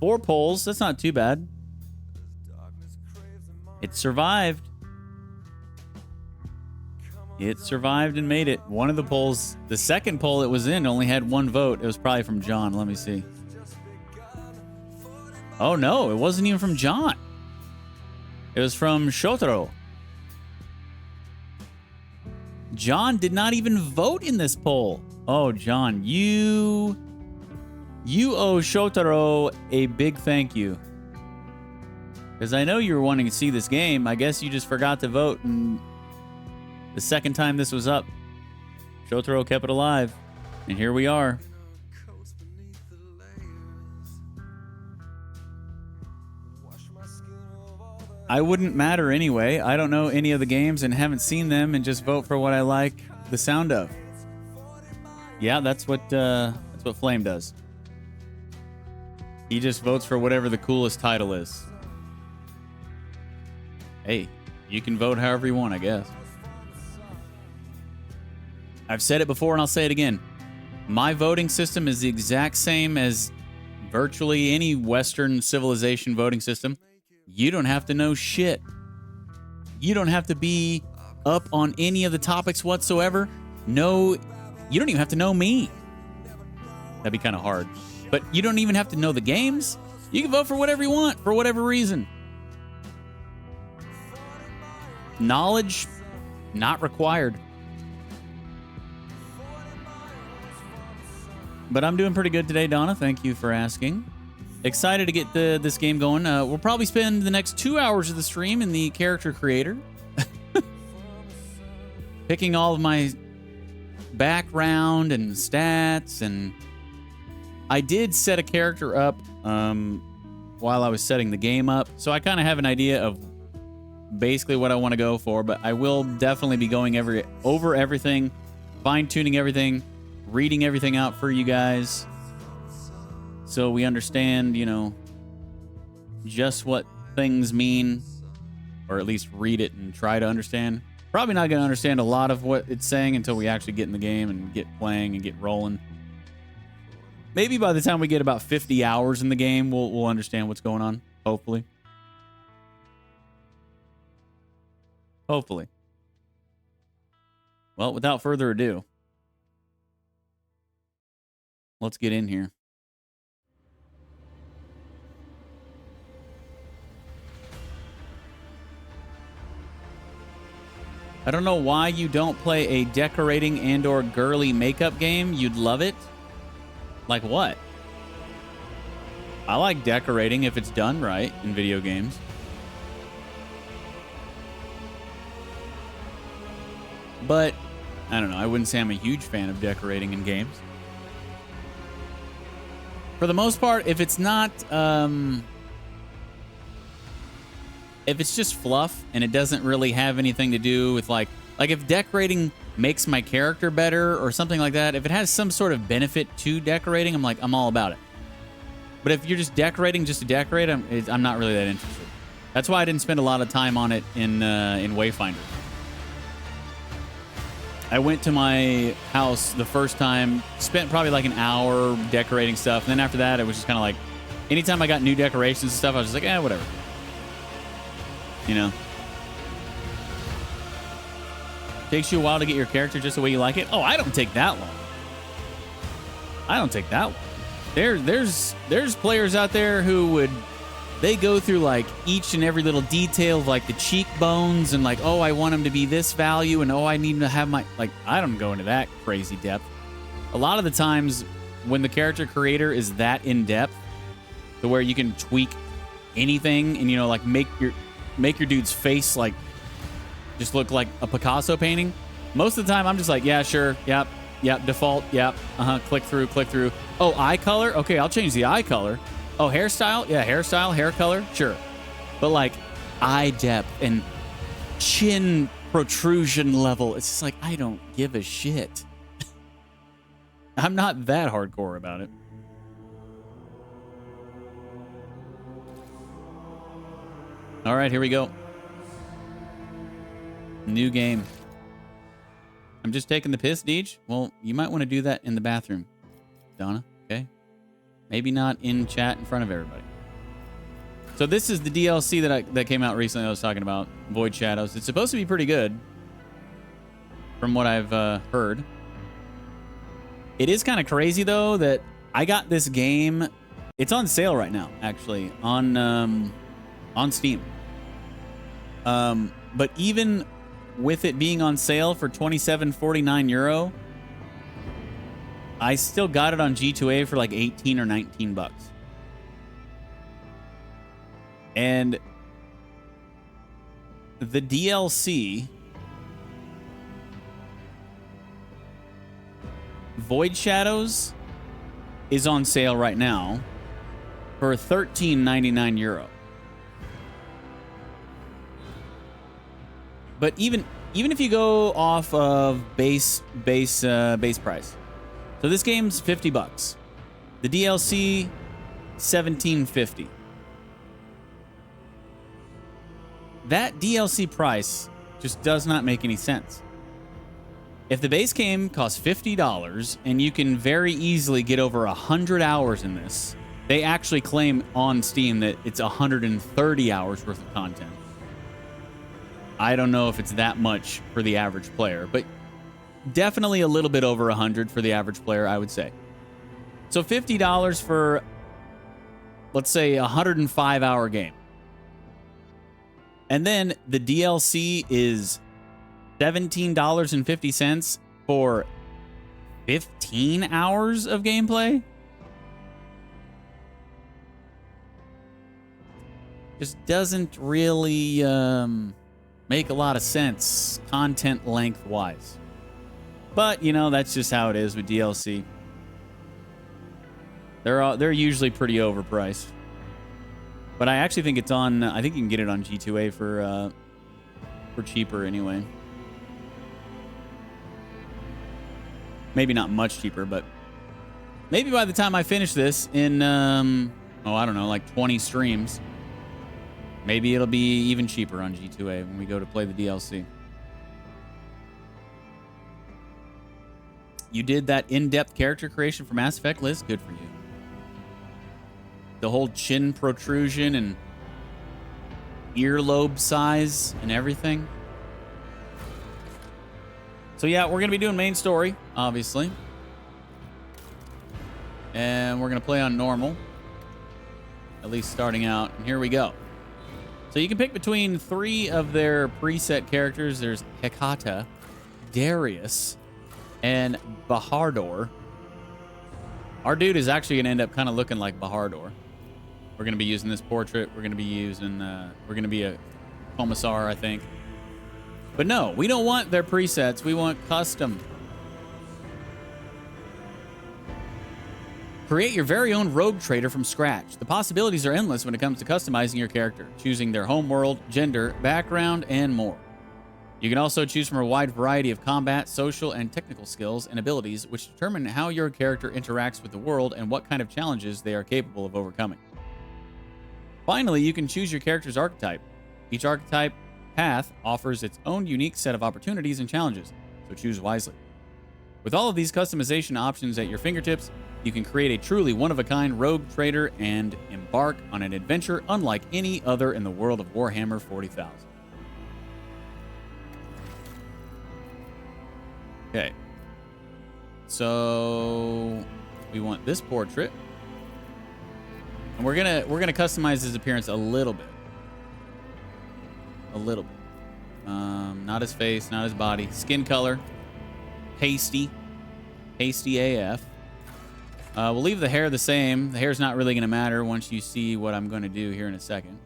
4 polls. That's not too bad. It survived. It survived and made it. One of the polls, the second poll it was in, only had 1 vote. It was probably from John. Let me see. Oh, no. It wasn't even from John. It was from Shotaro. John did not even vote in this poll. Oh, John, you owe Shotaro a big thank you. Because I know you were wanting to see this game. I guess you just forgot to vote, and the second time this was up, Shotaro kept it alive. And here we are. I wouldn't matter anyway. I don't know any of the games and haven't seen them, and just vote for what I like the sound of. Yeah, that's what Flame does. He just votes for whatever the coolest title is. Hey, you can vote however you want, I guess. I've said it before and I'll say it again. My voting system is the exact same as virtually any Western civilization voting system. You don't have to know shit. You don't have to be up on any of the topics whatsoever. No, you don't even have to know me. That'd be kind of hard. But you don't even have to know the games. You can vote for whatever you want, for whatever reason. Knowledge, not required. But I'm doing pretty good today, Donna. Thank you for asking. Excited to get this game going. We'll probably spend the next 2 hours of the stream in the character creator. Picking all of my background and stats. And I did set a character up while I was setting the game up. So I kind of have an idea of basically what I want to go for. But I will definitely be going over everything, fine-tuning everything, reading everything out for you guys. So we understand, you know, just what things mean, or at least read it and try to understand. Probably not going to understand a lot of what it's saying until we actually get in the game and get playing and get rolling. Maybe by the time we get about 50 hours in the game, we'll understand what's going on, hopefully. Hopefully. Well, without further ado, let's get in here. I don't know why you don't play a decorating and or girly makeup game. You'd love it. Like what? I like decorating if it's done right in video games. But, I don't know. I wouldn't say I'm a huge fan of decorating in games. For the most part, if it's not... if it's just fluff and it doesn't really have anything to do with like if decorating makes my character better or something like that, if it has some sort of benefit to decorating, I'm all about it. But if you're just decorating just to decorate, I'm not really that interested. That's why I didn't spend a lot of time on it in Wayfinder. I went to my house the first time, spent probably like an hour decorating stuff, and then after that, it was just kind of like, anytime I got new decorations and stuff, I was just like, whatever. You know, takes you a while to get your character just the way you like it. Oh, I don't take that long. I don't take that long. There's players out there who they go through like each and every little detail of like the cheekbones and like, oh, I want them to be this value and oh, I need to have my, like, I don't go into that crazy depth. A lot of the times when the character creator is that in depth to where you can tweak anything and, you know, like make your dude's face like just look like a Picasso painting. Most of the time I'm just like, yeah, sure. Yep. Default. Yep. Click through. Oh, eye color. Okay. I'll change the eye color. Oh, hairstyle. Yeah. Hairstyle, hair color. Sure. But like eye depth and chin protrusion level, it's just like, I don't give a shit. I'm not that hardcore about it. All right, here we go. New game. I'm just taking the piss, Deej. Well, you might want to do that in the bathroom, Donna. Okay. Maybe not in chat in front of everybody. So this is the DLC that came out recently. I was talking about Void Shadows. It's supposed to be pretty good, from what I've heard. It is kind of crazy though that I got this game. It's on sale right now, actually, on Steam. But even with it being on sale for €27.49, I still got it on G2A for like 18 or 19 bucks. And the DLC, Void Shadows, is on sale right now for €13.99. But even if you go off of base price, so this game's 50 bucks. The DLC, $17.50. That DLC price just does not make any sense. If the base game costs $50 and you can very easily get over 100 hours in this, they actually claim on Steam that it's 130 hours worth of content. I don't know if it's that much for the average player, but definitely a little bit over 100 for the average player, I would say. So $50 for, let's say, a 105-hour game. And then the DLC is $17.50 for 15 hours of gameplay? Just doesn't really make a lot of sense content length-wise. But, you know, that's just how it is with DLC. They're usually pretty overpriced. But I actually think it's on... I think you can get it on G2A for cheaper anyway. Maybe not much cheaper, but... maybe by the time I finish this in... I don't know, like 20 streams... maybe it'll be even cheaper on G2A when we go to play the DLC. You did that in-depth character creation for Mass Effect, Liz? Good for you. The whole chin protrusion and earlobe size and everything. So yeah, we're going to be doing main story, obviously. And we're going to play on normal. At least starting out. And here we go. So you can pick between 3 of their preset characters. There's Hecata, Darius, and Bahardor. Our dude is actually going to end up kind of looking like Bahardor. We're going to be using this portrait. We're going to be using... we're going to be a Commissar, I think. But no, we don't want their presets. We want custom. Create your very own rogue trader from scratch. The possibilities are endless when it comes to customizing your character, choosing their home world, gender, background, and more. You can also choose from a wide variety of combat, social, and technical skills and abilities, which determine how your character interacts with the world and what kind of challenges they are capable of overcoming. Finally, you can choose your character's archetype. Each archetype path offers its own unique set of opportunities and challenges, so choose wisely. With all of these customization options at your fingertips, you can create a truly one-of-a-kind rogue trader and embark on an adventure unlike any other in the world of Warhammer 40,000. Okay. So we want this portrait. And we're gonna customize his appearance a little bit. A little bit. Not his face, not his body. Skin color. Pasty. Pasty AF. We'll leave the hair the same. The hair's not really going to matter once you see what I'm going to do here in a second.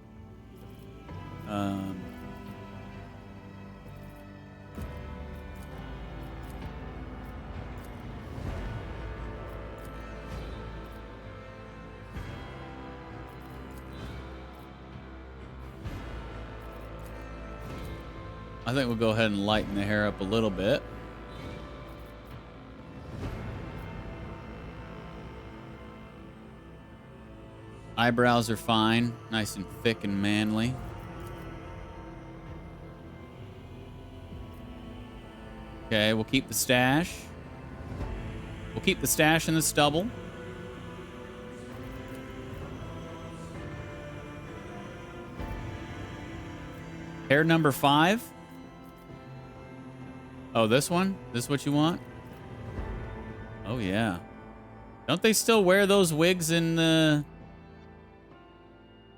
I think we'll go ahead and lighten the hair up a little bit. Eyebrows are fine, nice and thick and manly. Okay, we'll keep the stash. We'll keep the stash and the stubble. Hair number 5. Oh, this one? This is what you want? Oh, yeah. Don't they still wear those wigs in the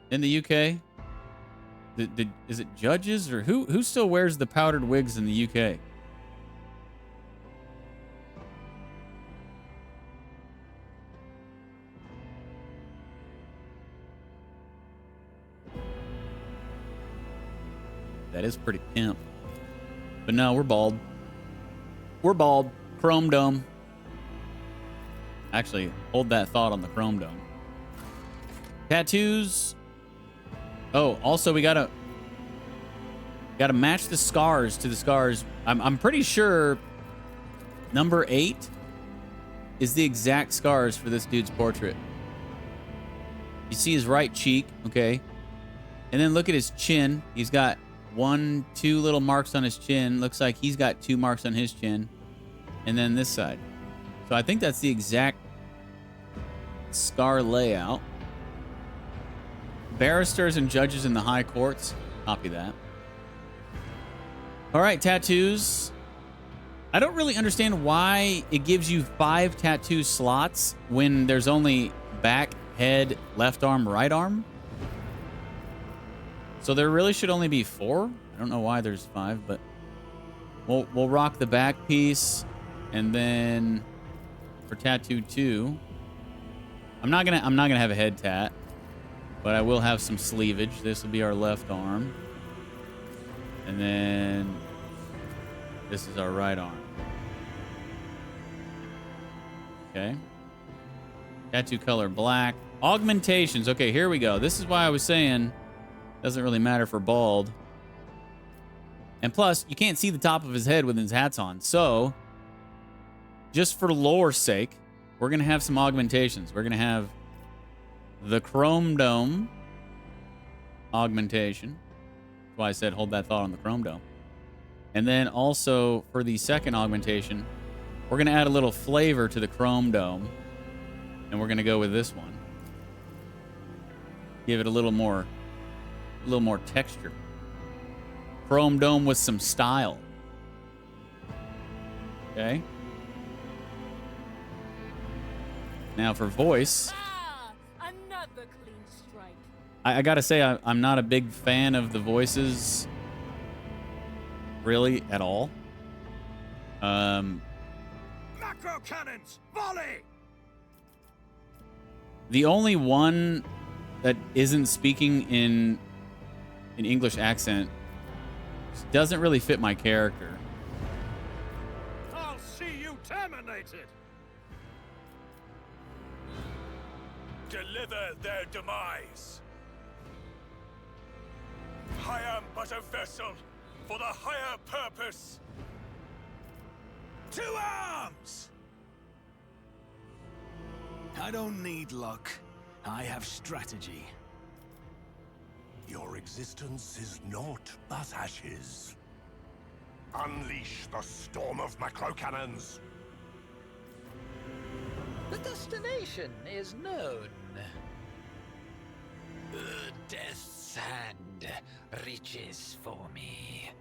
UK? Is it judges or who still wears the powdered wigs in the UK? That is pretty pimp. But no, we're bald. We're bald. Chrome dome. Actually, hold that thought on the chrome dome. Tattoos. Oh, also we gotta match the scars to the scars. I'm pretty sure number 8 is the exact scars for this dude's portrait. You see his right cheek, okay? And then look at his chin. He's got 1, 2 little marks on his chin. Looks like he's got 2 marks on his chin. And then this side. So I think that's the exact scar layout. Barristers and judges in the high courts. Copy that. All right, tattoos. I don't really understand why it gives you 5 tattoo slots when there's only back, head, left arm, right arm. So there really should only be 4. I don't know why there's 5, but we'll rock the back piece, and then for tattoo 2, I'm not gonna have a head tat, but I will have some sleevage. This will be our left arm, and then this is our right arm. Okay. Tattoo color black. Augmentations. Okay, here we go. This is why I was saying doesn't really matter for bald. And plus, you can't see the top of his head with his hats on. So, just for lore's sake, we're going to have some augmentations. We're going to have the Chrome Dome augmentation. That's why I said hold that thought on the Chrome Dome. And then also, for the second augmentation, we're going to add a little flavor to the Chrome Dome. And we're going to go with this one. Give it a little more texture. Chrome Dome with some style. Okay. Now for voice. Another clean strike. I gotta say, I'm not a big fan of the voices. Really, at all. Macro cannons, volley! The only one that isn't speaking in an English accent doesn't really fit my character. I'll see you terminated! Deliver their demise. I am but a vessel for the higher purpose. To arms! I don't need luck. I have strategy. Your existence is naught but ashes. Unleash the storm of macro cannons. The destination is known. Death's hand reaches for me.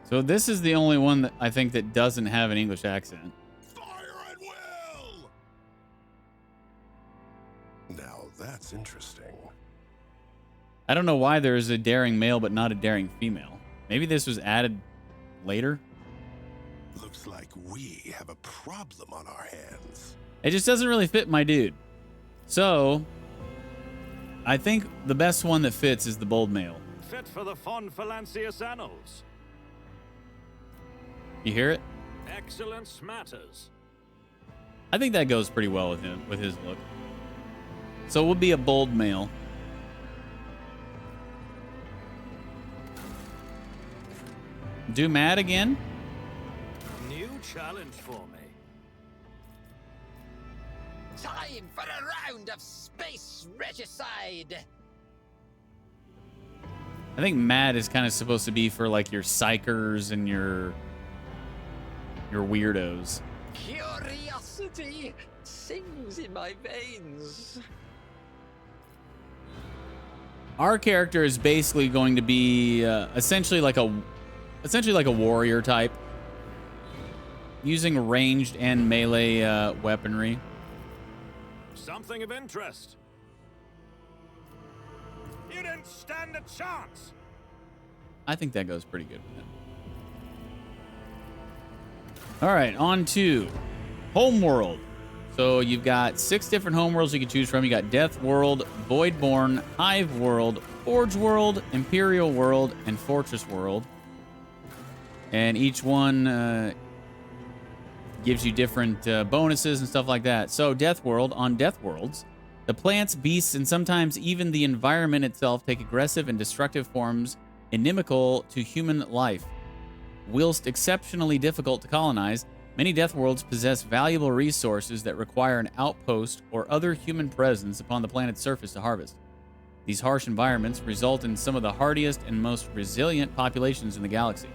So this is the only one that I think that doesn't have an English accent. Fire at will! Now that's interesting. I don't know why there is a daring male but not a daring female. Maybe this was added later. Looks like we have a problem on our hands. It just doesn't really fit my dude. So, I think the best one that fits is the bold male. Fit for the Von Valancius annals. You hear it? Excellence matters. I think that goes pretty well with him, with his look. So it would be a bold male. Do mad again? New challenge for me. Time for a round of space regicide. I think mad is kind of supposed to be for like your psychers and your weirdos. Curiosity sings in my veins. Our character is basically going to be essentially like a warrior type, using ranged and melee weaponry. Something of interest. You didn't stand a chance. I think that goes pretty good with him. All right, on to Homeworld. So you've got 6 different homeworlds you can choose from. You got Death World, Voidborn, Hive World, Forge World, Imperial World, and Fortress World. And each one gives you different bonuses and stuff like that. So Death World, on Death Worlds, the plants, beasts, and sometimes even the environment itself take aggressive and destructive forms inimical to human life. Whilst exceptionally difficult to colonize, many Death Worlds possess valuable resources that require an outpost or other human presence upon the planet's surface to harvest. These harsh environments result in some of the hardiest and most resilient populations in the galaxy.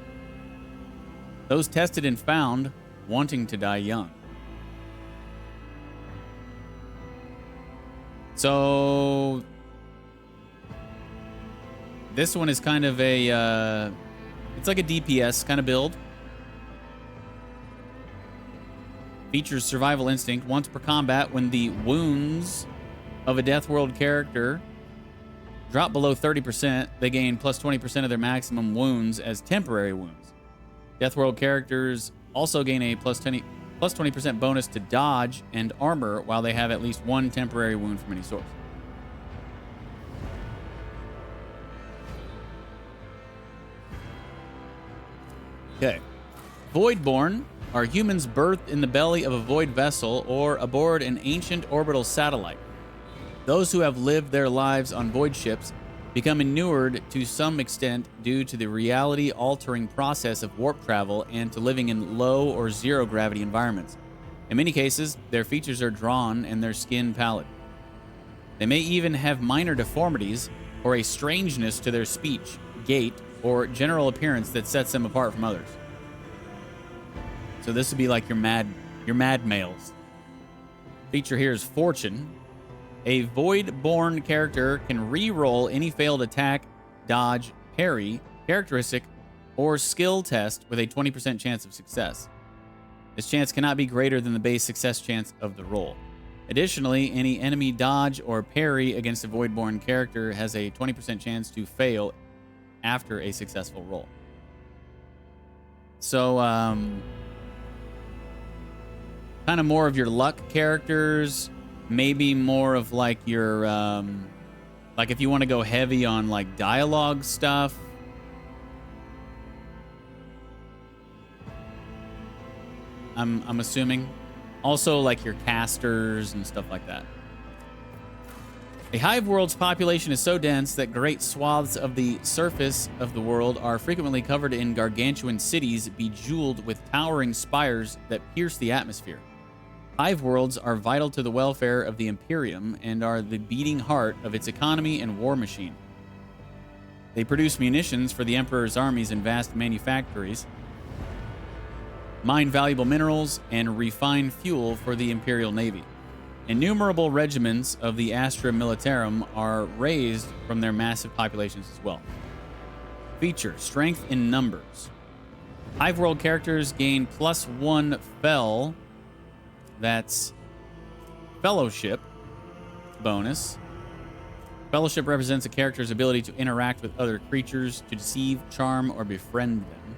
Those tested and found wanting to die young. So this one is kind of a it's like a DPS kind of build. Features survival instinct. Once per combat, when the wounds of a Death World character drop below 30%, they gain plus 20% of their maximum wounds as temporary wounds. Death World characters also gain a plus 20% bonus to dodge and armor while they have at least one temporary wound from any source. Okay. Voidborn are humans birthed in the belly of a void vessel or aboard an ancient orbital satellite. Those who have lived their lives on void ships become inured to some extent due to the reality-altering process of warp travel and to living in low or zero-gravity environments. In many cases, their features are drawn and their skin pallid. They may even have minor deformities or a strangeness to their speech, gait, or general appearance that sets them apart from others. So this would be like your mad males. Feature here is Fortune. A Void-born character can re-roll any failed attack, dodge, parry, characteristic, or skill test with a 20% chance of success. This chance cannot be greater than the base success chance of the roll. Additionally, any enemy dodge or parry against a Void-born character has a 20% chance to fail after a successful roll. So, kind of more of your luck characters, maybe more of like your, like if you want to go heavy on like dialogue stuff. I'm assuming. Also like your casters and stuff like that. A hive world's population is so dense that great swaths of the surface of the world are frequently covered in gargantuan cities bejeweled with towering spires that pierce the atmosphere. Hive worlds are vital to the welfare of the Imperium and are the beating heart of its economy and war machine. They produce munitions for the Emperor's armies in vast manufactories, mine valuable minerals, and refine fuel for the Imperial Navy. Innumerable regiments of the Astra Militarum are raised from their massive populations as well. Feature, strength in numbers. Hive world characters gain +1 fel, that's fellowship bonus. Fellowship represents a character's ability to interact with other creatures, to deceive, charm, or befriend them.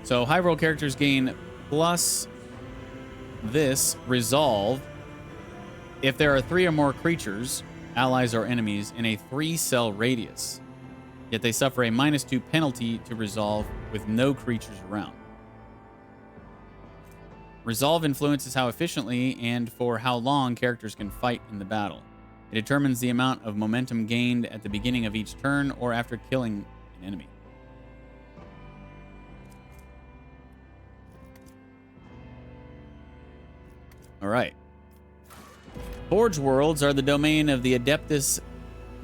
So Hive world characters gain plus this resolve if there are 3 or more creatures, allies or enemies, in a 3-cell radius. Yet they suffer a -2 penalty to resolve with no creatures around. Resolve influences how efficiently and for how long characters can fight in the battle. It determines the amount of momentum gained at the beginning of each turn or after killing an enemy. All right. Forge worlds are the domain of the Adeptus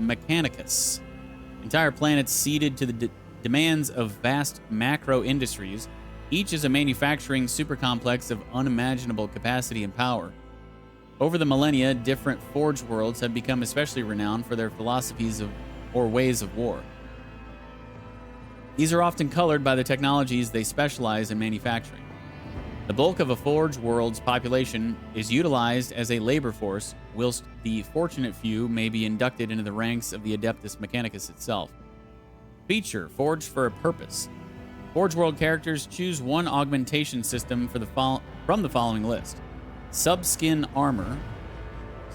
Mechanicus. Entire planets ceded to the demands of vast macro industries. Each is a manufacturing supercomplex of unimaginable capacity and power. Over the millennia, different Forge worlds have become especially renowned for their philosophies or ways of war. These are often colored by the technologies they specialize in manufacturing. The bulk of a Forge world's population is utilized as a labor force, whilst the fortunate few may be inducted into the ranks of the Adeptus Mechanicus itself. Feature: Forged for a purpose. Forge world characters choose one augmentation system from the following list. Subskin armor,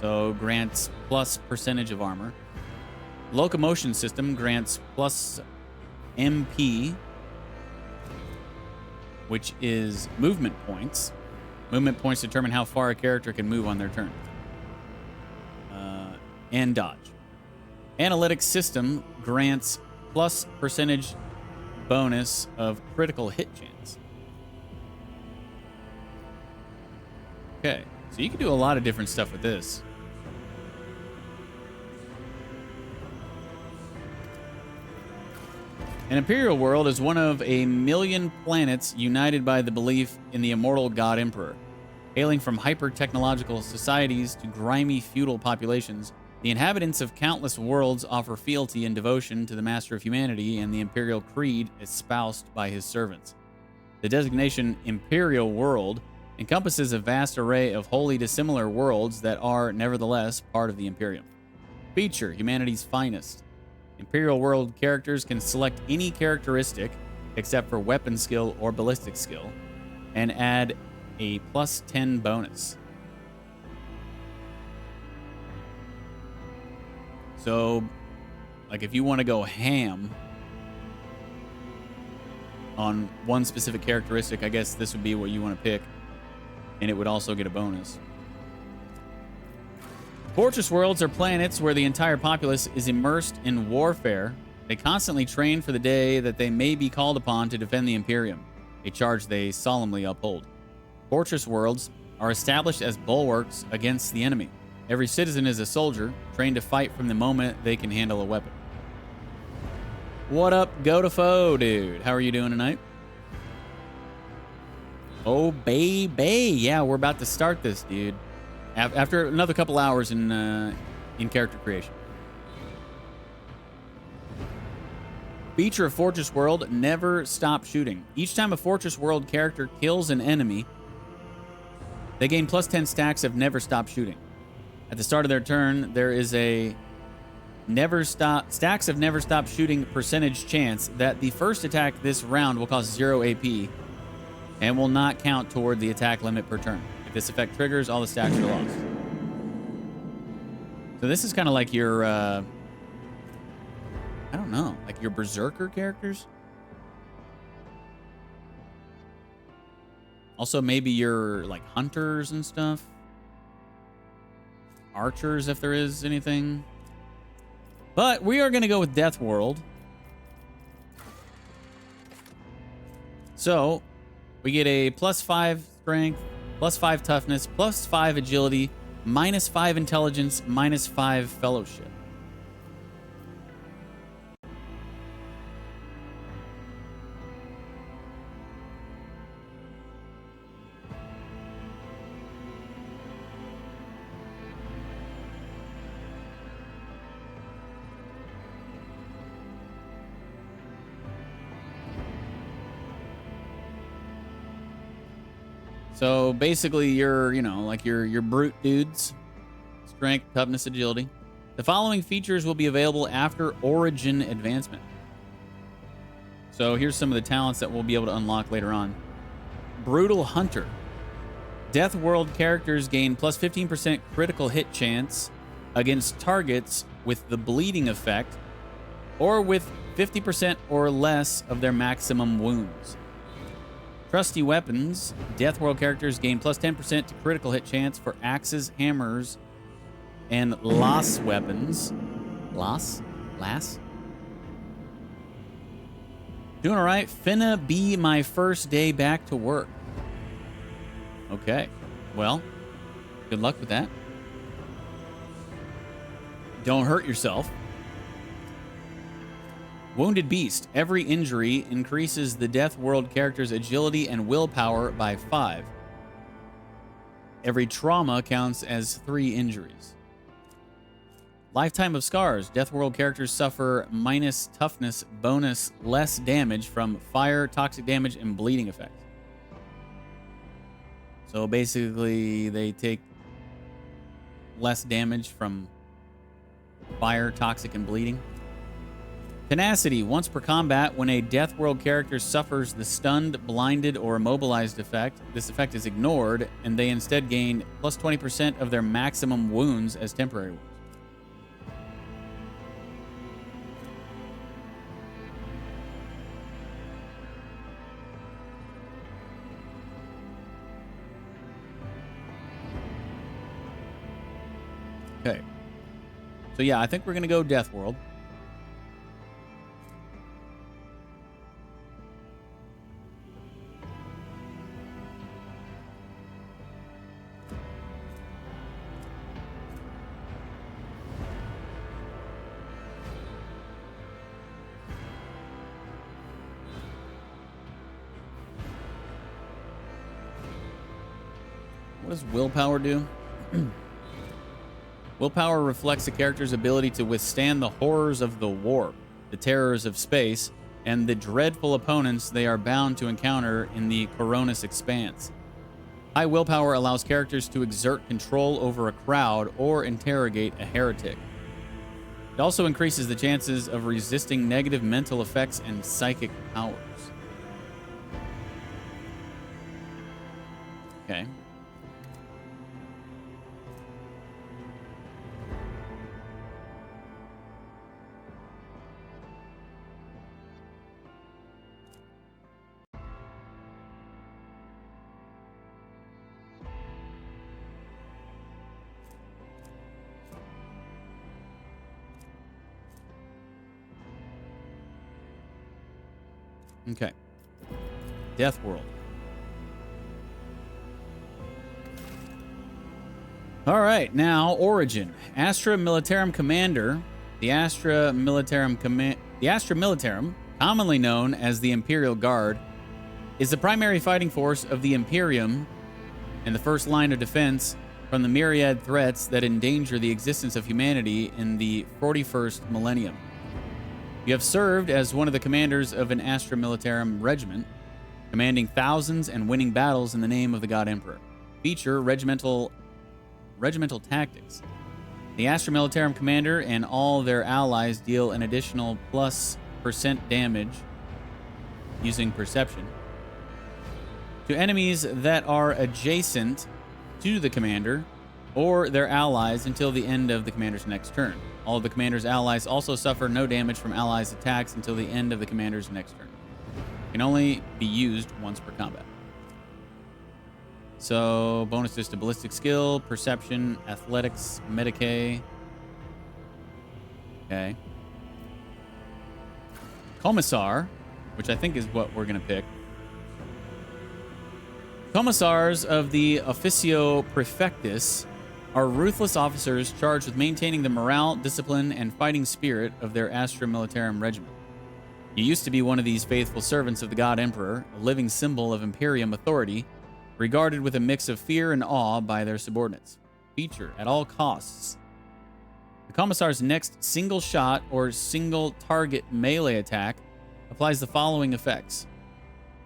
so grants plus percentage of armor. Locomotion system grants plus MP, which is movement points. Movement points determine how far a character can move on their turn. And dodge. Analytics system grants plus percentage bonus of critical hit chance. Okay, so you can do a lot of different stuff with this. An Imperial world is one of a million planets united by the belief in the immortal God Emperor. Hailing from hyper-technological societies to grimy feudal populations, the inhabitants of countless worlds offer fealty and devotion to the Master of Humanity and the Imperial Creed espoused by his servants. The designation Imperial World encompasses a vast array of wholly dissimilar worlds that are, nevertheless, part of the Imperium. Feature: humanity's finest. Imperial World characters can select any characteristic, except for weapon skill or ballistic skill, and add a plus 10 bonus. So, like if you want to go ham on one specific characteristic, I guess this would be what you want to pick, and it would also get a bonus. Fortress worlds are planets where the entire populace is immersed in warfare. They constantly train for the day that they may be called upon to defend the Imperium, a charge they solemnly uphold. Fortress worlds are established as bulwarks against the enemy. Every citizen is a soldier, trained to fight from the moment they can handle a weapon. What up, Go to Foe, dude? How are you doing tonight? Oh, baby. Yeah, we're about to start this, dude. After another couple hours in character creation. Feature of Fortress World: never stop shooting. Each time a Fortress World character kills an enemy, they gain plus 10 stacks of never stop shooting. At the start of their turn, there is a stacks of never stop shooting percentage chance that the first attack this round will cost 0 AP and will not count toward the attack limit per turn. If this effect triggers, all the stacks are lost. So this is kind of like your, I don't know, like your Berserker characters? Also, maybe your, like, Hunters and stuff. Archers, if there is anything. But we are going to go with Death World. So, we get a plus 5 strength, plus 5 toughness, plus 5 agility, minus 5 intelligence, minus 5 fellowship. So basically, you're, you know, like your brute dudes. Strength, toughness, agility. The following features will be available after Origin advancement. So here's some of the talents that we'll be able to unlock later on. Brutal Hunter. Death World characters gain plus 15% critical hit chance against targets with the bleeding effect or with 50% or less of their maximum wounds. Trusty Weapons. Death World characters gain plus 10% to critical hit chance for axes, hammers, and las weapons. Las? Doing all right. Finna be my first day back to work. Okay. Well, good luck with that. Don't hurt yourself. Wounded Beast. Every injury increases the Death World character's agility and willpower by 5. Every trauma counts as 3 injuries. Lifetime of Scars. Deathworld characters suffer minus toughness bonus less damage from fire, toxic damage, and bleeding effects. So basically, they take less damage from fire, toxic, and bleeding. Tenacity. Once per combat, when a Deathworld character suffers the stunned, blinded, or immobilized effect, this effect is ignored, and they instead gain plus 20% of their maximum wounds as temporary wounds. Okay. So yeah, I think we're going to go Deathworld. What does willpower do? Willpower reflects a character's ability to withstand the horrors of the warp, the terrors of space, and the dreadful opponents they are bound to encounter in the Coronis expanse. High willpower allows characters to exert control over a crowd or interrogate a heretic. It also increases the chances of resisting negative mental effects and psychic powers. Okay. Okay. Deathworld. All right, now Origin. Astra Militarum Commander. The Astra Militarum, commonly known as the Imperial Guard, is the primary fighting force of the Imperium and the first line of defense from the myriad threats that endanger the existence of humanity in the 41st millennium. You have served as one of the commanders of an Astra Militarum regiment, commanding thousands and winning battles in the name of the God Emperor. Feature regimental tactics. The Astra Militarum commander and all their allies deal an additional +% damage using perception to enemies that are adjacent to the commander or their allies until the end of the commander's next turn. All of the commander's allies also suffer no damage from allies' attacks until the end of the commander's next turn. Can only be used once per combat. So, bonuses to ballistic skill, perception, athletics, Medicae. Okay. Commissar, which I think is what we're going to pick. Commissars of the Officio Prefectus are ruthless officers charged with maintaining the morale, discipline, and fighting spirit of their Astra Militarum regiment. You used to be one of these faithful servants of the God Emperor, a living symbol of Imperium authority, regarded with a mix of fear and awe by their subordinates. Feature at all costs. The Commissar's next single shot or single target melee attack applies the following effects.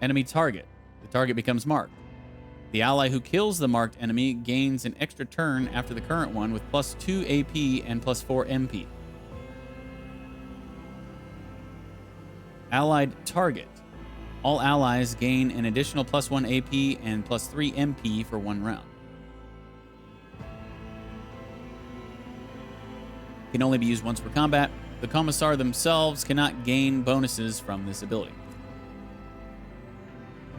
Enemy target. The target becomes marked. The ally who kills the marked enemy gains an extra turn after the current one with +2 AP and +4 MP. Allied target. All allies gain an additional +1 AP and +3 MP for 1 round. Can only be used once per combat. The Commissar themselves cannot gain bonuses from this ability.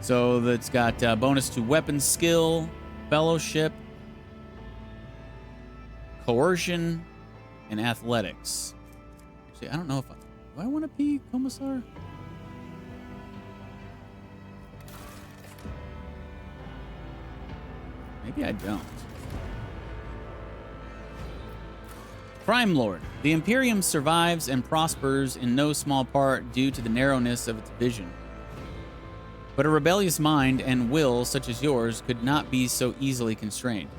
So that's got bonus to weapon skill, fellowship, coercion, and athletics. Actually, I don't know if do I want to be Commissar? Maybe I don't. Crime Lord. The Imperium survives and prospers in no small part due to the narrowness of its vision. But a rebellious mind and will such as yours could not be so easily constrained.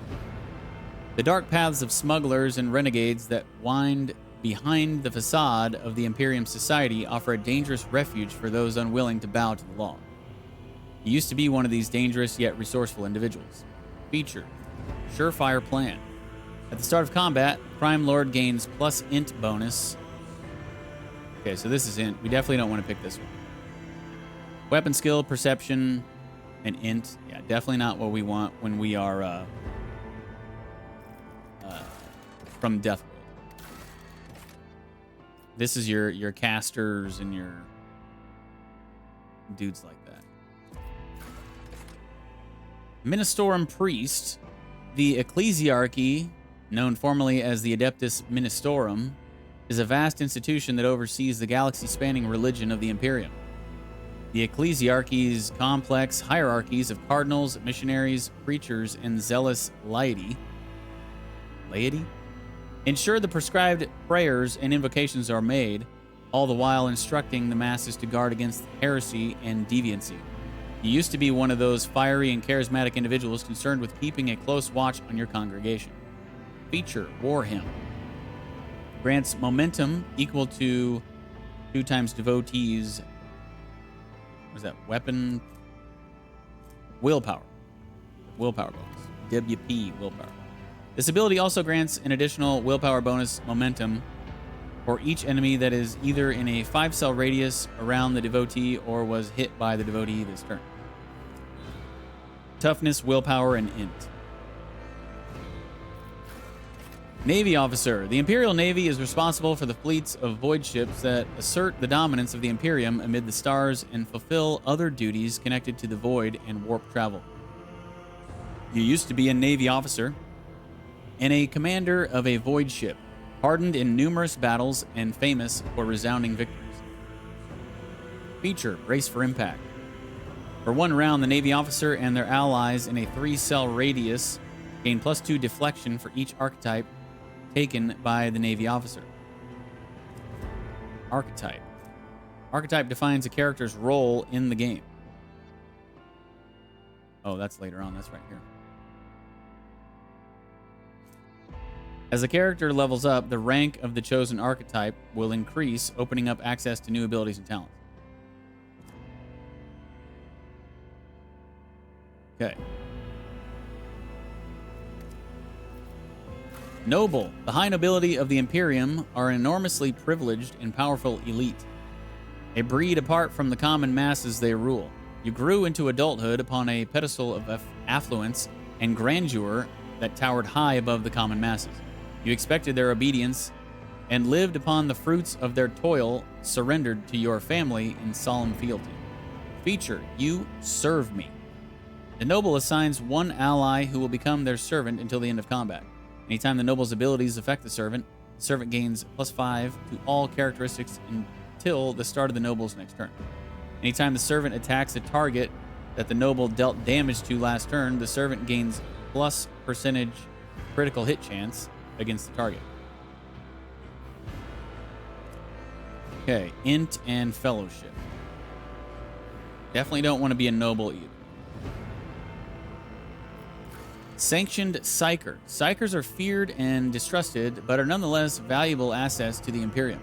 The dark paths of smugglers and renegades that wind behind the facade of the Imperium society offer a dangerous refuge for those unwilling to bow to the law. You used to be one of these dangerous yet resourceful individuals. Feature: Surefire Plan. At the start of combat, Crime Lord gains plus int bonus. Okay, so this is int. We definitely don't want to pick this one. Weapon skill, perception, and int. Yeah, definitely not what we want when we are from Deathworld. This is your casters and your dudes like that. Ministorum Priest. The Ecclesiarchy, known formerly as the Adeptus Ministorum, is a vast institution that oversees the galaxy-spanning religion of the Imperium. The Ecclesiarchy's complex hierarchies of cardinals, missionaries, preachers, and zealous laity ensure the prescribed prayers and invocations are made, all the while instructing the masses to guard against heresy and deviancy. You used to be one of those fiery and charismatic individuals concerned with keeping a close watch on your congregation. Feature: War Hymn. Grants momentum equal to 2 times devotees. What is that? Weapon. Willpower. Willpower bonus. WP willpower. This ability also grants an additional willpower bonus momentum for each enemy that is either in a 5-cell radius around the devotee or was hit by the devotee this turn. Toughness, willpower, and int. Navy Officer. The Imperial Navy is responsible for the fleets of void ships that assert the dominance of the Imperium amid the stars and fulfill other duties connected to the void and warp travel. You used to be a Navy officer and a commander of a void ship, hardened in numerous battles and famous for resounding victories. Feature: Brace for Impact. For 1 round, the Navy officer and their allies in a 3-cell radius gain +2 deflection for each archetype taken by the Navy officer. Archetype. Archetype defines a character's role in the game. Oh, that's later on. That's right here. As the character levels up, the rank of the chosen archetype will increase, opening up access to new abilities and talents. Okay. Noble. The high nobility of the Imperium are an enormously privileged and powerful elite, a breed apart from the common masses they rule. You grew into adulthood upon a pedestal of affluence and grandeur that towered high above the common masses. You expected their obedience and lived upon the fruits of their toil, surrendered to your family in solemn fealty. Feature: You serve me. The noble assigns 1 ally who will become their servant until the end of combat. Anytime the noble's abilities affect the servant gains +5 to all characteristics until the start of the noble's next turn. Anytime the servant attacks a target that the noble dealt damage to last turn, the servant gains +% critical hit chance against the target. Okay, int and fellowship. Definitely don't want to be a noble either. Sanctioned Psyker. Psykers are feared and distrusted, but are nonetheless valuable assets to the Imperium.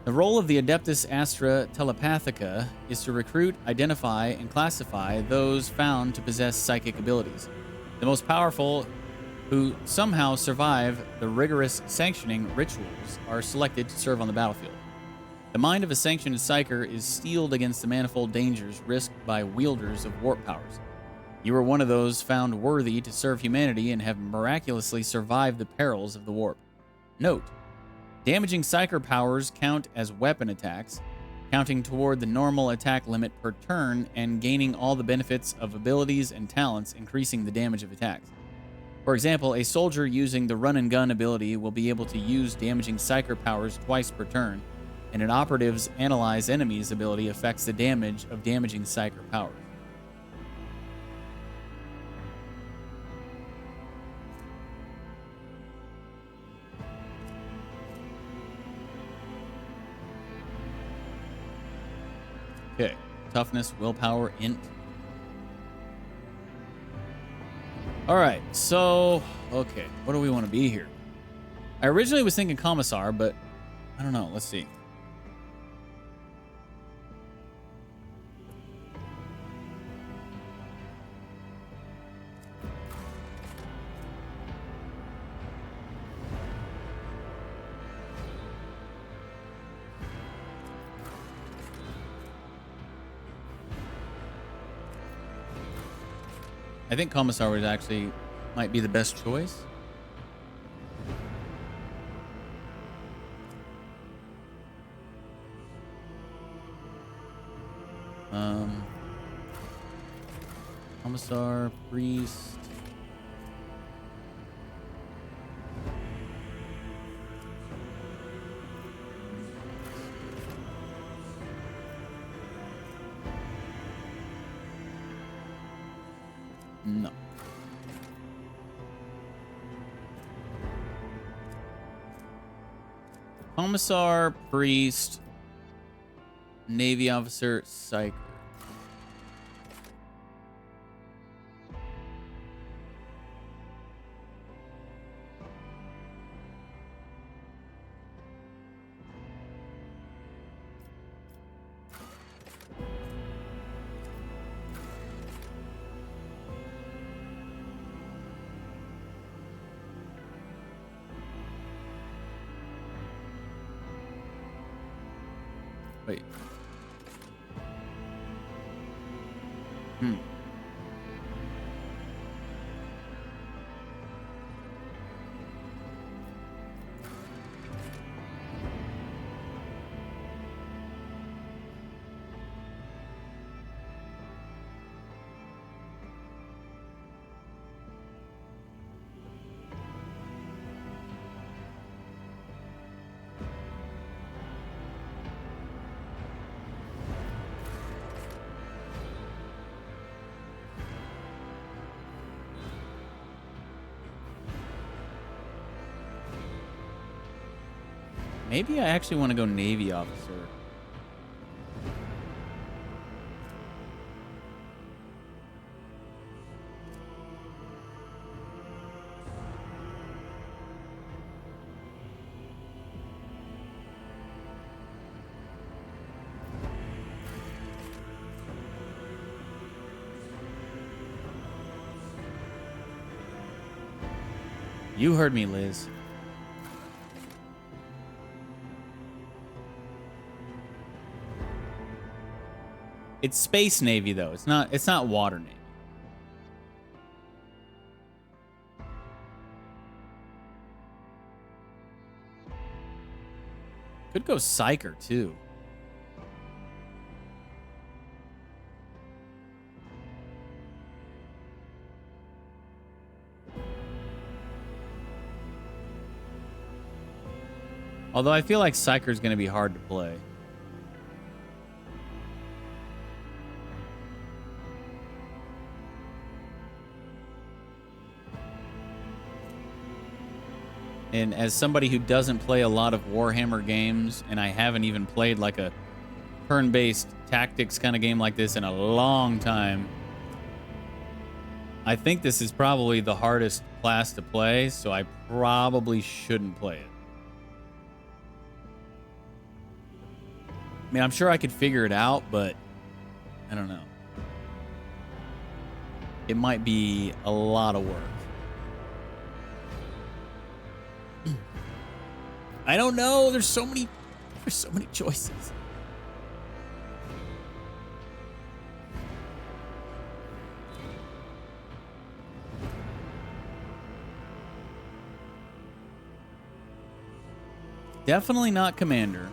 The role of the Adeptus Astra Telepathica is to recruit, identify, and classify those found to possess psychic abilities. The most powerful who somehow survive the rigorous sanctioning rituals are selected to serve on the battlefield. The mind of a sanctioned Psyker is steeled against the manifold dangers risked by wielders of warp powers. You are one of those found worthy to serve humanity and have miraculously survived the perils of the warp. Note: damaging Psyker powers count as weapon attacks, counting toward the normal attack limit per turn and gaining all the benefits of abilities and talents, increasing the damage of attacks. For example, a soldier using the run and gun ability will be able to use damaging Psyker powers twice per turn, and an operative's analyze enemies ability affects the damage of damaging Psyker powers. Okay. toughness, willpower, int. All right, so, okay, what do we want to be here? I originally was thinking Commissar, but I don't know. Let's see. I think Commissar was actually might be the best choice. Commissar, priest. No. Commissar, priest, Navy officer, psych. Wait. Maybe I actually want to go Navy officer. You heard me, Liz. It's Space Navy though. It's not Water Navy. Could go Psyker too. Although I feel like Psyker's going to be hard to play. And as somebody who doesn't play a lot of Warhammer games, and I haven't even played like a turn-based tactics kind of game like this in a long time, I think this is probably the hardest class to play, so I probably shouldn't play it. I mean, I'm sure I could figure it out, but I don't know. It might be a lot of work. I don't know. There's so many choices. Definitely not Commander.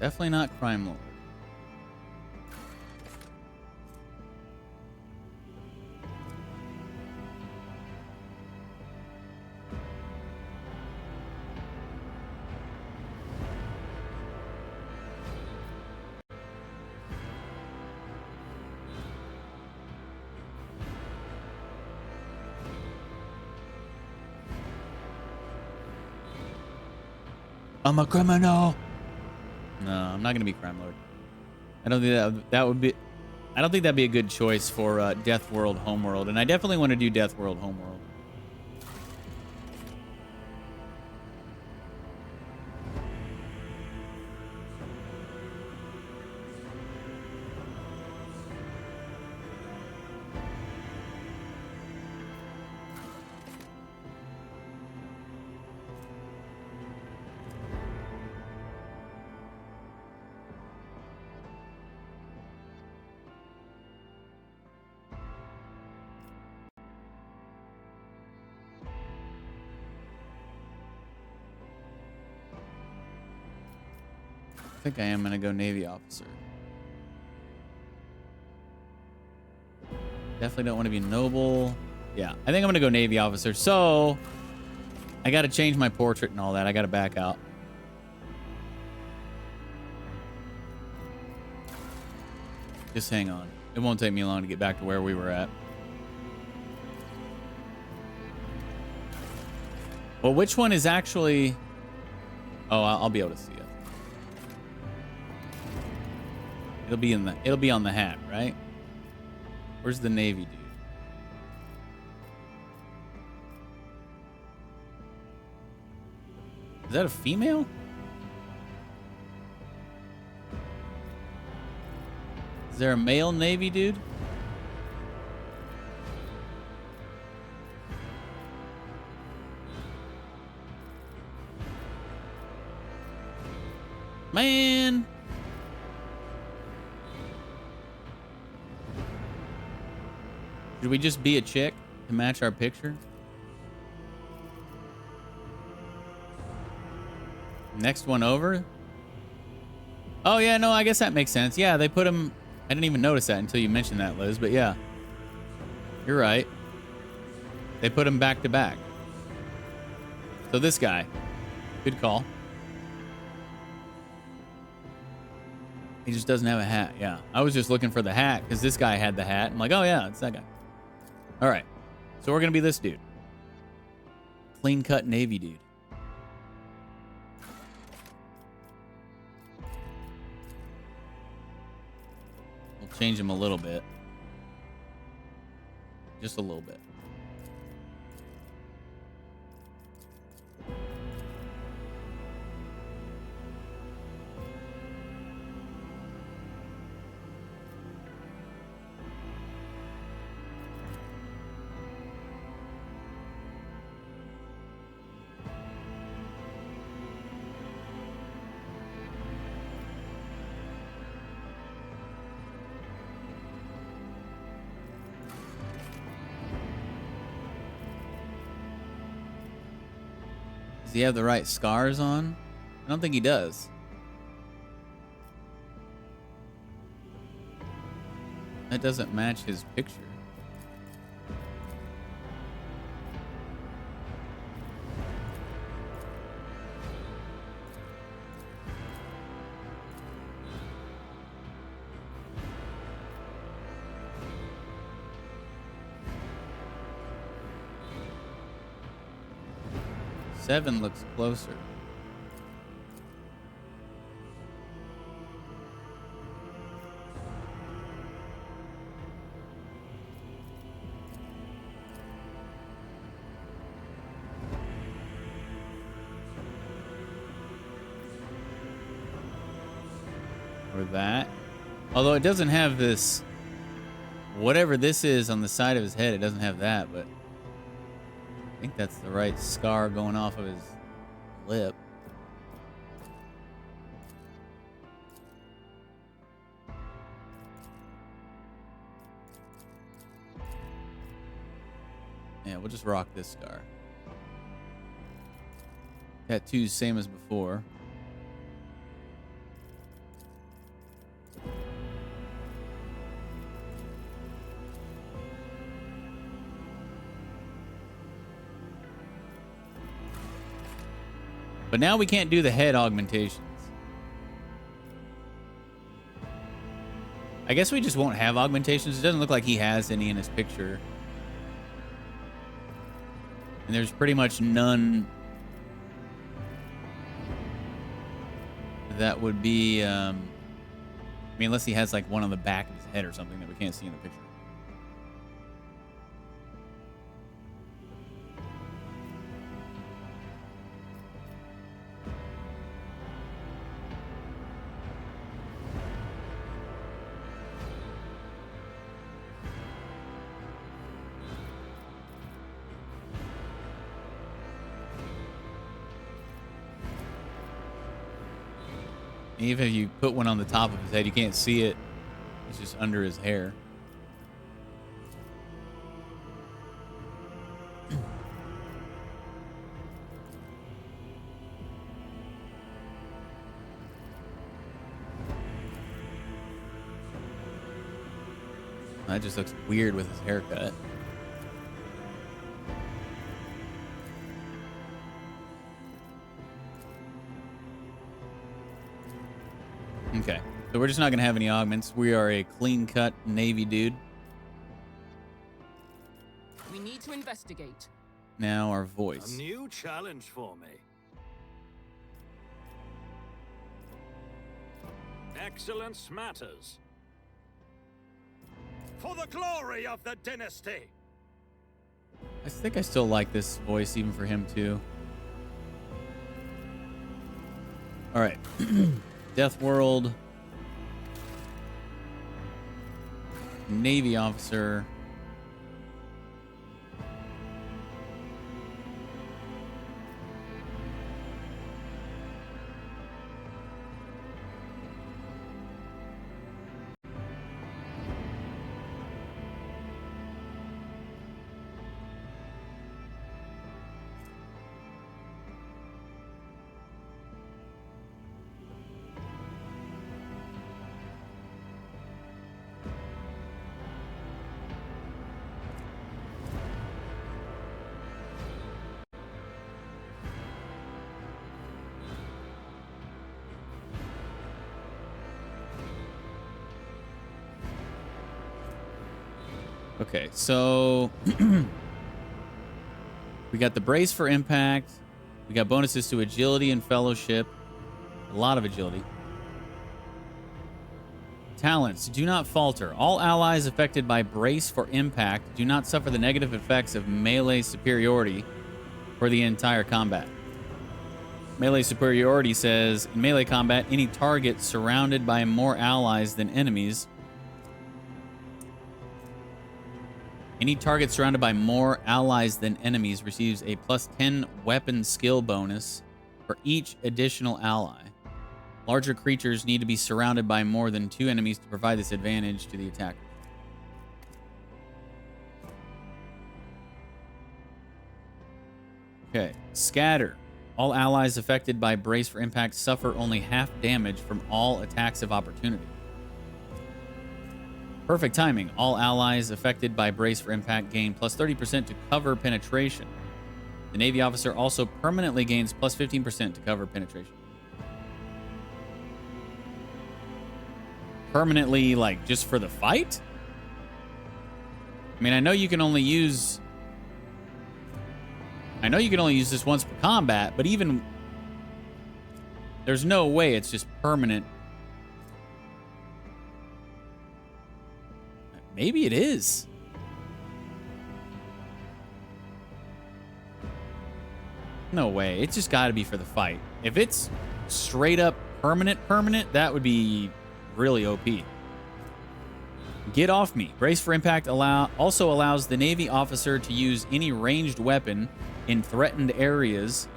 Definitely not Crime Lord. I'm a criminal. No, I'm not gonna be Crime Lord. I don't think that would be. I don't think that'd be a good choice for Death World Homeworld, and I definitely want to do Death World Homeworld. I think I am gonna go Navy officer. Definitely don't want to be noble. Yeah, I think I'm gonna go Navy officer. So I gotta change my portrait and all that. I gotta back out. Just hang on. It won't take me long to get back to where we were at. Well, which one is actually... Oh, I'll be able to see it. It'll be on the hat, right? Where's the Navy dude? Is that a female? Is there a male Navy dude? Man. Should we just be a chick to match our picture? Next one over? Oh, yeah, no, I guess that makes sense. Yeah, they put him... I didn't even notice that until you mentioned that, Liz, but yeah. You're right. They put him back to back. So this guy. Good call. He just doesn't have a hat, yeah. I was just looking for the hat because this guy had the hat. I'm like, oh, yeah, it's that guy. All right. So we're going to be this dude. Clean-cut Navy dude. We'll change him a little bit. Just a little bit. Does he have the right scars on? I don't think he does. That doesn't match his picture. Seven looks closer. Or that. Although it doesn't have this, whatever this is on the side of his head, it doesn't have that, but I think that's the right scar going off of his lip. Yeah, we'll just rock this scar. Tattoos, same as before. But now we can't do the head augmentations. I guess we just won't have augmentations. It doesn't look like he has any in his picture. And there's pretty much none that would be, I mean, unless he has like one on the back of his head or something that we can't see in the picture. Even if you put one on the top of his head, you can't see it. It's just under his hair. That just looks weird with his haircut. Okay, so we're just not going to have any augments. We are a clean-cut Navy dude. We need to investigate. Now our A voice. new challenge for me. Excellence matters. For the glory of the dynasty. I think I still like this voice, even for him, too. All right. Death World. Navy officer. Okay, so we got the brace for impact. We got bonuses to agility and fellowship. A lot of agility. Talents. Do not falter. All allies affected by brace for impact do not suffer the negative effects of melee superiority for the entire combat. Melee superiority says, in melee combat, any target surrounded by more allies than enemies. Any target surrounded by more allies than enemies receives a plus 10 weapon skill bonus for each additional ally. Larger creatures need to be surrounded by more than 2 enemies to provide this advantage to the attacker. Okay, scatter. All allies affected by brace for impact suffer only half damage from all attacks of opportunity. Perfect timing. All allies affected by brace for impact gain plus 30% to cover penetration. The Navy officer also permanently gains plus 15% to cover penetration. Permanently, like, just for the fight? I mean, I know you can only use this once per combat, but even there's no way it's just permanent. Maybe it is. No way. It's just got to be for the fight. If it's straight up permanent, that would be really OP. Get off me. Brace for impact also allows the Navy officer to use any ranged weapon in threatened areas,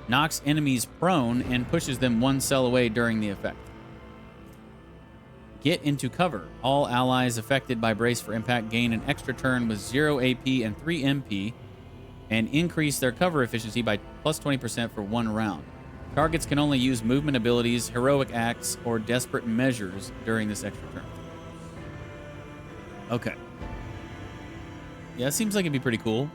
knocks enemies prone, and pushes them 1 cell away during the effect. Get into cover. All allies affected by brace for impact gain an extra turn with 0 AP and 3 MP, and increase their cover efficiency by plus 20% for 1 round. Targets can only use movement abilities, heroic acts, or desperate measures during this extra turn. Okay. Yeah, it seems like it'd be pretty cool.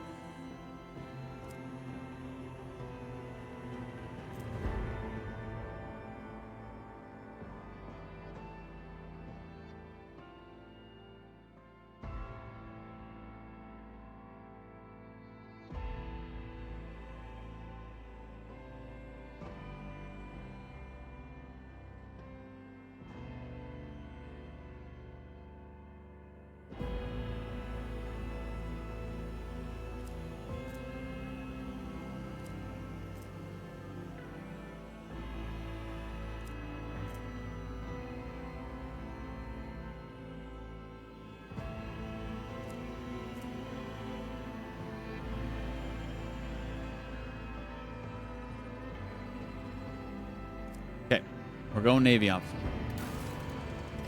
We're going Navy officer.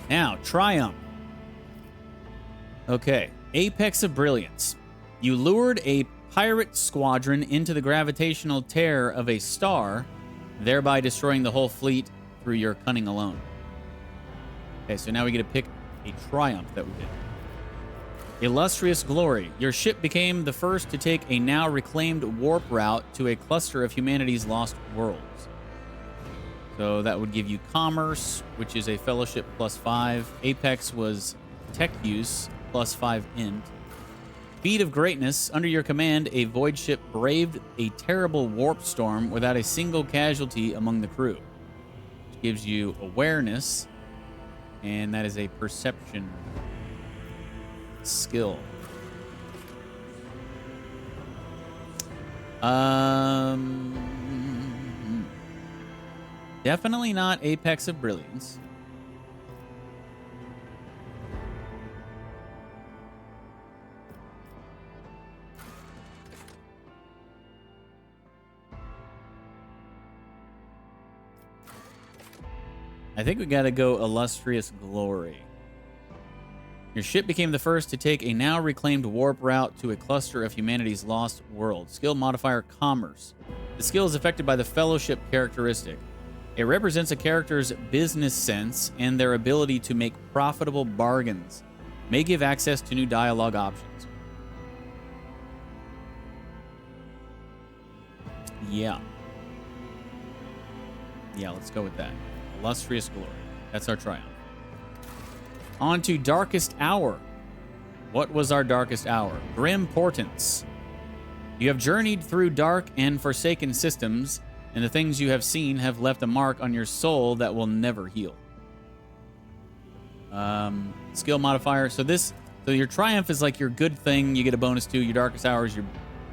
Now, Triumph. Okay. Apex of Brilliance. You lured a pirate squadron into the gravitational tear of a star, thereby destroying the whole fleet through your cunning alone. Okay, so now we get to pick a Triumph that we did. Illustrious Glory. Your ship became the first to take a now reclaimed warp route to a cluster of humanity's lost worlds. So that would give you Commerce, which is a Fellowship +5. Apex was Tech Use +5 int. Feat of Greatness. Under your command, a void ship braved a terrible warp storm without a single casualty among the crew. Which gives you Awareness, and that is a Perception skill. Definitely not Apex of Brilliance. I think we gotta go Illustrious Glory. Your ship became the first to take a now reclaimed warp route to a cluster of humanity's lost world. Skill modifier Commerce. The skill is affected by the Fellowship characteristic. It represents a character's business sense and their ability to make profitable bargains. May give access to new dialogue options. Yeah. Yeah, let's go with that. Illustrious Glory. That's our triumph. On to Darkest Hour. What was our Darkest Hour? Grim Portents. You have journeyed through dark and forsaken systems, and the things you have seen have left a mark on your soul that will never heal. Skill modifier. So your triumph is like your good thing, you get a bonus to. Your Darkest Hour is your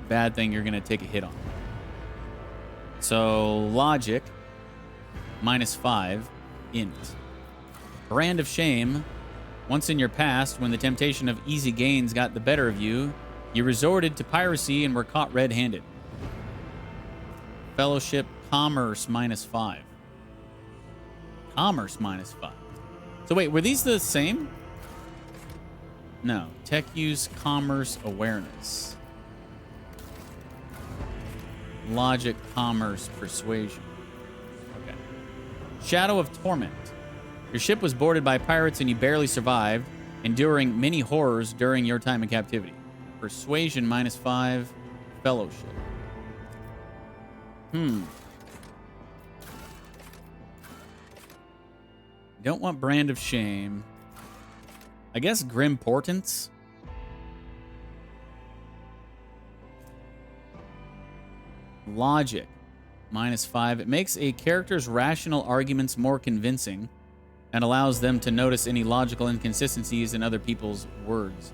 bad thing, you're going to take a hit on. So logic, -5, int. Brand of Shame. Once in your past, when the temptation of easy gains got the better of you, you resorted to piracy and were caught red-handed. Fellowship Commerce -5. Commerce -5. So wait, were these the same? No. Tech Use, Commerce, Awareness. Logic, Commerce, Persuasion. Okay. Shadow of Torment. Your ship was boarded by pirates and you barely survived, enduring many horrors during your time in captivity. Persuasion -5, Fellowship. Don't want Brand of Shame. I guess Grim Portents. Logic -5. It makes a character's rational arguments more convincing and allows them to notice any logical inconsistencies in other people's words.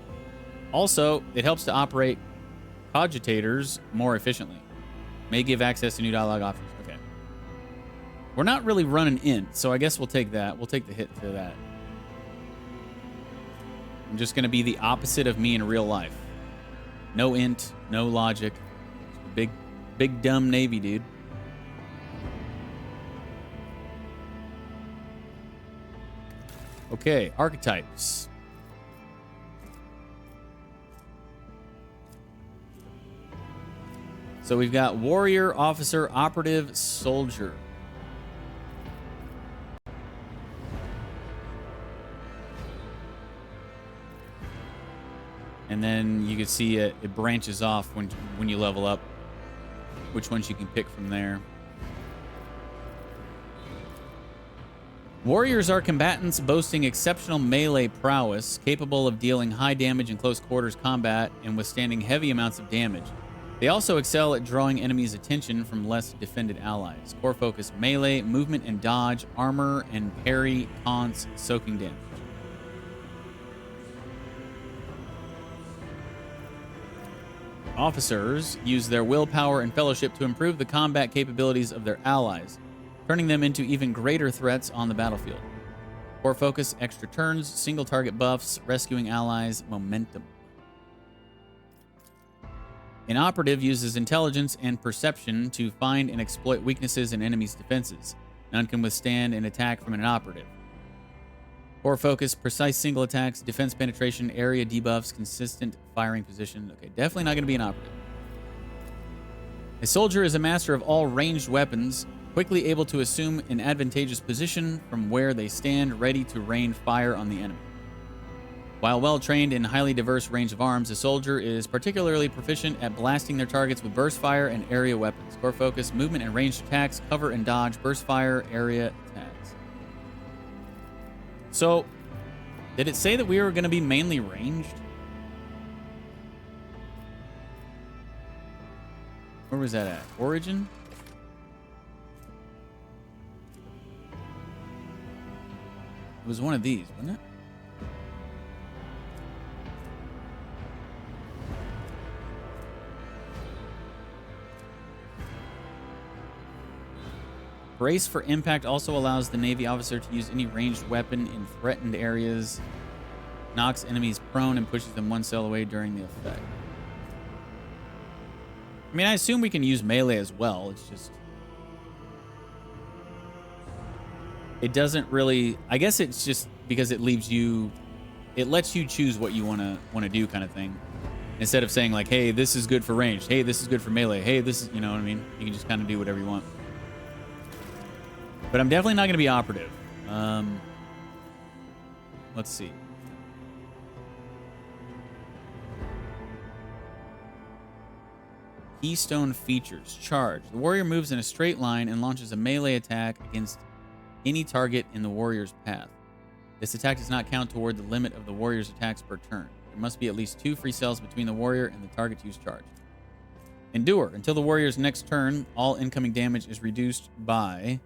Also, it helps to operate cogitators more efficiently. May give access to new dialogue options. Okay. We're not really running int, so I guess we'll take that. We'll take the hit to that. I'm just going to be the opposite of me in real life. No int, no logic. Big dumb Navy dude. Okay, archetypes. So we've got warrior, officer, operative, soldier. And then you can see it branches off when you level up, which ones you can pick from there. Warriors are combatants boasting exceptional melee prowess, capable of dealing high damage in close quarters combat and withstanding heavy amounts of damage. They also excel at drawing enemies' attention from less defended allies. Core focus melee, movement and dodge, armor, and parry, taunts, soaking damage. Officers use their willpower and fellowship to improve the combat capabilities of their allies, turning them into even greater threats on the battlefield. Core focus, extra turns, single target buffs, rescuing allies, momentum. An operative uses intelligence and perception to find and exploit weaknesses in enemies' defenses. None can withstand an attack from an operative. Core focus, precise single attacks, defense penetration, area debuffs, consistent firing position. Okay, definitely not going to be an operative. A soldier is a master of all ranged weapons, quickly able to assume an advantageous position from where they stand, ready to rain fire on the enemy. While well trained in highly diverse range of arms, a soldier is particularly proficient at blasting their targets with burst fire and area weapons. Core focus, movement and ranged attacks, cover and dodge, burst fire, area attacks. So, did it say that we were going to be mainly ranged? Where was that at? Origin? It was one of these, wasn't it? Brace for impact also allows the Navy officer to use any ranged weapon in threatened areas, knocks enemies prone, and pushes them one cell away during the effect. I mean, I assume we can use melee as well. It's just... It doesn't really... I guess it's just because it leaves you... It lets you choose what you want to do kind of thing. Instead of saying like, hey, this is good for range. Hey, this is good for melee. Hey, this is... You know what I mean? You can just kind of do whatever you want. But I'm definitely not going to be operative. Let's see. Keystone features. Charge. The warrior moves in a straight line and launches a melee attack against any target in the warrior's path. This attack does not count toward the limit of the warrior's attacks per turn. There must be at least 2 free cells between the warrior and the target to use charge. Endure. Until the warrior's next turn, all incoming damage is reduced by...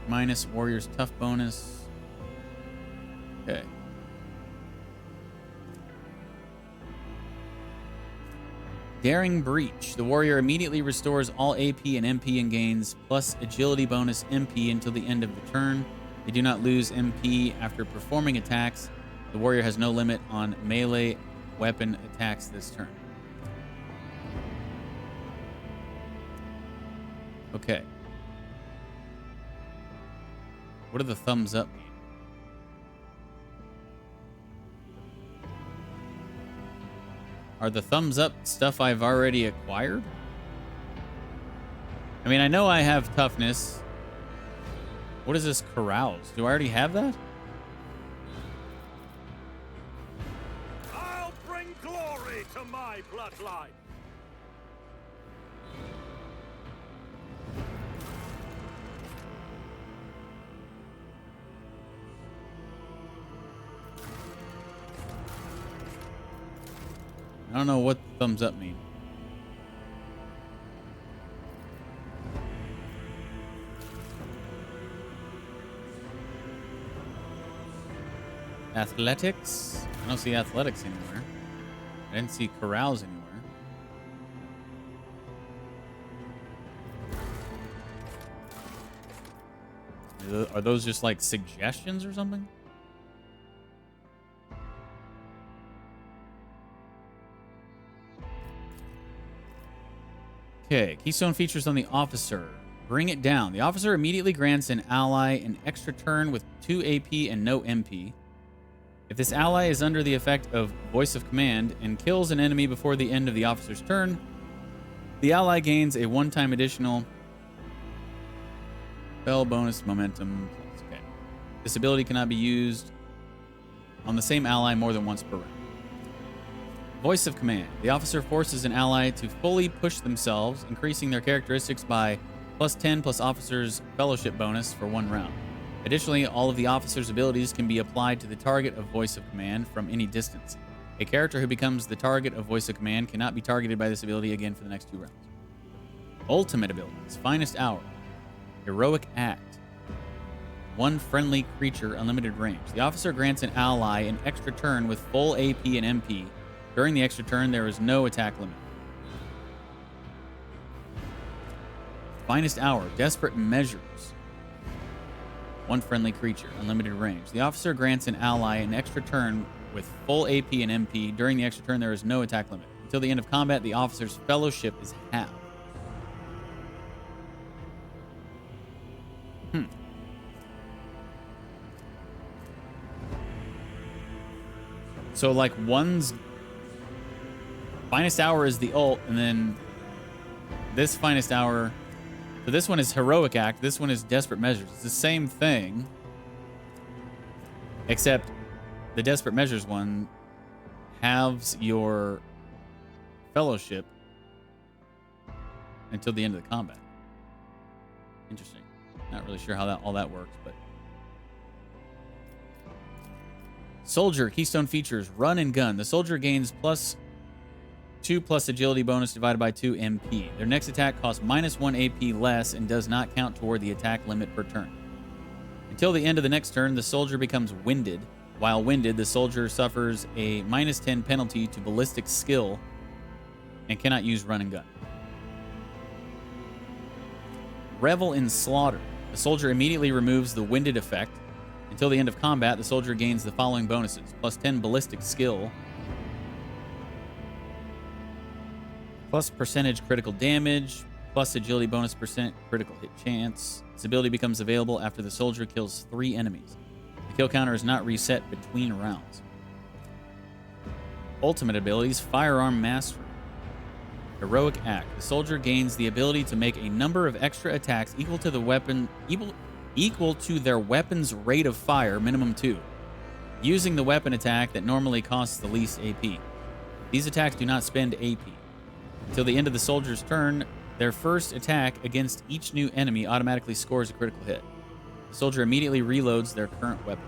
minus warrior's tough bonus. Okay. Daring Breach. The warrior immediately restores all AP and MP and gains plus agility bonus MP until the end of the turn. They do not lose MP after performing attacks. The warrior has no limit on melee weapon attacks this turn. Okay. What do the thumbs up mean? Are the thumbs up stuff I've already acquired? I mean, I know I have toughness. What is this carouse? Do I already have that? I'll bring glory to my bloodline. I don't know what thumbs up mean. Athletics? I don't see athletics anywhere. I didn't see carouse anywhere. Are those just like suggestions or something? Okay, keystone features on the officer. Bring it down. The officer immediately grants an ally an extra turn with 2 AP and no MP. If this ally is under the effect of Voice of Command and kills an enemy before the end of the officer's turn, the ally gains a one-time additional spell bonus momentum. Okay. This ability cannot be used on the same ally more than once per round. Voice of Command. The officer forces an ally to fully push themselves, increasing their characteristics by +10 plus officer's fellowship bonus for 1 round. Additionally, all of the officer's abilities can be applied to the target of Voice of Command from any distance. A character who becomes the target of Voice of Command cannot be targeted by this ability again for the next 2 rounds. Ultimate abilities. Finest Hour. Heroic Act. 1 friendly creature, unlimited range. The officer grants an ally an extra turn with full AP and MP. During the extra turn, there is no attack limit. Finest Hour. Desperate Measures. 1 friendly creature, unlimited range. The officer grants an ally an extra turn with full AP and MP. During the extra turn, there is no attack limit. Until the end of combat, the officer's fellowship is halved. So, like, one's finest hour is the ult, and then this finest hour. So this one is heroic act. This one is desperate measures. It's the same thing, except the desperate measures one halves your fellowship until the end of the combat. Interesting. Not really sure how all that works, but soldier keystone features run and gun. The soldier gains +2 agility bonus divided by 2 MP. Their next attack costs -1 AP less and does not count toward the attack limit per turn. Until the end of the next turn, the soldier becomes winded. While winded, the soldier suffers a -10 penalty to ballistic skill and cannot use run and gun. Revel in slaughter. The soldier immediately removes the winded effect. Until the end of combat, the soldier gains the following bonuses: +10 ballistic skill, plus percentage critical damage, plus agility bonus % critical hit chance. This ability becomes available after the soldier kills 3 enemies. The kill counter is not reset between rounds. Ultimate abilities: Firearm Mastery. Heroic Act. The soldier gains the ability to make a number of extra attacks equal to their weapon's rate of fire, minimum 2, using the weapon attack that normally costs the least AP. These attacks do not spend AP. Until the end of the soldier's turn, their first attack against each new enemy automatically scores a critical hit. The soldier immediately reloads their current weapon.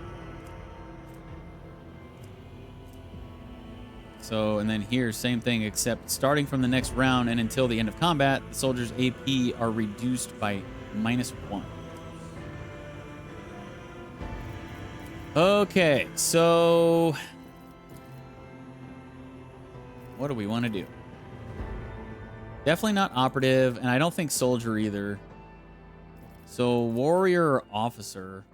So, and then here, same thing, except starting from the next round and until the end of combat, the soldier's AP are reduced by -1. Okay, so what do we want to do? Definitely not operative, and I don't think soldier either. So warrior or officer.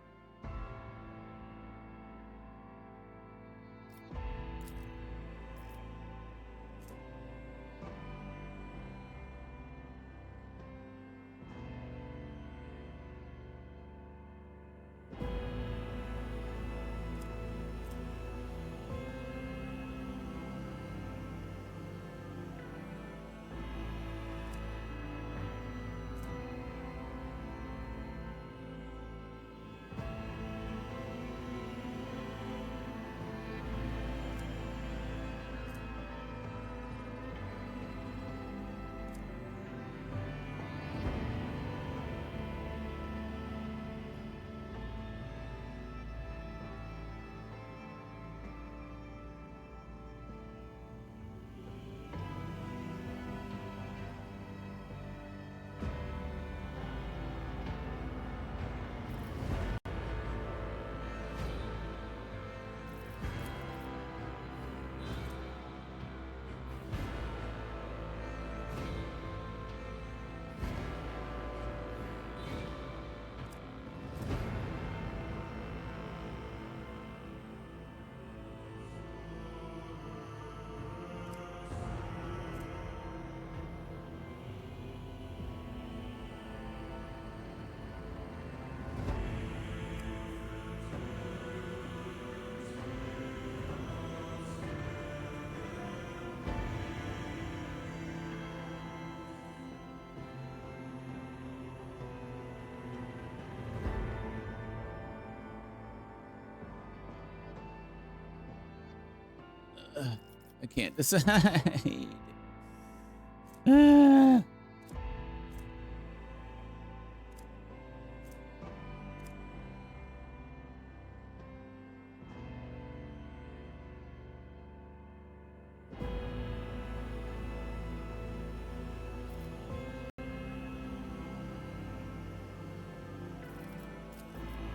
I can't decide.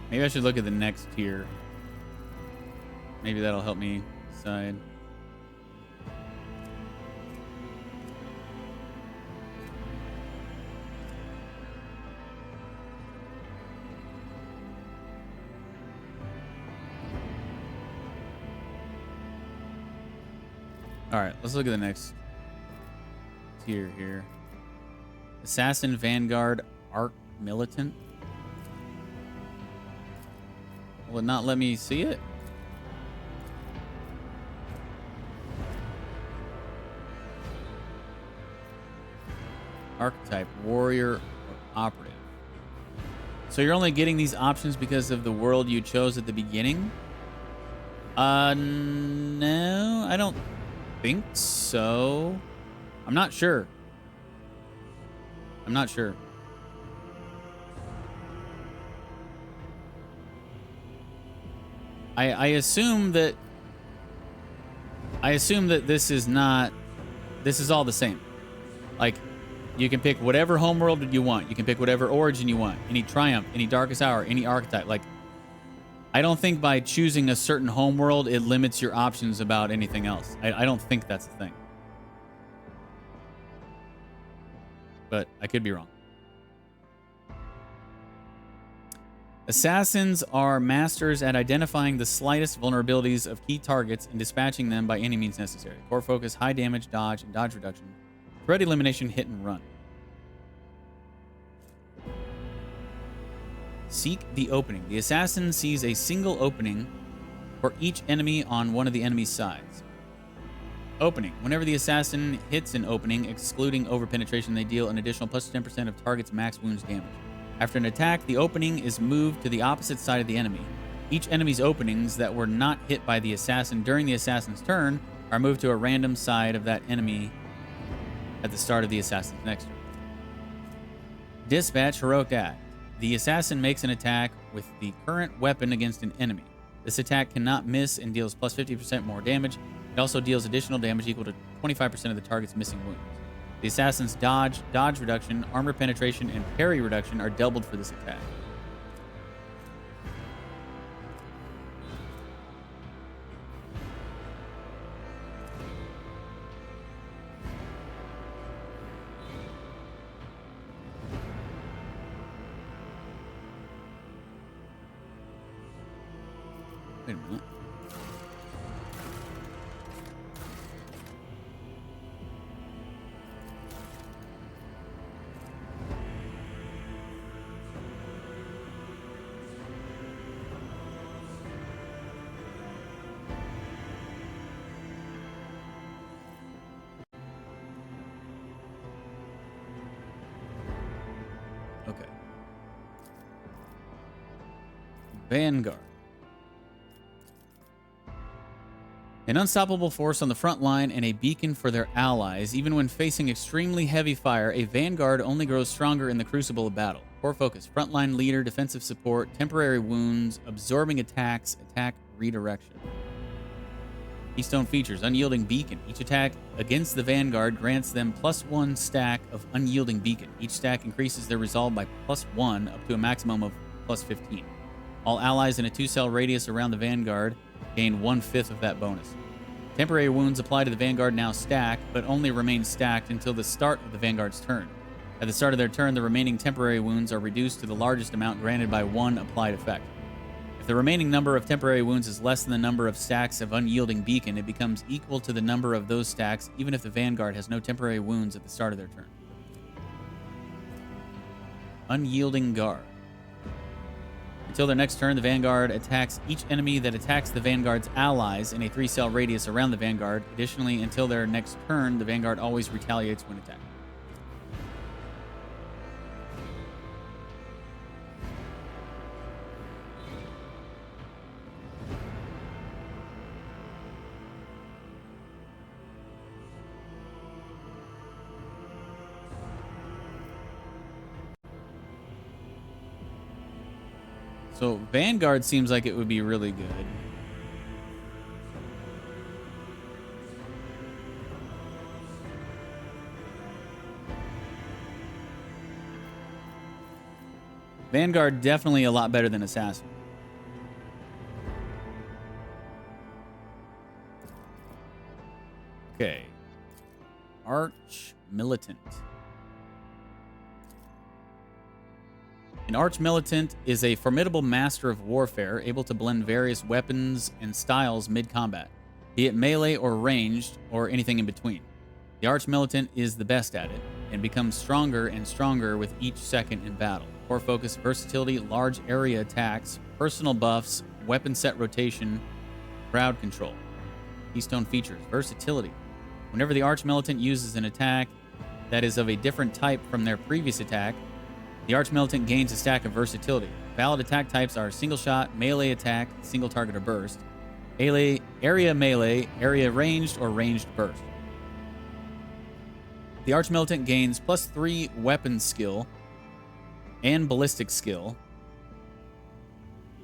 Maybe I should look at the next tier. Maybe that'll help me decide. All right, let's look at the next tier here. Assassin, Vanguard, Arc Militant. Will it not let me see it? Archetype, warrior, or operative. So you're only getting these options because of the world you chose at the beginning? No, I don't think so. I'm not sure. I'm not sure. I assume that this is not, this is all the same. Like, you can pick whatever homeworld you want. You can pick whatever origin you want. Any triumph, any darkest hour, any archetype. Like, I don't think by choosing a certain homeworld it limits your options about anything else. I don't think that's the thing. But I could be wrong. Assassins are masters at identifying the slightest vulnerabilities of key targets and dispatching them by any means necessary. Core focus, high damage, dodge, and dodge reduction. Threat elimination, hit and run. Seek the opening. The assassin sees a single opening for each enemy on one of the enemy's sides. Opening. Whenever the assassin hits an opening, excluding overpenetration, they deal an additional plus 10% of target's max wounds damage. After an attack, the opening is moved to the opposite side of the enemy. Each enemy's openings that were not hit by the assassin during the assassin's turn are moved to a random side of that enemy at the start of the assassin's next turn. Dispatch, heroic act. The assassin makes an attack with the current weapon against an enemy. This attack cannot miss and deals plus 50% more damage. It also deals additional damage equal to 25% of the target's missing wounds. The assassin's dodge, dodge reduction, armor penetration, and parry reduction are doubled for this attack. Wait a minute. Okay. Vanguard. An unstoppable force on the front line and a beacon for their allies. Even when facing extremely heavy fire, a Vanguard only grows stronger in the crucible of battle. Core focus, frontline leader, defensive support, temporary wounds, absorbing attacks, attack redirection. Keystone features, unyielding beacon. Each attack against the Vanguard grants them +1 stack of unyielding beacon. Each stack increases their resolve by +1 up to a maximum of +15. All allies in a 2-cell radius around the Vanguard gain 1/5 of that bonus. Temporary wounds applied to the Vanguard now stack, but only remain stacked until the start of the Vanguard's turn. At the start of their turn, the remaining temporary wounds are reduced to the largest amount granted by one applied effect. If the remaining number of temporary wounds is less than the number of stacks of unyielding beacon, it becomes equal to the number of those stacks, even if the Vanguard has no temporary wounds at the start of their turn. Unyielding Guard. Until their next turn, the Vanguard attacks each enemy that attacks the Vanguard's allies in a 3-cell radius around the Vanguard. Additionally, until their next turn, the Vanguard always retaliates when attacked. So Vanguard seems like it would be really good. Vanguard definitely a lot better than Assassin. Okay. Arch Militant. An Arch Militant is a formidable master of warfare, able to blend various weapons and styles mid-combat, be it melee or ranged, or anything in between. The Arch Militant is the best at it, and becomes stronger and stronger with each second in battle. Core focus, versatility, large area attacks, personal buffs, weapon set rotation, crowd control. Keystone features, versatility. Whenever the Arch-Militant uses an attack that is of a different type from their previous attack, the Arch-Militant gains a stack of versatility. Valid attack types are single shot, melee attack, single target or burst, area melee, area ranged, or ranged burst. The Arch-Militant gains +3 weapon skill and ballistic skill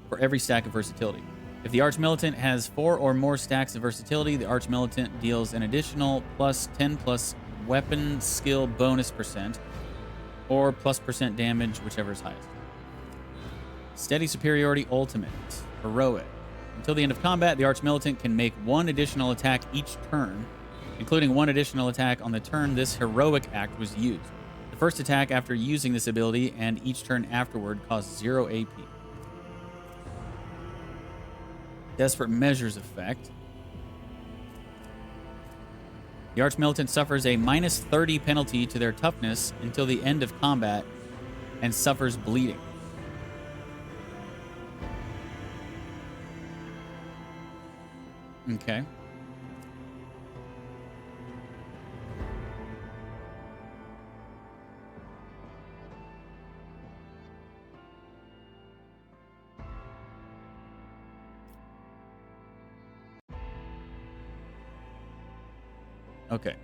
for every stack of versatility. If the Arch-Militant has 4 or more stacks of versatility, the Arch-Militant deals an additional +10+ weapon skill bonus %, or +% damage, whichever is highest. Steady Superiority Ultimate, Heroic. Until the end of combat, the Arch-Militant can make 1 additional attack each turn, including 1 additional attack on the turn this heroic act was used. The first attack after using this ability and each turn afterward costs 0 AP. Desperate Measures effect. The Arch-Militant suffers a -30 penalty to their toughness until the end of combat and suffers bleeding. Okay. Okay.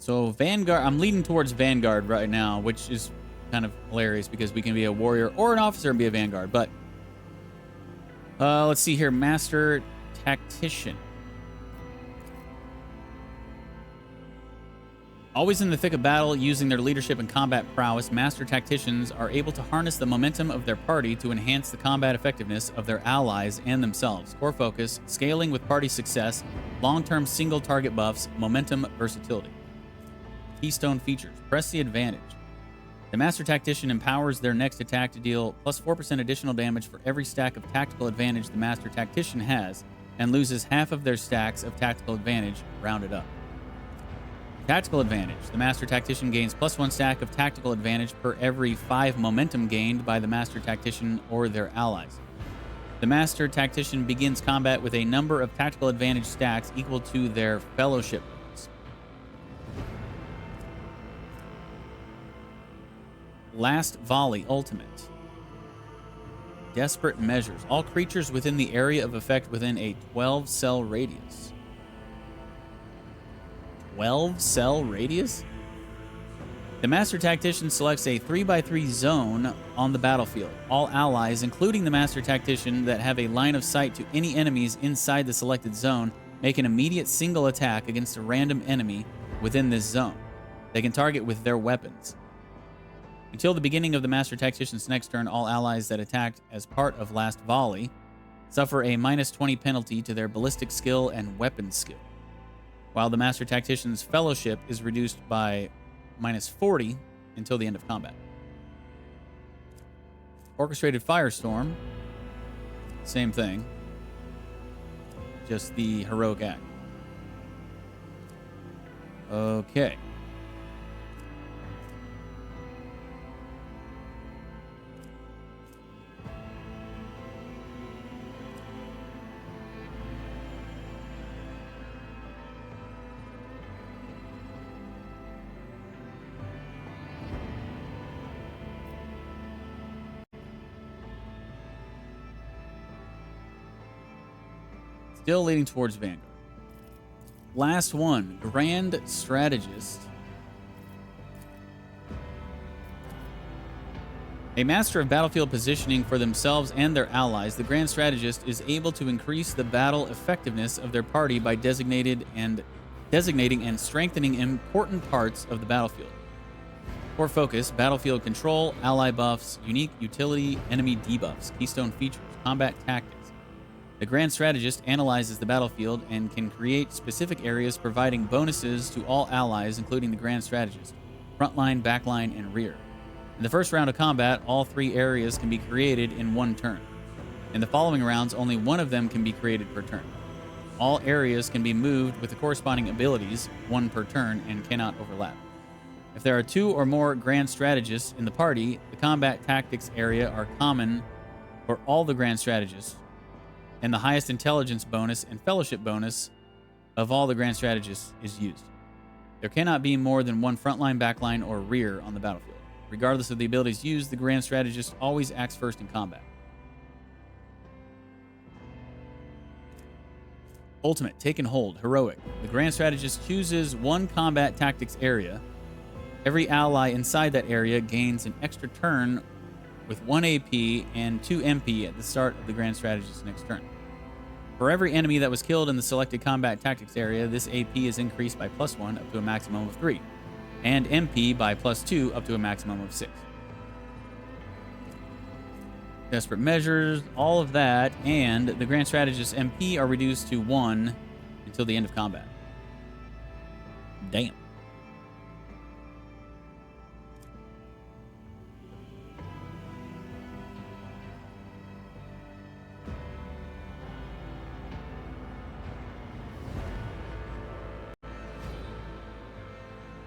So Vanguard, I'm leading towards Vanguard right now, which is kind of hilarious because we can be a warrior or an officer and be a Vanguard. But let's see here. Master Tactician. Always in the thick of battle, using their leadership and combat prowess, Master Tacticians are able to harness the momentum of their party to enhance the combat effectiveness of their allies and themselves. Core focus, scaling with party success, long-term single target buffs, momentum, versatility. Keystone features, Press the Advantage. The Master Tactician empowers their next attack to deal +4% additional damage for every stack of tactical advantage the Master Tactician has, and loses half of their stacks of tactical advantage, rounded up. Tactical Advantage. The Master Tactician gains +1 stack of tactical advantage per every 5 momentum gained by the Master Tactician or their allies. The Master Tactician begins combat with a number of tactical advantage stacks equal to their fellowship bonus. Last Volley Ultimate. Desperate Measures. All creatures within the area of effect within a 12-cell radius. 12-cell radius? The Master Tactician selects a 3x3 zone on the battlefield. All allies, including the Master Tactician, that have a line of sight to any enemies inside the selected zone, make an immediate single attack against a random enemy within this zone. They can target with their weapons. Until the beginning of the Master Tactician's next turn, all allies that attacked as part of Last Volley suffer a -20 penalty to their ballistic skill and weapon skill, while the Master Tactician's fellowship is reduced by -40 until the end of combat. Orchestrated Firestorm, same thing, just the heroic act. Okay. Still leading towards Vanguard. Last one, Grand Strategist. A master of battlefield positioning for themselves and their allies, the Grand Strategist is able to increase the battle effectiveness of their party by designating and strengthening important parts of the battlefield. Core focus, battlefield control, ally buffs, unique utility, enemy debuffs, keystone features, combat tactics. The Grand Strategist analyzes the battlefield and can create specific areas providing bonuses to all allies, including the Grand Strategist, frontline, backline, and rear. In the first round of combat, all 3 areas can be created in 1 turn. In the following rounds, only 1 of them can be created per turn. All areas can be moved with the corresponding abilities, 1 per turn, and cannot overlap. If there are 2 or more grand strategists in the party, the combat tactics area are common for all the grand strategists, and the highest intelligence bonus and fellowship bonus of all the grand strategists is used. There cannot be more than 1 frontline, backline, or rear on the battlefield. Regardless of the abilities used, the grand strategist always acts first in combat. Ultimate, Taken Hold, Heroic. The grand strategist chooses 1 combat tactics area. Every ally inside that area gains an extra turn with 1 AP and 2 MP at the start of the grand strategist's next turn. For every enemy that was killed in the selected combat tactics area, this AP is increased by +1 up to a maximum of 3, and MP by +2 up to a maximum of 6. Desperate measures, all of that, and the grand strategist's MP are reduced to 1 until the end of combat. Damn.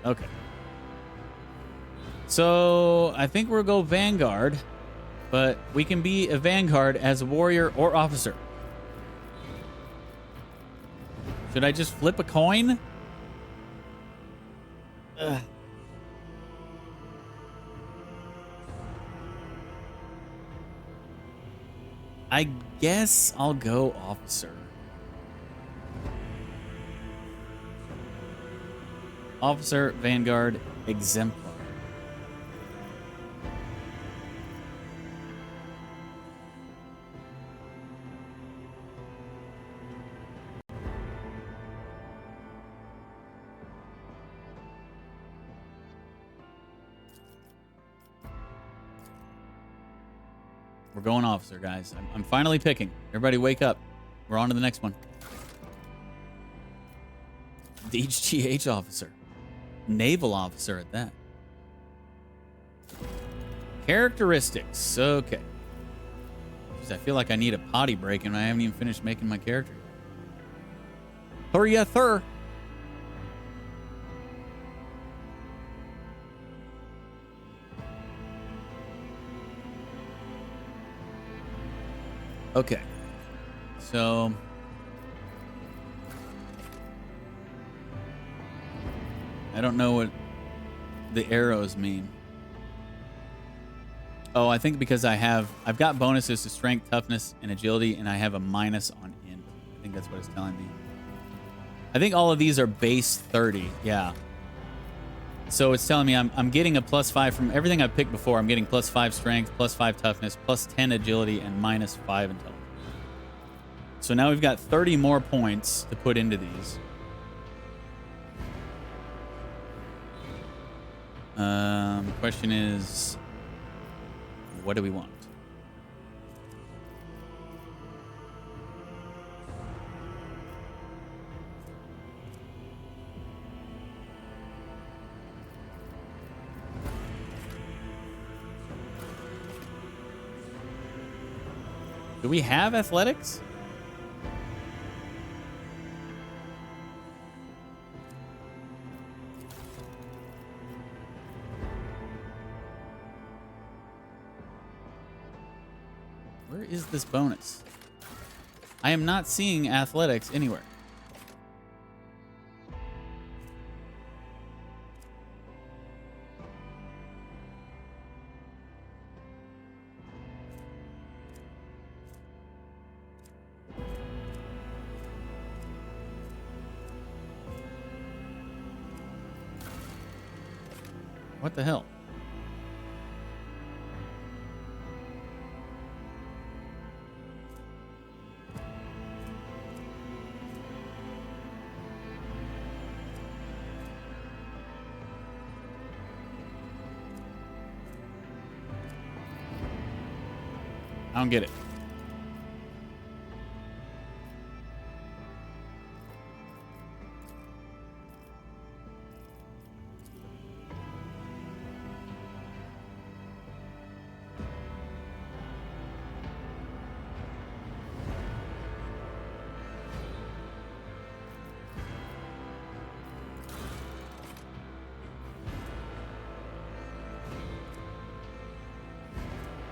Okay. So I think we'll go Vanguard, but we can be a Vanguard as a warrior or officer. Should I just flip a coin? Ugh. I guess I'll go officer. Officer, Vanguard, Exemplar. We're going officer, guys. I'm finally picking. Everybody wake up. We're on to the next one. DeejTheSqueej officer. Naval officer at that. Characteristics. Okay. Jeez, I feel like I need a potty break and I haven't even finished making my character. Hurry up, sir. Okay. So I don't know what the arrows mean. Oh, I think because I've got bonuses to strength, toughness, and agility, and I have a minus on int. I think that's what it's telling me. I think all of these are base 30. Yeah. So it's telling me I'm getting a +5 from everything I've picked before. I'm getting +5 strength, +5 toughness, +10 agility, and -5 intelligence. So now we've got 30 more points to put into these. Question is, what do we want? Do we have athletics? Where is this bonus? I am not seeing athletics anywhere. What the hell? I don't get it.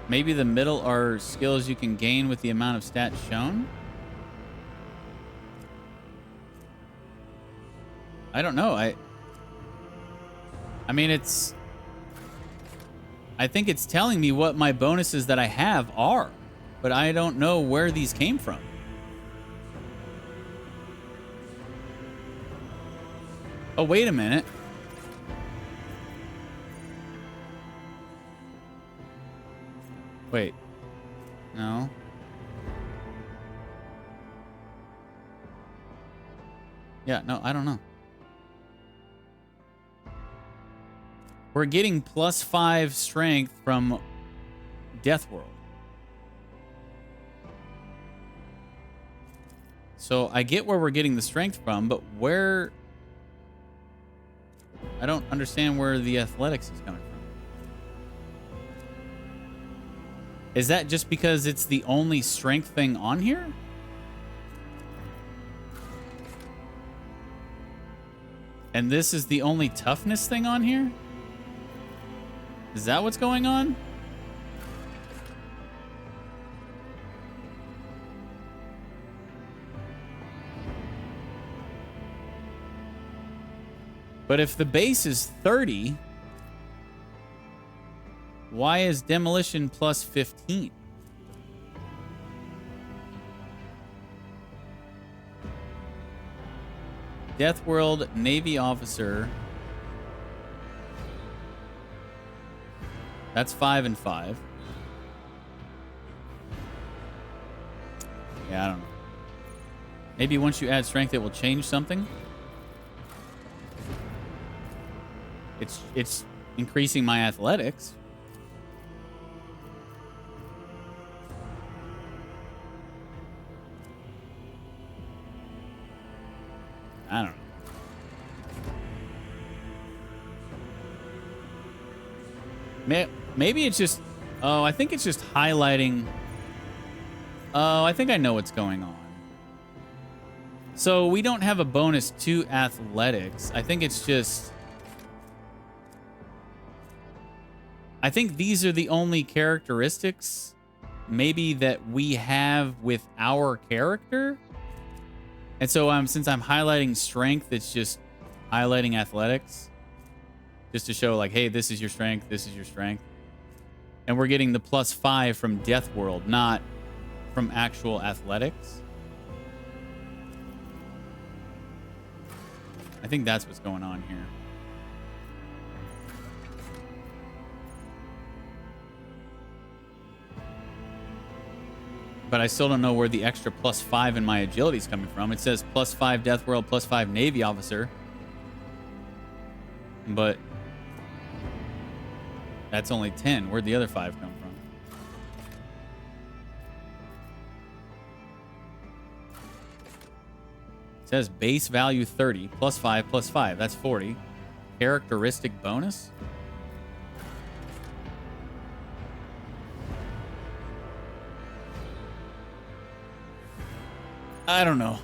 Maybe the middle are skills you can gain with the amount of stats shown? I don't know. I mean, it's... I think it's telling me what my bonuses that I have are, but I don't know where these came from. Oh, wait a minute. Wait. No. Yeah, no, I don't know. We're getting +5 strength from Death World. So I get where we're getting the strength from, but where... I don't understand where the athletics is coming from. Is that just because it's the only strength thing on here? And this is the only toughness thing on here? Is that what's going on? But if the base is 30, why is demolition +15? Death World Navy officer. That's 5 and 5. Yeah, I don't know. Maybe once you add strength, it will change something. It's increasing my athletics. I don't know. Maybe it's just... Oh, I think it's just highlighting... Oh, I think I know what's going on. So we don't have a bonus to athletics. I think it's just... I think these are the only characteristics maybe that we have with our character. And so since I'm highlighting strength, it's just highlighting athletics. Just to show like, hey, this is your strength, this is your strength. And we're getting the +5 from Death World, not from actual athletics. I think that's what's going on here. But I still don't know where the extra +5 in my agility is coming from. It says +5 Death World, +5 Navy Officer. But that's only 10. Where'd the other 5 come from? It says base value 30, +5, +5. That's 40. Characteristic bonus? I don't know.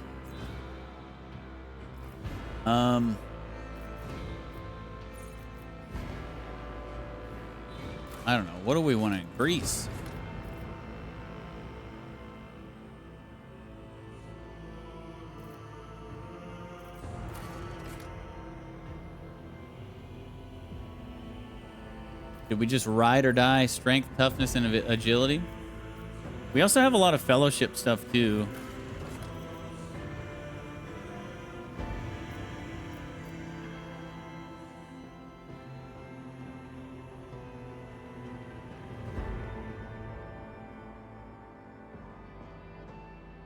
I don't know. What do we want to increase? Did we just ride or die? Strength, toughness, and agility? We also have a lot of fellowship stuff too.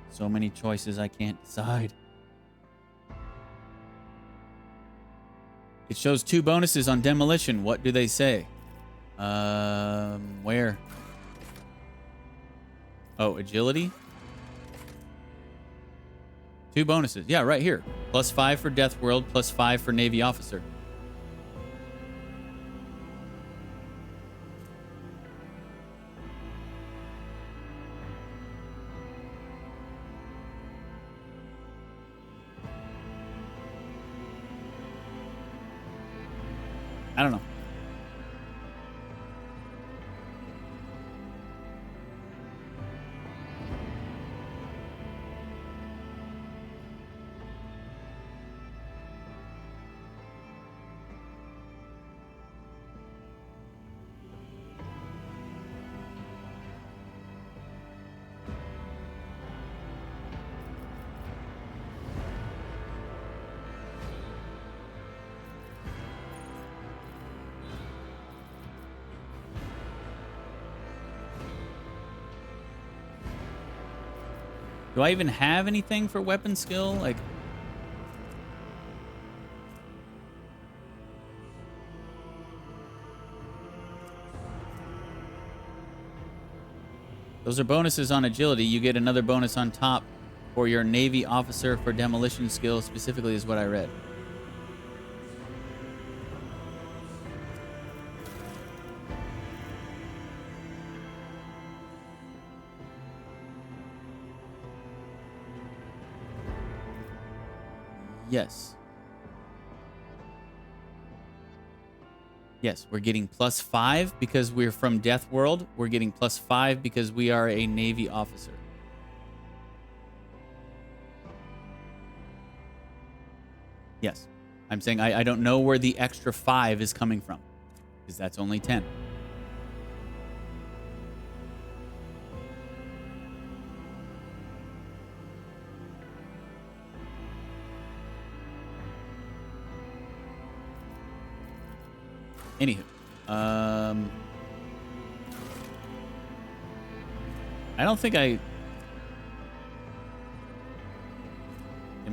So many choices I can't decide. It shows 2 bonuses on demolition. What do they say? Where? Oh, agility? 2 bonuses. Yeah, right here. +5 for Death World, +5 for Navy Officer. I don't know. Do I even have anything for weapon skill? Like, those are bonuses on agility. You get another bonus on top for your Navy officer for demolition skill, specifically, is what I read. Yes. Yes, we're getting +5 because we're from Death World. We're getting +5 because we are a Navy officer. Yes. I'm saying I don't know where the extra 5 is coming from, because that's only 10. Anywho, I don't think am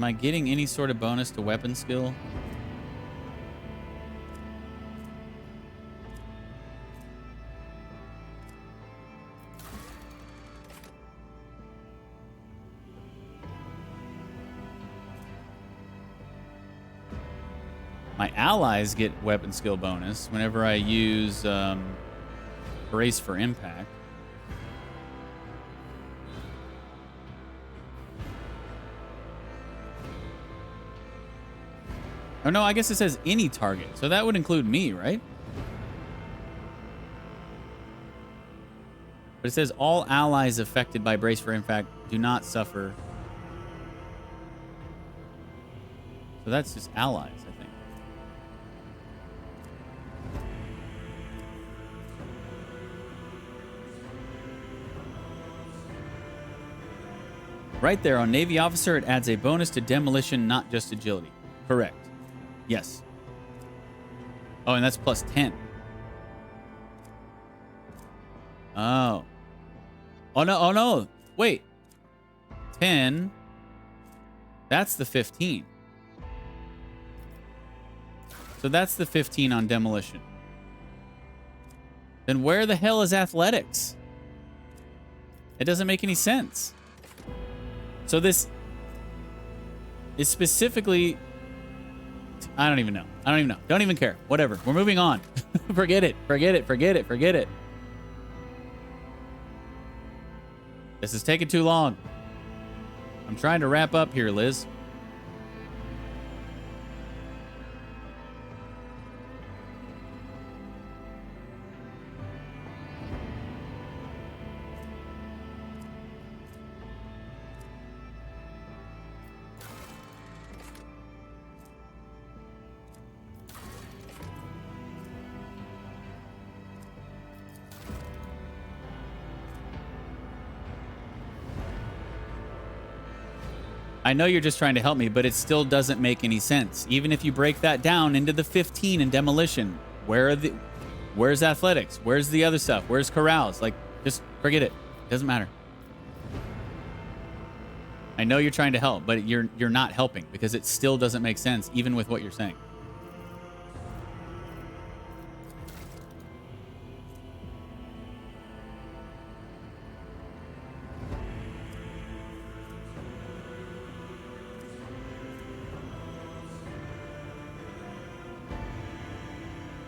I getting any sort of bonus to weapon skill? My allies get weapon skill bonus whenever I use brace for impact. Oh no, I guess it says any target, so that would include me, right? But it says all allies affected by brace for impact do not suffer. So that's just allies, I think. Right there on Navy Officer, it adds a bonus to demolition, not just agility. Correct. Yes. Oh, and that's +10. Oh. Oh, no. Oh, no. Wait. 10. That's the 15. So that's the 15 on demolition. Then where the hell is athletics? It doesn't make any sense. So this is specifically... I don't even know. I don't even know. Don't even care. Whatever. We're moving on. Forget it. Forget it. Forget it. Forget it. This is taking too long. I'm trying to wrap up here, Liz. I know you're just trying to help me, but it still doesn't make any sense. Even if you break that down into the 15 in demolition, where's athletics? Where's the other stuff? Where's corrals? Like, just forget it. It doesn't matter. I know you're trying to help, but you're not helping because it still doesn't make sense, even with what you're saying.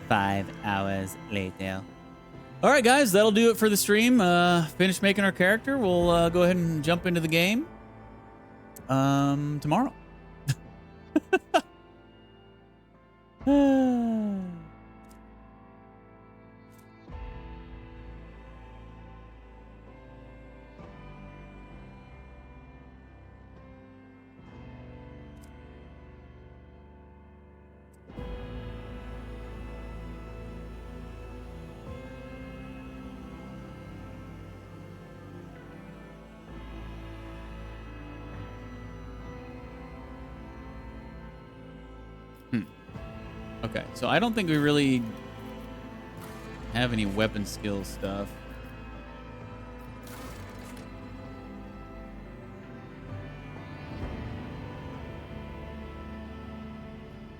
Five hours later. All right, guys, that'll do it for the stream. Finish making our character. We'll go ahead and jump into the game tomorrow. Okay, so I don't think we really have any weapon skill stuff.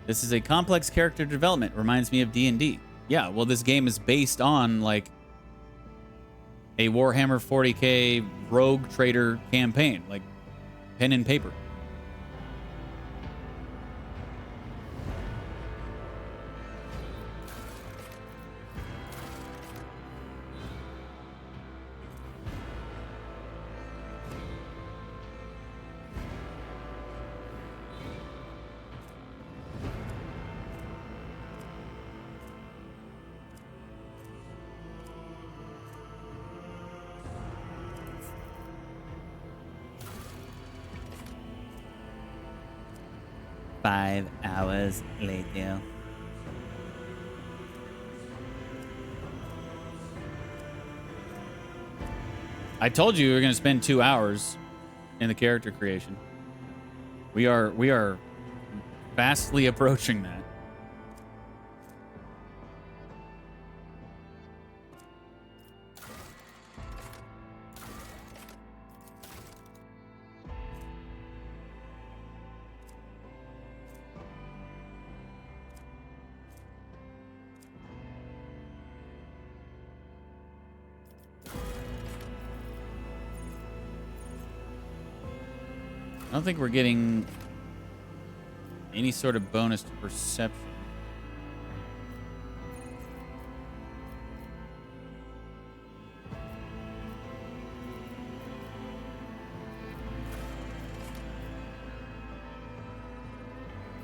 This is a complex character development. Reminds me of D&D. Yeah, well, this game is based on, like, a Warhammer 40k rogue trader campaign. Like, pen and paper. Five hours later. I told you we were going to spend 2 hours in the character creation. We are fastly approaching that. I don't think we're getting any sort of bonus to perception.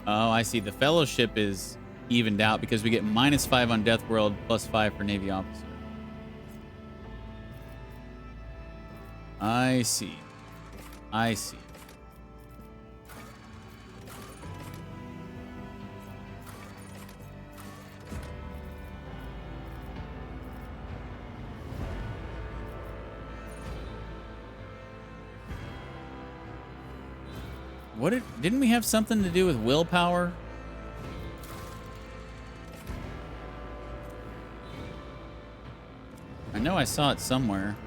Oh, I see. The fellowship is evened out because we get -5 on Death World, +5 for Navy officer. I see. I see. Didn't we have something to do with willpower? I know I saw it somewhere.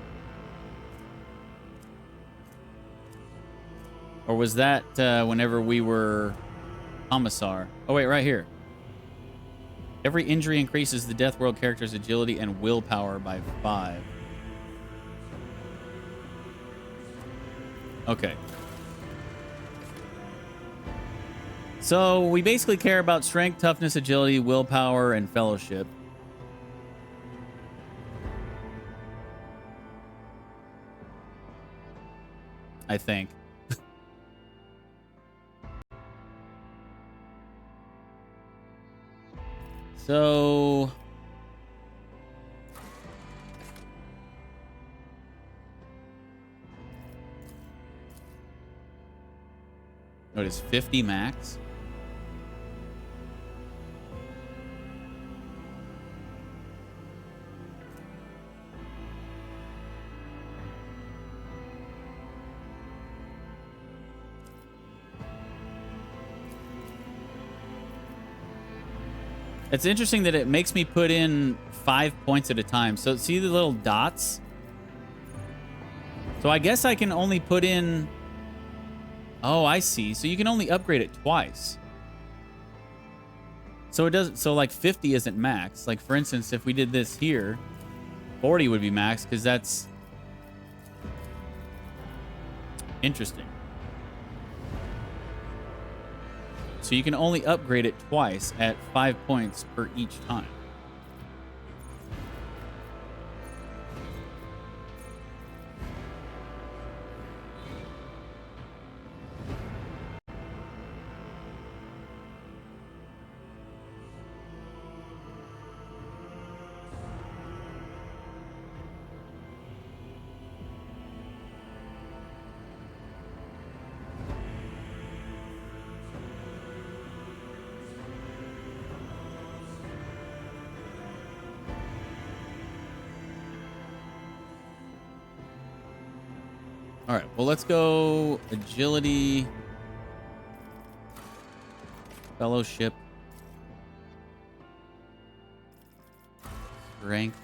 Or was that whenever we were Commissar? Oh, wait, right here. Every injury increases the Death World character's agility and willpower by 5. Okay. So we basically care about strength, toughness, agility, willpower, and fellowship. I think. So what is 50 max? It's interesting that it makes me put in 5 points at a time. So see the little dots? So I guess I can only put in... Oh, I see. So you can only upgrade it twice. So it doesn't... So like 50 isn't max. Like for instance, if we did this here, 40 would be max because that's... Interesting. So you can only upgrade it twice at 5 points per each time. All right, well, let's go agility, fellowship, strength.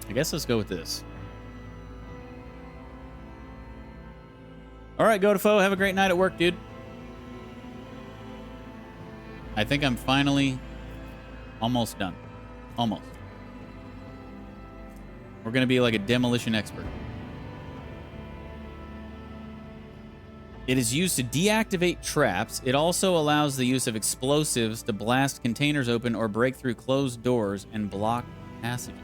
I guess let's go with this. All right, go to foe. Have a great night at work, dude. I think I'm finally almost done. Almost. We're going to be like a demolition expert. It is used to deactivate traps. It also allows the use of explosives to blast containers open or break through closed doors and block passages.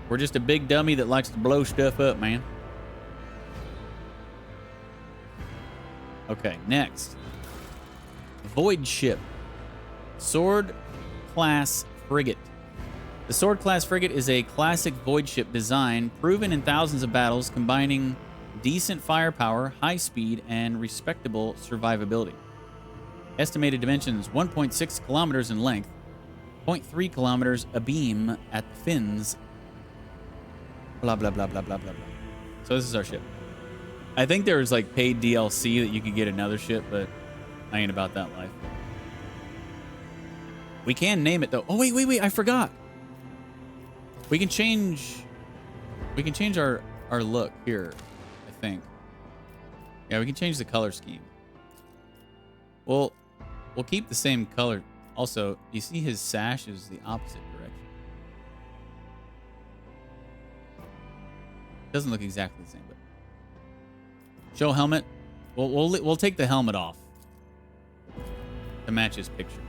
We're just a big dummy that likes to blow stuff up, man. Okay, next. Void Ship. Sword Class Frigate. The Sword Class Frigate is a classic void ship design proven in thousands of battles, combining decent firepower, high speed, and respectable survivability. Estimated dimensions 1.6 kilometers in length, 0.3 kilometers abeam at the fins. Blah, blah, blah, blah, blah, blah, blah. So this is our ship. I think there was like paid DLC that you could get another ship, but I ain't about that life. We can name it though. Oh, wait. I forgot. We can change our look here, I think. Yeah, we can change the color scheme. We'll keep the same color. Also, you see his sash is the opposite direction. Doesn't look exactly the same, but show helmet. We'll take the helmet off to match his picture.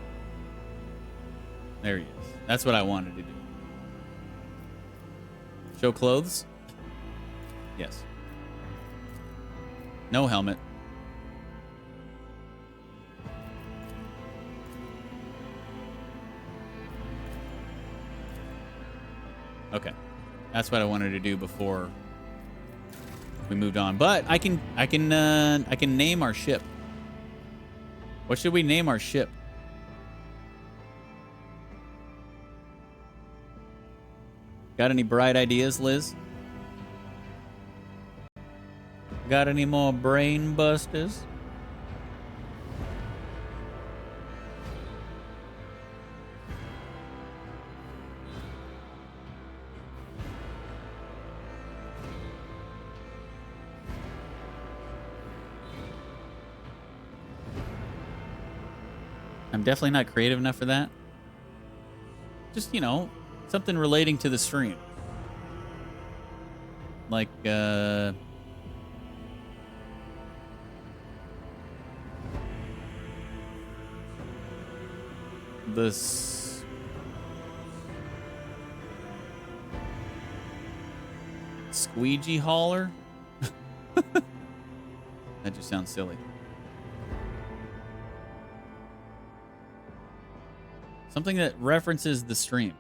There he is. That's what I wanted to do. Show clothes. Yes. No helmet. Okay. That's what I wanted to do before we moved on. But I can name our ship. What should we name our ship? Got any bright ideas, Liz? Got any more brain busters? I'm definitely not creative enough for that. Just, you know, something relating to the stream. Like, this squeegee hauler. That just sounds silly. Something that references the stream.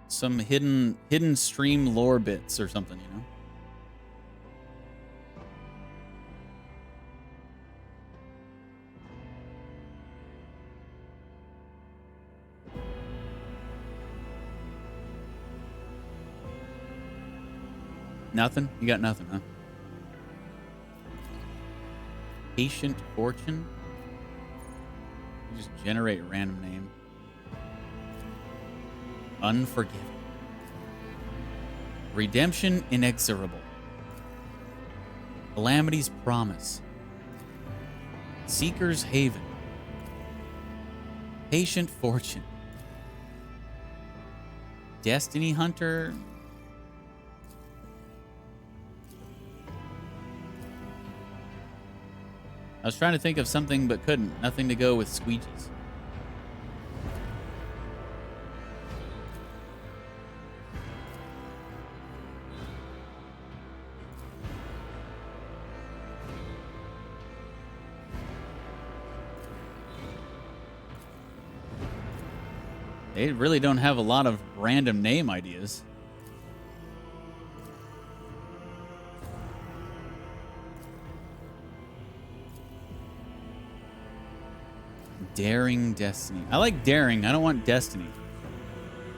Some hidden stream lore bits or something, you know? Nothing? You got nothing, huh? Patient Fortune? You just generate a random name. Unforgiven. Redemption Inexorable. Calamity's Promise. Seeker's Haven. Patient Fortune. Destiny Hunter. I was trying to think of something but couldn't. Nothing to go with squeegees. They really don't have a lot of random name ideas. Daring Destiny. I like daring. I don't want destiny.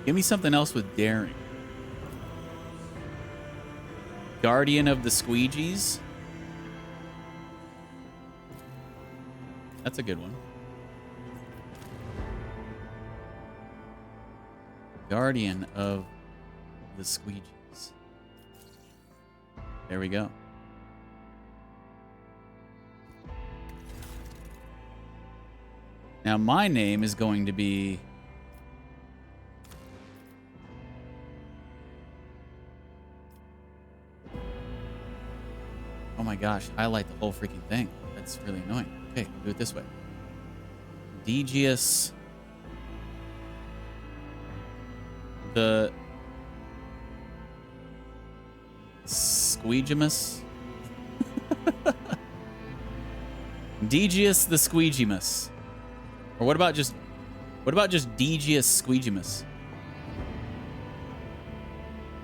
Give me something else with daring. Guardian of the Squeegees. That's a good one. Guardian of the Squeegees. There we go. Now my name is going to be... Oh my gosh, highlight the whole freaking thing. That's really annoying. Okay, do it this way. Deejius the Squeegemus. Deejius the Squeegemus. Or what about just Deejius Squeegemus?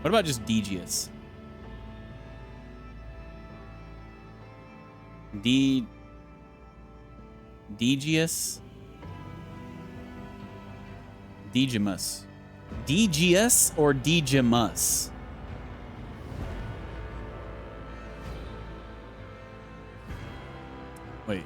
What about just Deejius? Deejius? Deejimus. Deejius or Deejimus? Wait.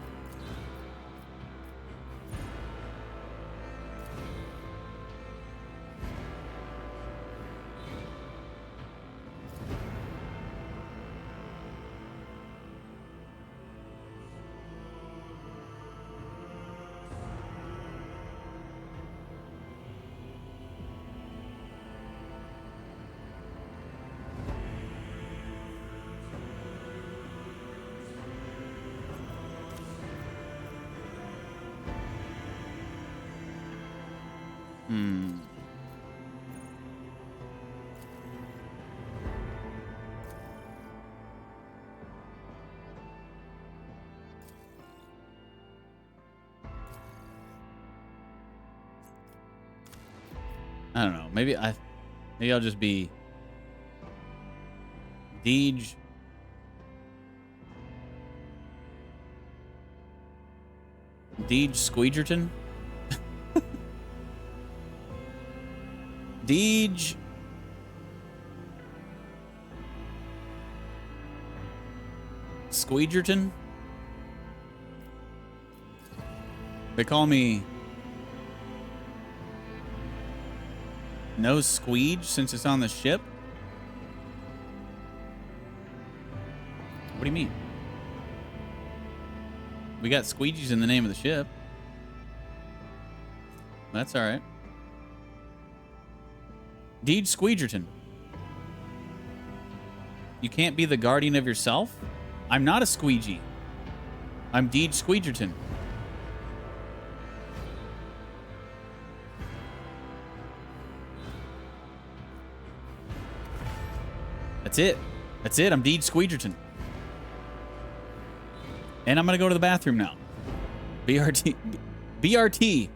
I don't know. Maybe I'll just be Deej. Squeegerton? Deej Squeegerton? They call me No Squeege since it's on the ship? What do you mean? We got squeegees in the name of the ship. That's all right. Deej Squeegerton. You can't be the guardian of yourself? I'm not a squeegee. I'm Deej Squeegerton. That's it. That's it. I'm Deej Squeegerton. And I'm going to go to the bathroom now. BRT. BRT.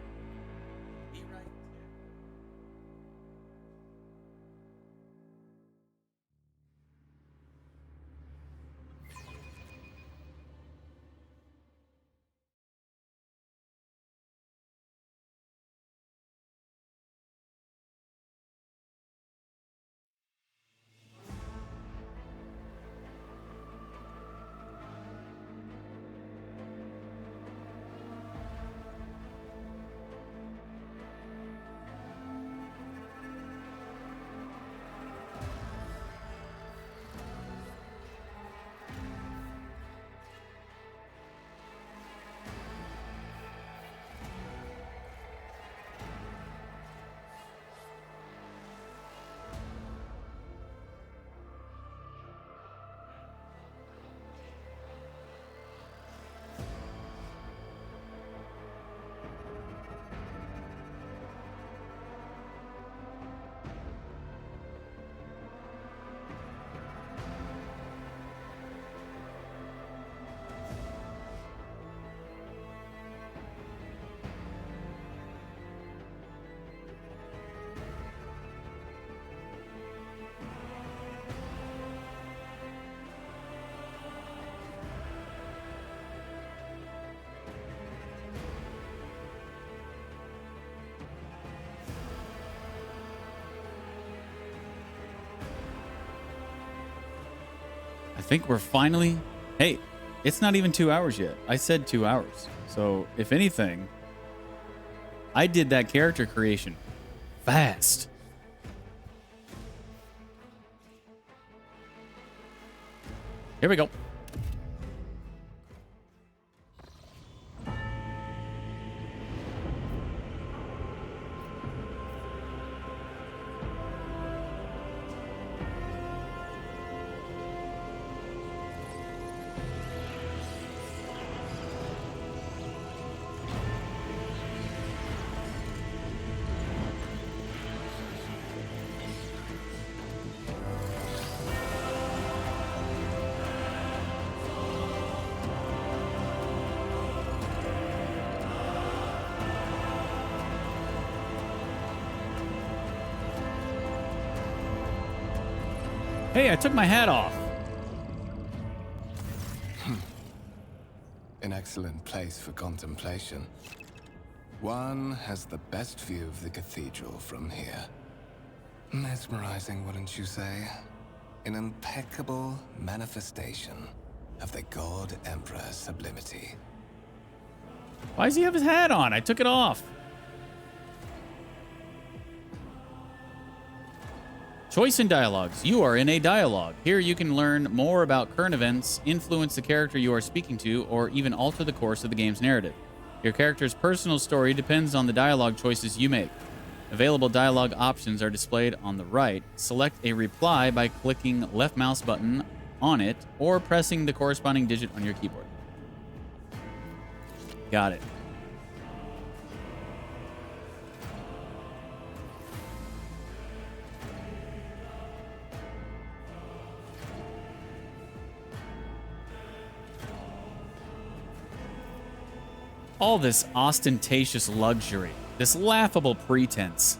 I think we're finally... Hey, it's not even 2 hours yet. I said 2 hours. So, if anything, I did that character creation fast. Here we go. Hey, I took my hat off. An excellent place for contemplation. One has the best view of the cathedral from here. Mesmerizing, wouldn't you say? An impeccable manifestation of the God Emperor's sublimity. Why does he have his hat on? I took it off. Choice in dialogues. You are in a dialogue. Here you can learn more about current events, influence the character you are speaking to, or even alter the course of the game's narrative. Your character's personal story depends on the dialogue choices you make. Available dialogue options are displayed on the right. Select a reply by clicking left mouse button on it or pressing the corresponding digit on your keyboard. Got it. All this ostentatious luxury, this laughable pretense.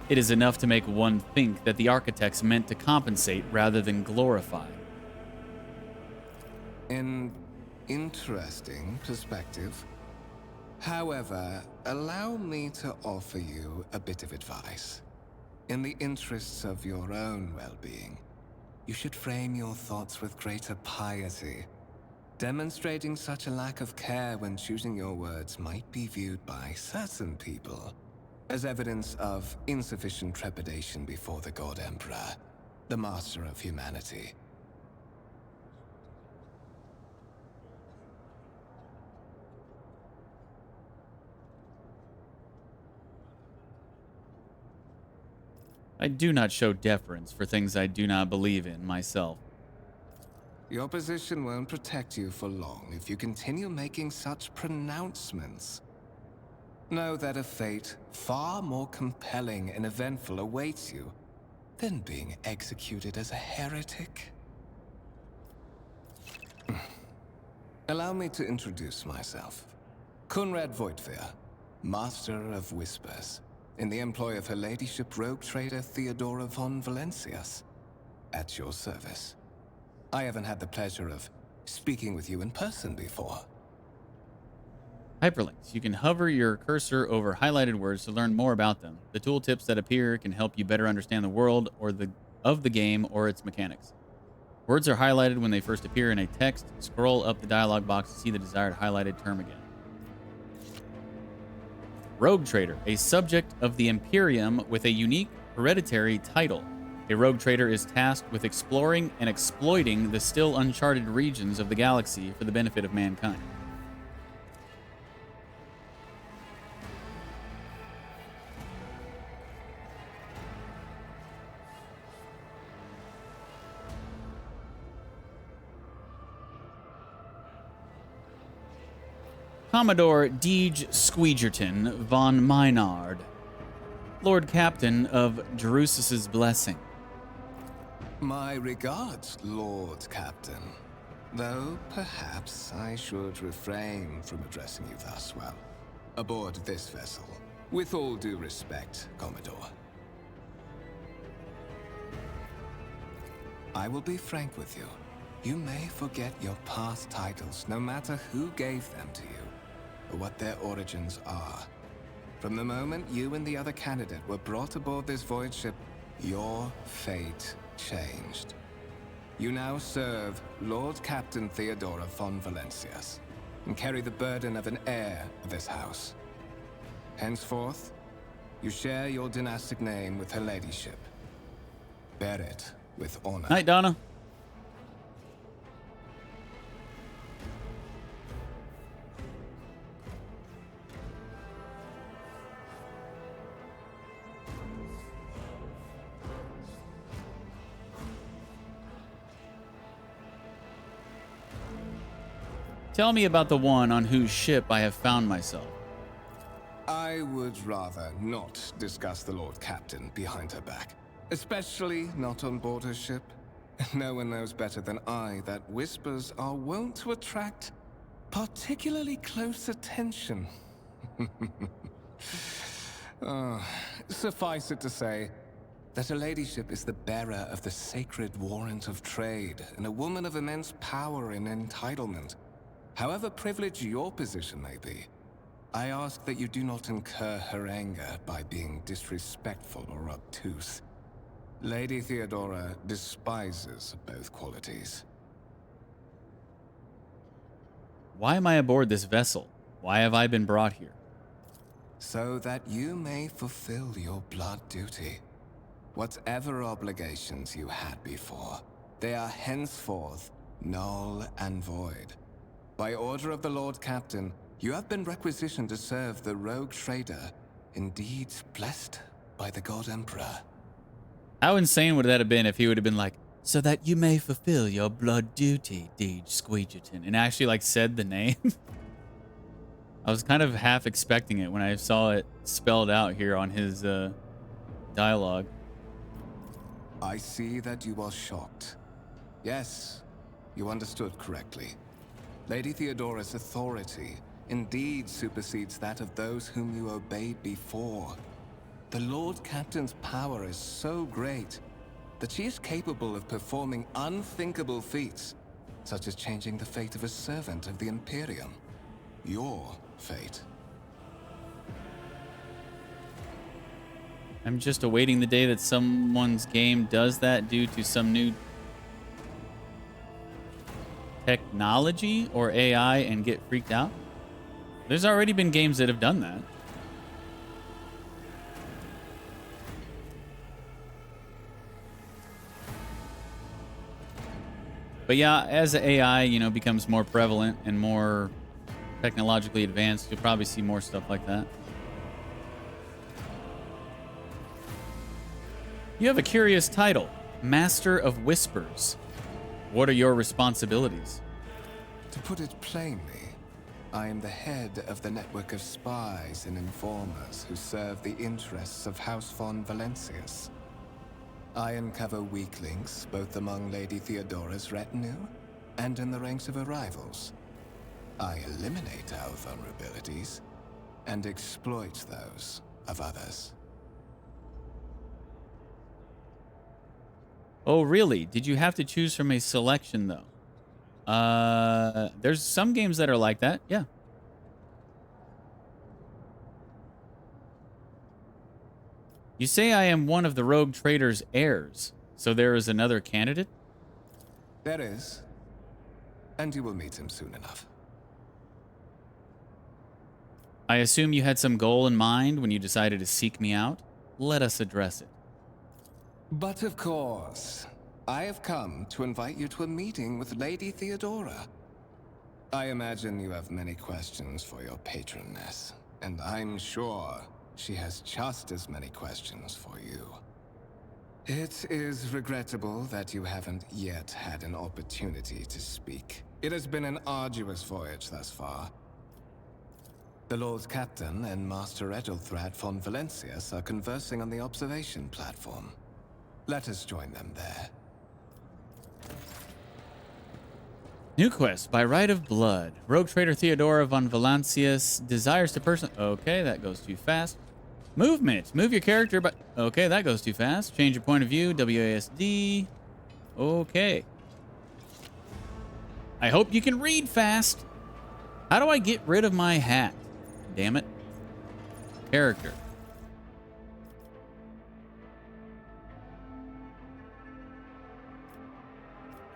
It is enough to make one think that the architects meant to compensate rather than glorify. An interesting perspective. However, allow me to offer you a bit of advice. In the interests of your own well-being, you should frame your thoughts with greater piety. Demonstrating such a lack of care when choosing your words might be viewed by certain people as evidence of insufficient trepidation before the God Emperor, the master of humanity. I do not show deference for things I do not believe in myself. Your position won't protect you for long if you continue making such pronouncements. Know that a fate far more compelling and eventful awaits you than being executed as a heretic. Allow me to introduce myself. Conrad Voigtveer, Master of Whispers, in the employ of Her Ladyship Rogue Trader Theodora von Valencias, at your service. I haven't had the pleasure of speaking with you in person before. Hyperlinks. You can hover your cursor over highlighted words to learn more about them. The tooltips that appear can help you better understand the world of the game or its mechanics. Words are highlighted when they first appear in a text. Scroll up the dialog box to see the desired highlighted term again. Rogue Trader, a subject of the Imperium with a unique hereditary title. A rogue trader is tasked with exploring and exploiting the still uncharted regions of the galaxy for the benefit of mankind. Commodore DeejTheSqueejerton von Maynard, Lord Captain of Drusus's Blessing. My regards, Lord Captain. Though perhaps I should refrain from addressing you thus while aboard this vessel. With all due respect, Commodore. I will be frank with you. You may forget your past titles, no matter who gave them to you, or what their origins are. From the moment you and the other candidate were brought aboard this void ship, your fate changed. You now serve Lord Captain Theodora von Valencias, and carry the burden of an heir of this house. Henceforth, you share your dynastic name with Her Ladyship. Bear it with honor. Night, Donna. Tell me about the one on whose ship I have found myself. I would rather not discuss the Lord Captain behind her back. Especially not on board her ship. No one knows better than I that whispers are wont to attract particularly close attention. Suffice it to say that her ladyship is the bearer of the sacred warrant of trade and a woman of immense power and entitlement. However privileged your position may be, I ask that you do not incur her anger by being disrespectful or obtuse. Lady Theodora despises both qualities. Why am I aboard this vessel? Why have I been brought here? So that you may fulfill your blood duty. Whatever obligations you had before, they are henceforth null and void. By order of the Lord Captain, you have been requisitioned to serve the rogue trader, indeed blessed by the God Emperor. How insane would that have been if he would have been like, so that you may fulfill your blood duty, DeejTheSqueej, and actually like said the name? I was kind of half expecting it when I saw it spelled out here on his dialogue. I see that you are shocked. Yes, you understood correctly. Lady Theodora's authority indeed supersedes that of those whom you obeyed before. The Lord Captain's power is so great that she is capable of performing unthinkable feats, such as changing the fate of a servant of the Imperium. Your fate. I'm just awaiting the day that someone's game does that due to some new technology or AI and get freaked out. There's already been games that have done that. But yeah, as AI, becomes more prevalent and more technologically advanced, you'll probably see more stuff like that. You have a curious title, Master of Whispers. What are your responsibilities? To put it plainly, I am the head of the network of spies and informers who serve the interests of House von Valancius. I uncover weak links both among Lady Theodora's retinue and in the ranks of her rivals. I eliminate our vulnerabilities and exploit those of others. Oh, really? Did you have to choose from a selection, though? There's some games that are like that, yeah. You say I am one of the rogue trader's heirs, so there is another candidate? There is, and you will meet him soon enough. I assume you had some goal in mind when you decided to seek me out. Let us address it. But of course, I have come to invite you to a meeting with Lady Theodora. I imagine you have many questions for your patroness, and I'm sure she has just as many questions for you. It is regrettable that you haven't yet had an opportunity to speak. It has been an arduous voyage thus far. The Lord Captain and Master Ethelthrat von Valancius are conversing on the observation platform. Let us join them there. New quest, by right of blood. Rogue trader Theodora von Valancius desires to Okay, that goes too fast. Movement. Move your character, but... Okay, that goes too fast. Change your point of view. WASD. Okay. I hope you can read fast. How do I get rid of my hat? Damn it. Character.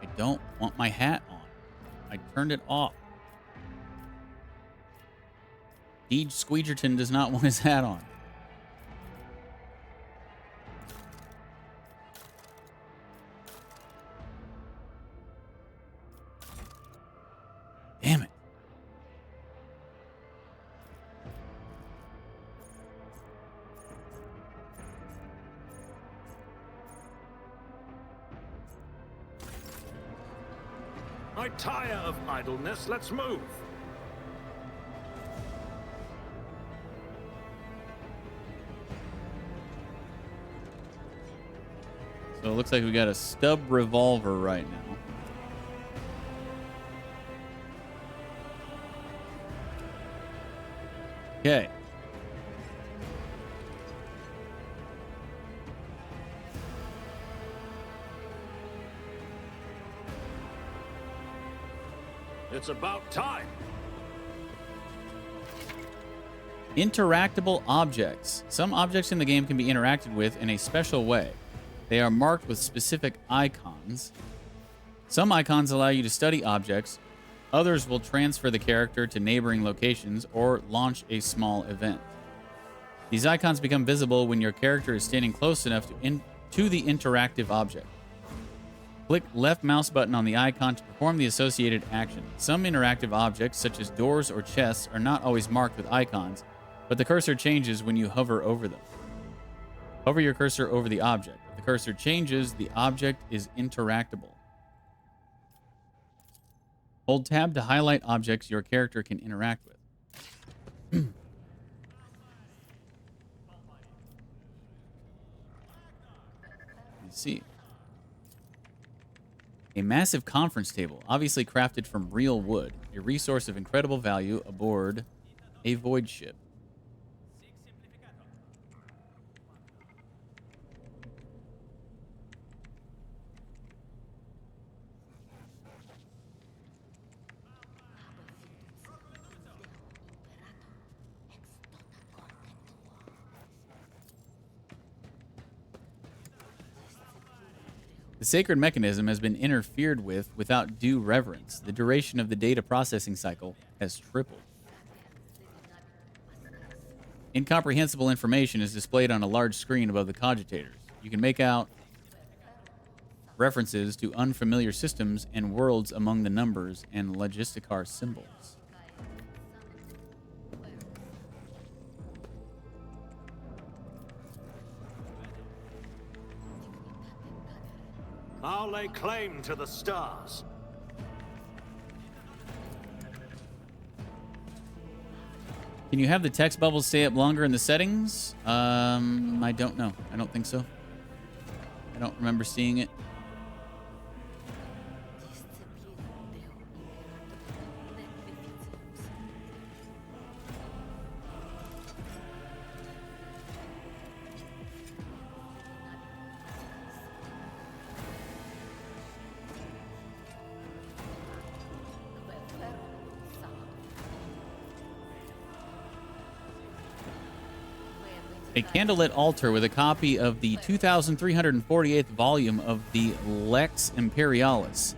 I don't want my hat on. I turned it off. DeejTheSqueejerton does not want his hat on. Damn it. I tire of idleness. Let's move. So it looks like we got a stub revolver right now. Okay. It's about time. Interactable objects. Some objects in the game can be interacted with in a special way. They are marked with specific icons. Some icons allow you to study objects. Others will transfer the character to neighboring locations or launch a small event. These icons become visible when your character is standing close enough to the interactive object. Click left mouse button on the icon to perform the associated action. Some interactive objects, such as doors or chests, are not always marked with icons, but the cursor changes when you hover over them. Hover your cursor over the object. If the cursor changes, the object is interactable. Hold tab to highlight objects your character can interact with. Let's see. A massive conference table, obviously crafted from real wood, a resource of incredible value aboard a void ship. The sacred mechanism has been interfered with without due reverence. The duration of the data processing cycle has tripled. Incomprehensible information is displayed on a large screen above the cogitators. You can make out references to unfamiliar systems and worlds among the numbers and logisticar symbols. I'll lay claim to the stars. Can you have the text bubbles stay up longer in the settings? I don't know. I don't think so. I don't remember seeing it. A candlelit altar with a copy of the 2,348th volume of the Lex Imperialis,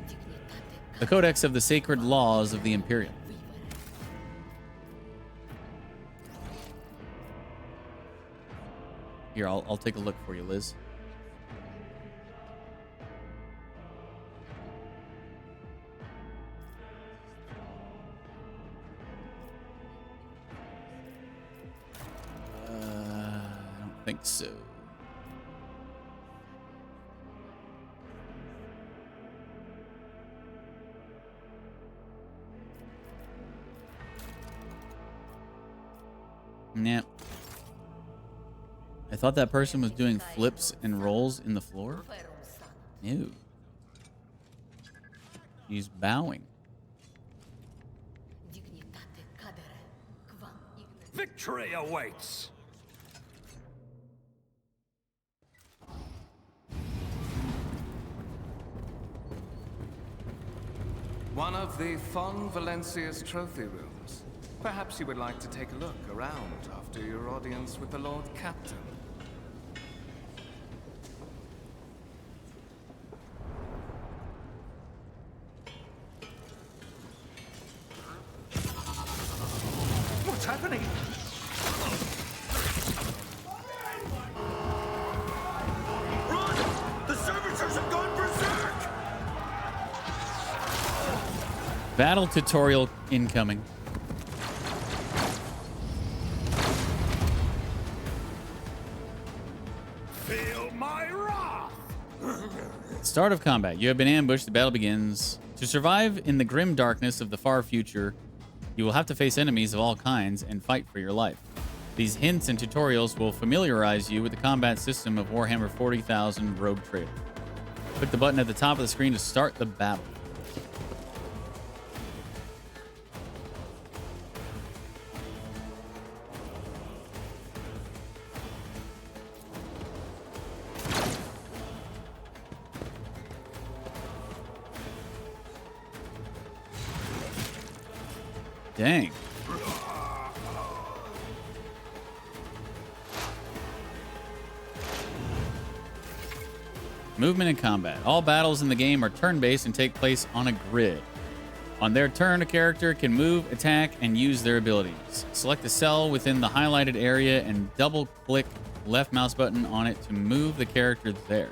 the Codex of the Sacred Laws of the Imperium. Here, I'll take a look for you, Liz. I think so. Nah. I thought that person was doing flips and rolls in the floor. No. He's bowing. Victory awaits. One of the Fon Valencia's trophy rooms. Perhaps you would like to take a look around after your audience with the Lord Captain. What's happening? Run! The servitors have gone berserk! Battle tutorial incoming. Feel my wrath! Start of combat. You have been ambushed. The battle begins. To survive in the grim darkness of the far future, you will have to face enemies of all kinds and fight for your life. These hints and tutorials will familiarize you with the combat system of Warhammer 40,000 Rogue Trader. Click the button at the top of the screen to start the battle. Dang. Movement and combat. All battles in the game are turn-based and take place on a grid. On their turn, a character can move, attack, and use their abilities. Select a cell within the highlighted area and double-click left mouse button on it to move the character there.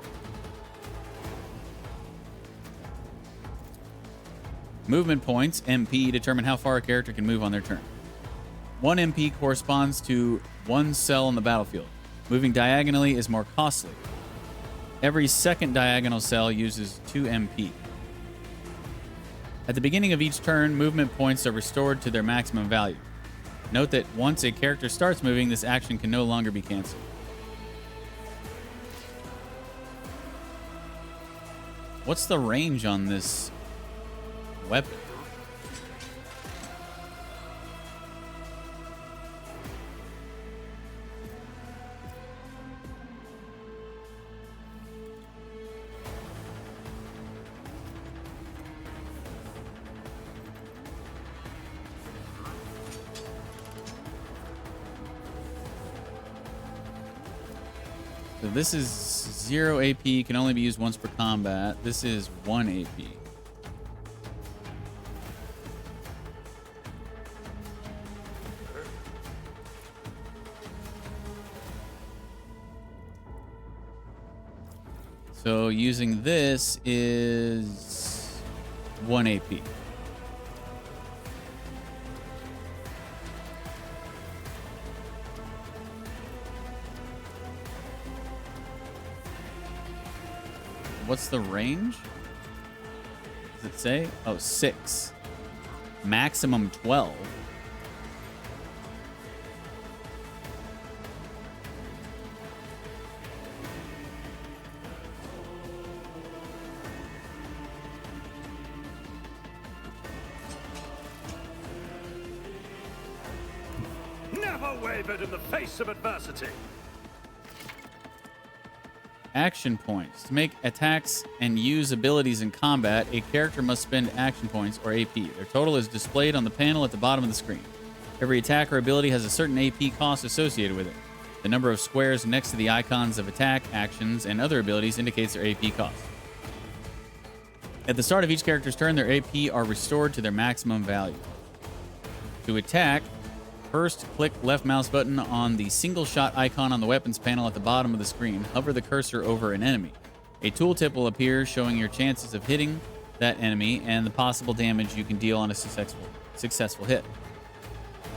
Movement points, MP, determine how far a character can move on their turn. 1 MP corresponds to 1 cell on the battlefield. Moving diagonally is more costly. Every second diagonal cell uses 2 MP. At the beginning of each turn, movement points are restored to their maximum value. Note that once a character starts moving, this action can no longer be canceled. What's the range on this weapon? So this is 0 AP, can only be used once per combat. This is 1 AP. So using this is 1 AP. What's the range? Does it say? Oh, 6. Maximum 12. Never wavered in the face of adversity. Action points. To make attacks and use abilities in combat, a character must spend action points, or AP. Their total is displayed on the panel at the bottom of the screen. Every attack or ability has a certain AP cost associated with it. The number of squares next to the icons of attack, actions, and other abilities indicates their AP cost. At the start of each character's turn, their AP are restored to their maximum value. To attack, first, click left mouse button on the single shot icon on the weapons panel at the bottom of the screen. Hover the cursor over an enemy. A tooltip will appear showing your chances of hitting that enemy and the possible damage you can deal on a successful hit.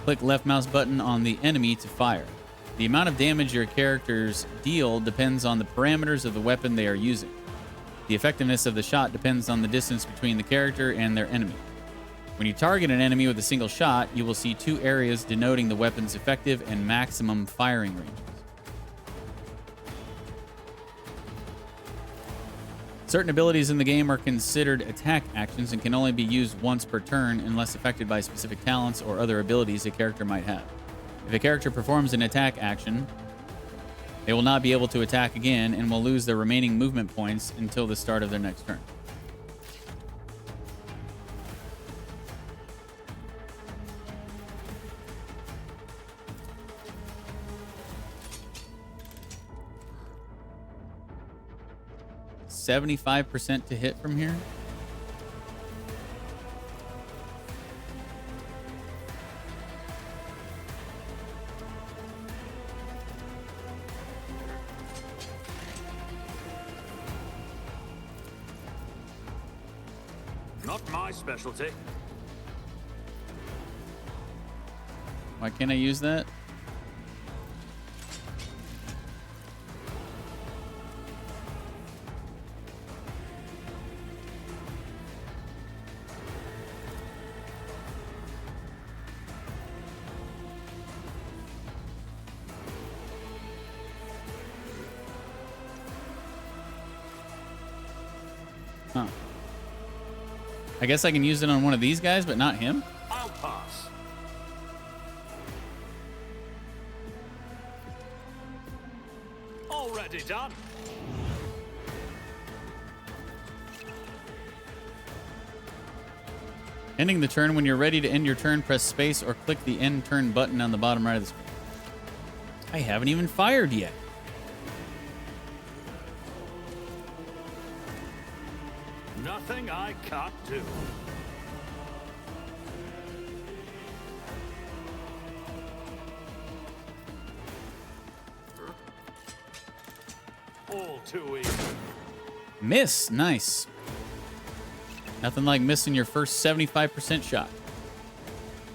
Click left mouse button on the enemy to fire. The amount of damage your characters deal depends on the parameters of the weapon they are using. The effectiveness of the shot depends on the distance between the character and their enemy. When you target an enemy with a single shot, you will see 2 areas denoting the weapon's effective and maximum firing ranges. Certain abilities in the game are considered attack actions and can only be used once per turn unless affected by specific talents or other abilities a character might have. If a character performs an attack action, they will not be able to attack again and will lose their remaining movement points until the start of their next turn. %75% to hit from here. Not my specialty. Why can't I use that? Huh. I guess I can use it on one of these guys, but not him? I'll pass. Already done. Ending the turn. When you're ready to end your turn, press space or click the end turn button on the bottom right of the screen. I haven't even fired yet. Nothing I can't do. All too easy. Miss. Nice. Nothing like missing your first 75% shot.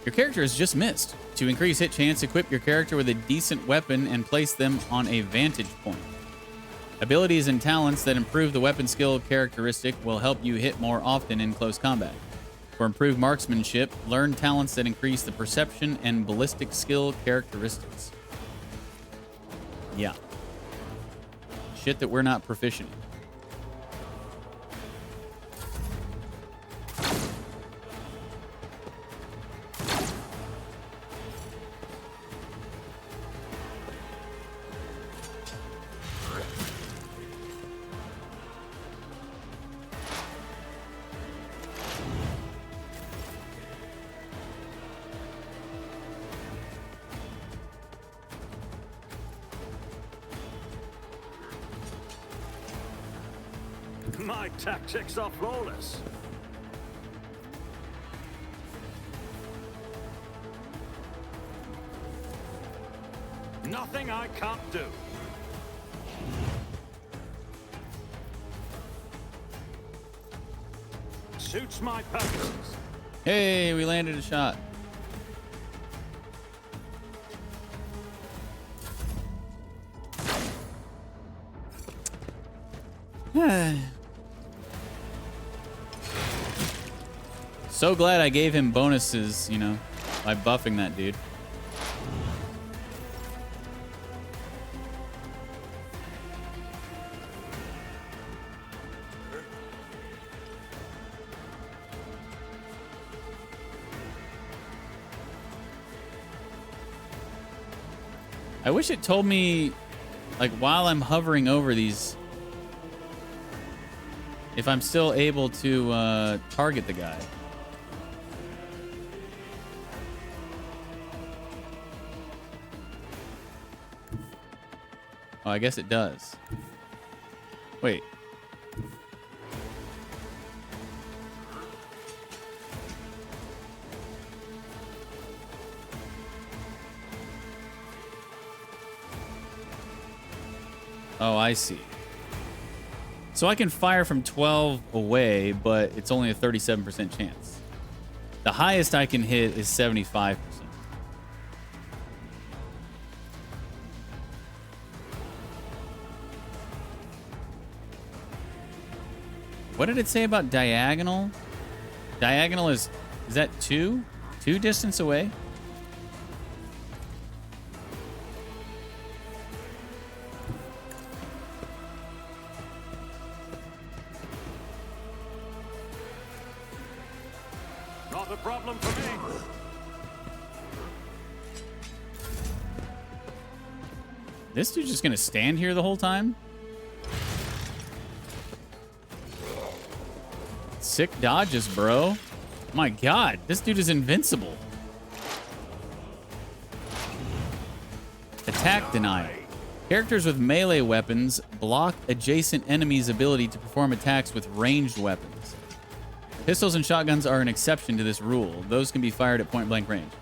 Your character has just missed. To increase hit chance, equip your character with a decent weapon and place them on a vantage point. Abilities and talents that improve the weapon skill characteristic will help you hit more often in close combat. For improved marksmanship, learn talents that increase the perception and ballistic skill characteristics. Yeah. Shit that we're not proficient in. My tactics are flawless. Nothing I can't do. Suits my purposes. Hey, we landed a shot. So glad I gave him bonuses, you know, by buffing that dude. I wish it told me, like, while I'm hovering over these, if I'm still able to target the guy. Oh, I guess it does. Wait. Oh, I see. So I can fire from 12 away, but it's only a 37% chance. The highest I can hit is 75%. What did it say about diagonal? Diagonal is that 2? 2 distance away? Not a problem for me. This dude's just gonna stand here the whole time? Sick dodges, bro. My God, this dude is invincible. Attack denial. Characters with melee weapons block adjacent enemies' ability to perform attacks with ranged weapons. Pistols and shotguns are an exception to this rule. Those can be fired at point-blank range.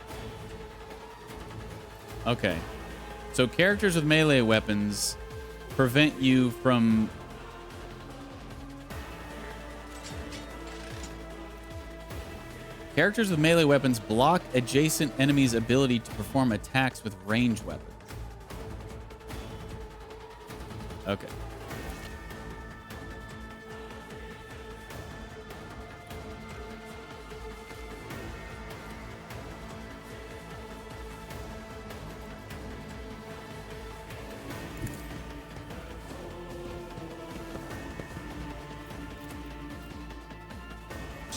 Okay. So characters with melee weapons prevent you from... Characters with melee weapons block adjacent enemies' ability to perform attacks with ranged weapons. Okay.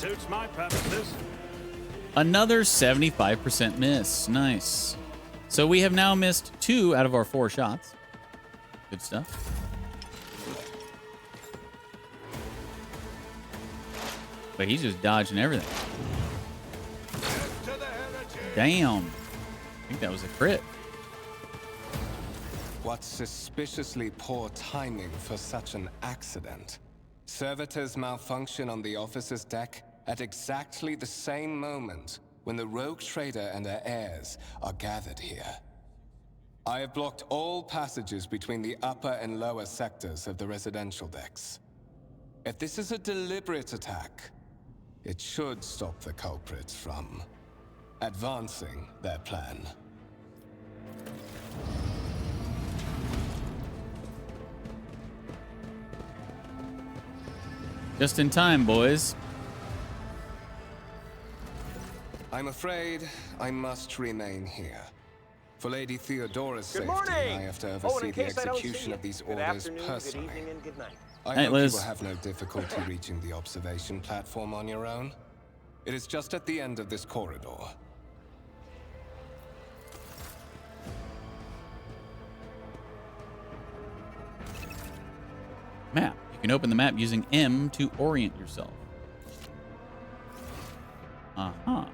Suits my purposes. Another 75% miss. Nice. So we have now missed 2 out of our 4 shots. Good stuff. But he's just dodging everything. Damn. I think that was a crit. What suspiciously poor timing for such an accident. Servitors malfunction on the officer's deck at exactly the same moment when the rogue trader and her heirs are gathered here. I have blocked all passages between the upper and lower sectors of the residential decks. If this is a deliberate attack, it should stop the culprits from advancing their plan. Just in time, boys. I'm afraid I must remain here. For Lady Theodora's Good safety, morning! I have to Oh, and oversee in the case I don't see execution you, of these good orders afternoon, personally. Good evening, and good night. I Hey, hope Liz. you will have no difficulty reaching the observation platform on your own. It is just at the end of this corridor. Map. You can open the map using M to orient yourself. Uh-huh.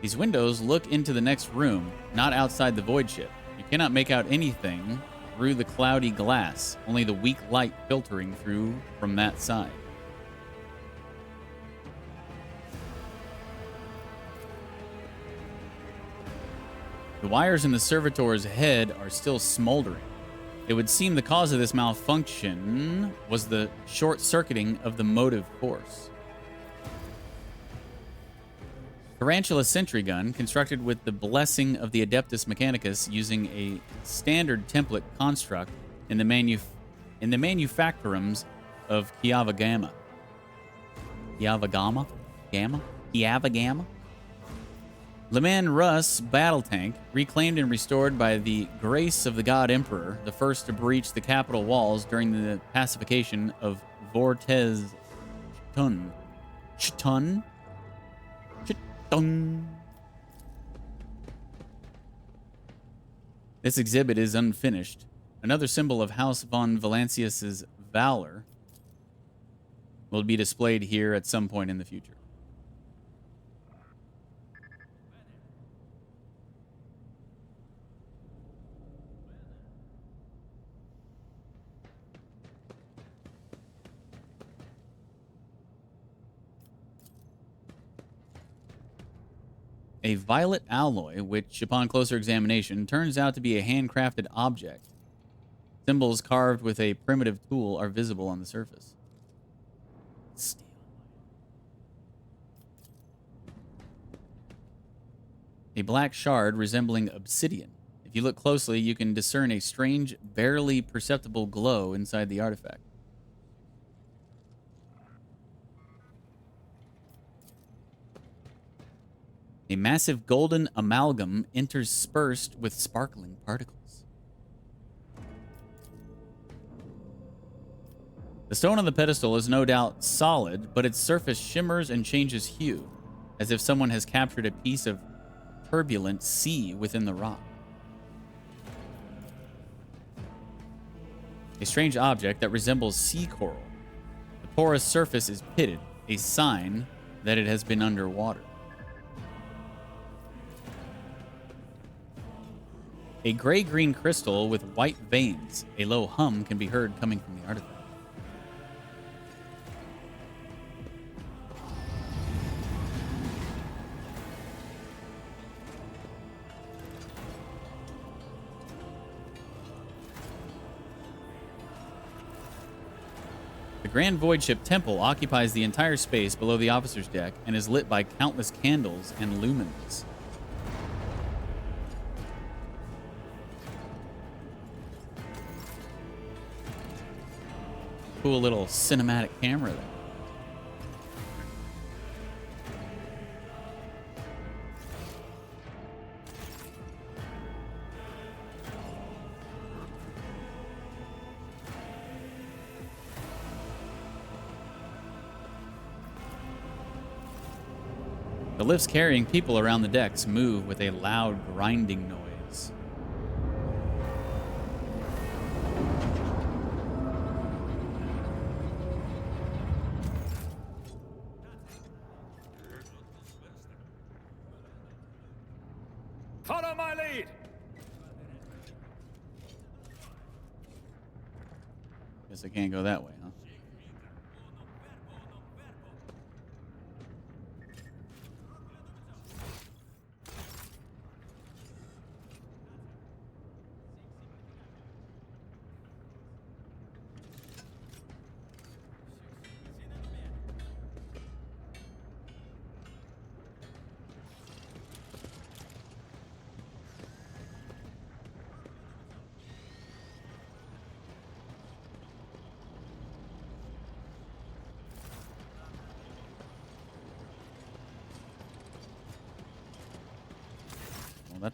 These windows look into the next room, not outside the void ship. You cannot make out anything through the cloudy glass, only the weak light filtering through from that side. The wires in the servitor's head are still smoldering. It would seem the cause of this malfunction was the short-circuiting of the motive force. Tarantula sentry gun, constructed with the blessing of the Adeptus Mechanicus using a standard template construct in the manufactorums of Kiavagama. Kiavagama? Leman Russ battle tank, reclaimed and restored by the grace of the God Emperor, the first to breach the capital walls during the pacification of Vortez Ch'tun. Ch'tun? Ch'tun. This exhibit is unfinished. Another symbol of House von Valancius's valor will be displayed here at some point in the future. A violet alloy, which, upon closer examination, turns out to be a handcrafted object. Symbols carved with a primitive tool are visible on the surface. Steel. A black shard resembling obsidian. If you look closely, you can discern a strange, barely perceptible glow inside the artifact. A massive golden amalgam interspersed with sparkling particles. The stone on the pedestal is no doubt solid, but its surface shimmers and changes hue, as if someone has captured a piece of turbulent sea within the rock. A strange object that resembles sea coral. The porous surface is pitted, a sign that it has been underwater. A gray-green crystal with white veins. A low hum can be heard coming from the artifact. The Grand Void Ship Temple occupies the entire space below the officer's deck and is lit by countless candles and lumens. Cool little cinematic camera there. The lifts carrying people around the decks move with a loud grinding noise. Follow my lead! Guess I can't go that way, huh?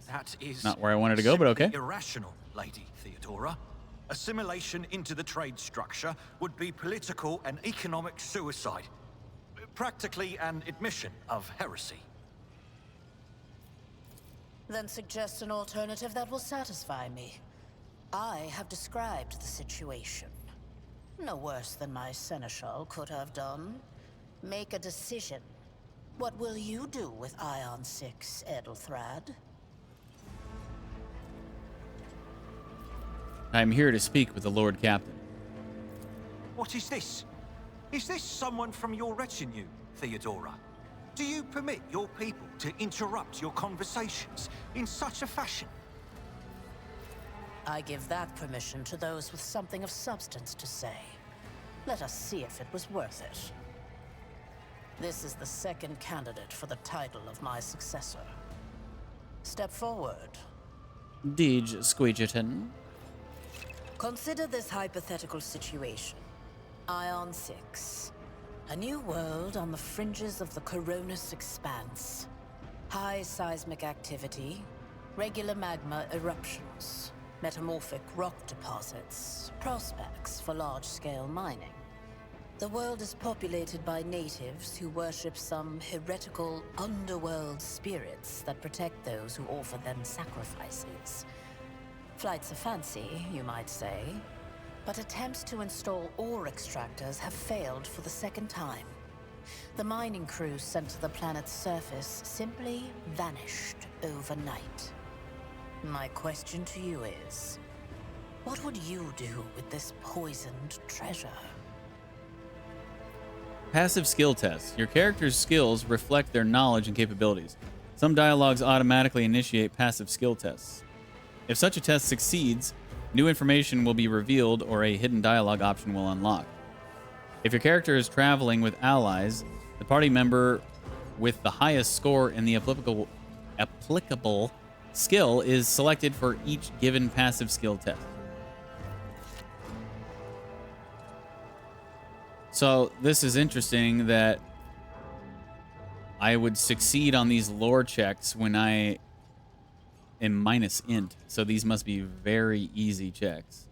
That is not where I wanted to go, but okay. simply irrational, Lady Theodora. Assimilation into the trade structure would be political and economic suicide. Practically an admission of heresy. Then suggest an alternative that will satisfy me. I have described the situation. No worse than my seneschal could have done. Make a decision. What will you do with Ion 6, Edelthrad? I'm here to speak with the Lord Captain. What is this? Is this someone from your retinue, Theodora? Do you permit your people to interrupt your conversations in such a fashion? I give that permission to those with something of substance to say. Let us see if it was worth it. This is the second candidate for the title of my successor. Step forward. DeejTheSqueej. Consider this hypothetical situation. Ion 6. A new world on the fringes of the Coronis expanse. High seismic activity, regular magma eruptions, metamorphic rock deposits, prospects for large-scale mining. The world is populated by natives who worship some heretical underworld spirits that protect those who offer them sacrifices. Flights of fancy, you might say, but attempts to install ore extractors have failed for the second time. The mining crews sent to the planet's surface simply vanished overnight. My question to you is, what would you do with this poisoned treasure? Passive skill tests. Your character's skills reflect their knowledge and capabilities. Some dialogues automatically initiate passive skill tests. If such a test succeeds, new information will be revealed or a hidden dialogue option will unlock. If your character is traveling with allies, the party member with the highest score in the applicable skill is selected for each given passive skill test. So this is interesting that I would succeed on these lore checks when I am minus int. So these must be very easy checks.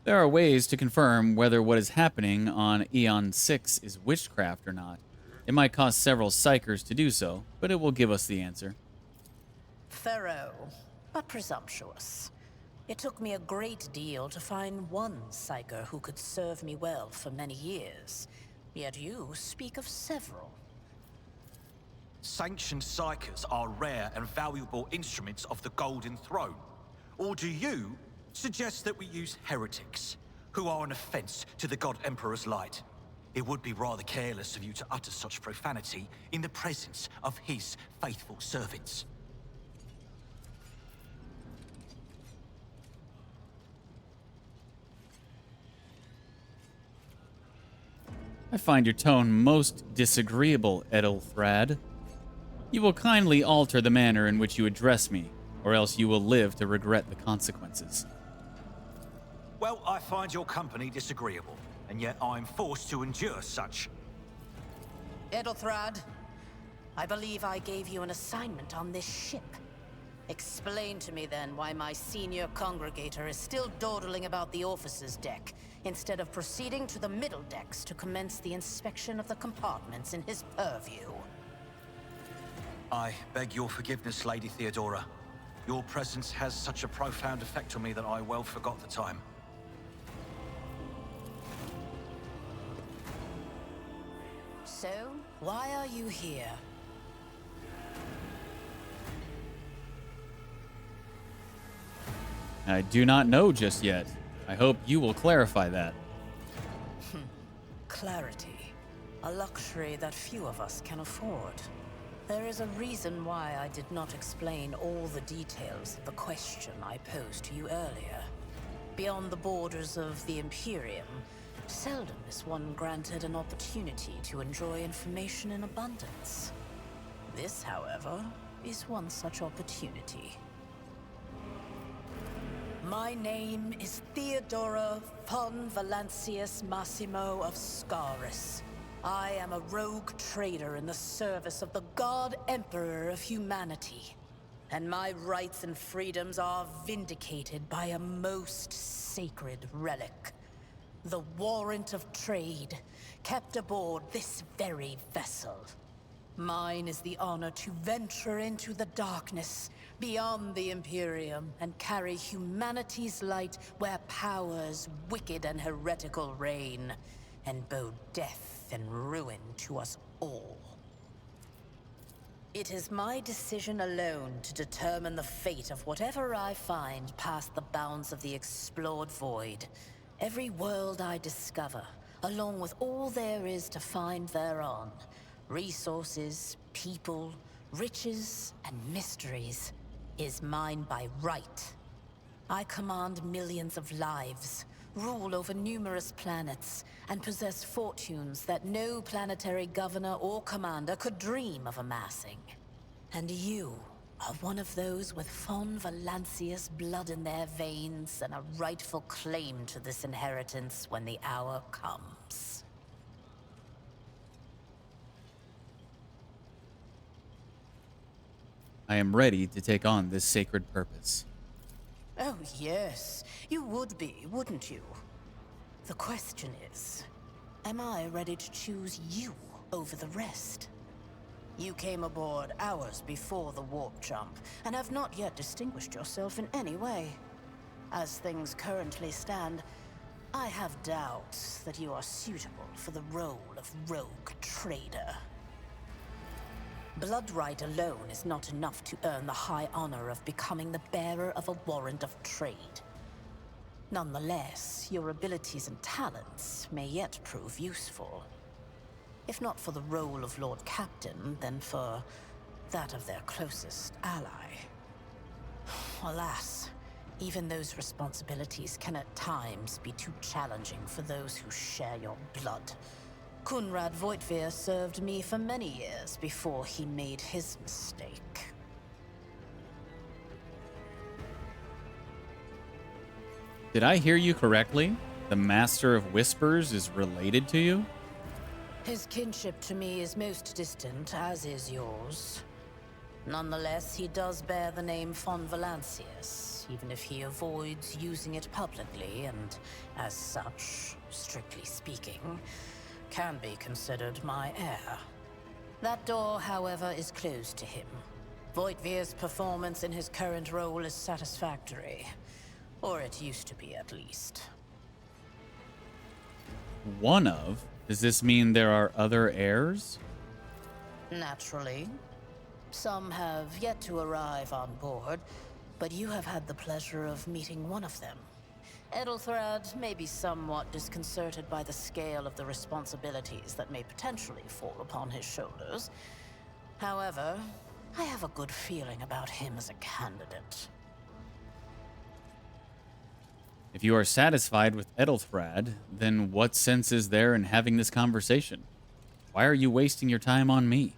There are ways to confirm whether what is happening on Eon 6 is witchcraft or not. It might cost several psychers to do so, but it will give us the answer. Thorough, but presumptuous. It took me a great deal to find one psyker who could serve me well for many years. Yet you speak of several. Sanctioned psychers are rare and valuable instruments of the Golden Throne. Or do you suggest that we use heretics, who are an offense to the God Emperor's light? It would be rather careless of you to utter such profanity in the presence of his faithful servants. I find your tone most disagreeable, Edelthrad. You will kindly alter the manner in which you address me, or else you will live to regret the consequences. Well, I find your company disagreeable, and yet I'm forced to endure such. Edelthrad, I believe I gave you an assignment on this ship. Explain to me then why my senior congregator is still dawdling about the officers' deck, instead of proceeding to the middle decks to commence the inspection of the compartments in his purview. I beg your forgiveness, Lady Theodora. Your presence has such a profound effect on me that I well forgot the time. So, why are you here? I do not know just yet. I hope you will clarify that. Clarity. A luxury that few of us can afford. There is a reason why I did not explain all the details of the question I posed to you earlier. Beyond the borders of the Imperium, seldom is one granted an opportunity to enjoy information in abundance. This, however, is one such opportunity. My name is Theodora von Valancius Massimo of Scaris. I am a rogue trader in the service of the God Emperor of humanity. And my rights and freedoms are vindicated by a most sacred relic. The warrant of trade, kept aboard this very vessel. Mine is the honor to venture into the darkness, beyond the Imperium, and carry humanity's light where powers wicked and heretical reign, and bow death and ruin to us all. It is my decision alone to determine the fate of whatever I find past the bounds of the explored void. Every world I discover, along with all there is to find thereon, resources, people, riches, and mysteries, is mine by right. I command millions of lives, rule over numerous planets, and possess fortunes that no planetary governor or commander could dream of amassing. And you are one of those with von Valancius blood in their veins and a rightful claim to this inheritance when the hour comes. I am ready to take on this sacred purpose. Oh, yes. You would be, wouldn't you? The question is, am I ready to choose you over the rest? You came aboard hours before the warp jump, and have not yet distinguished yourself in any way. As things currently stand, I have doubts that you are suitable for the role of rogue trader. Blood right alone is not enough to earn the high honor of becoming the bearer of a warrant of trade. Nonetheless, your abilities and talents may yet prove useful. If not for the role of Lord Captain, then for that of their closest ally. Alas, even those responsibilities can at times be too challenging for those who share your blood. Kunrad Voitvir served me for many years before he made his mistake. Did I hear you correctly? The Master of Whispers is related to you? His kinship to me is most distant, as is yours. Nonetheless, he does bear the name von Valancius, even if he avoids using it publicly, and as such, strictly speaking, can be considered my heir. That door, however, is closed to him. Voitvir's performance in his current role is satisfactory. Or it used to be, at least. One of? Does this mean there are other heirs? Naturally. Some have yet to arrive on board, but you have had the pleasure of meeting one of them. Edelthrad may be somewhat disconcerted by the scale of the responsibilities that may potentially fall upon his shoulders. However, I have a good feeling about him as a candidate. If you are satisfied with Edelthrad, then what sense is there in having this conversation? Why are you wasting your time on me?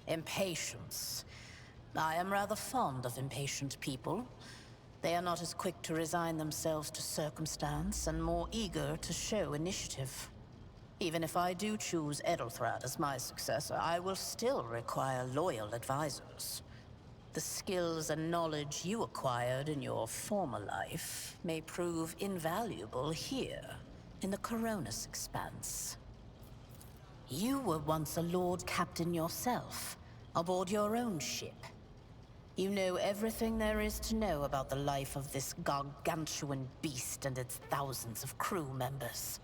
Impatience. I am rather fond of impatient people. They are not as quick to resign themselves to circumstance and more eager to show initiative. Even if I do choose Edelthrad as my successor, I will still require loyal advisors. The skills and knowledge you acquired in your former life may prove invaluable here, in the Coronis Expanse. You were once a Lord Captain yourself, aboard your own ship. You know everything there is to know about the life of this gargantuan beast and its thousands of crew members.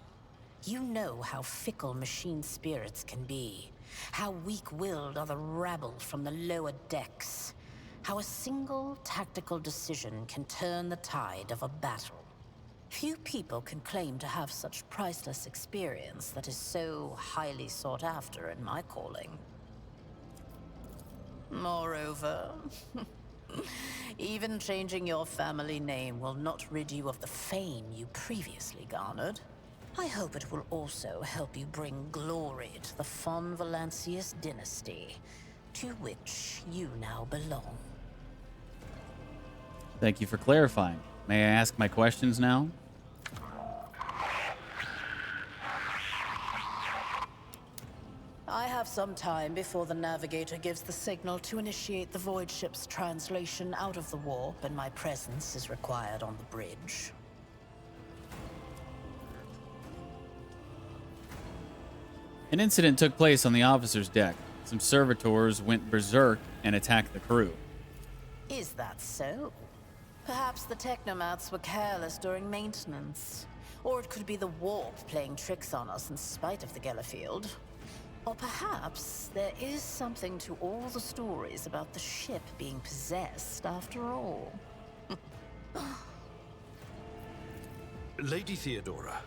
You know how fickle machine spirits can be, how weak-willed are the rabble from the lower decks, how a single tactical decision can turn the tide of a battle. Few people can claim to have such priceless experience that is so highly sought after in my calling. Moreover, even changing your family name will not rid you of the fame you previously garnered. I hope it will also help you bring glory to the Von Valancius dynasty, to which you now belong. Thank you for clarifying. May I ask my questions now? I have some time before the navigator gives the signal to initiate the void ship's translation out of the warp, and my presence is required on the bridge. An incident took place on the officer's deck. Some servitors went berserk and attacked the crew. Is that so? Perhaps the technomats were careless during maintenance. Or it could be the warp playing tricks on us in spite of the Gellerfield. Or perhaps there is something to all the stories about the ship being possessed after all. Lady Theodora,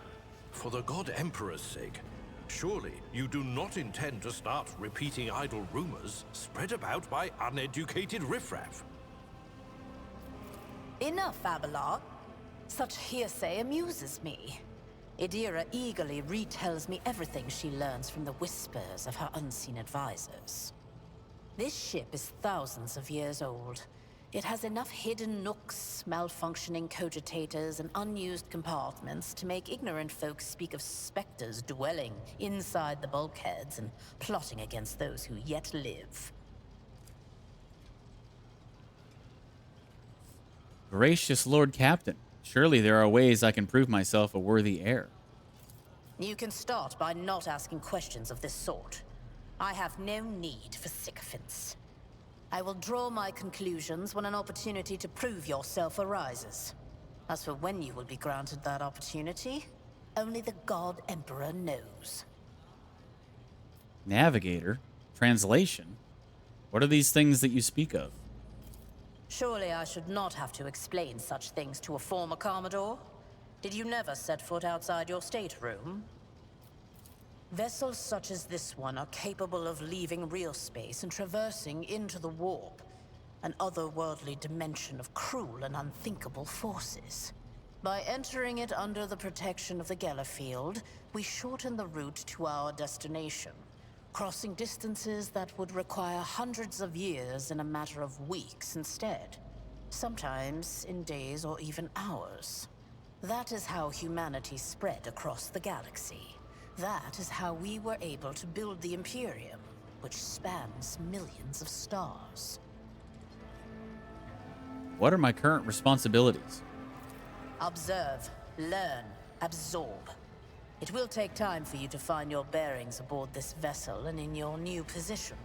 for the God Emperor's sake, surely you do not intend to start repeating idle rumors spread about by uneducated riffraff. Enough, Abelard. Such hearsay amuses me. Idira eagerly retells me everything she learns from the whispers of her unseen advisors. This ship is thousands of years old. It has enough hidden nooks, malfunctioning cogitators, and unused compartments to make ignorant folks speak of specters dwelling inside the bulkheads and plotting against those who yet live. Gracious Lord Captain, surely there are ways I can prove myself a worthy heir. You can start by not asking questions of this sort. I have no need for sycophants. I will draw my conclusions when an opportunity to prove yourself arises. As for when you will be granted that opportunity, only the God Emperor knows. Navigator? Translation? What are these things that you speak of? Surely I should not have to explain such things to a former Commodore? Did you never set foot outside your stateroom? Vessels such as this one are capable of leaving real space and traversing into the warp, an otherworldly dimension of cruel and unthinkable forces. By entering it under the protection of the Gellerfield, we shorten the route to our destination, crossing distances that would require hundreds of years in a matter of weeks instead, sometimes in days or even hours. That is how humanity spread across the galaxy. That is how we were able to build the Imperium, which spans millions of stars. What are my current responsibilities? Observe, learn, absorb. It will take time for you to find your bearings aboard this vessel and in your new position.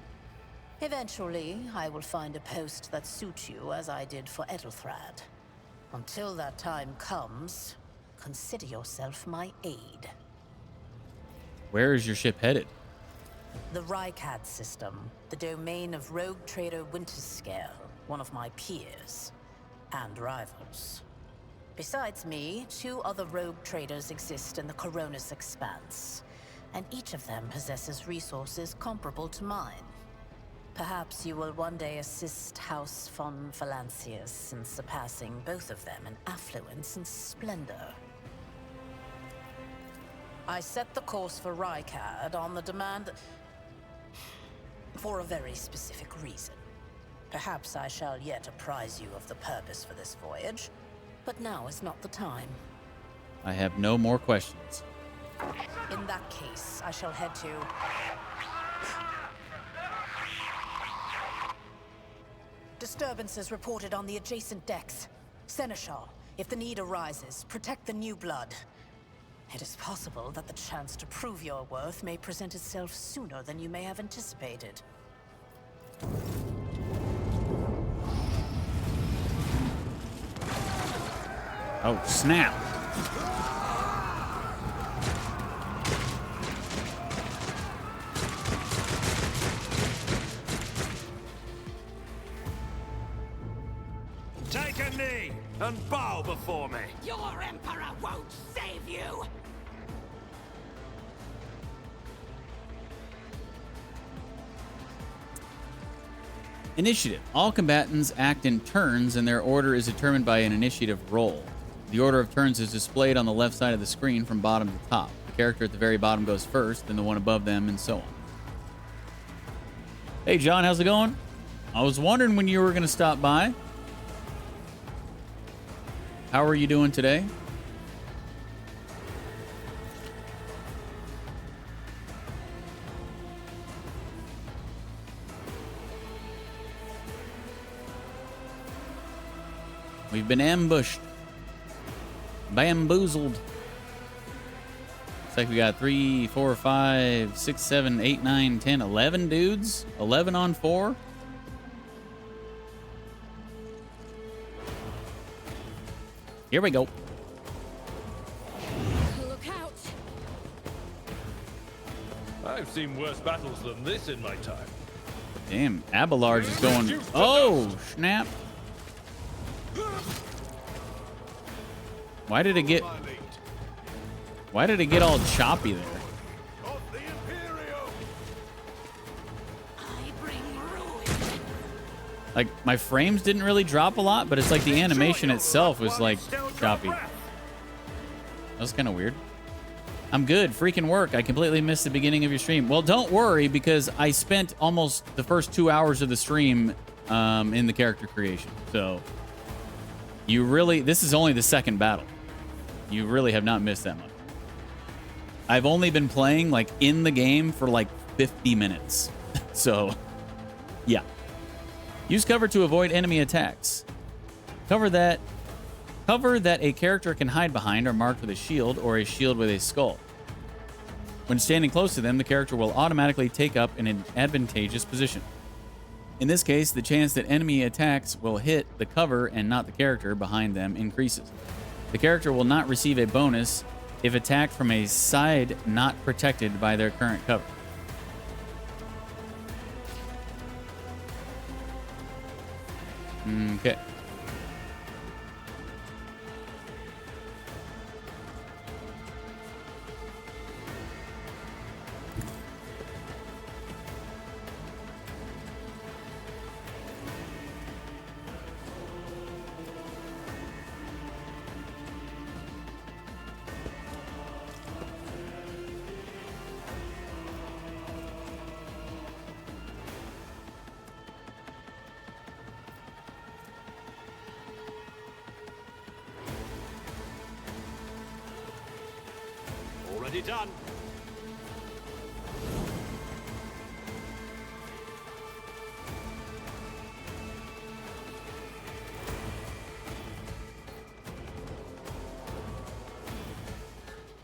Eventually, I will find a post that suits you as I did for Edelthrad. Until that time comes, consider yourself my aide. Where is your ship headed? The Rykad system, the domain of rogue trader Winterscale, one of my peers and rivals. Besides me, 2 other rogue traders exist in the Coronis Expanse, and each of them possesses resources comparable to mine. Perhaps you will one day assist House Von Valancius in surpassing both of them in affluence and splendor. I set the course for Rykad on the demand for a very specific reason. Perhaps I shall yet apprise you of the purpose for this voyage, but now is not the time. I have no more questions. In that case, I shall head to disturbances reported on the adjacent decks. Seneschal, if the need arises, protect the new blood. It is possible that the chance to prove your worth may present itself sooner than you may have anticipated. Oh, snap. Take a knee and bow before me. Your Emperor won't save you! Initiative. All combatants act in turns, and their order is determined by an initiative roll. The order of turns is displayed on the left side of the screen from bottom to top. The character at the very bottom goes first, then the one above them, and so on. Hey, John, how's it going? I was wondering when you were going to stop by. How are you doing today? We've been ambushed. Bamboozled. Looks like we got 3, 4, 5, 6, 7, 8, 9, 10, 11 dudes. 11 on 4. Here we go. Look out! I've seen worse battles than this in my time. Damn, Abelard is going. Oh, snap. Why did it get all choppy there? Like, my frames didn't really drop a lot, but it's like the animation itself was like choppy. That was kind of weird. I'm good. Freaking work. I completely missed the beginning of your stream. Well, don't worry, because I spent almost the first 2 hours of the stream in the character creation. So you really, this is only the second battle. You really have not missed that much. I've only been playing like in the game for like 50 minutes. So yeah. Use cover to avoid enemy attacks. Cover that a character can hide behind are marked with a shield or a shield with a skull. When standing close to them, the character will automatically take up an advantageous position. In this case, the chance that enemy attacks will hit the cover and not the character behind them increases. The character will not receive a bonus if attacked from a side not protected by their current cover. Okay. Already done.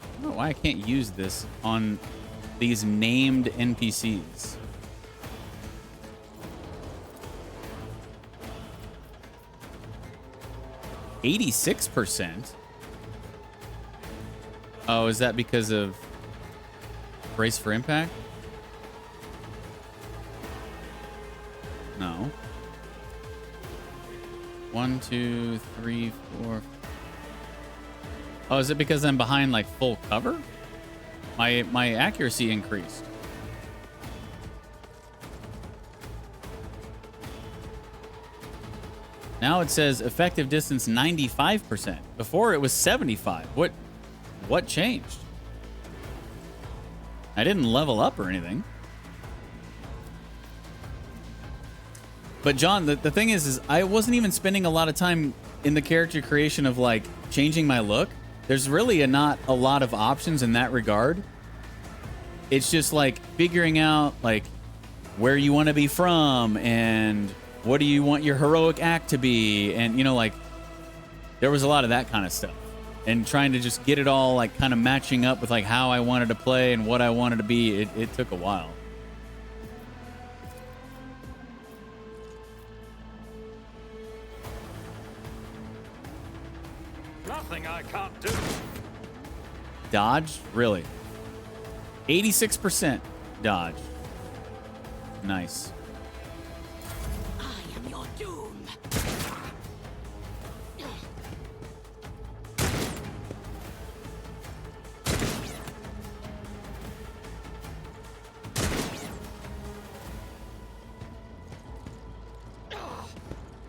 I don't know why I can't use this on these named NPCs. %. Oh, is that because of Brace for Impact? No. 1, 2, 3, 4. Oh, is it because I'm behind like full cover? My accuracy increased. Now it says effective distance 95%. Before it was 75. What changed? I didn't level up or anything. But John, the thing is I wasn't even spending a lot of time in the character creation of like changing my look. There's really not a lot of options in that regard. It's just like figuring out like where you want to be from and What do you want your heroic act to be? And, you know, like, there was a lot of that kind of stuff. And trying to just get it all, like, kind of matching up with, like, how I wanted to play and what I wanted to be, it took a while. Nothing I can't do. Dodge? Really? 86% dodge. Nice. I am your doom.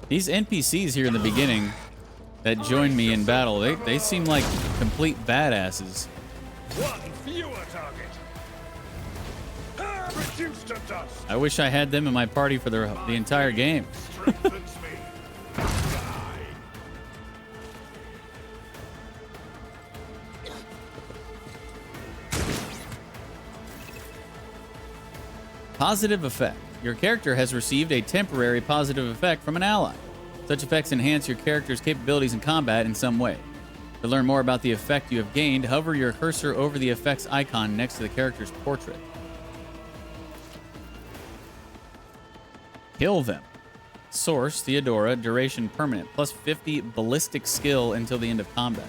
These NPCs here in the beginning that joined me in battle, they seem like complete badasses. One fewer target. Reduced to dust. I wish I had them in my party for the entire game. Strengthens me. Die. Positive effect. Your character has received a temporary positive effect from an ally. Such effects enhance your character's capabilities in combat in some way. To learn more about the effect you have gained, hover your cursor over the effects icon next to the character's portrait. Kill them. Source, Theodora, duration permanent, plus 50 ballistic skill until the end of combat.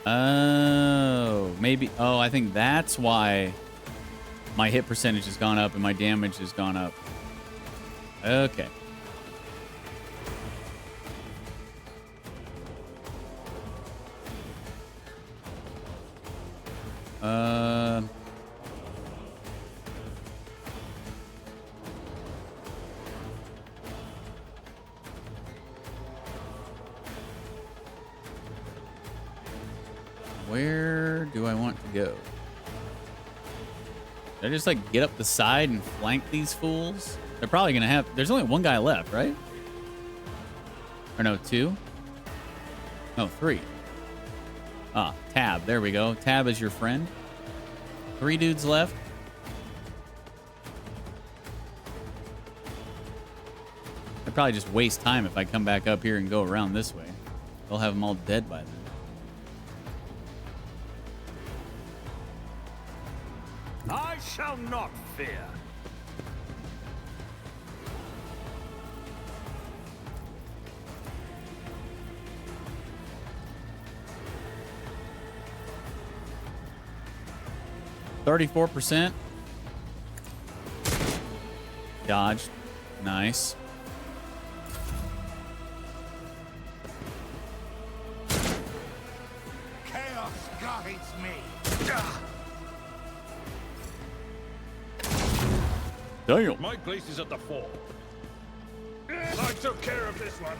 Oh, maybe. Oh, I think that's why my hit percentage has gone up and my damage has gone up. Okay. Where do I want to go? Did I just like get up the side and flank these fools? They're probably gonna have. There's only one guy left, right? Or no, two? No, three. Ah, Tab. There we go. Tab is your friend. 3 dudes left. I'd probably just waste time if I come back up here and go around this way. They'll have them all dead by then. I shall not fear. %34. Dodged. Nice. Chaos guides me. Damn. My place is at the fore. I took care of this one.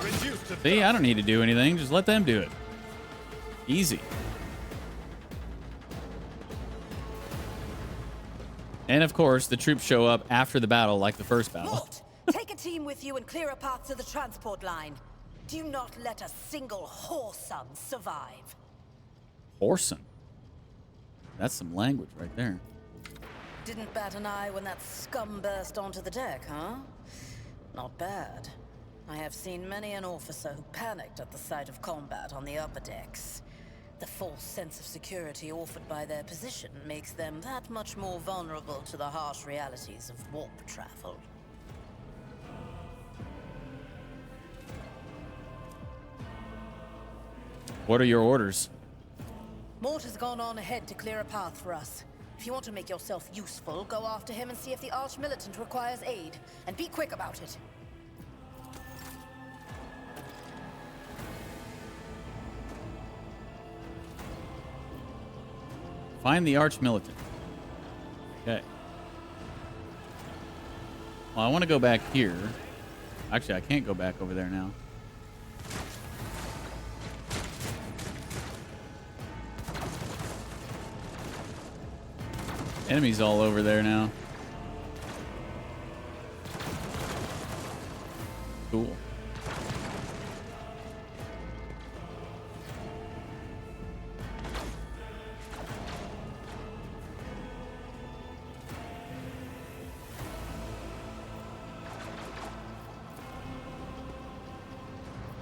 Reduced to See, I don't need to do anything. Just let them do it. Easy. And of course, the troops show up after the battle, like the first battle. Mort, take a team with you and clear a path to the transport line. Do not let a single whoreson survive. Orson. That's some language right there. Didn't bat an eye when that scum burst onto the deck, huh? Not bad. I have seen many an officer who panicked at the sight of combat on the upper decks. The false sense of security offered by their position makes them that much more vulnerable to the harsh realities of warp travel. What are your orders? Mort has gone on ahead to clear a path for us. If you want to make yourself useful, go after him and see if the Arch-Militant requires aid. And be quick about it. Find the Arch-Militant. Okay. Well, I want to go back here. Actually, I can't go back over there now. Enemies all over there now. Cool.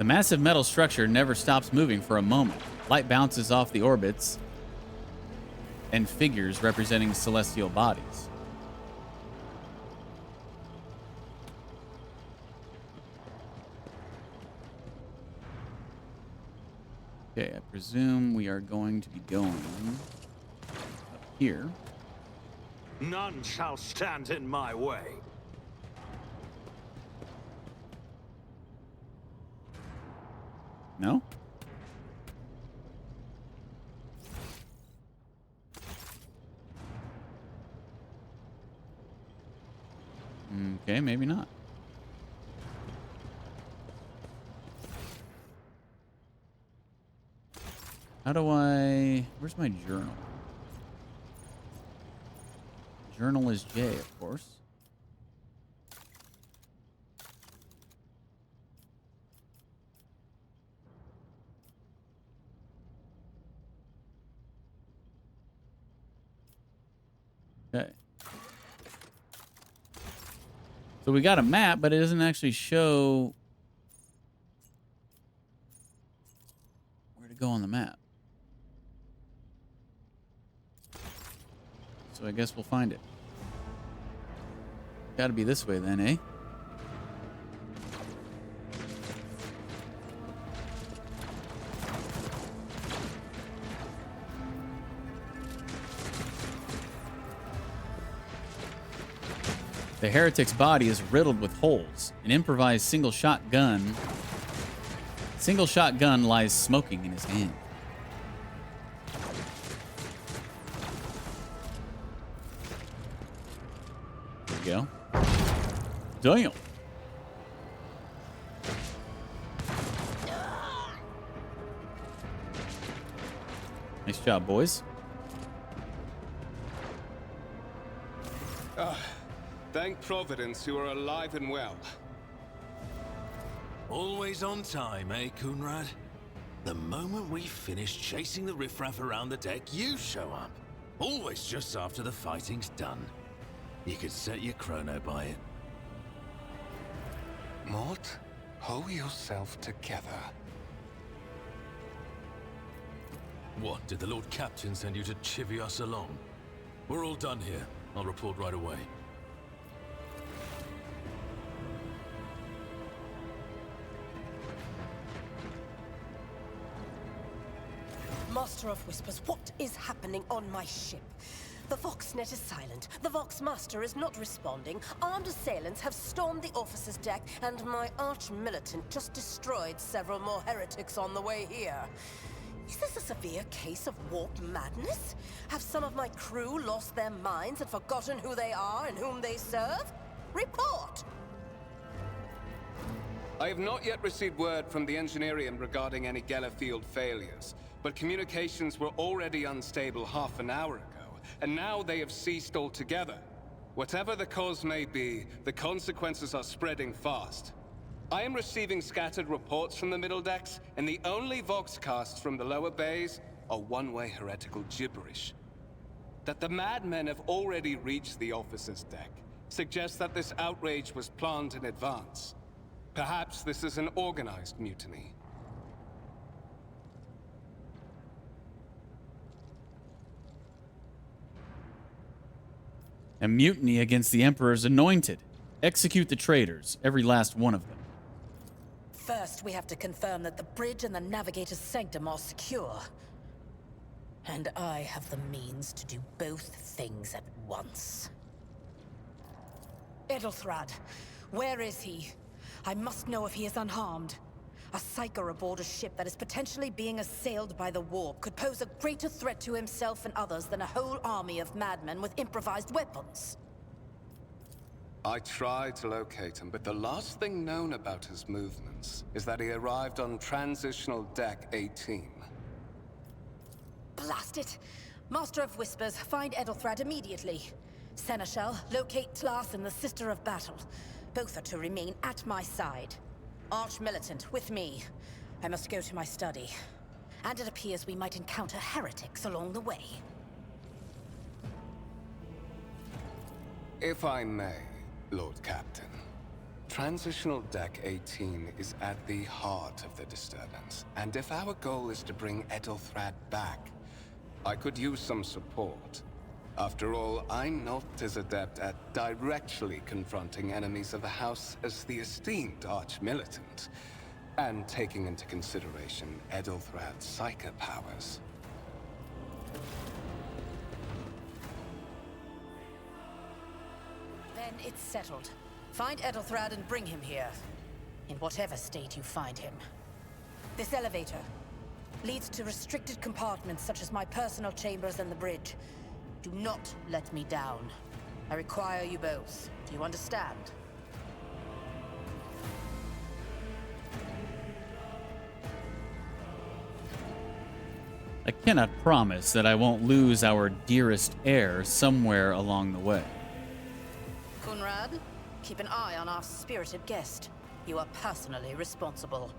The massive metal structure never stops moving for a moment. Light bounces off the orbits and figures representing celestial bodies. Okay, I presume we are going to be going up here. None shall stand in my way. No? Okay, maybe not. How do I... Where's my journal? Journal is J, of course. Okay. So we got a map, but it doesn't actually show where to go on the map. So I guess we'll find it. Gotta be this way then, eh? The heretic's body is riddled with holes. An improvised single-shot gun lies smoking in his hand. There we go. Damn. Nice job, boys. Thank Providence you are alive and well. Always on time, eh, Coonrad? The moment we finish chasing the riffraff around the deck, you show up. Always just after the fighting's done. You could set your chrono by it. Mort, hold yourself together. What, did the Lord Captain send you to chivvy us along? We're all done here. I'll report right away. Master of Whispers, what is happening on my ship? The Voxnet is silent. The Voxmaster is not responding. Armed assailants have stormed the officer's deck, and my arch-militant just destroyed several more heretics on the way here. Is this a severe case of warp madness? Have some of my crew lost their minds and forgotten who they are and whom they serve? Report! I have not yet received word from the Engineerium regarding any Gellerfield failures, but communications were already unstable half an hour ago, and now they have ceased altogether. Whatever the cause may be, the consequences are spreading fast. I am receiving scattered reports from the middle decks, and the only Voxcasts from the lower bays are one-way heretical gibberish. That the madmen have already reached the officer's deck suggests that this outrage was planned in advance. Perhaps this is an organized mutiny. A mutiny against the Emperor's anointed. Execute the traitors, every last one of them. First, we have to confirm that the bridge and the navigator's sanctum are secure. And I have the means to do both things at once. Edelthrad, where is he? I must know if he is unharmed. A psyker aboard a ship that is potentially being assailed by the warp could pose a greater threat to himself and others than a whole army of madmen with improvised weapons. I tried to locate him, but the last thing known about his movements is that he arrived on Transitional Deck 18. Blast it! Master of Whispers, find Edelthrad immediately. Seneschal, locate Tlas and the Sister of Battle. Both are to remain at my side. Arch-militant, with me. I must go to my study. And it appears we might encounter heretics along the way. If I may, Lord Captain. Transitional Deck 18 is at the heart of the disturbance, and if our goal is to bring Ethelthrad back, I could use some support. After all, I'm not as adept at directly confronting enemies of the House as the esteemed Arch-Militant, and taking into consideration Ethelthrad's psychic powers. Then it's settled. Find Ethelthrad and bring him here. In whatever state you find him. This elevator leads to restricted compartments such as my personal chambers and the bridge. Do not let me down. I require you both. Do you understand? I cannot promise that I won't lose our dearest heir somewhere along the way. Kunrad, keep an eye on our spirited guest. You are personally responsible.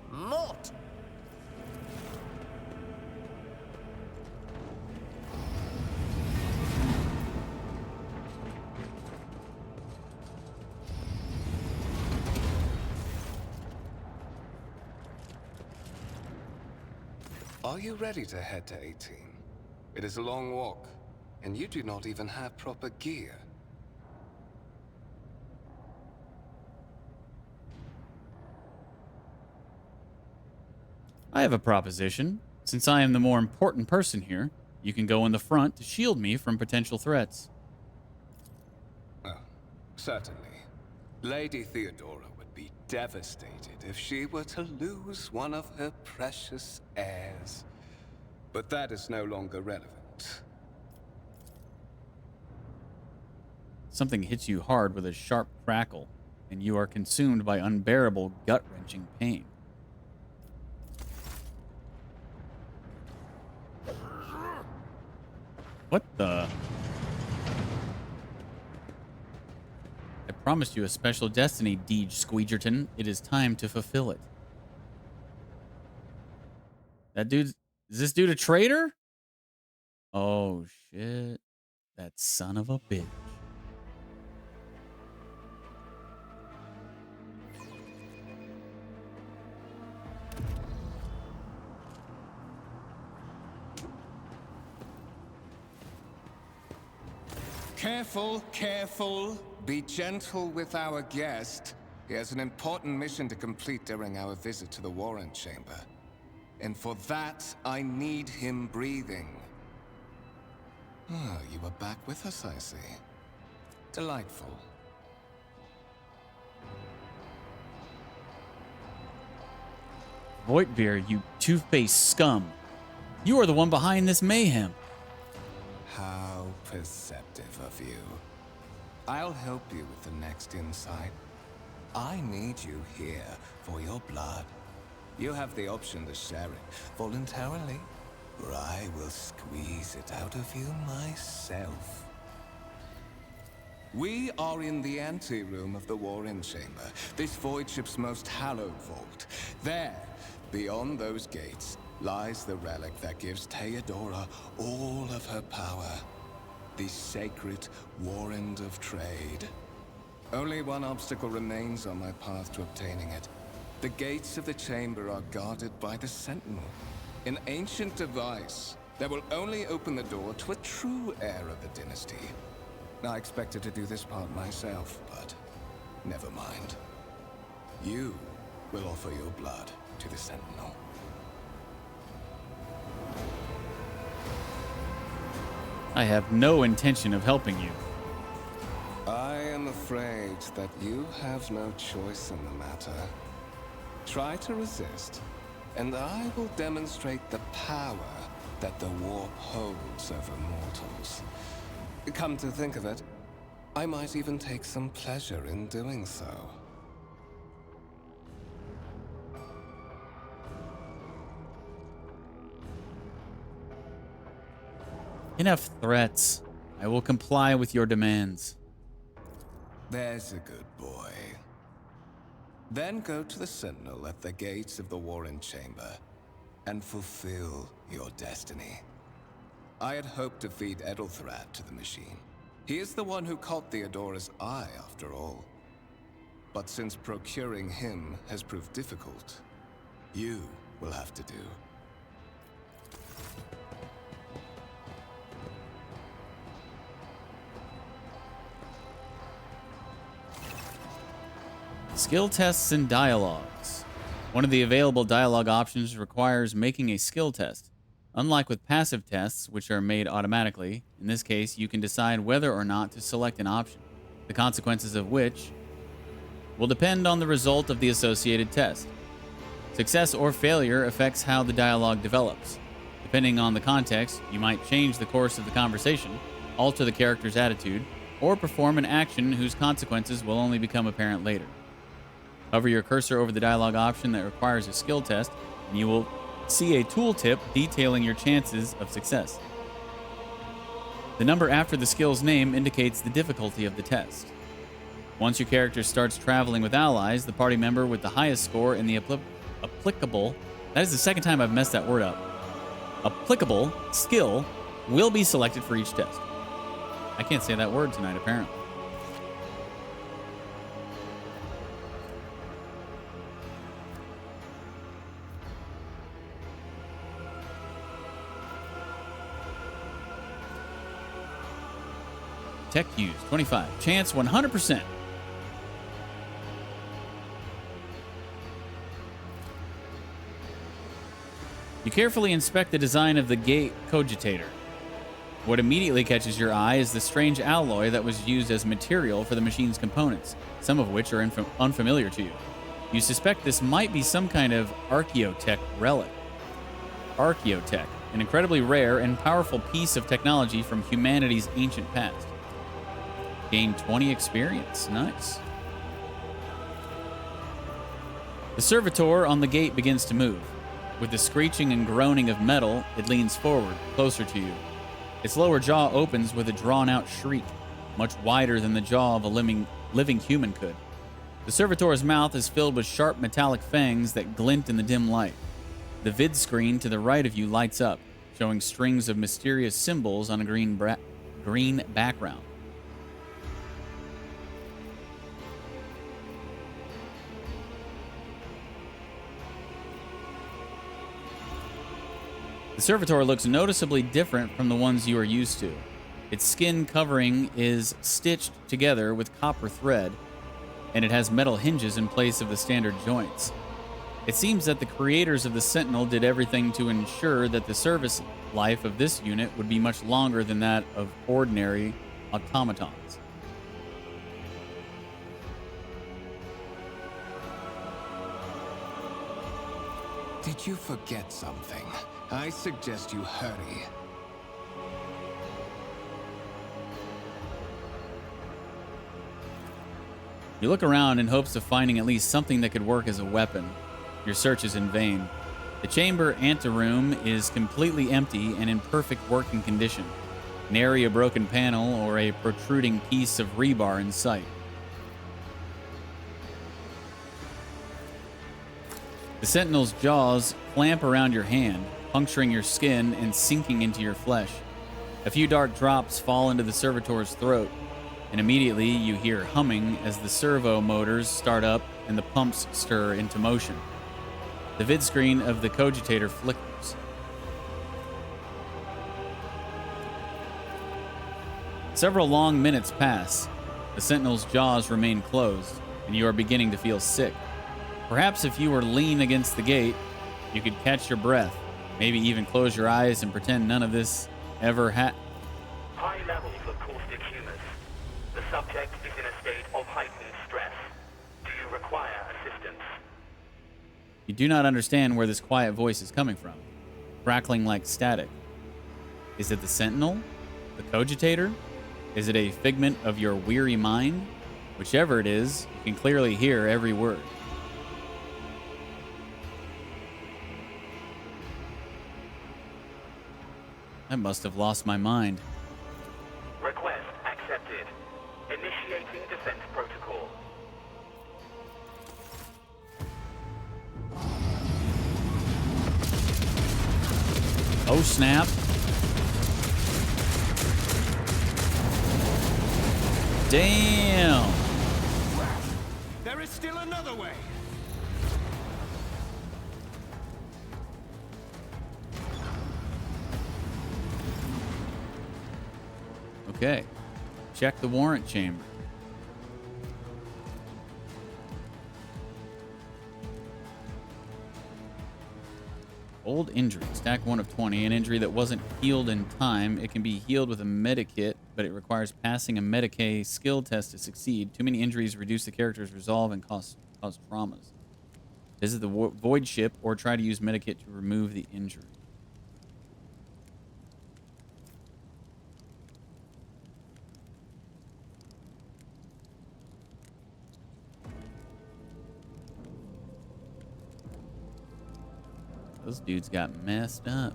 Mort! Are you ready to head to 18? It is a long walk, and you do not even have proper gear. I have a proposition. Since I am the more important person here, you can go in the front to shield me from potential threats. Oh, certainly. Lady Theodora would be devastated if she were to lose one of her precious heirs. But that is no longer relevant. Something hits you hard with a sharp crackle, and you are consumed by unbearable, gut-wrenching pain. What the? I promised you a special destiny, DeejTheSqueejerton. It is time to fulfill it. That dude... Is this dude a traitor? Oh, shit. That son of a bitch. Careful, careful. Be gentle with our guest. He has an important mission to complete during our visit to the Warren Chamber. And for that, I need him breathing. Ah, you are back with us, I see. Delightful. Voigtbeer, you two-faced scum. You are the one behind this mayhem. How perceptive of you. I'll help you with the next insight. I need you here for your blood. You have the option to share it voluntarily, or I will squeeze it out of you myself. We are in the anteroom of the Warren Chamber, this void ship's most hallowed vault. There, beyond those gates, lies the relic that gives Theodora all of her power. The sacred Warrant of Trade. Only one obstacle remains on my path to obtaining it. The gates of the chamber are guarded by the Sentinel. An ancient device that will only open the door to a true heir of the dynasty. I expected to do this part myself, but never mind. You will offer your blood to the Sentinel. I have no intention of helping you. I am afraid that you have no choice in the matter. Try to resist, and I will demonstrate the power that the warp holds over mortals. Come to think of it, I might even take some pleasure in doing so. Enough threats. I will comply with your demands. There's a good boy. Then go to the Sentinel at the gates of the Warren Chamber and fulfill your destiny. I had hoped to feed Ethelthrad to the machine. He is the one who caught Theodora's eye, after all. But since procuring him has proved difficult, you will have to do. Skill tests and dialogues. One of the available dialogue options requires making a skill test. Unlike with passive tests, which are made automatically, in this case, you can decide whether or not to select an option, the consequences of which will depend on the result of the associated test. Success or failure affects how the dialogue develops. Depending on the context, you might change the course of the conversation, alter the character's attitude, or perform an action whose consequences will only become apparent later. Hover your cursor over the dialogue option that requires a skill test, and you will see a tooltip detailing your chances of success. The number after the skill's name indicates the difficulty of the test. Once your character starts traveling with allies, the party member with the highest score in the applicable, that is the second time I've messed that word up, applicable skill will be selected for each test. I can't say that word tonight, apparently. Tech use, 25. Chance, 100%. You carefully inspect the design of the gate cogitator. What immediately catches your eye is the strange alloy that was used as material for the machine's components, some of which are unfamiliar to you. You suspect this might be some kind of archaeotech relic. Archaeotech, an incredibly rare and powerful piece of technology from humanity's ancient past. Gain 20 experience. Nice. The servitor on the gate begins to move. With the screeching and groaning of metal, it leans forward, closer to you. Its lower jaw opens with a drawn-out shriek, much wider than the jaw of a living human could. The servitor's mouth is filled with sharp metallic fangs that glint in the dim light. The vid screen to the right of you lights up, showing strings of mysterious symbols on a green background. The servitor looks noticeably different from the ones you are used to. Its skin covering is stitched together with copper thread, and it has metal hinges in place of the standard joints. It seems that the creators of the Sentinel did everything to ensure that the service life of this unit would be much longer than that of ordinary automatons. Did you forget something? I suggest you hurry. You look around in hopes of finding at least something that could work as a weapon. Your search is in vain. The chamber anteroom is completely empty and in perfect working condition. Nary a broken panel or a protruding piece of rebar in sight. The Sentinel's jaws clamp around your hand, puncturing your skin and sinking into your flesh. A few dark drops fall into the servitor's throat, and immediately you hear humming as the servo motors start up and the pumps stir into motion. The vid screen of the cogitator flickers. Several long minutes pass. The Sentinel's jaws remain closed, and you are beginning to feel sick. Perhaps if you were lean against the gate, you could catch your breath, maybe even close your eyes and pretend none of this ever happened. High levels of caustic humus. The subject is in a state of heightened stress. Do you require assistance? You do not understand where this quiet voice is coming from, crackling like static. Is it the Sentinel? The cogitator? Is it a figment of your weary mind? Whichever it is, you can clearly hear every word. I must have lost my mind. Request accepted. Initiating defense protocol. Oh, snap. Damn. There is still another way. Okay. Check the warrant chamber. Old injury. Stack 1 of 20. An injury that wasn't healed in time. It can be healed with a medikit, but it requires passing a Medicae skill test to succeed. Too many injuries reduce the character's resolve and cause traumas. Visit the void ship or try to use medikit to remove the injury. Those dudes got messed up.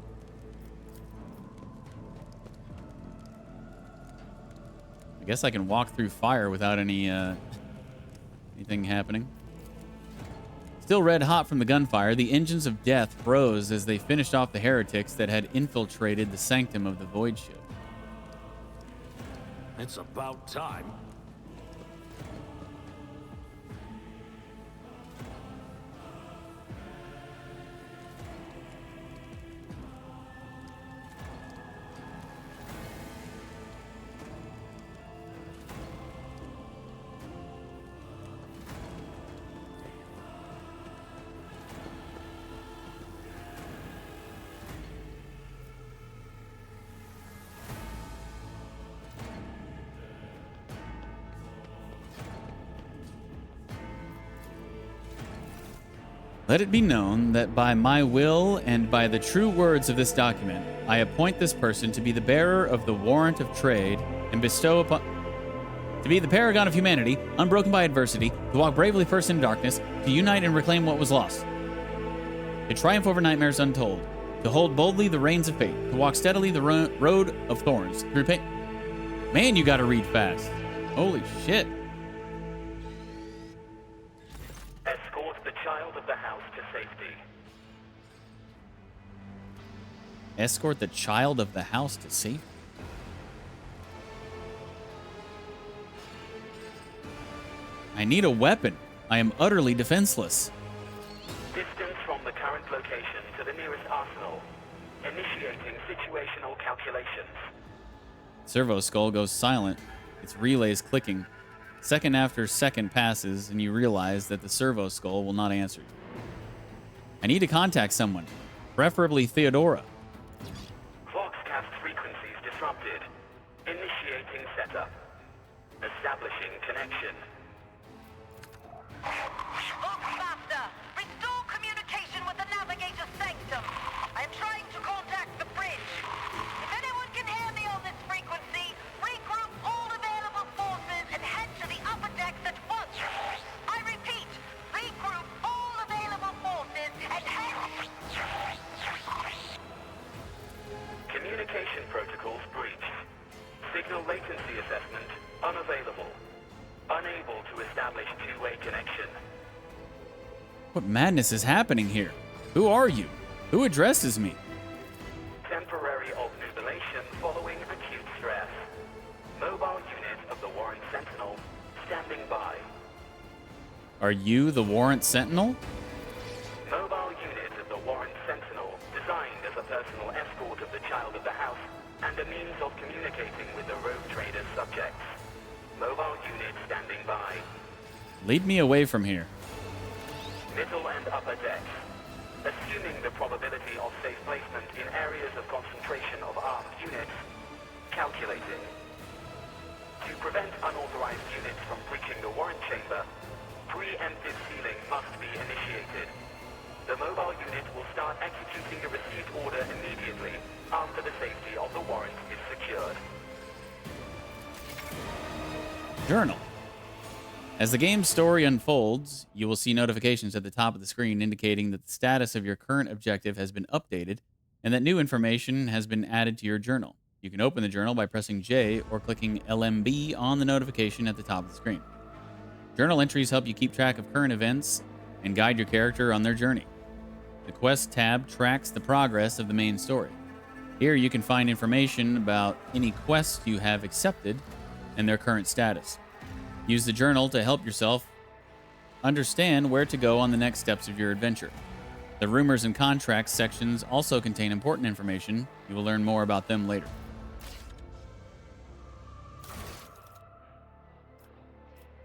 I guess I can walk through fire without anything happening. Still red hot from the gunfire, the engines of death froze as they finished off the heretics that had infiltrated the sanctum of the void ship. It's about time. Let it be known that by my will and by the true words of this document, I appoint this person to be the bearer of the warrant of trade and bestow upon... to be the paragon of humanity, unbroken by adversity, to walk bravely first in darkness, to unite and reclaim what was lost, to triumph over nightmares untold, to hold boldly the reins of fate, to walk steadily the road of thorns, through pain... Man, you gotta read fast. Holy shit. Escort the child of the house to safety. Escort the child of the house to safety. I need a weapon. I am utterly defenseless. Distance from the current location to the nearest arsenal. Initiating situational calculations. Servo skull goes silent. Its relays clicking. Second after second passes, and you realize that the servo skull will not answer you. I need to contact someone, preferably Theodora. Voxcast frequencies disrupted. Initiating setup. Establishing connection. Voxmaster, restore communication with the navigator's sanctum. I am trying to contact the bridge. If anyone can hear me on this frequency, regroup all available forces and head to the upper decks at once. I repeat, regroup all available forces and head... Communication protocols breached. Signal latency assessment unavailable. Unable to establish two-way connection. What madness is happening here? Who are you? Who addresses me? Temporary obnubilation following acute stress. Mobile unit of the Warrant Sentinel standing by. Are you the Warrant Sentinel? Mobile unit of the Warrant Sentinel, designed as a personal escort of the child of the house and a means of communicating with the rogue trader's subjects. Mobile unit standing by. Lead me away from here. Middle and upper decks. Assuming the probability of safe placement in areas of concentration of armed units. Calculating. To prevent unauthorized units from breaching the warrant chamber, preemptive sealing must be initiated. The mobile unit will start executing the received order immediately after the safety of the warrant is secured. Journal. As the game's story unfolds, you will see notifications at the top of the screen indicating that the status of your current objective has been updated and that new information has been added to your journal. You can open the journal by pressing J or clicking LMB on the notification at the top of the screen. Journal entries help you keep track of current events and guide your character on their journey. The Quest tab tracks the progress of the main story. Here you can find information about any quests you have accepted and their current status. Use the journal to help yourself understand where to go on the next steps of your adventure. The rumors and contracts sections also contain important information. You will learn more about them later.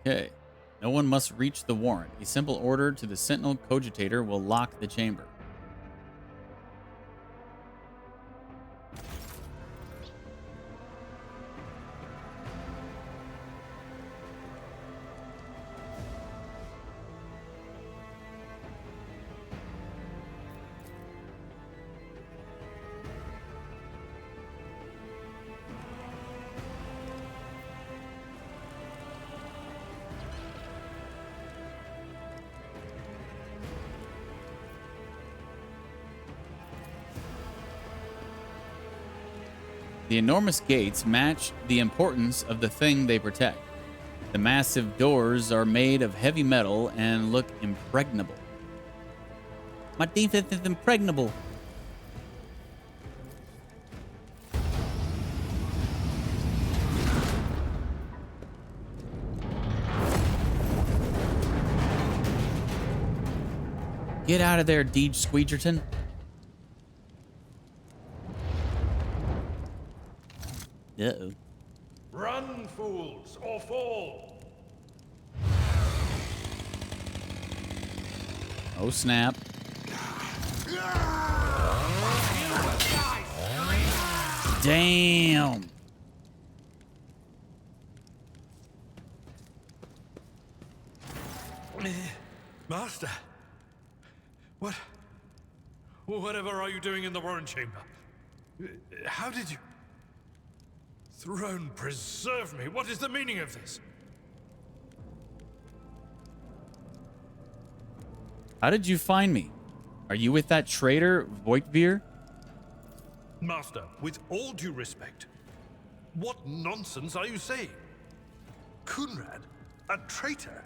Okay. No one must reach the warrant. A simple order to the Sentinel Cogitator will lock the chamber. The enormous gates match the importance of the thing they protect. The massive doors are made of heavy metal and look impregnable. My defense is impregnable. Get out of there, DeejTheSqueejerton. Uh-oh. Run, fools, or fall! Oh, snap. Damn. Master, whatever are you doing in the Warren Chamber? How did you... Throne preserve me, what is the meaning of this? How did you find me? Are you with that traitor, Voitvir? Master, with all due respect, what nonsense are you saying? Kunrad, a traitor?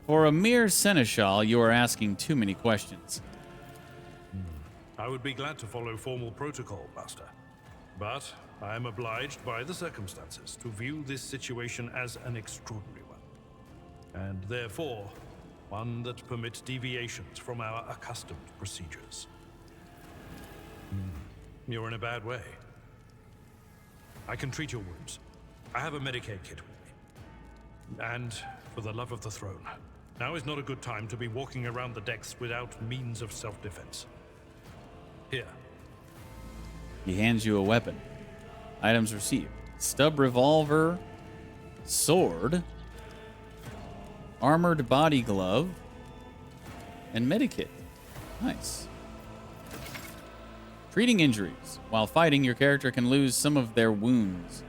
For a mere seneschal, you are asking too many questions. I would be glad to follow formal protocol, Master. But I am obliged by the circumstances to view this situation as an extraordinary one. And therefore, one that permits deviations from our accustomed procedures. You're in a bad way. I can treat your wounds. I have a Medicaid kit with me. And for the love of the throne, now is not a good time to be walking around the decks without means of self-defense. Here. He hands you a weapon. Items received. Stub revolver, sword, armored body glove, and medikit. Nice. Treating injuries. While fighting, your character can lose some of their wounds.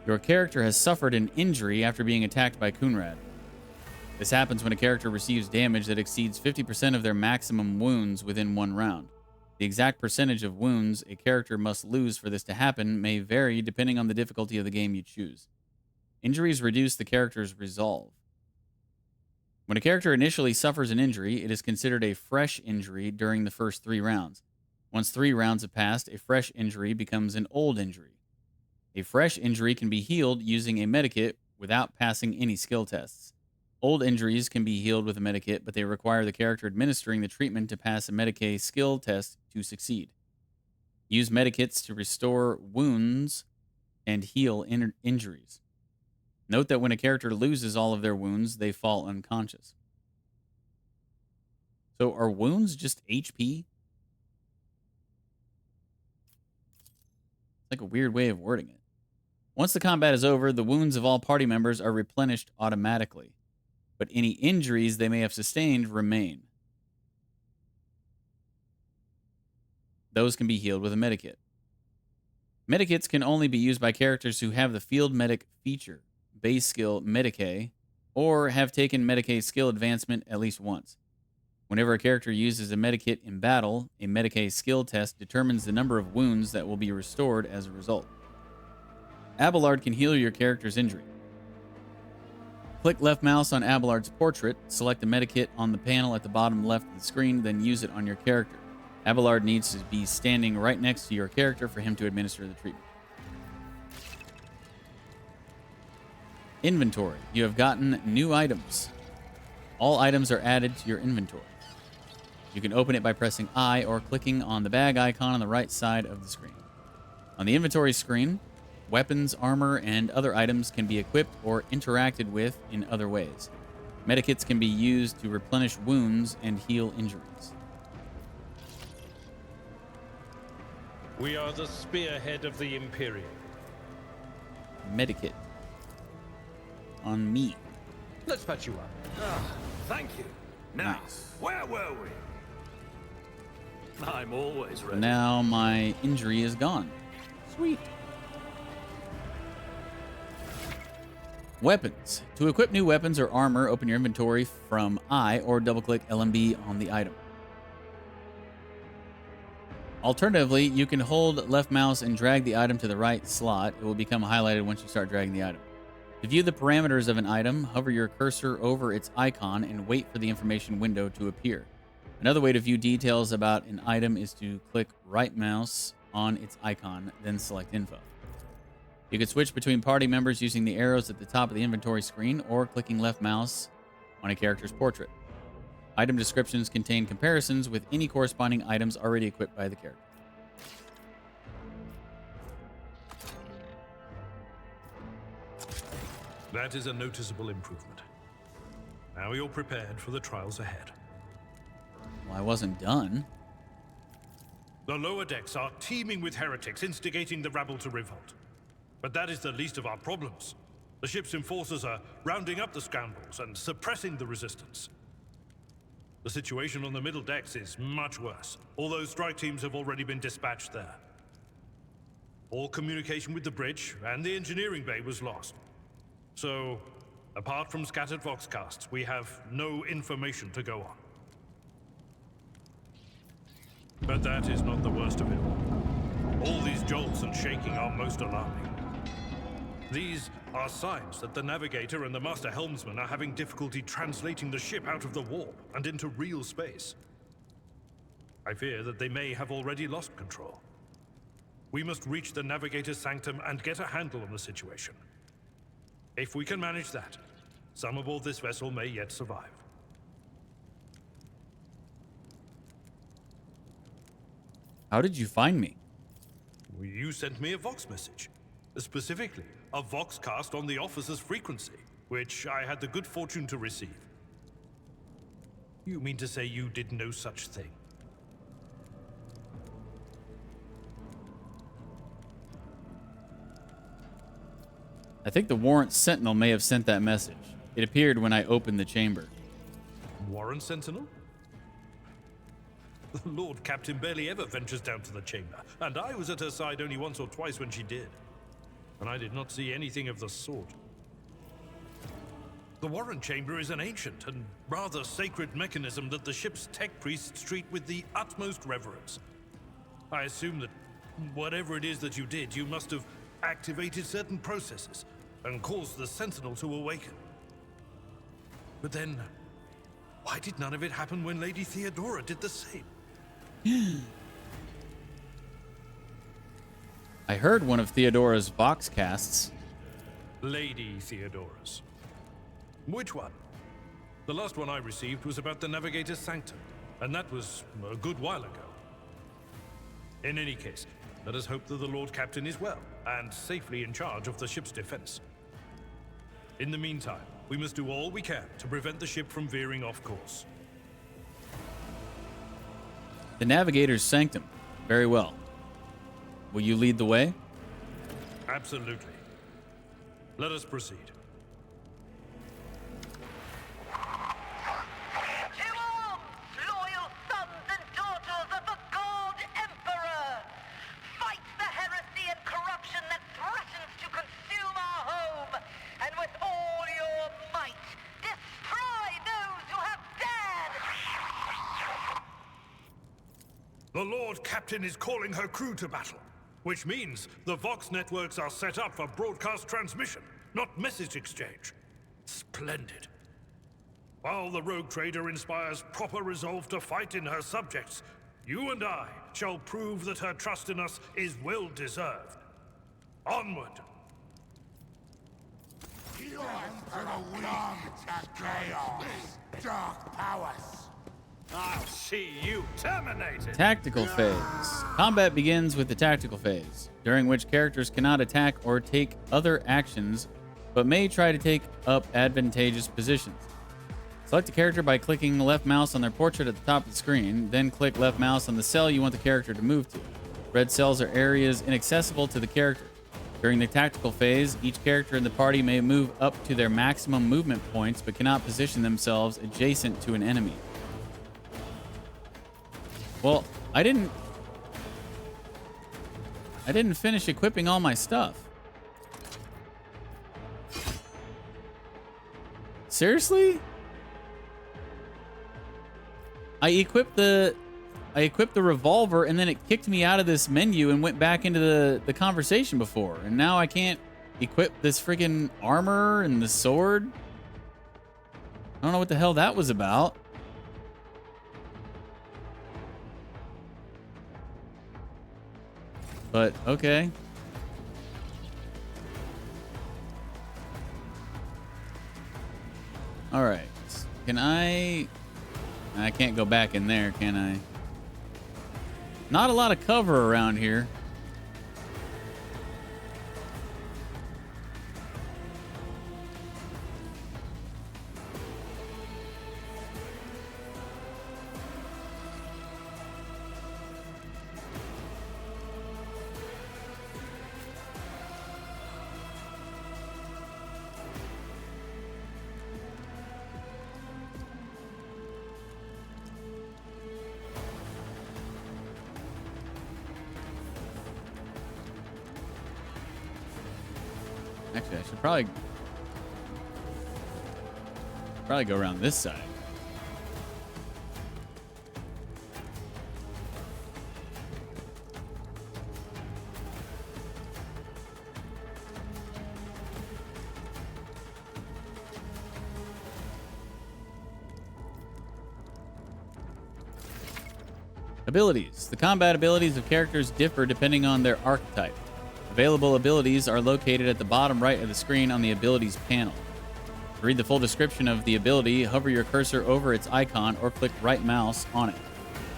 Your character has suffered an injury after being attacked by Kunrad. This happens when a character receives damage that exceeds 50% of their maximum wounds within one round. The exact percentage of wounds a character must lose for this to happen may vary depending on the difficulty of the game you choose. Injuries reduce the character's resolve. When a character initially suffers an injury, it is considered a fresh injury during the first 3 rounds. Once 3 rounds have passed, a fresh injury becomes an old injury. A fresh injury can be healed using a medikit without passing any skill tests. Old injuries can be healed with a medikit, but they require the character administering the treatment to pass a Medicaid skill test to succeed. Use medikits to restore wounds and heal injuries. Note that when a character loses all of their wounds, they fall unconscious. So are wounds just HP? It's like a weird way of wording it. Once the combat is over, the wounds of all party members are replenished automatically, but any injuries they may have sustained remain. Those can be healed with a medikit. Medikits can only be used by characters who have the field medic feature, base skill Medicaid, or have taken Medicaid skill advancement at least once. Whenever a character uses a medikit in battle, a Medicaid skill test determines the number of wounds that will be restored as a result. Abelard can heal your character's injury. Click left mouse on Abelard's portrait, select the medikit on the panel at the bottom left of the screen, then use it on your character. Abelard needs to be standing right next to your character for him to administer the treatment. Inventory. You have gotten new items. All items are added to your inventory. You can open it by pressing I or clicking on the bag icon on the right side of the screen. On the inventory screen, weapons, armor, and other items can be equipped or interacted with in other ways. Medikits can be used to replenish wounds and heal injuries. We are the spearhead of the Imperium. Medikit. On me. Let's patch you up. Ah, thank you. Now, where were we? I'm always ready. Now my injury is gone. Sweet. Weapons. To equip new weapons or armor, open your inventory from I or double-click LMB on the item. Alternatively, you can hold left mouse and drag the item to the right slot. It will become highlighted once you start dragging the item. To view the parameters of an item, hover your cursor over its icon and wait for the information window to appear. Another way to view details about an item is to click right mouse on its icon, then select info. You can switch between party members using the arrows at the top of the inventory screen or clicking left mouse on a character's portrait. Item descriptions contain comparisons with any corresponding items already equipped by the character. That is a noticeable improvement. Now you're prepared for the trials ahead. Well, I wasn't done. The lower decks are teeming with heretics instigating the rabble to revolt. But that is the least of our problems. The ship's enforcers are rounding up the scoundrels and suppressing the resistance. The situation on the middle decks is much worse, although strike teams have already been dispatched there. All communication with the bridge and the engineering bay was lost. So, apart from scattered voxcasts, we have no information to go on. But that is not the worst of it all. All these jolts and shaking are most alarming. These are signs that the navigator and the master helmsman are having difficulty translating the ship out of the warp and into real space. I fear that they may have already lost control. We must reach the navigator's sanctum and get a handle on the situation. If we can manage that, some aboard this vessel may yet survive. How did you find me? You sent me a Vox message. Specifically, a Voxcast on the officer's frequency, which I had the good fortune to receive. You mean to say you did no such thing? I think the Warrant Sentinel may have sent that message. It appeared when I opened the chamber. Warrant Sentinel? The Lord Captain barely ever ventures down to the chamber, and I was at her side only once or twice when she did. And I did not see anything of the sort. The Warrant Chamber is an ancient and rather sacred mechanism that the ship's tech priests treat with the utmost reverence. I assume that whatever it is that you did, you must have activated certain processes and caused the Sentinel to awaken. But then, why did none of it happen when Lady Theodora did the same? I heard one of Theodora's Voxcasts. Lady Theodora's. Which one? The last one I received was about the Navigator's Sanctum, and that was a good while ago. In any case, let us hope that the Lord Captain is well, and safely in charge of the ship's defense. In the meantime, we must do all we can to prevent the ship from veering off course. The Navigator's Sanctum. Very well. Will you lead the way? Absolutely. Let us proceed. To arms, loyal sons and daughters of the God Emperor! Fight the heresy and corruption that threatens to consume our home, and with all your might, destroy those who have dared! The Lord Captain is calling her crew to battle, which means the Vox networks are set up for broadcast transmission, not message exchange. Splendid. While the rogue trader inspires proper resolve to fight in her subjects, You and I shall prove that her trust in us is well deserved. Onward! You Emperor come to chaos, dark powers. I'll see you terminated. Tactical phase. Combat begins with the tactical phase, during which characters cannot attack or take other actions, but may try to take up advantageous positions. Select a character by clicking left mouse on their portrait at the top of the screen, then click left mouse on the cell you want the character to move to. Red cells are areas inaccessible to the character. During the tactical phase, each character in the party may move up to their maximum movement points, but cannot position themselves adjacent to an enemy. Well, I didn't finish equipping all my stuff. Seriously? I equipped the revolver and then it kicked me out of this menu and went back into the conversation before. And now I can't equip this freaking armor and the sword. I don't know what the hell that was about. But, okay. All right. Can I can't go back in there, can I? Not a lot of cover around here. Actually, I should probably go around this side. Abilities. The combat abilities of characters differ depending on their archetype. Available abilities are located at the bottom right of the screen on the abilities panel. To read the full description of the ability, hover your cursor over its icon or click right mouse on it.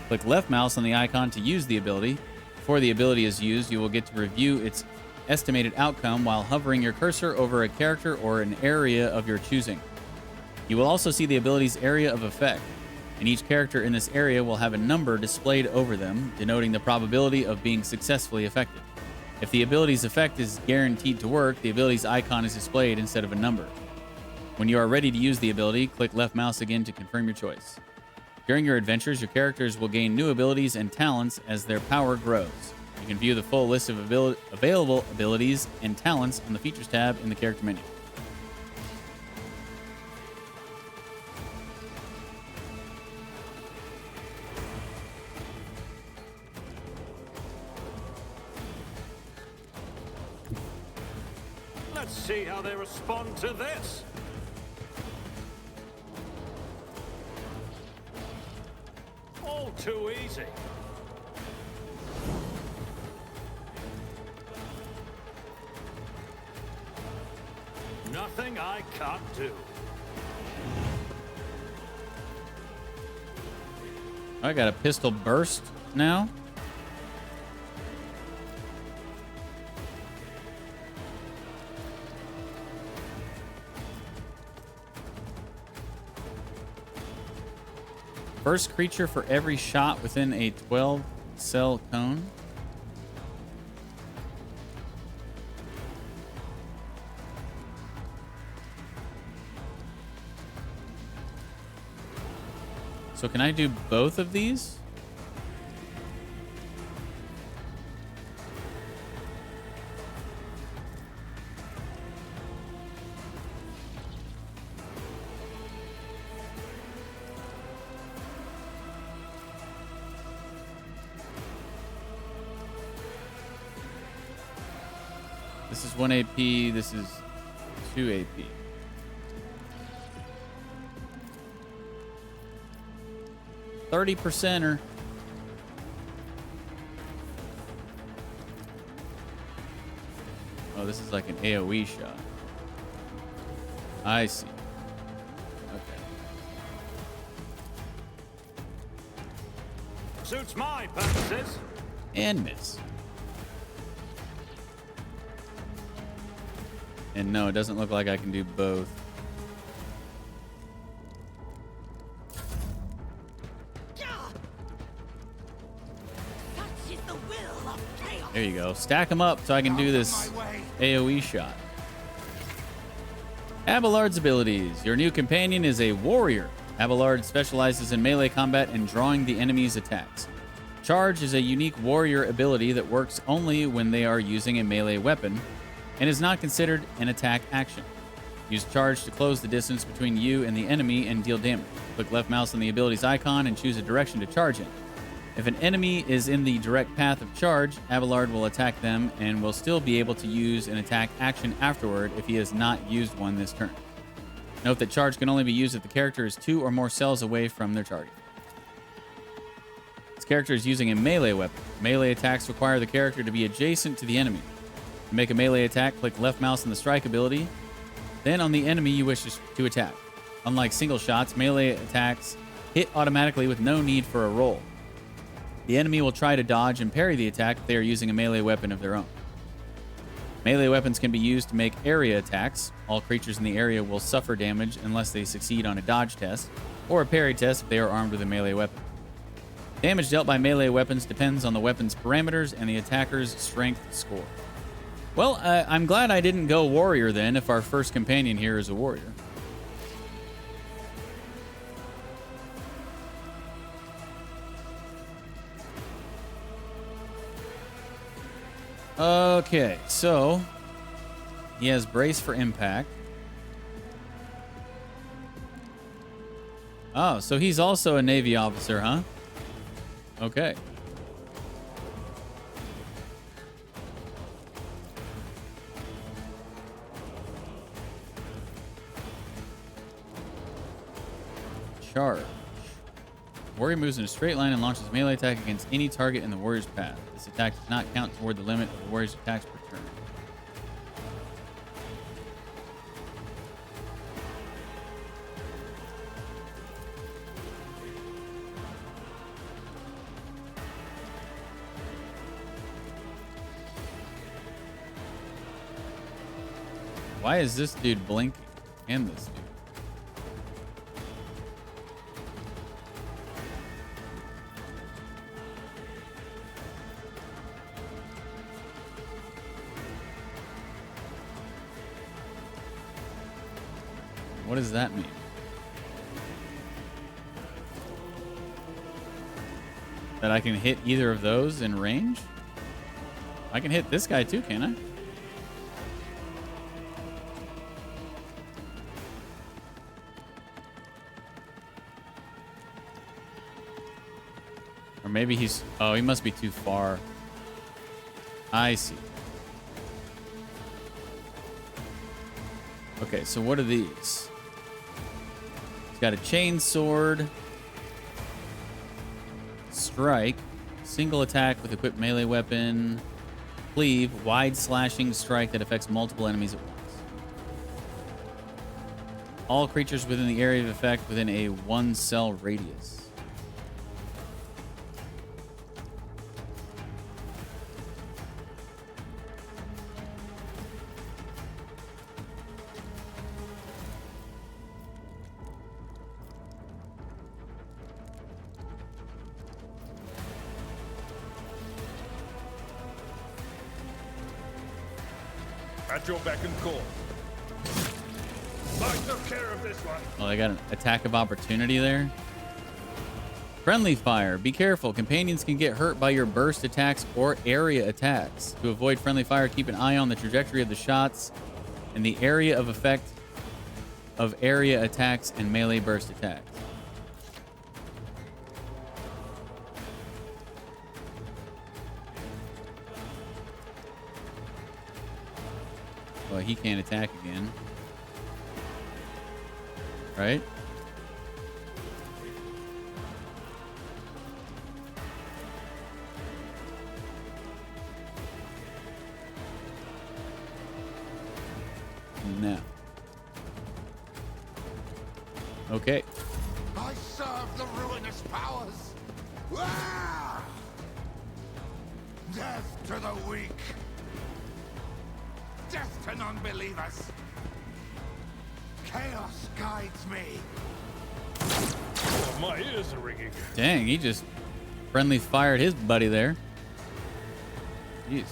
Click left mouse on the icon to use the ability. Before the ability is used, you will get to review its estimated outcome while hovering your cursor over a character or an area of your choosing. You will also see the ability's area of effect, and each character in this area will have a number displayed over them, denoting the probability of being successfully affected. If the ability's effect is guaranteed to work, the ability's icon is displayed instead of a number. When you are ready to use the ability, click left mouse again to confirm your choice. During your adventures, your characters will gain new abilities and talents as their power grows. You can view the full list of available abilities and talents on the Features tab in the character menu. Let's see how they respond to this. All too easy. Nothing I can't do. I got a pistol burst now. First creature for every shot within a 12-cell cone. So can I do both of these? This is 1 AP, this is 2 AP. $30%er. Oh, this is like an AoE shot. I see. Okay. Suits my purposes. And miss. And no, it doesn't look like I can do both. There you go. Stack them up so I can do this AoE shot. Abelard's abilities. Your new companion is a warrior. Abelard specializes in melee combat and drawing the enemy's attacks. Charge is a unique warrior ability that works only when they are using a melee weapon and is not considered an attack action. Use charge to close the distance between you and the enemy and deal damage. Click left mouse on the ability's icon and choose a direction to charge in. If an enemy is in the direct path of charge, Abelard will attack them and will still be able to use an attack action afterward if he has not used one this turn. Note that charge can only be used if the character is 2 or more cells away from their target. This character is using a melee weapon. Melee attacks require the character to be adjacent to the enemy. To make a melee attack, click left mouse on the strike ability, then on the enemy you wish to attack. Unlike single shots, melee attacks hit automatically with no need for a roll. The enemy will try to dodge and parry the attack if they are using a melee weapon of their own. Melee weapons can be used to make area attacks. All creatures in the area will suffer damage unless they succeed on a dodge test, or a parry test if they are armed with a melee weapon. Damage dealt by melee weapons depends on the weapon's parameters and the attacker's strength score. Well, I'm glad I didn't go warrior then if our first companion here is a warrior. Okay, so he has brace for impact. Oh, so he's also a Navy officer, huh? Okay. Charge. Warrior moves in a straight line and launches a melee attack against any target in the warrior's path. This attack does not count toward the limit of the warrior's attacks per turn. Why is this dude blinking? And this dude. What does that mean? That I can hit either of those in range? I can hit this guy too, can I? Or maybe he's... Oh, he must be too far. I see. Okay, so what are these? He's got a chain sword. Strike. Single attack with equipped melee weapon. Cleave. Wide slashing strike that affects multiple enemies at once. All creatures within the area of effect within a 1-cell radius. At your beck and call. I took care of this one. Oh, they got an attack of opportunity there. Friendly fire. Be careful. Companions can get hurt by your burst attacks or area attacks. To avoid friendly fire, keep an eye on the trajectory of the shots and the area of effect of area attacks and melee burst attacks. Well, he can't attack again. Right? now. Okay. I serve the ruinous powers. Ah! Death to the weak. Death to non-believers. Chaos guides me. Oh, my ears are ringing. Dang, he just friendly fired his buddy there. Jeez.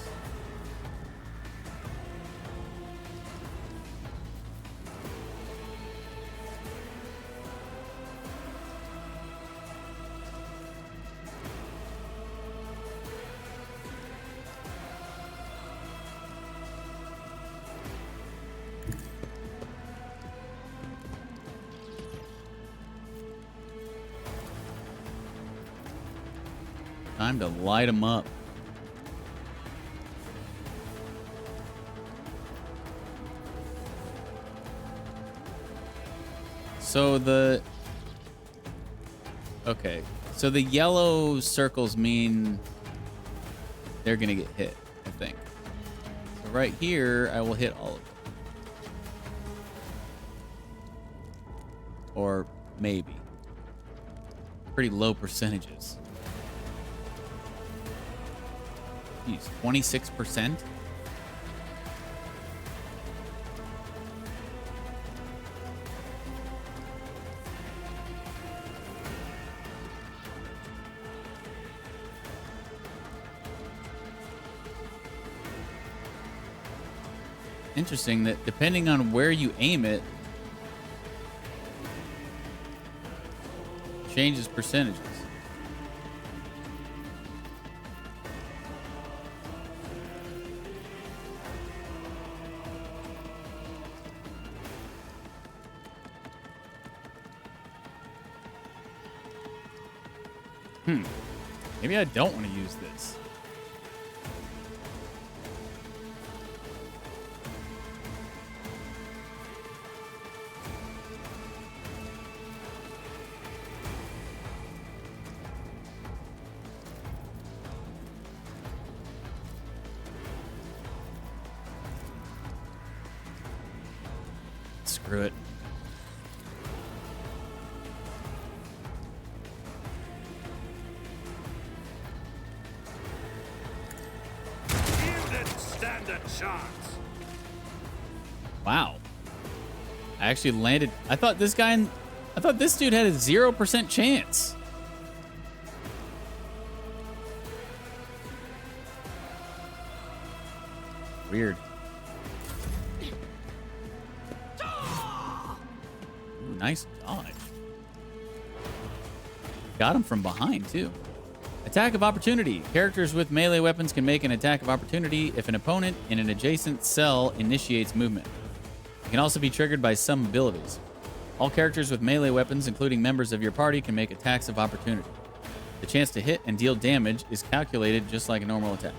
Time to light them up. So okay, so the yellow circles mean they're gonna get hit, I think. So right here, I will hit all of them. Or maybe. Pretty low percentages. Jeez, 26%? Interesting that depending on where you aim it, changes percentages. Maybe I don't want to use this. Screw it. Chance. Wow. I actually landed. I thought this dude had a 0% chance. Weird. Ooh, nice dodge. Got him from behind, too. Attack of opportunity. Characters with melee weapons can make an attack of opportunity if an opponent in an adjacent cell initiates movement. It can also be triggered by some abilities. All characters with melee weapons, including members of your party, can make attacks of opportunity. The chance to hit and deal damage is calculated just like a normal attack.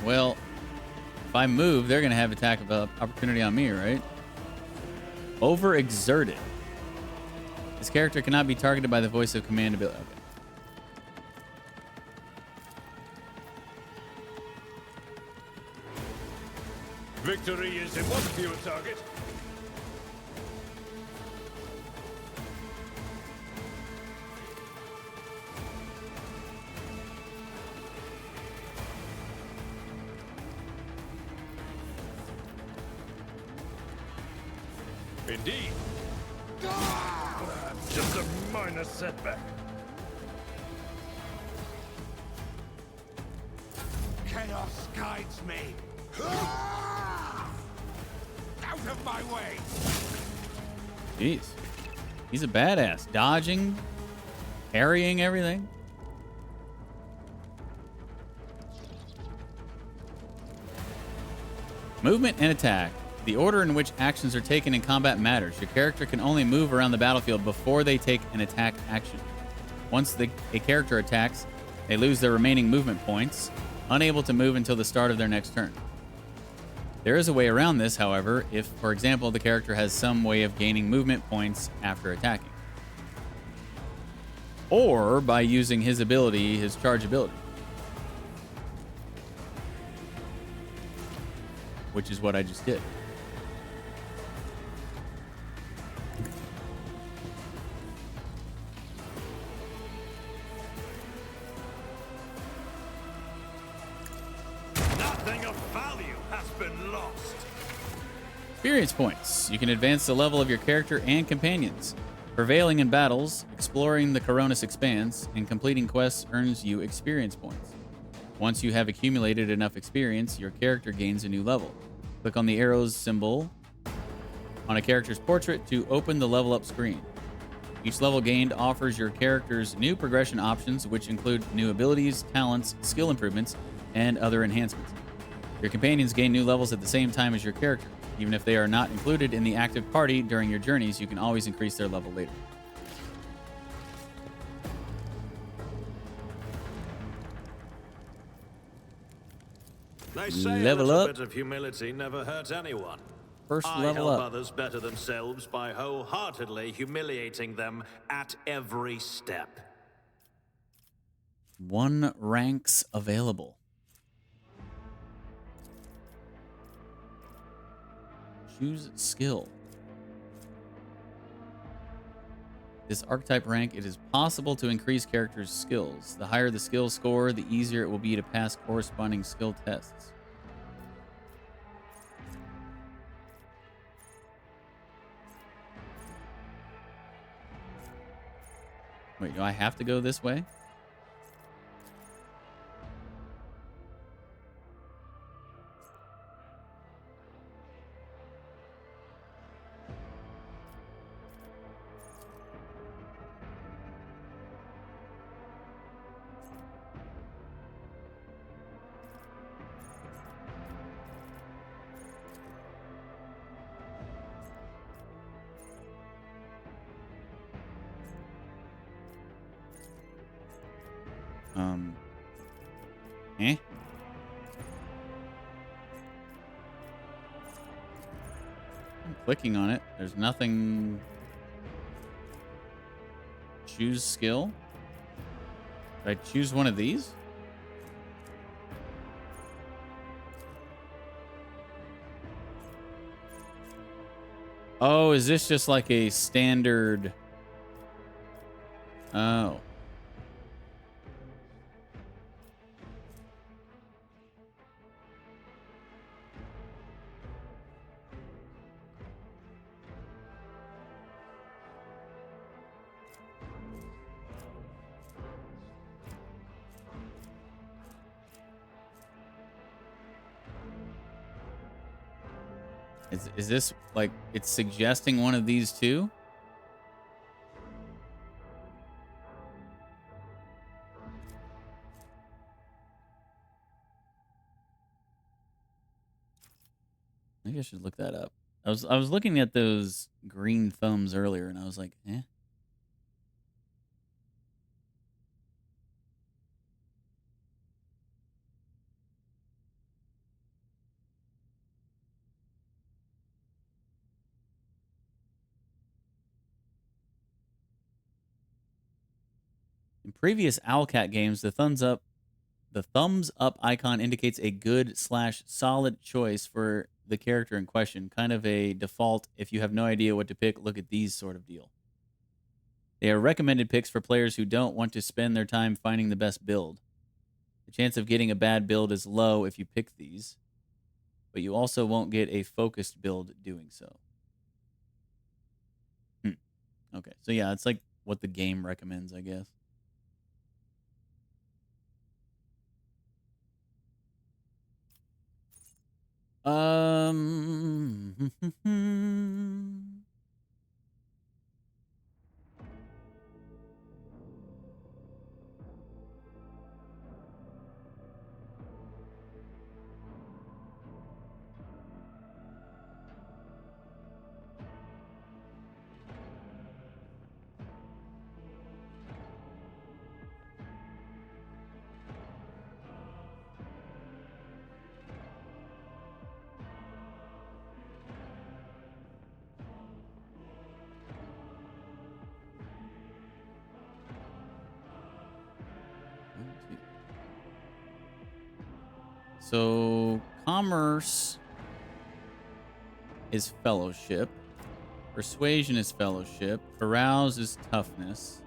Well, if I move, they're going to have attack of opportunity on me, right? Overexerted. This character cannot be targeted by the voice of command ability. Okay. Victory is in one view a target. Indeed. Just a minor setback. Chaos guides me. Out of my way. Jeez. He's a badass. Dodging, Carrying everything. Movement and attack. The order in which actions are taken in combat matters. Your character can only move around the battlefield before they take an attack action. Once a character attacks, they lose their remaining movement points, unable to move until the start of their next turn. There is a way around this, however, if, for example, the character has some way of gaining movement points after attacking. Or by using his ability, his charge ability. Which is what I just did. Nothing of value has been lost. Experience points. You can advance the level of your character and companions. Prevailing in battles, exploring the Coronis Expanse, and completing quests earns you experience points. Once you have accumulated enough experience, your character gains a new level. Click on the arrows symbol on a character's portrait to open the level up screen. Each level gained offers your characters new progression options, which include new abilities, talents, skill improvements, and other enhancements. Your companions gain new levels at the same time as your character. Even if they are not included in the active party during your journeys, you can always increase their level later. They say Level a little up. bit of humility never hurts anyone. First I level help up. others better themselves by wholeheartedly humiliating them at every step. 1 ranks available. Choose skill. This archetype rank, it is possible to increase characters' skills. The higher the skill score, the easier it will be to pass corresponding skill tests. Wait, do I have to go this way? Eh? I'm clicking on it. There's nothing. Choose skill. Did I choose one of these? Oh, is this just like a standard? Oh. Is this like it's suggesting one of these two? Maybe I should look that up. I was looking at those green thumbs earlier and I was like, eh. In previous Owlcat games, the thumbs up icon indicates a good/solid choice for the character in question. Kind of a default if you have no idea what to pick, look at these sort of deal. They are recommended picks for players who don't want to spend their time finding the best build. The chance of getting a bad build is low if you pick these, but you also won't get a focused build doing so. Okay, so yeah, it's like what the game recommends, I guess. So commerce is fellowship. Persuasion is fellowship. Carouse is toughness.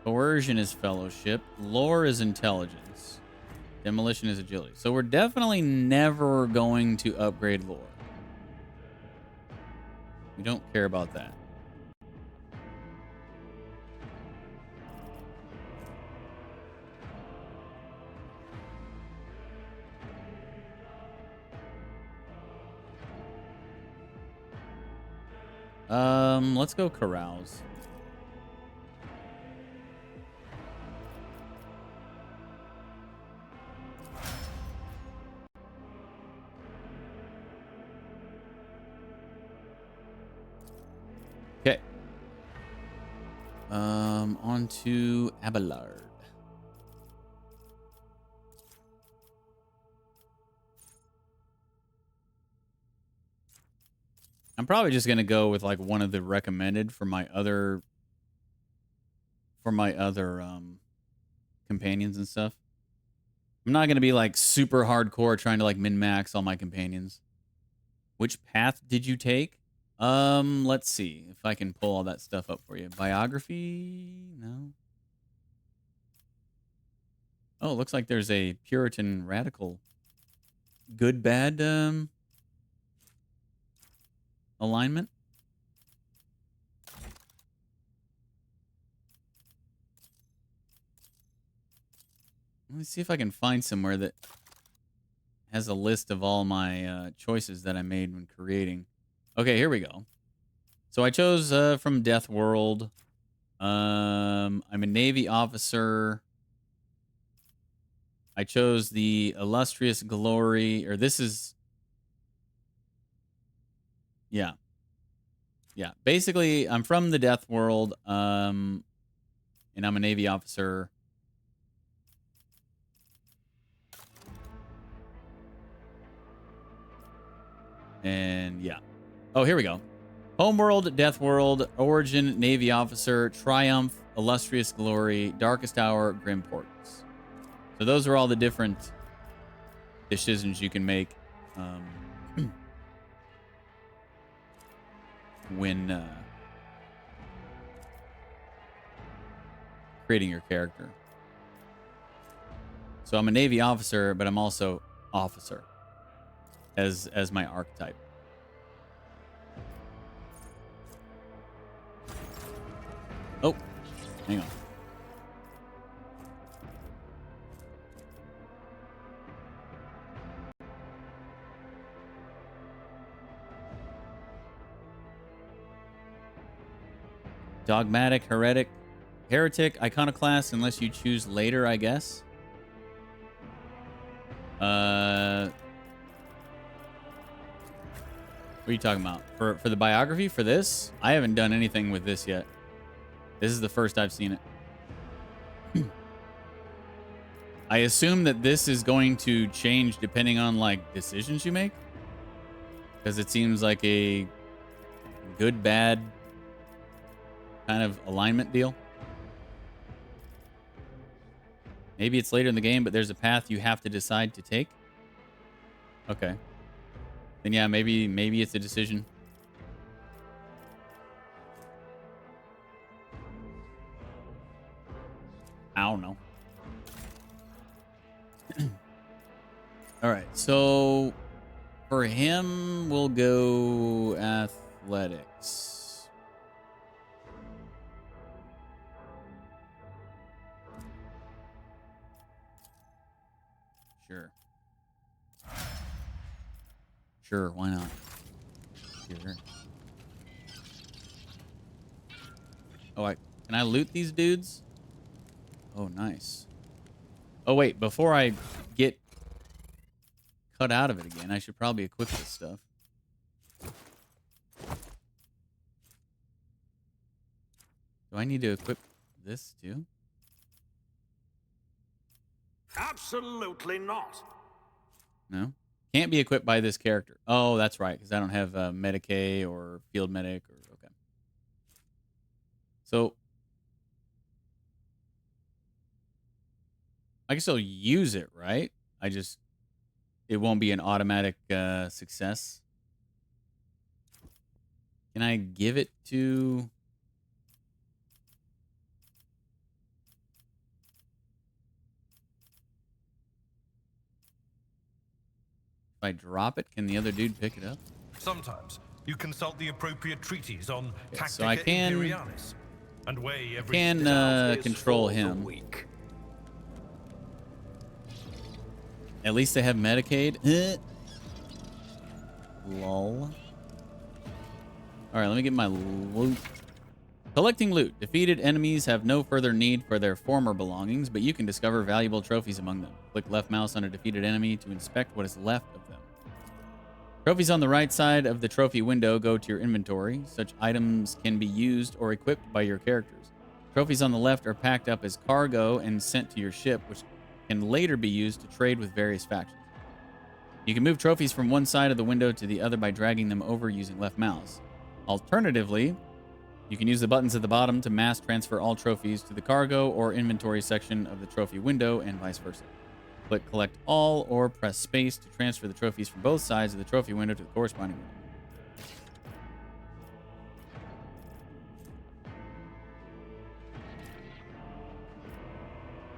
Coercion is fellowship. Lore is intelligence. Demolition is agility. So we're definitely never going to upgrade lore. We don't care about that. Let's go carouse. Okay. On to Abelard. I'm probably just gonna go with like one of the recommended for my other companions and stuff. I'm not gonna be like super hardcore trying to like min-max all my companions. Which path did you take? Let's see if I can pull all that stuff up for you. Biography? No. Oh, it looks like there's a Puritan radical good bad alignment. Let me see if I can find somewhere that has a list of all my choices that I made when creating. Okay, here we go. So I chose from Death World. I'm a Navy officer. I chose the Illustrious Glory, or this is... Yeah. Yeah. Basically, I'm from the Death World, and I'm a Navy officer. And yeah. Oh, here we go. Homeworld, Death World, Origin, Navy Officer, Triumph, Illustrious Glory, Darkest Hour, Grim Portents. So those are all the different decisions you can make when creating your character. So I'm a Navy officer, but I'm also officer as my archetype. Oh, hang on. Dogmatic, heretic, iconoclast, unless you choose later, I guess. What are you talking about? For the biography for this? I haven't done anything with this yet. This is the first I've seen it. I assume that this is going to change depending on like decisions you make. Because it seems like a good, bad kind of alignment deal. Maybe it's later in the game, but there's a path you have to decide to take. Okay. Then yeah, maybe it's a decision. I don't know. All right, so for him, we'll go athletics. Sure. Sure, why not? Sure. Oh, can I loot these dudes? Oh, nice. Oh, wait, before I get cut out of it again, I should probably equip this stuff. Do I need to equip this too? Absolutely not. No? Can't be equipped by this character. Oh, that's right, because I don't have Medicae or Field Medic. Okay. So, I can still use it, right? it won't be an automatic success. Can I give it to... If I drop it, can the other dude pick it up? Sometimes you consult the appropriate treaties on Tactica so I can- Imperialis and weigh every Can control him. At least they have Medicaid. Lol. Alright, let me get my loot. Collecting loot. Defeated enemies have no further need for their former belongings, but you can discover valuable trophies among them. Click left mouse on a defeated enemy to inspect what is left of them. Trophies on the right side of the trophy window go to your inventory. Such items can be used or equipped by your characters. Trophies on the left are packed up as cargo and sent to your ship, which can later be used to trade with various factions. You can move trophies from one side of the window to the other by dragging them over using left mouse. Alternatively, you can use the buttons at the bottom to mass transfer all trophies to the cargo or inventory section of the trophy window and vice versa. Click collect all or press space to transfer the trophies from both sides of the trophy window to the corresponding window.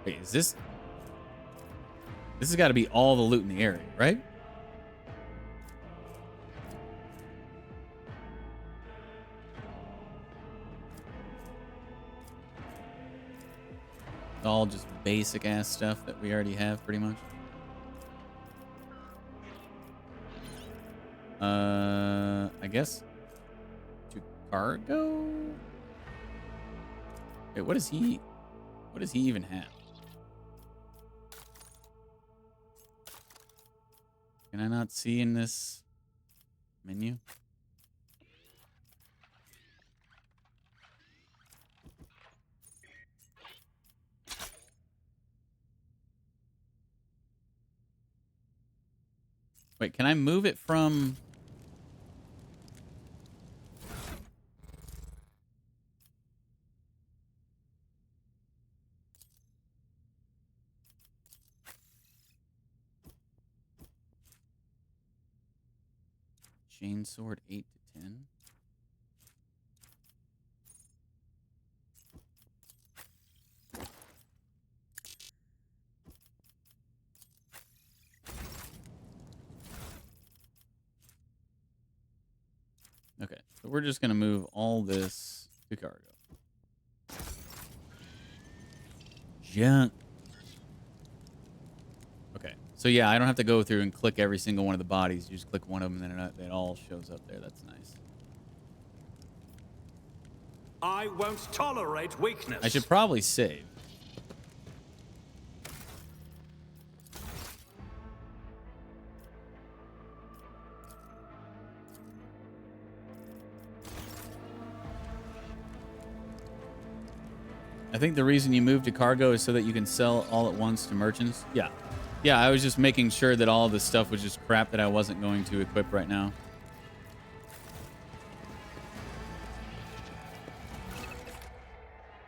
Wait, is this... This has got to be all the loot in the area, right? It's all just basic ass stuff that we already have pretty much. I guess to cargo. Wait, what does he even have? Can I not see in this menu? Wait, can I move it from... Chainsword 8 to 10? Okay, so we're just going to move all this to cargo. Junk. Okay, so yeah, I don't have to go through and click every single one of the bodies. You just click one of them and then it all shows up there. That's nice. I won't tolerate weakness. I should probably save. I think the reason you move to cargo is so that you can sell all at once to merchants. Yeah. Yeah, I was just making sure that all of this stuff was just crap that I wasn't going to equip right now.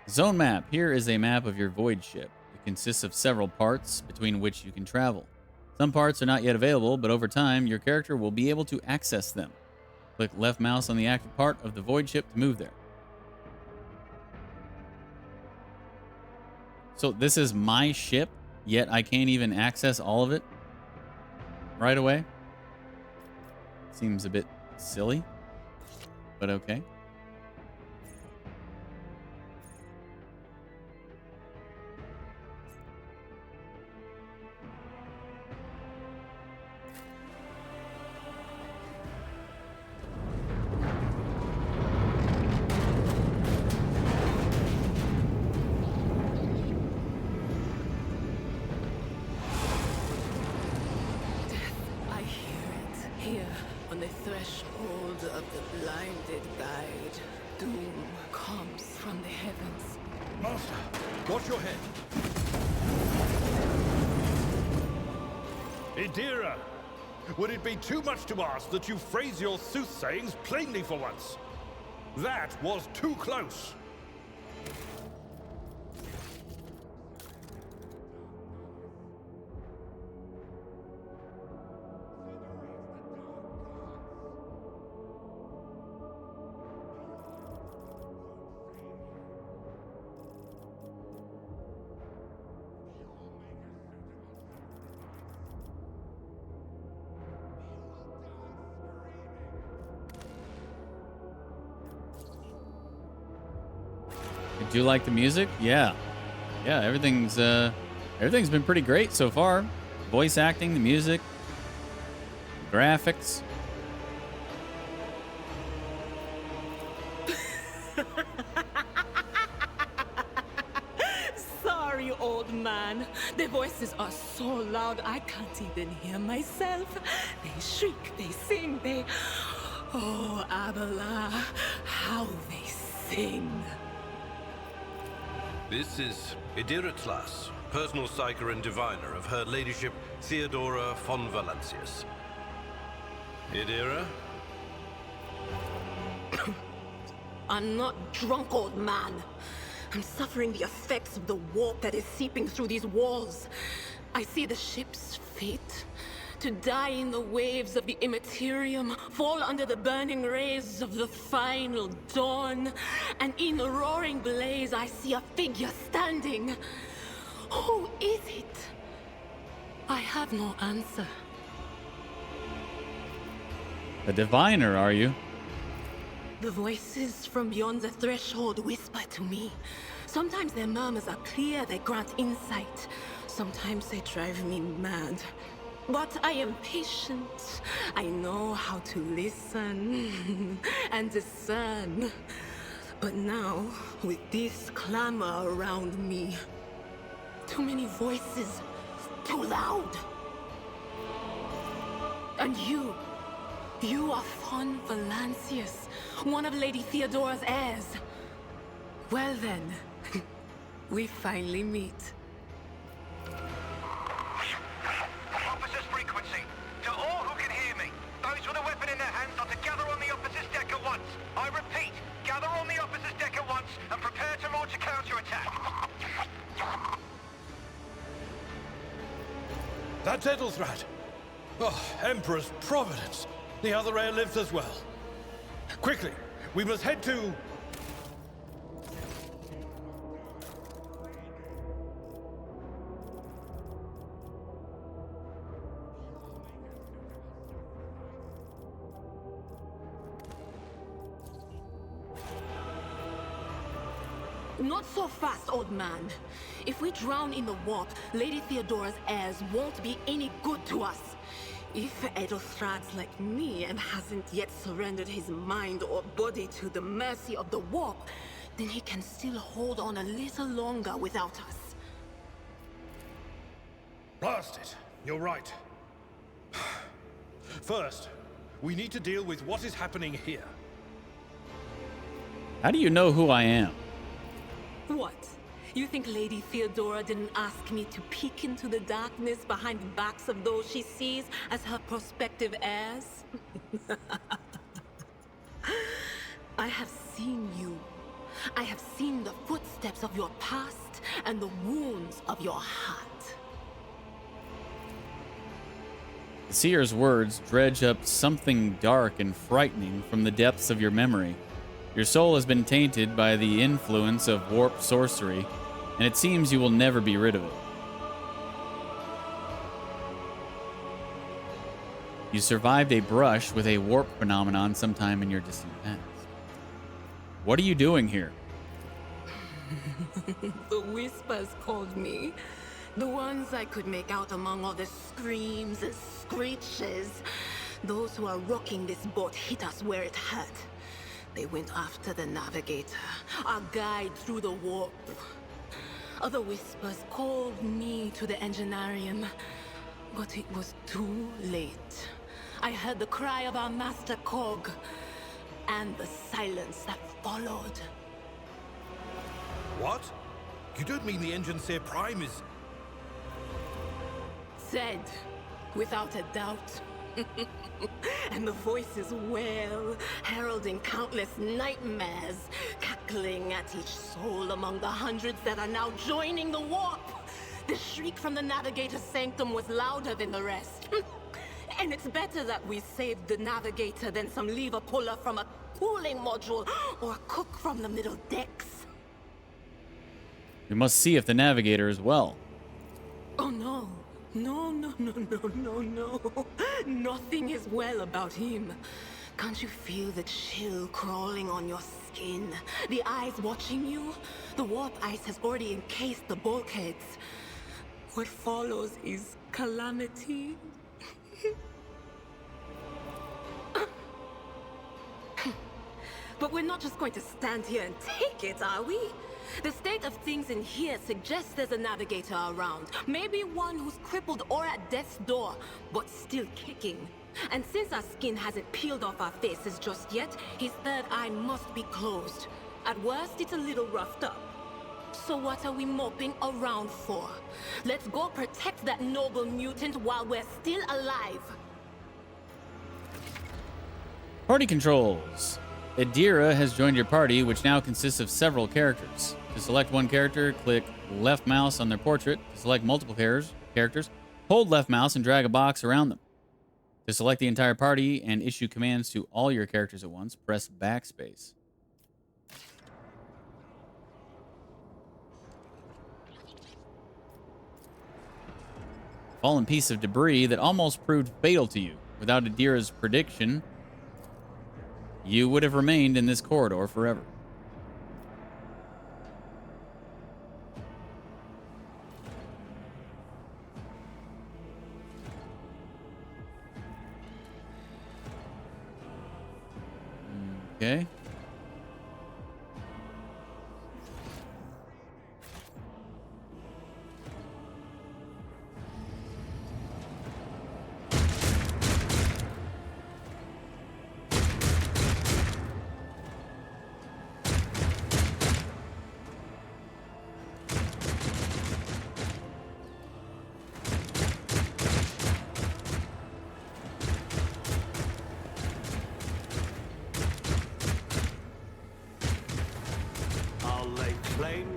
Zone map. Here is a map of your void ship. It consists of several parts between which you can travel. Some parts are not yet available, but over time, your character will be able to access them. Click left mouse on the active part of the void ship to move there. So this is my ship, yet I can't even access all of it right away. Seems a bit silly, but okay. I hear it. Here, on the threshold of the blinded guide, doom comes from the heavens. Master, watch your head. Idira, would it be too much to ask that you phrase your soothsayings plainly for once? That was too close. Do you like the music? Yeah. Yeah, everything's been pretty great so far. Voice acting, the music, graphics. Sorry, old man. Their voices are so loud I can't even hear myself. They shriek, they sing, they... Oh, Abela, how they sing. This is Idira Tlas, personal psyker and diviner of Her Ladyship Theodora von Valancius. Idira? I'm not drunk, old man. I'm suffering the effects of the warp that is seeping through these walls. I see the ship's fate. To die in the waves of the immaterium, fall under the burning rays of the final dawn. And in the roaring blaze, I see a figure standing. Who is it? I have no answer. A diviner, are you? The voices from beyond the threshold whisper to me. Sometimes their murmurs are clear, they grant insight. Sometimes they drive me mad. But I am patient. I know how to listen and discern. But now, with this clamor around me, too many voices, too loud. And you are von Valancius, one of Lady Theodora's heirs. Well then, we finally meet. Officers frequency. To all who can hear me, those with a weapon in their hands are to gather on the officers' deck at once. I repeat, gather on the officers' deck at once and prepare to launch a counterattack. That's Ethelthrat. Oh, Emperor's Providence. The other heir lives as well. Quickly, we must head to... Not so fast, old man. If we drown in the warp, Lady Theodora's heirs won't be any good to us. If Ethelthrad's like me and hasn't yet surrendered his mind or body to the mercy of the warp, then he can still hold on a little longer without us. Blast it. You're right. First, we need to deal with what is happening here. How do you know who I am? What? You think Lady Theodora didn't ask me to peek into the darkness behind the backs of those she sees as her prospective heirs? I have seen you. I have seen the footsteps of your past and the wounds of your heart. The seer's words dredge up something dark and frightening from the depths of your memory. Your soul has been tainted by the influence of warp sorcery, and it seems you will never be rid of it. You survived a brush with a warp phenomenon sometime in your distant past. What are you doing here? The whispers called me. The ones I could make out among all the screams and screeches. Those who are rocking this boat hit us where it hurt. They went after the navigator, our guide through the warp. Other whispers called me to the enginarium, but it was too late. I heard the cry of our master Cog, and the silence that followed. What? You don't mean the Engineer Prime is... Said, without a doubt. And the voices wail, heralding countless nightmares, cackling at each soul among the hundreds that are now joining the warp. The shriek from the navigator's sanctum was louder than the rest. And it's better that we saved the navigator than some lever puller from a cooling module or a cook from the middle decks. We must see if the navigator is well. Oh no. No. Nothing is well about him. Can't you feel the chill crawling on your skin? The eyes watching you? The warp ice has already encased the bulkheads. What follows is calamity. But we're not just going to stand here and take it, are we? The state of things in here suggests there's a navigator around. Maybe one who's crippled or at death's door, but still kicking. And since our skin hasn't peeled off our faces just yet, his third eye must be closed. At worst, it's a little roughed up. So what are we moping around for? Let's go protect that noble mutant while we're still alive. Party controls. Adira has joined your party, which now consists of several characters. To select one character, click left mouse on their portrait. To select multiple characters, hold left mouse and drag a box around them. To select the entire party and issue commands to all your characters at once, press backspace. Fallen piece of debris that almost proved fatal to you. Without Adira's prediction, you would have remained in this corridor forever. Okay.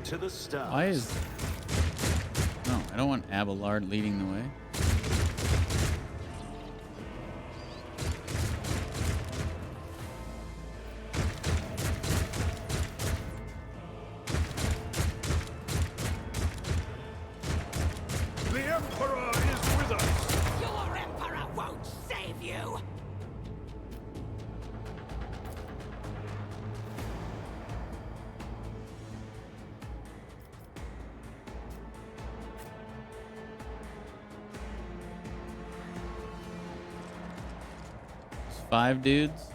To the stars. Why is... No, I don't want Abelard leading the way. The Emperor is with us! Your Emperor won't save you! There's 5 dudes.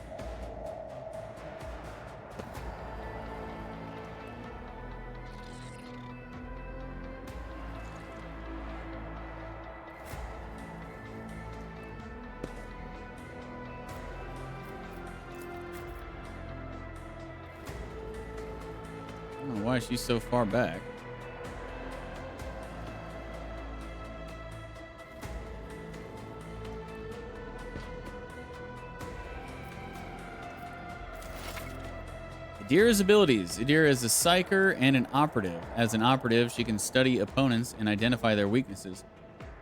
I don't know why she's so far back. Adira's abilities. Adira is a psyker and an operative. As an operative, she can study opponents and identify their weaknesses,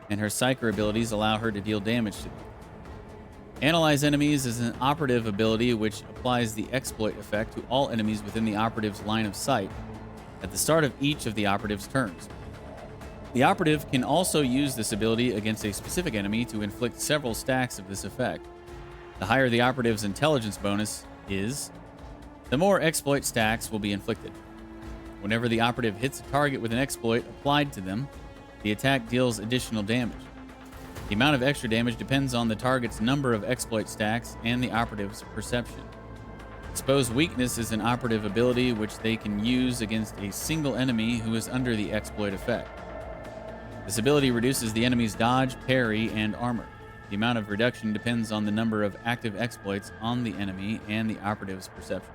and her psyker abilities allow her to deal damage to them. Analyze enemies is an operative ability which applies the exploit effect to all enemies within the operative's line of sight at the start of each of the operative's turns. The operative can also use this ability against a specific enemy to inflict several stacks of this effect. The higher the operative's intelligence bonus is, the more exploit stacks will be inflicted. Whenever the operative hits a target with an exploit applied to them, the attack deals additional damage. The amount of extra damage depends on the target's number of exploit stacks and the operative's perception. Expose Weakness is an operative ability which they can use against a single enemy who is under the exploit effect. This ability reduces the enemy's dodge, parry, and armor. The amount of reduction depends on the number of active exploits on the enemy and the operative's perception.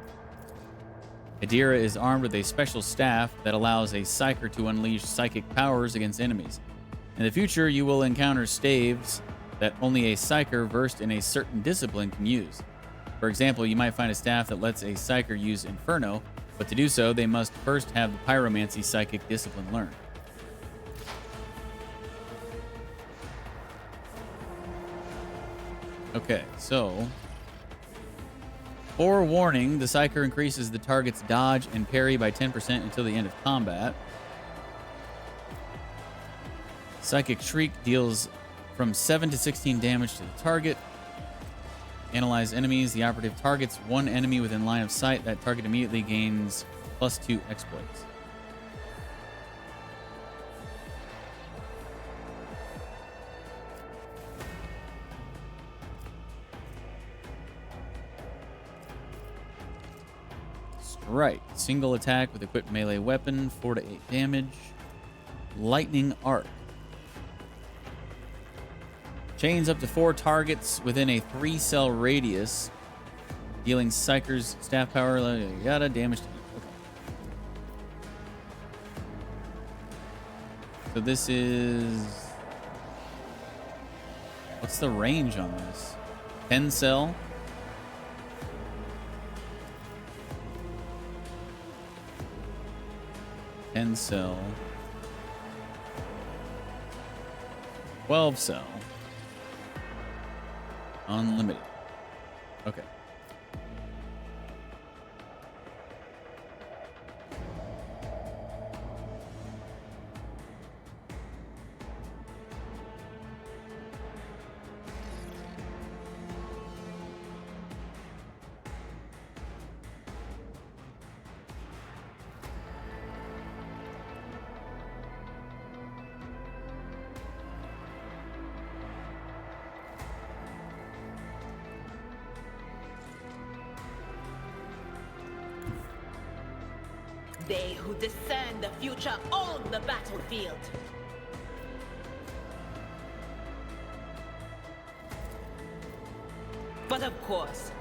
Adira is armed with a special staff that allows a psyker to unleash psychic powers against enemies. In the future, you will encounter staves that only a psyker versed in a certain discipline can use. For example, you might find a staff that lets a psyker use Inferno, but to do so, they must first have the Pyromancy psychic discipline learned. Okay, so... Forewarning, the Psyker increases the target's dodge and parry by 10% until the end of combat. Psychic Shriek deals from 7 to 16 damage to the target. Analyze enemies. The operative targets one enemy within line of sight. That target immediately gains +2 exploits. Right. Single attack with equipped melee weapon, 4 to 8 damage. Lightning Arc. Chains up to 4 targets within a 3-cell radius, dealing Psyker's staff power, yada, damage to each. Okay. So this is... What's the range on this? 10 cell? Cell, 12 cell, unlimited. Okay. They who discern the future own the battlefield. But of course,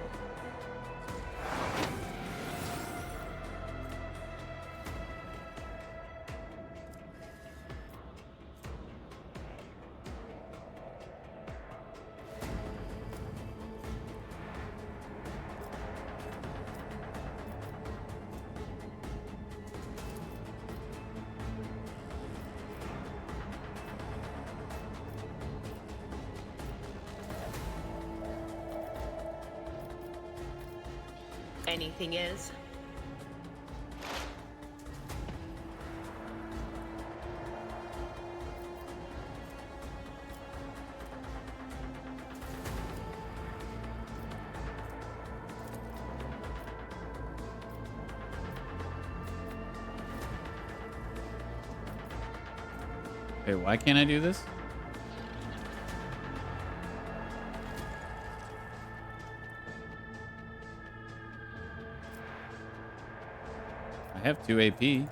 anything is. Okay, why can't I do this? I have 2 AP. The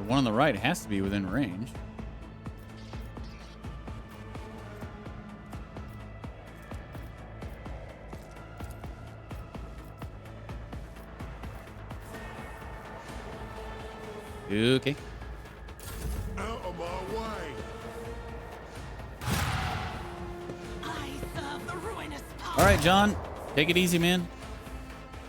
one on the right has to be within range. Okay. Out of my way. All right, John, take it easy, man.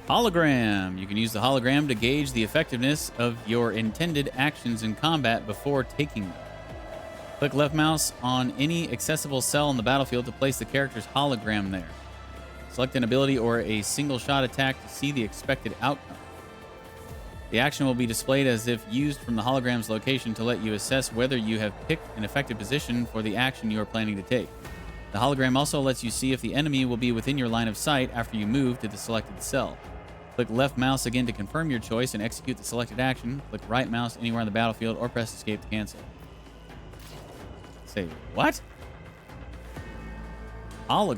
Hologram. You can use the hologram to gauge the effectiveness of your intended actions in combat before taking them. Click left mouse on any accessible cell on the battlefield to place the character's hologram there. Select an ability or a single shot attack to see the expected outcome. The action will be displayed as if used from the hologram's location to let you assess whether you have picked an effective position for the action you are planning to take. The hologram also lets you see if the enemy will be within your line of sight after you move to the selected cell. Click left mouse again to confirm your choice and execute the selected action. Click right mouse anywhere on the battlefield or press escape to cancel. Say what? Hologram?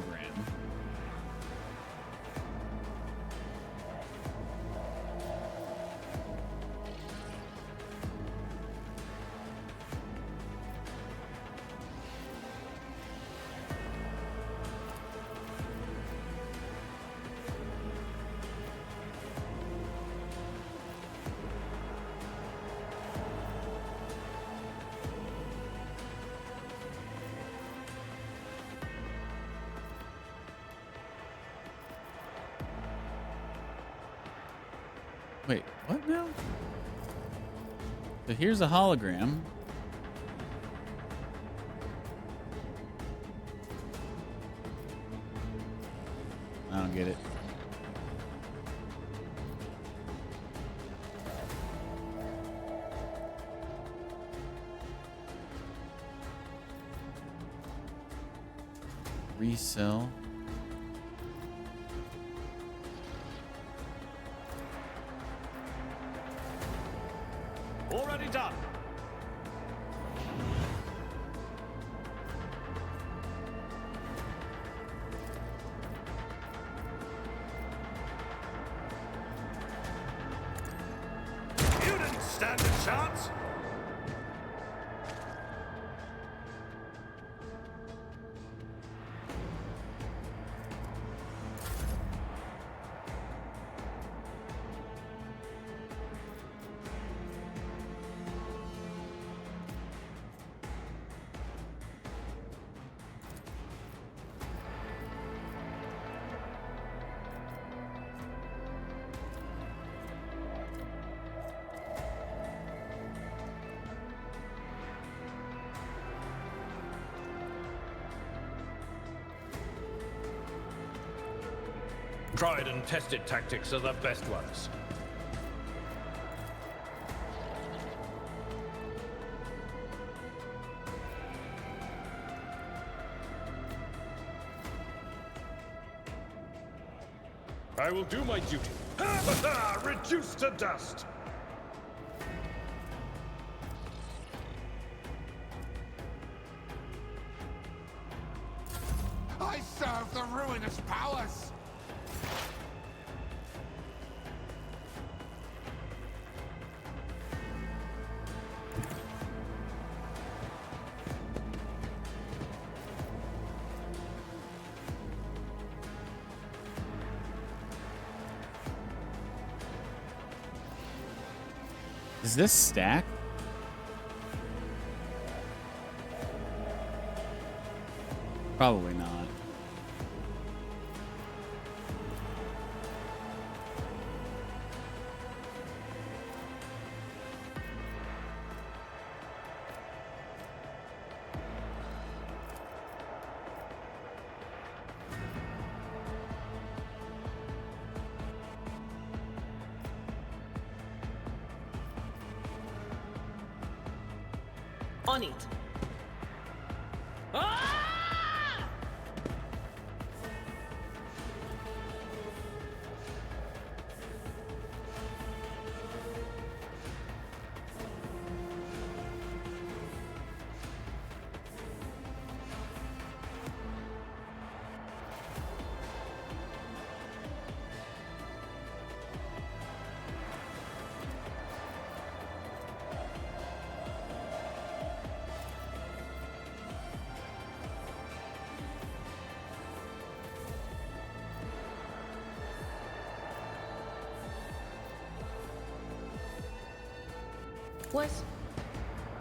Wait, what now? So here's a hologram. I don't get it. Resell. Already done. You didn't stand a chance. Tried and tested tactics are the best ones. I will do my duty. Reduced to dust! I serve the ruinous powers! Is this stack? Probably not. On it.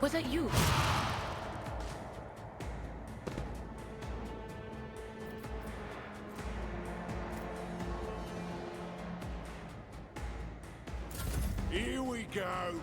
Was that you? Here we go.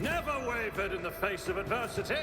Never wavered in the face of adversity.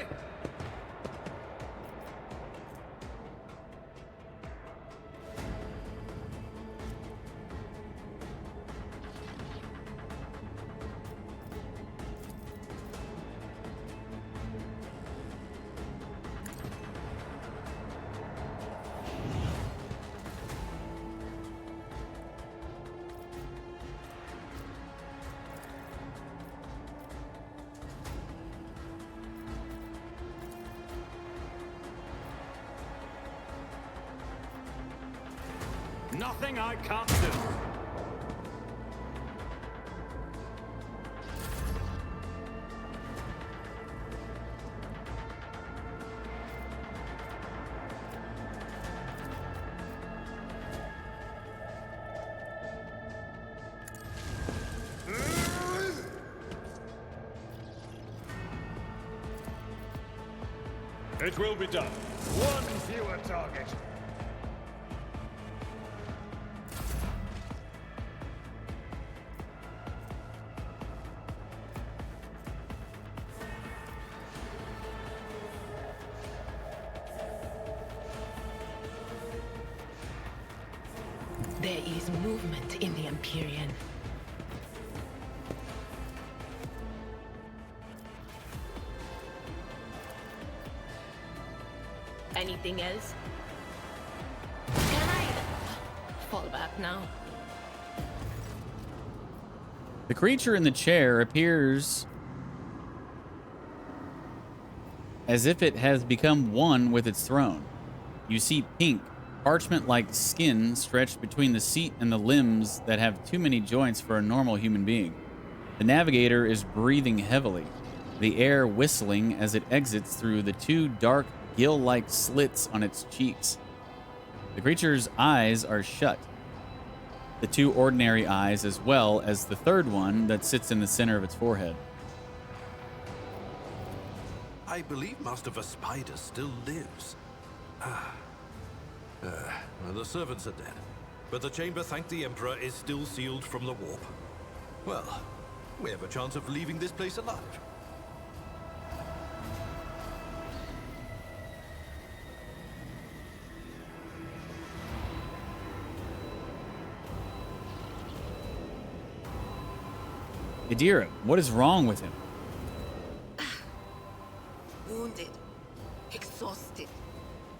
Nothing I can't do. It will be done. One fewer target. There is movement in the Empyrean. Anything else? Can I fall back now? The creature in the chair appears as if it has become one with its throne. You see pink, parchment-like skin stretched between the seat and the limbs that have too many joints for a normal human being. The navigator is breathing heavily, the air whistling as it exits through the two dark, gill-like slits on its cheeks. The creature's eyes are shut. The two ordinary eyes, as well as the third one that sits in the center of its forehead. I believe Master Vespider still lives. The servants are dead, but the chamber, thank the Emperor, is still sealed from the warp. Well, we have a chance of leaving this place alive. Idira, what is wrong with him? Wounded, exhausted,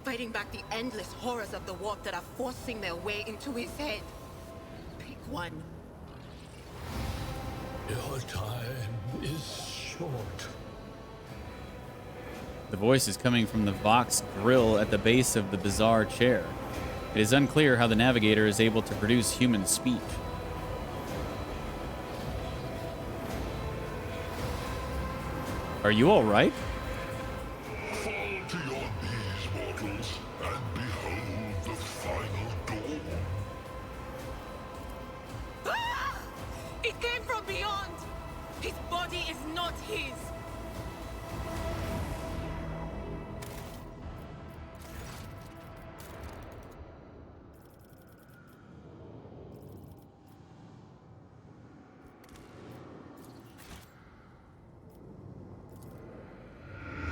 fighting back the endless horrors of the warp that are forcing their way into his head. Pick one. Your time is short. The voice is coming from the Vox grill at the base of the bizarre chair. It is unclear how the navigator is able to produce human speech. Are you all right? Fall to your knees, mortals, and behold the final dawn. Ah! It came from beyond! His body is not his!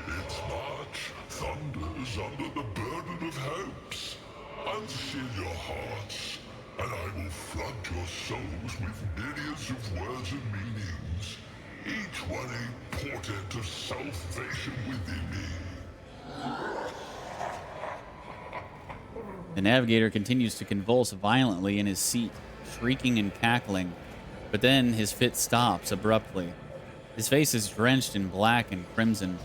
Its march thunders under the burden of hopes. Unseal your hearts, and I will flood your souls with myriads of words and meanings, each one a portent of salvation within me. The navigator continues to convulse violently in his seat, shrieking and cackling, but then his fit stops abruptly. His face is drenched in black and crimson.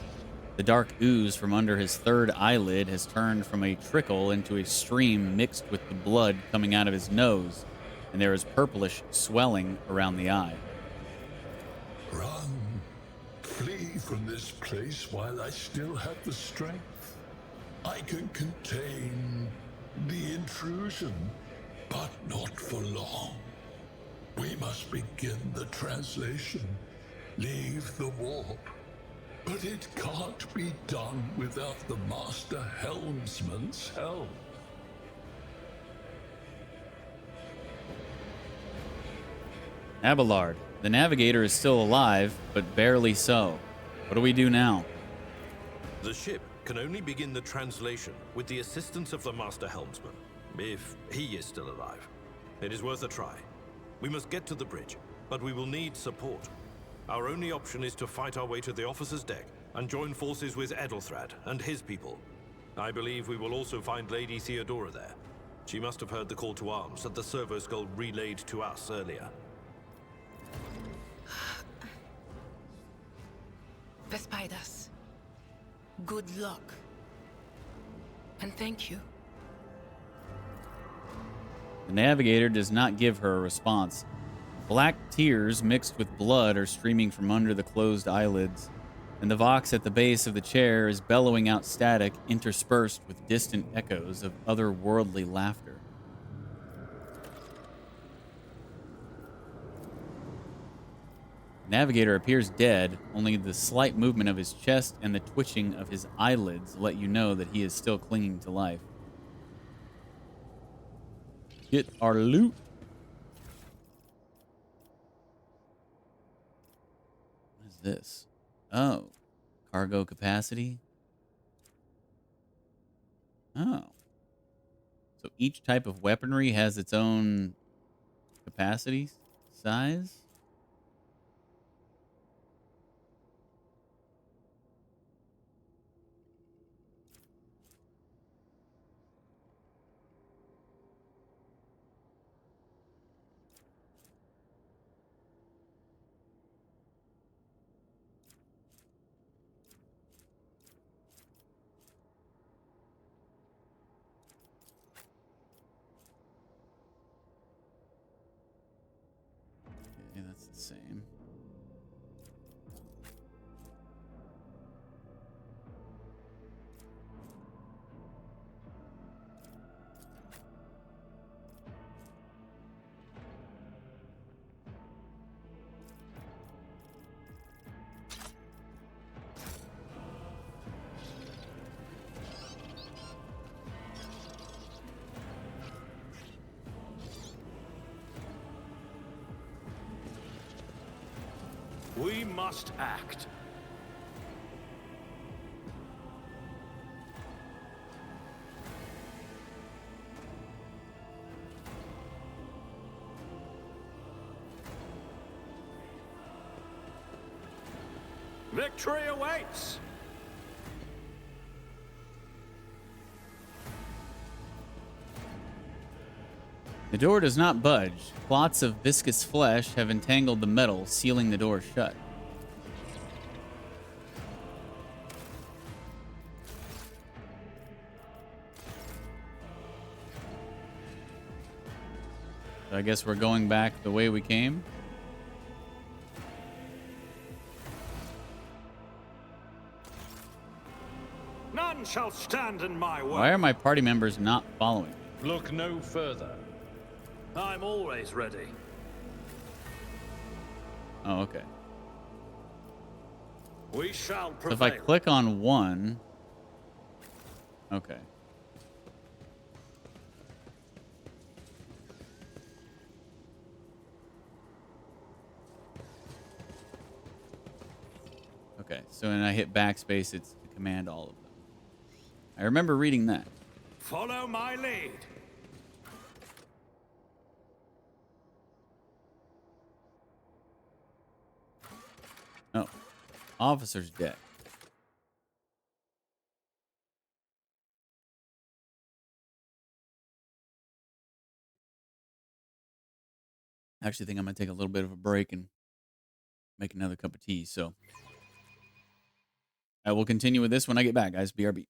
The dark ooze from under his third eyelid has turned from a trickle into a stream mixed with the blood coming out of his nose, and there is purplish swelling around the eye. Run. Flee from this place while I still have the strength. I can contain the intrusion, but not for long. We must begin the translation. Leave the warp. But it can't be done without the Master Helmsman's help. Abelard, the navigator is still alive, but barely so. What do we do now? The ship can only begin the translation with the assistance of the Master Helmsman, if he is still alive. It is worth a try. We must get to the bridge, but we will need support. Our only option is to fight our way to the officer's deck and join forces with Edelthrad and his people. I believe we will also find Lady Theodora there. She must have heard the call to arms that the servo skull relayed to us earlier. Vespidas, good luck. And thank you. The navigator does not give her a response. Black tears mixed with blood are streaming from under the closed eyelids, and the Vox at the base of the chair is bellowing out static interspersed with distant echoes of otherworldly laughter. Navigator appears dead. Only the slight movement of his chest and the twitching of his eyelids let you know that he is still clinging to life. Get our loot. What is this? Oh, cargo capacity. Oh. So each type of weaponry has its own capacity size. Okay, that's the same. We must act. Victory awaits! The door does not budge. Clots of viscous flesh have entangled the metal, sealing the door shut. So I guess we're going back the way we came. None shall stand in my way. Why are my party members not following? Look no further. I'm always ready. Oh, okay. We shall So prevail. if I click on one, okay. Okay, so when I hit backspace, it's to command all of them. I remember reading that. Follow my lead. Oh, officer's deck. I actually think I'm going to take a little bit of a break and make another cup of tea. So I will continue with this when I get back, guys. BRB.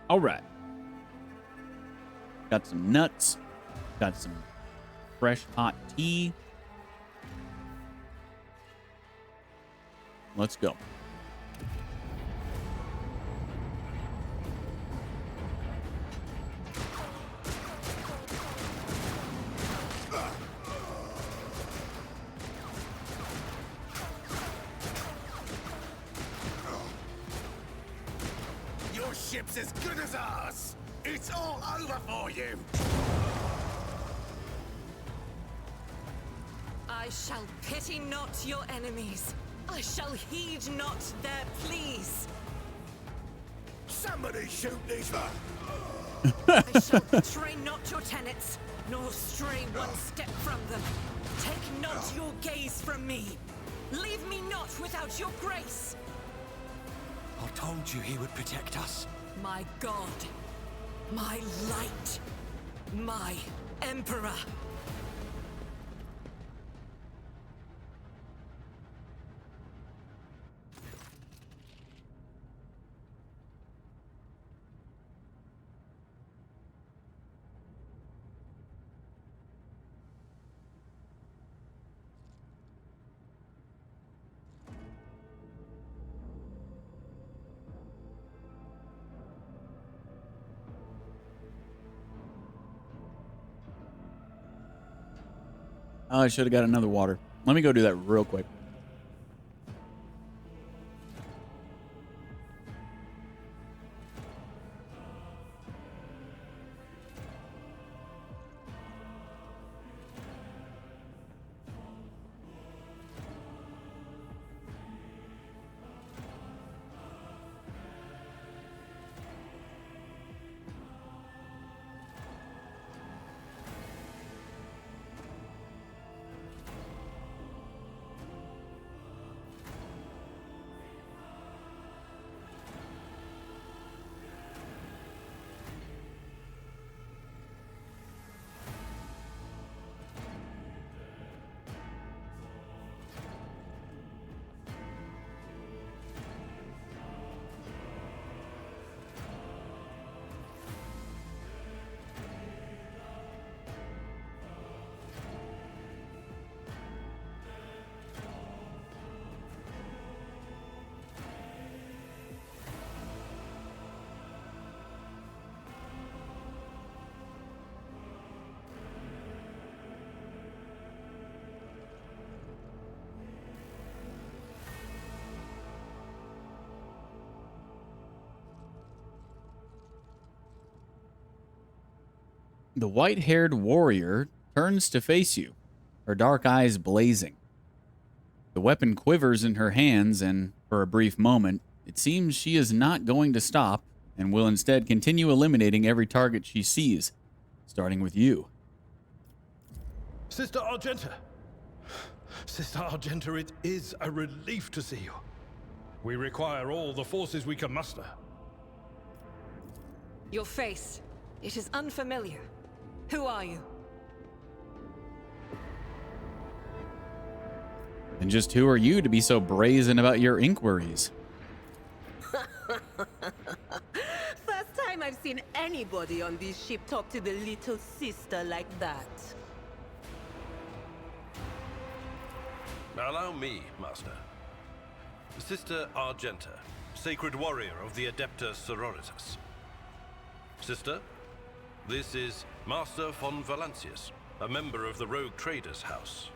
All right. Got some nuts. Got some fresh hot tea. Let's go. Your ship's as good as ours. It's all over for you. I shall pity not your enemies. I shall heed not their pleas. Somebody shoot these. I shall betray not your tenets, nor stray one step from them. Take not your gaze from me. Leave me not without your grace. I told you he would protect us. My God, my light, my Emperor. Oh, I should have got another water. Let me go do that real quick. The white-haired warrior turns to face you, her dark eyes blazing. The weapon quivers in her hands, and for a brief moment, it seems she is not going to stop and will instead continue eliminating every target she sees, starting with you. Sister Argenta! Sister Argenta, it is a relief to see you. We require all the forces we can muster. Your face, it is unfamiliar. Who are you? And just who are you to be so brazen about your inquiries? First time I've seen anybody on this ship talk to the little sister like that. Allow me, Master. Sister Argenta, sacred warrior of the Adepta Sororitas. Sister, this is Master von Valancius, a member of the Rogue Traders House.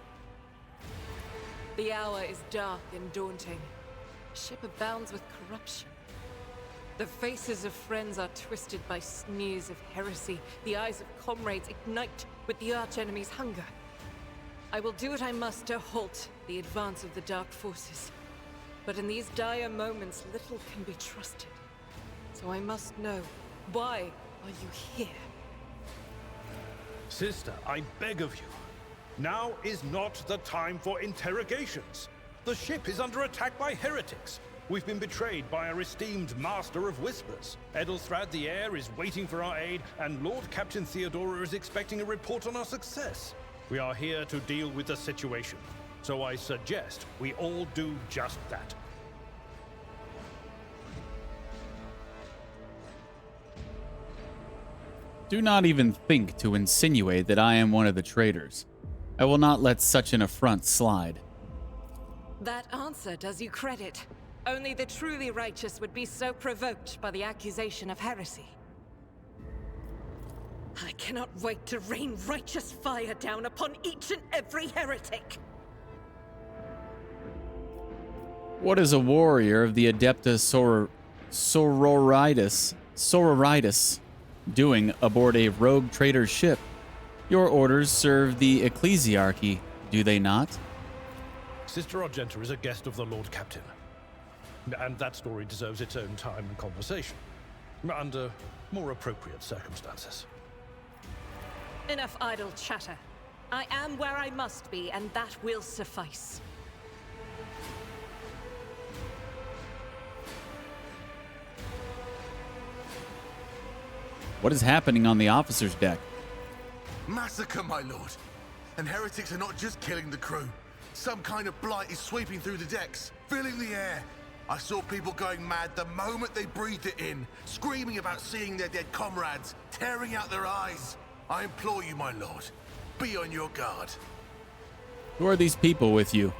The hour is dark and daunting. Ship abounds with corruption. The faces of friends are twisted by sneers of heresy. The eyes of comrades ignite with the archenemy's hunger. I will do what I must to halt the advance of the dark forces. But in these dire moments, little can be trusted. So I must know, why are you here? Sister, I beg of you. Now is not the time for interrogations. The ship is under attack by heretics. We've been betrayed by our esteemed Master of Whispers. Edelstrad the Heir is waiting for our aid, and Lord Captain Theodora is expecting a report on our success. We are here to deal with the situation, so I suggest we all do just that. Do not even think to insinuate that I am one of the traitors. I will not let such an affront slide. That answer does you credit. Only the truly righteous would be so provoked by the accusation of heresy. I cannot wait to rain righteous fire down upon each and every heretic. What is a warrior of the Adepta Sororitas doing aboard a rogue traitor ship? Your orders serve the ecclesiarchy, do they not? Sister Argenta is a guest of the Lord Captain. And that story deserves its own time and conversation. Under more appropriate circumstances. Enough idle chatter. I am where I must be, and that will suffice. What is happening on the officer's deck? Massacre, my lord. And heretics are not just killing the crew. Some kind of blight is sweeping through the decks, filling the air. I saw people going mad the moment they breathed it in, screaming about seeing their dead comrades, tearing out their eyes. I implore you, my lord, be on your guard. Who are these people with you?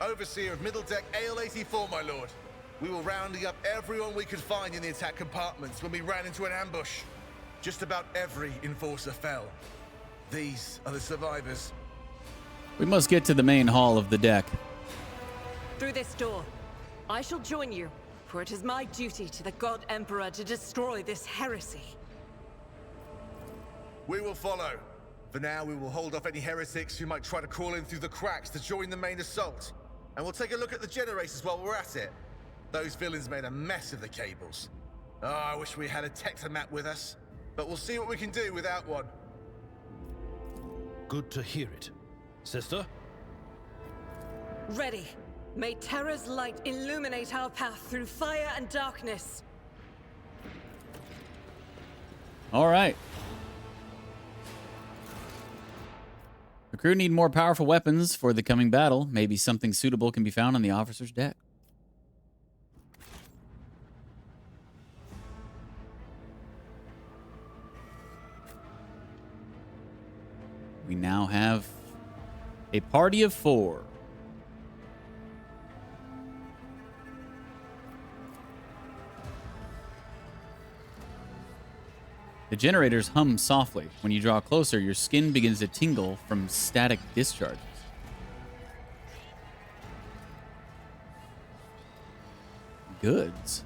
Overseer of Middle Deck AL-84, my lord. We were rounding up everyone we could find in the attack compartments when we ran into an ambush. Just about every enforcer fell. These are the survivors. We must get to the main hall of the deck. Through this door. I shall join you, for it is my duty to the God Emperor to destroy this heresy. We will follow. For now, we will hold off any heretics who might try to crawl in through the cracks to join the main assault. And we'll take a look at the generators while we're at it. Those villains made a mess of the cables. Oh, I wish we had a Tectomat with us. But we'll see what we can do without one. Good to hear it. Sister? Ready. May Terra's light illuminate our path through fire and darkness. All right. The crew need more powerful weapons for the coming battle. Maybe something suitable can be found on the officer's deck. We now have a party of 4. The generators hum softly. When you draw closer, your skin begins to tingle from static discharges. Goods.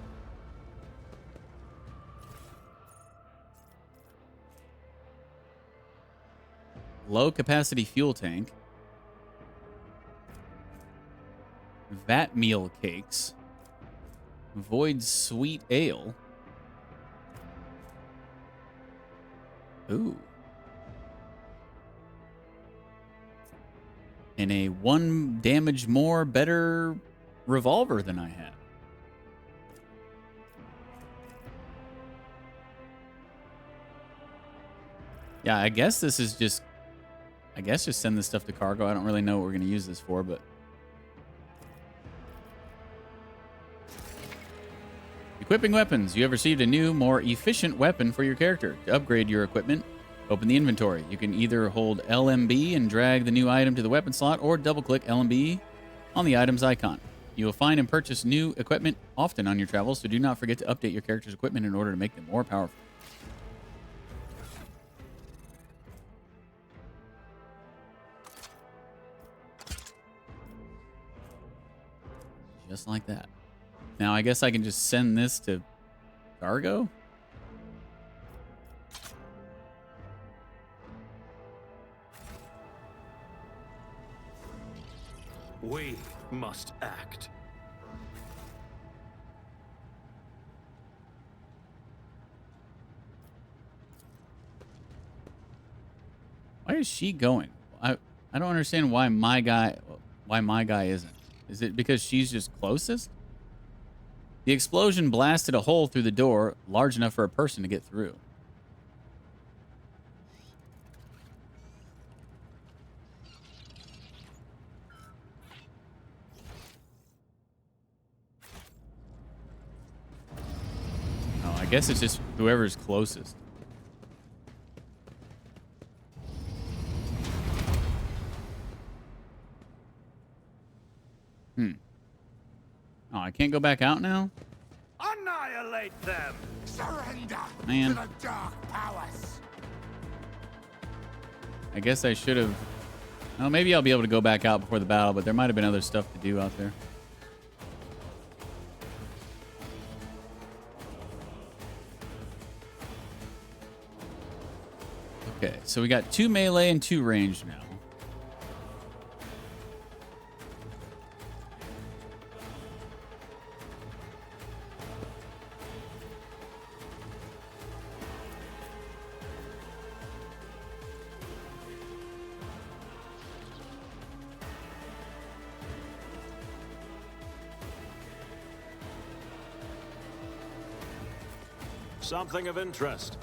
Low capacity fuel tank. Vat meal cakes. Void sweet ale. Ooh. And a 1 damage more better revolver than I had. Yeah, I guess this is just... I guess just send this stuff to cargo. I don't really know what we're going to use this for, but... Equipping weapons. You have received a new, more efficient weapon for your character. To upgrade your equipment, open the inventory. You can either hold LMB and drag the new item to the weapon slot, or double-click LMB on the item's icon. You will find and purchase new equipment often on your travels, so do not forget to update your character's equipment in order to make them more powerful. Just like that. Now, I guess I can just send this to cargo? We must act. Why is she going? I don't understand why my guy isn't. Is it because she's just closest? The explosion blasted a hole through the door large enough for a person to get through. Oh, I guess it's just whoever's closest. Oh, I can't go back out now? Annihilate them! Surrender Man. to the dark powers! I guess I should have... Oh, maybe I'll be able to go back out before the battle, but there might have been other stuff to do out there. Okay, so we got 2 melee and 2 ranged now. Something of interest.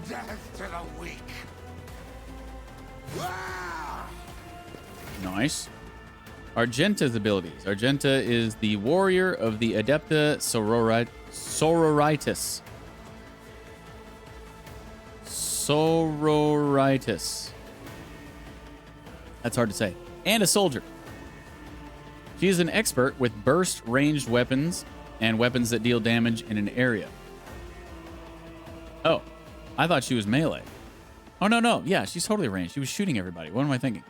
Death to the weak! Nice. Argenta's abilities. Argenta is the warrior of the Adepta Sororitas. Sororitas. That's hard to say. And a soldier. She is an expert with burst ranged weapons and weapons that deal damage in an area. Oh, I thought she was melee. Oh, no. Yeah, she's totally ranged. She was shooting everybody. What am I thinking?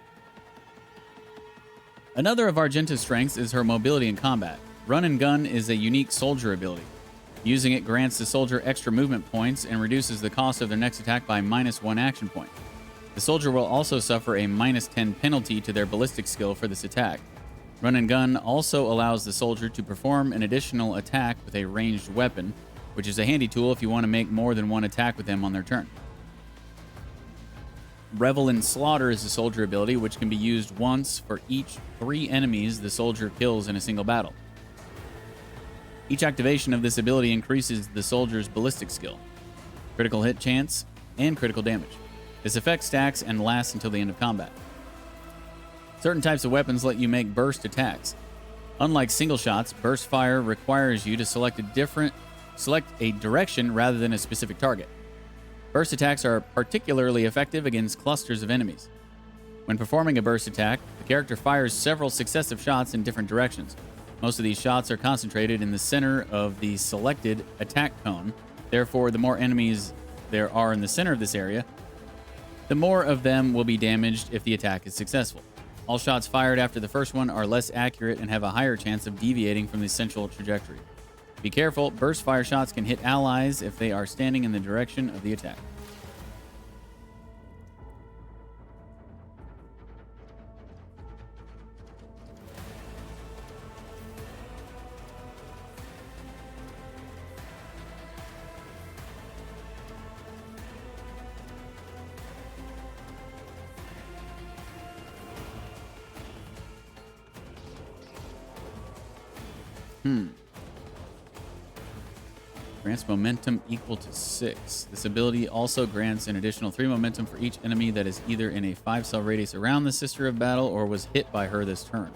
Another of Argenta's strengths is her mobility in combat. Run and gun is a unique soldier ability. Using it grants the soldier extra movement points and reduces the cost of their next attack by -1 action point. The soldier will also suffer a -10 penalty to their ballistic skill for this attack. Run and gun also allows the soldier to perform an additional attack with a ranged weapon, which is a handy tool if you want to make more than one attack with them on their turn. Revel in Slaughter is a soldier ability which can be used once for each 3 enemies the soldier kills in a single battle. Each activation of this ability increases the soldier's ballistic skill, critical hit chance, and critical damage. This effect stacks and lasts until the end of combat. Certain types of weapons let you make burst attacks. Unlike single shots, burst fire requires you to select a direction rather than a specific target. Burst attacks are particularly effective against clusters of enemies. When performing a burst attack, the character fires several successive shots in different directions. Most of these shots are concentrated in the center of the selected attack cone. Therefore, the more enemies there are in the center of this area, the more of them will be damaged if the attack is successful. All shots fired after the first one are less accurate and have a higher chance of deviating from the central trajectory. Be careful, burst fire shots can hit allies if they are standing in the direction of the attack. Grants momentum equal to 6. This ability also grants an additional 3 momentum for each enemy that is either in a 5-cell radius around the Sister of Battle or was hit by her this turn.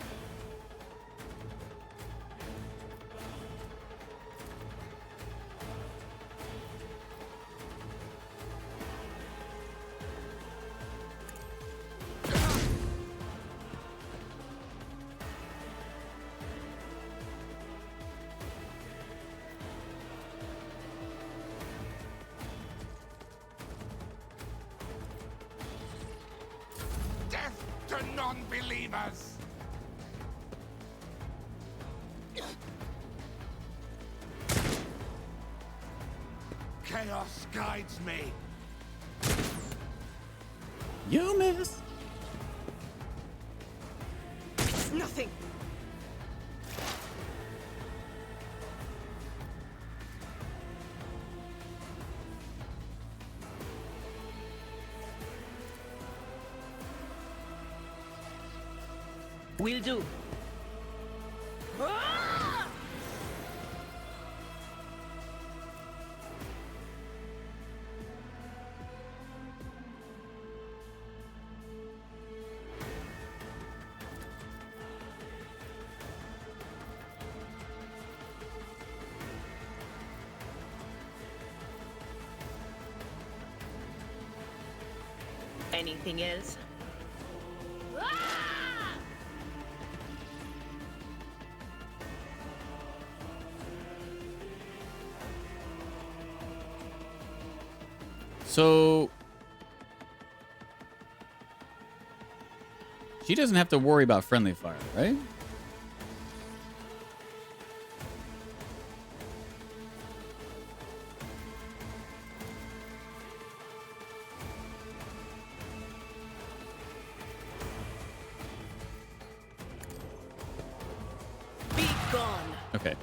Non-believers! Chaos guides me. You miss. It's nothing. Will do. Anything else? So she doesn't have to worry about friendly fire, right? Be gone. Okay.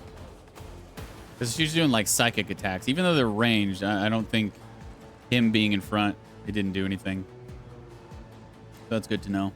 Because she's doing like psychic attacks. Even though they're ranged, I don't think him being in front, it didn't do anything. So that's good to know.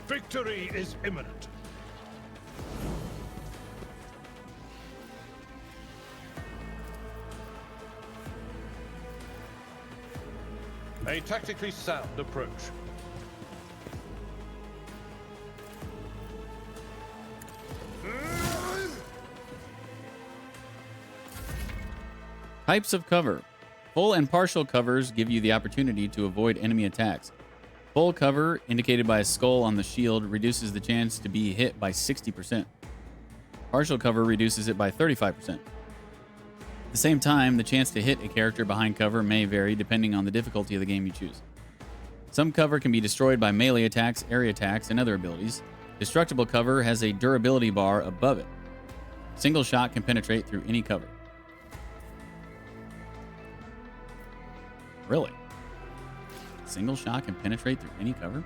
Victory is imminent. A tactically sound approach. Types of cover. Full and partial covers give you the opportunity to avoid enemy attacks. Full cover, indicated by a skull on the shield, reduces the chance to be hit by 60%. Partial cover reduces it by 35%. At the same time, the chance to hit a character behind cover may vary depending on the difficulty of the game you choose. Some cover can be destroyed by melee attacks, area attacks, and other abilities. Destructible cover has a durability bar above it. Single shot can penetrate through any cover. Really? Single shot can penetrate through any cover?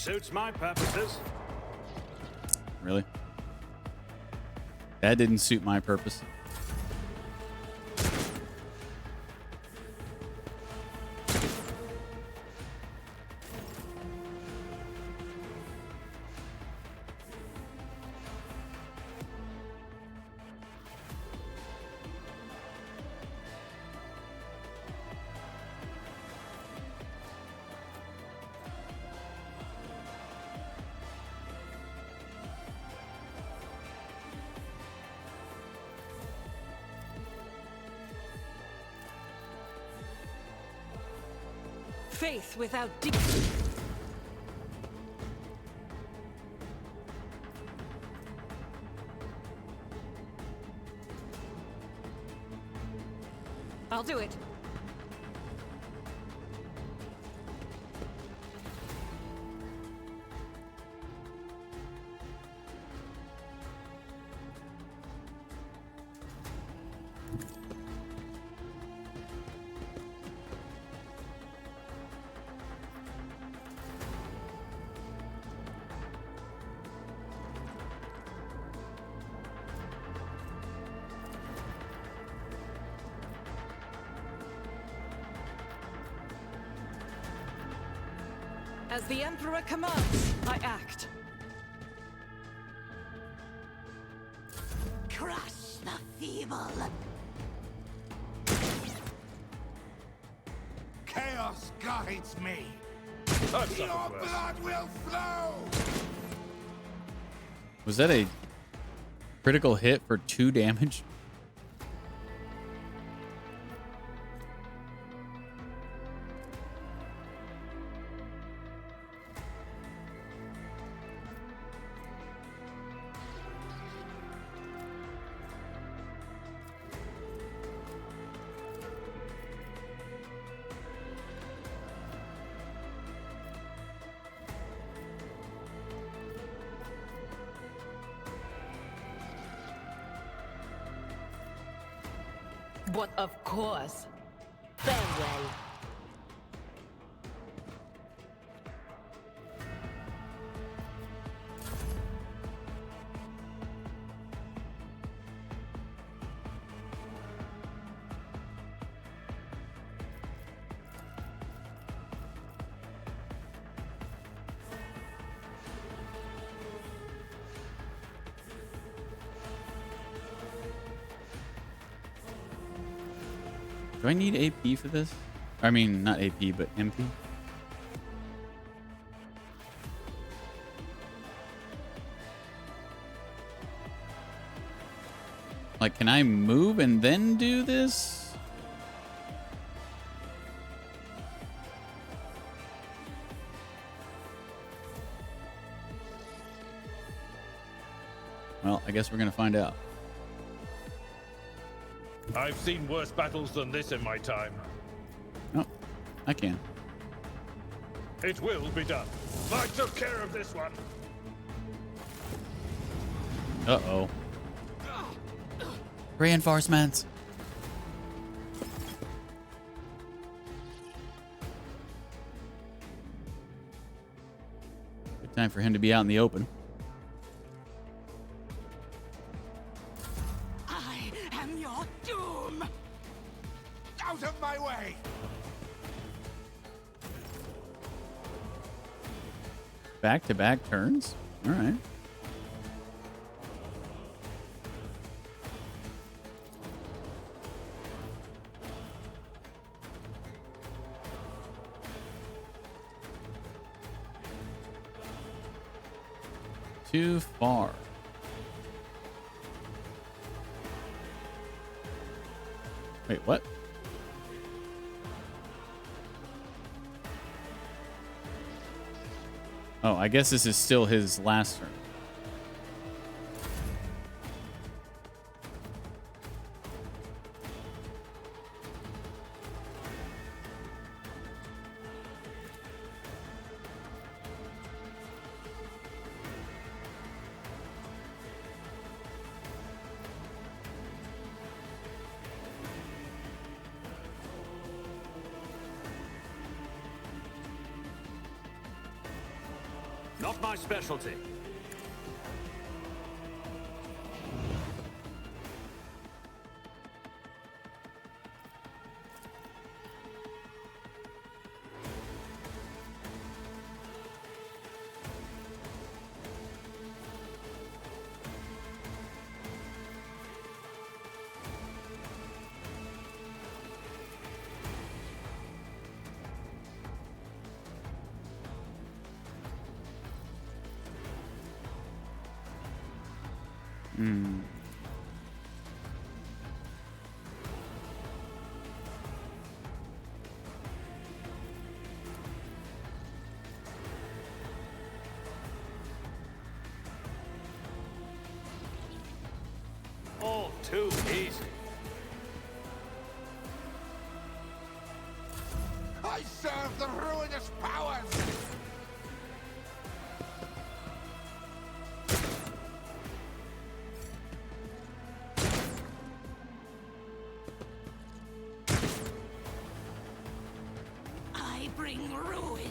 Suits my purposes. Really? That didn't suit my purpose. Faith without I'll do it. As the Emperor commands, I act. Crush the feeble. Chaos guides me. That's Your blood will flow. Was that a critical hit for 2 damage? But of course, farewell. Do I need AP for this? I mean, not AP, but MP. Like, can I move and then do this? Well, I guess we're gonna find out. I've seen worse battles than this in my time. Oh, I can. It will be done. I took care of this one. Uh-oh. Reinforcements. Good time for him to be out in the open. I am your doom! Out of my way! Back-to-back turns? All right. Too far. Wait, what? Oh, I guess this is still his last turn. Not my specialty. Hmm. All too easy. I serve the ruinous powers! I bring ruin.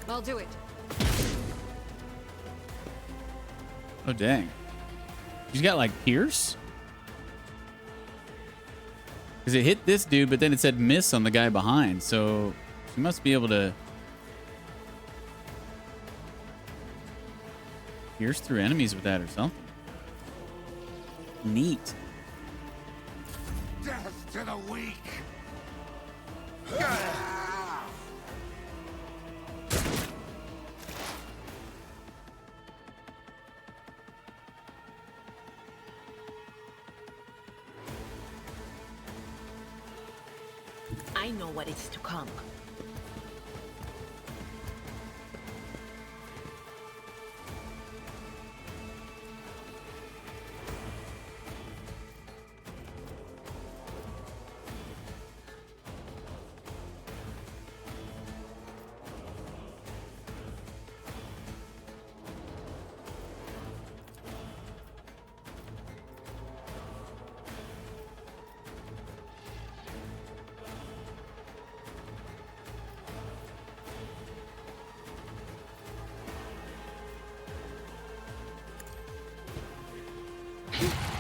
I'll do it. Oh, dang. She's got, like, Pierce? Because it hit this dude, but then it said miss on the guy behind. So she must be able to pierce through enemies with that or something. Neat. Death to the weak! I know what is to come.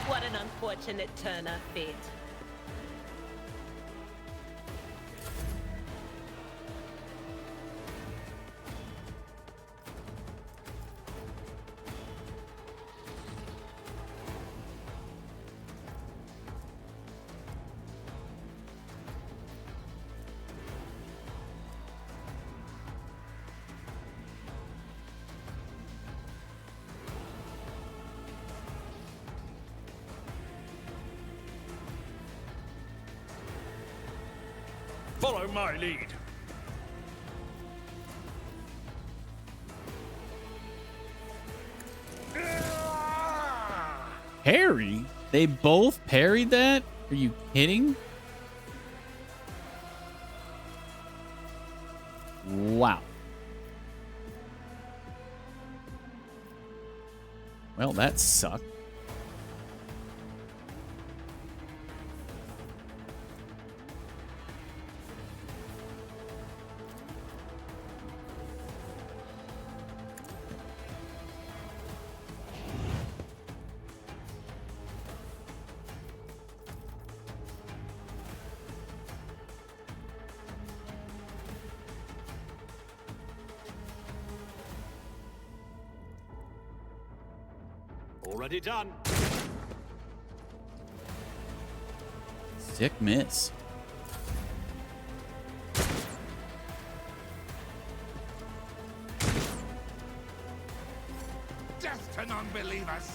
What an unfortunate turn of fate. Follow my lead. Parry? They both parried that? Are you kidding? Wow. Well, that sucked. Already done. Sick miss. Death to non-believers!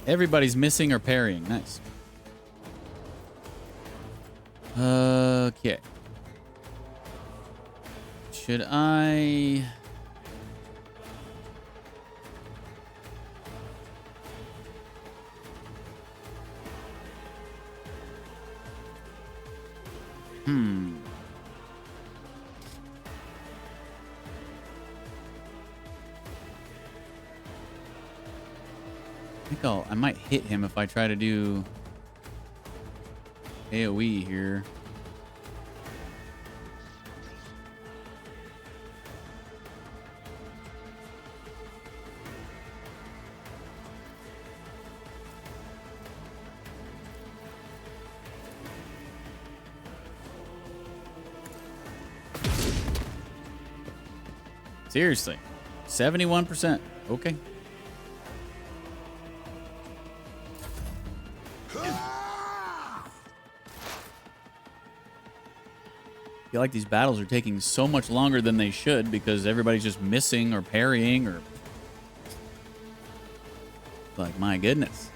Everybody's missing or parrying. Nice. Okay. Should I... I think I might hit him if I try to do AoE here. Seriously, 71%. Okay. I feel like these battles are taking so much longer than they should because everybody's just missing or parrying or... Like, my goodness.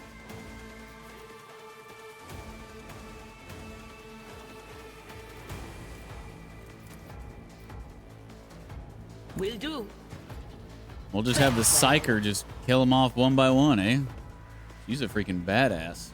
Will do. We'll just have the Psyker just kill them off one by one, eh? She's a freaking badass.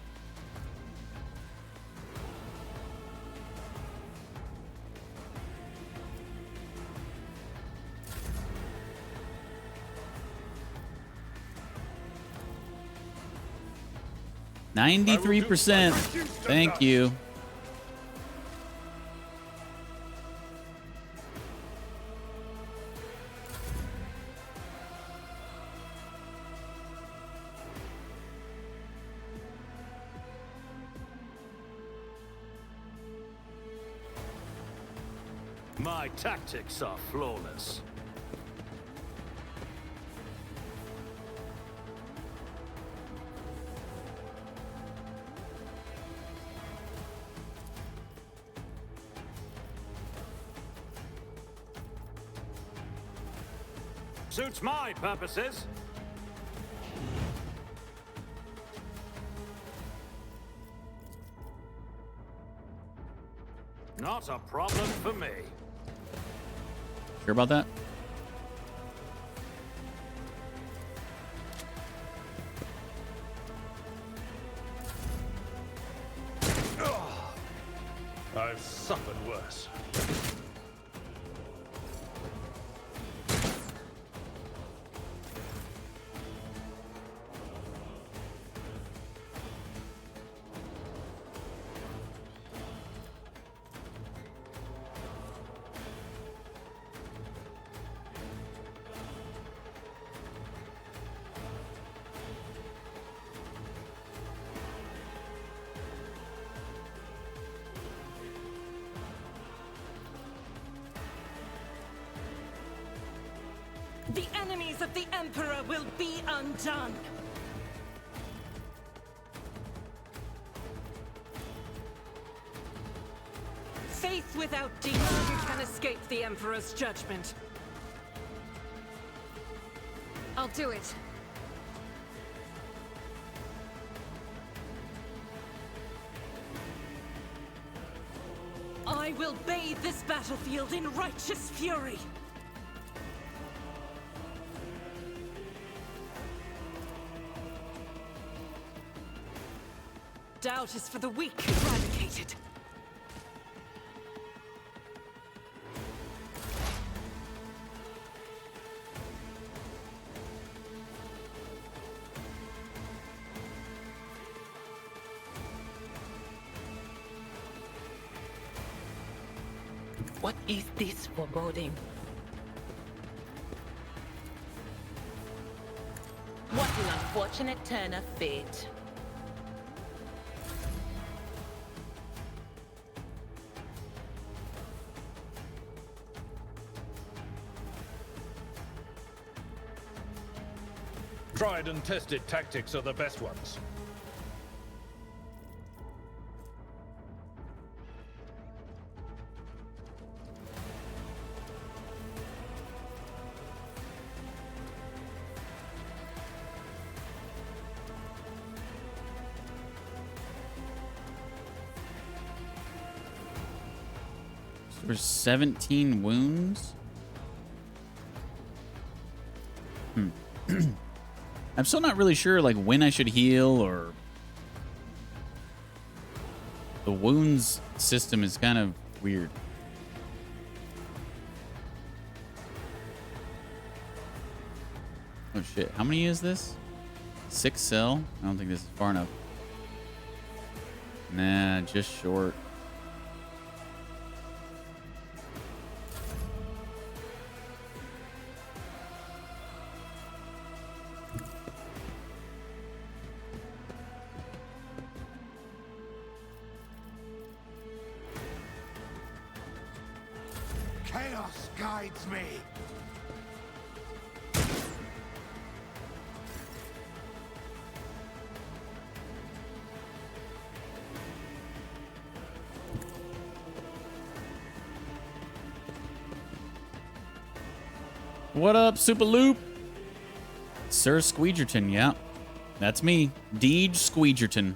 93%. Thank you. My tactics are flawless. Suits my purposes. Not a problem for me. Sure about that? I've suffered worse. The enemies of the Emperor will be undone. Faith without deeds can escape the Emperor's judgment. I'll do it. I will bathe this battlefield in righteous fury. Doubt is for the weak eradicated. What is this foreboding? What an unfortunate turn of fate. Tried and tested tactics are the best ones. There's 17 wounds. I'm still not really sure like when I should heal, or the wounds system is kind of weird. Oh shit, how many is this? 6 cell? I don't think this is far enough. Nah, just short. Chaos guides me. What up, Super Loop? Sir Squeegerton, yeah. That's me. DeejTheSqueejerton.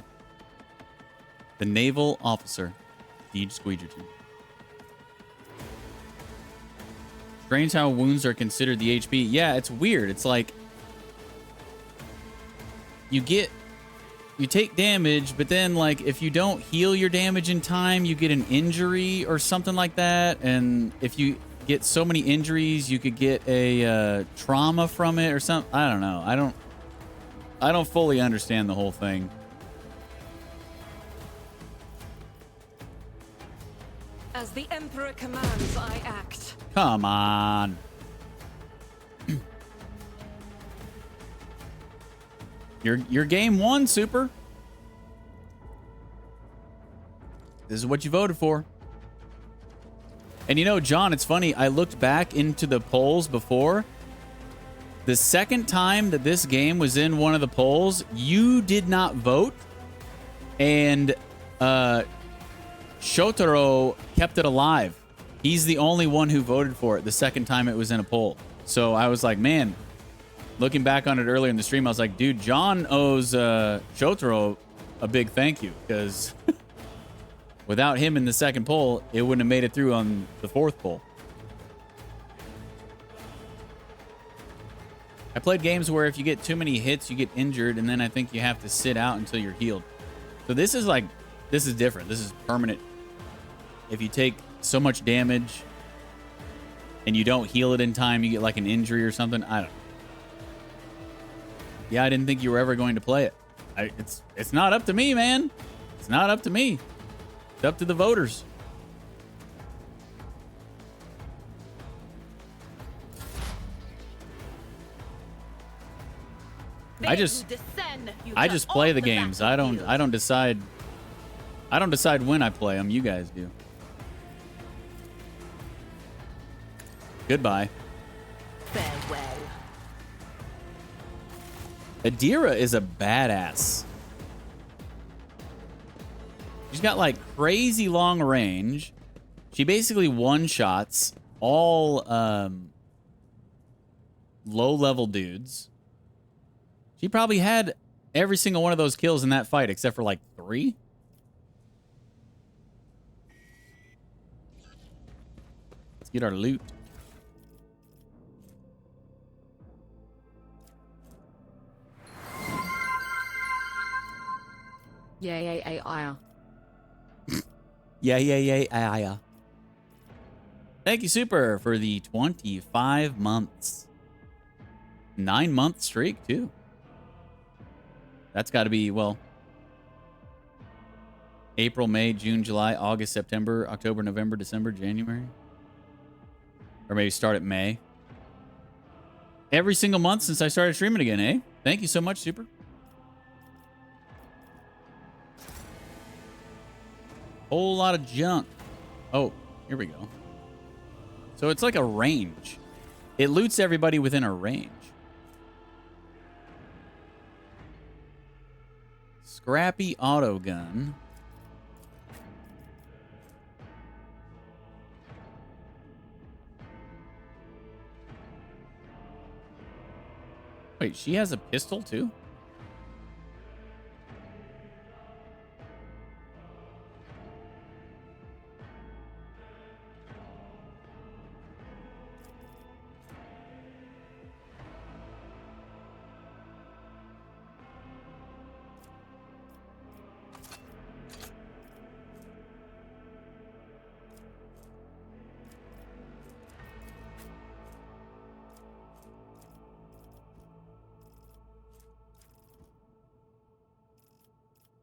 The naval officer. DeejTheSqueejerton. Strange how wounds are considered the HP. Yeah, it's weird. It's like you take damage, but then like if you don't heal your damage in time, you get an injury or something like that. And if you get so many injuries, you could get a trauma from it or something. I don't know. I don't fully understand the whole thing. As the Emperor commands, I act. Come on. Your game won, Super. This is what you voted for. And you know, John, it's funny. I looked back into the polls before. The second time that this game was in one of the polls, you did not vote. And Shotaro kept it alive. He's the only one who voted for it the second time it was in a poll. So I was like, man, looking back on it earlier in the stream, I was like, dude, John owes Shotaro a big thank you, because without him in the second poll, it wouldn't have made it through on the fourth poll. I played games where if you get too many hits, you get injured, and then I think you have to sit out until you're healed. So this is different. This is permanent. If you take so much damage and you don't heal it in time, you get like an injury or something. I don't know. Yeah, I didn't think you were ever going to play it. It's not up to me, man. It's not up to me. It's up to the voters. I just play the games. I don't decide when I play them. You guys do. Goodbye. Farewell. Adira is a badass. She's got like crazy long range. She basically one-shots all low-level dudes. She probably had every single one of those kills in that fight except for like 3. Let's get our loot. Yeah. Yeah. Thank you, Super, for the 25 months. 9-month streak, too. That's got to be, well, April, May, June, July, August, September, October, November, December, January. Or maybe start at May. Every single month since I started streaming again, eh? Thank you so much, Super. Whole lot of junk. Oh, here we go. So it's like a range. It loots everybody within a range. Scrappy auto gun. Wait, she has a pistol too?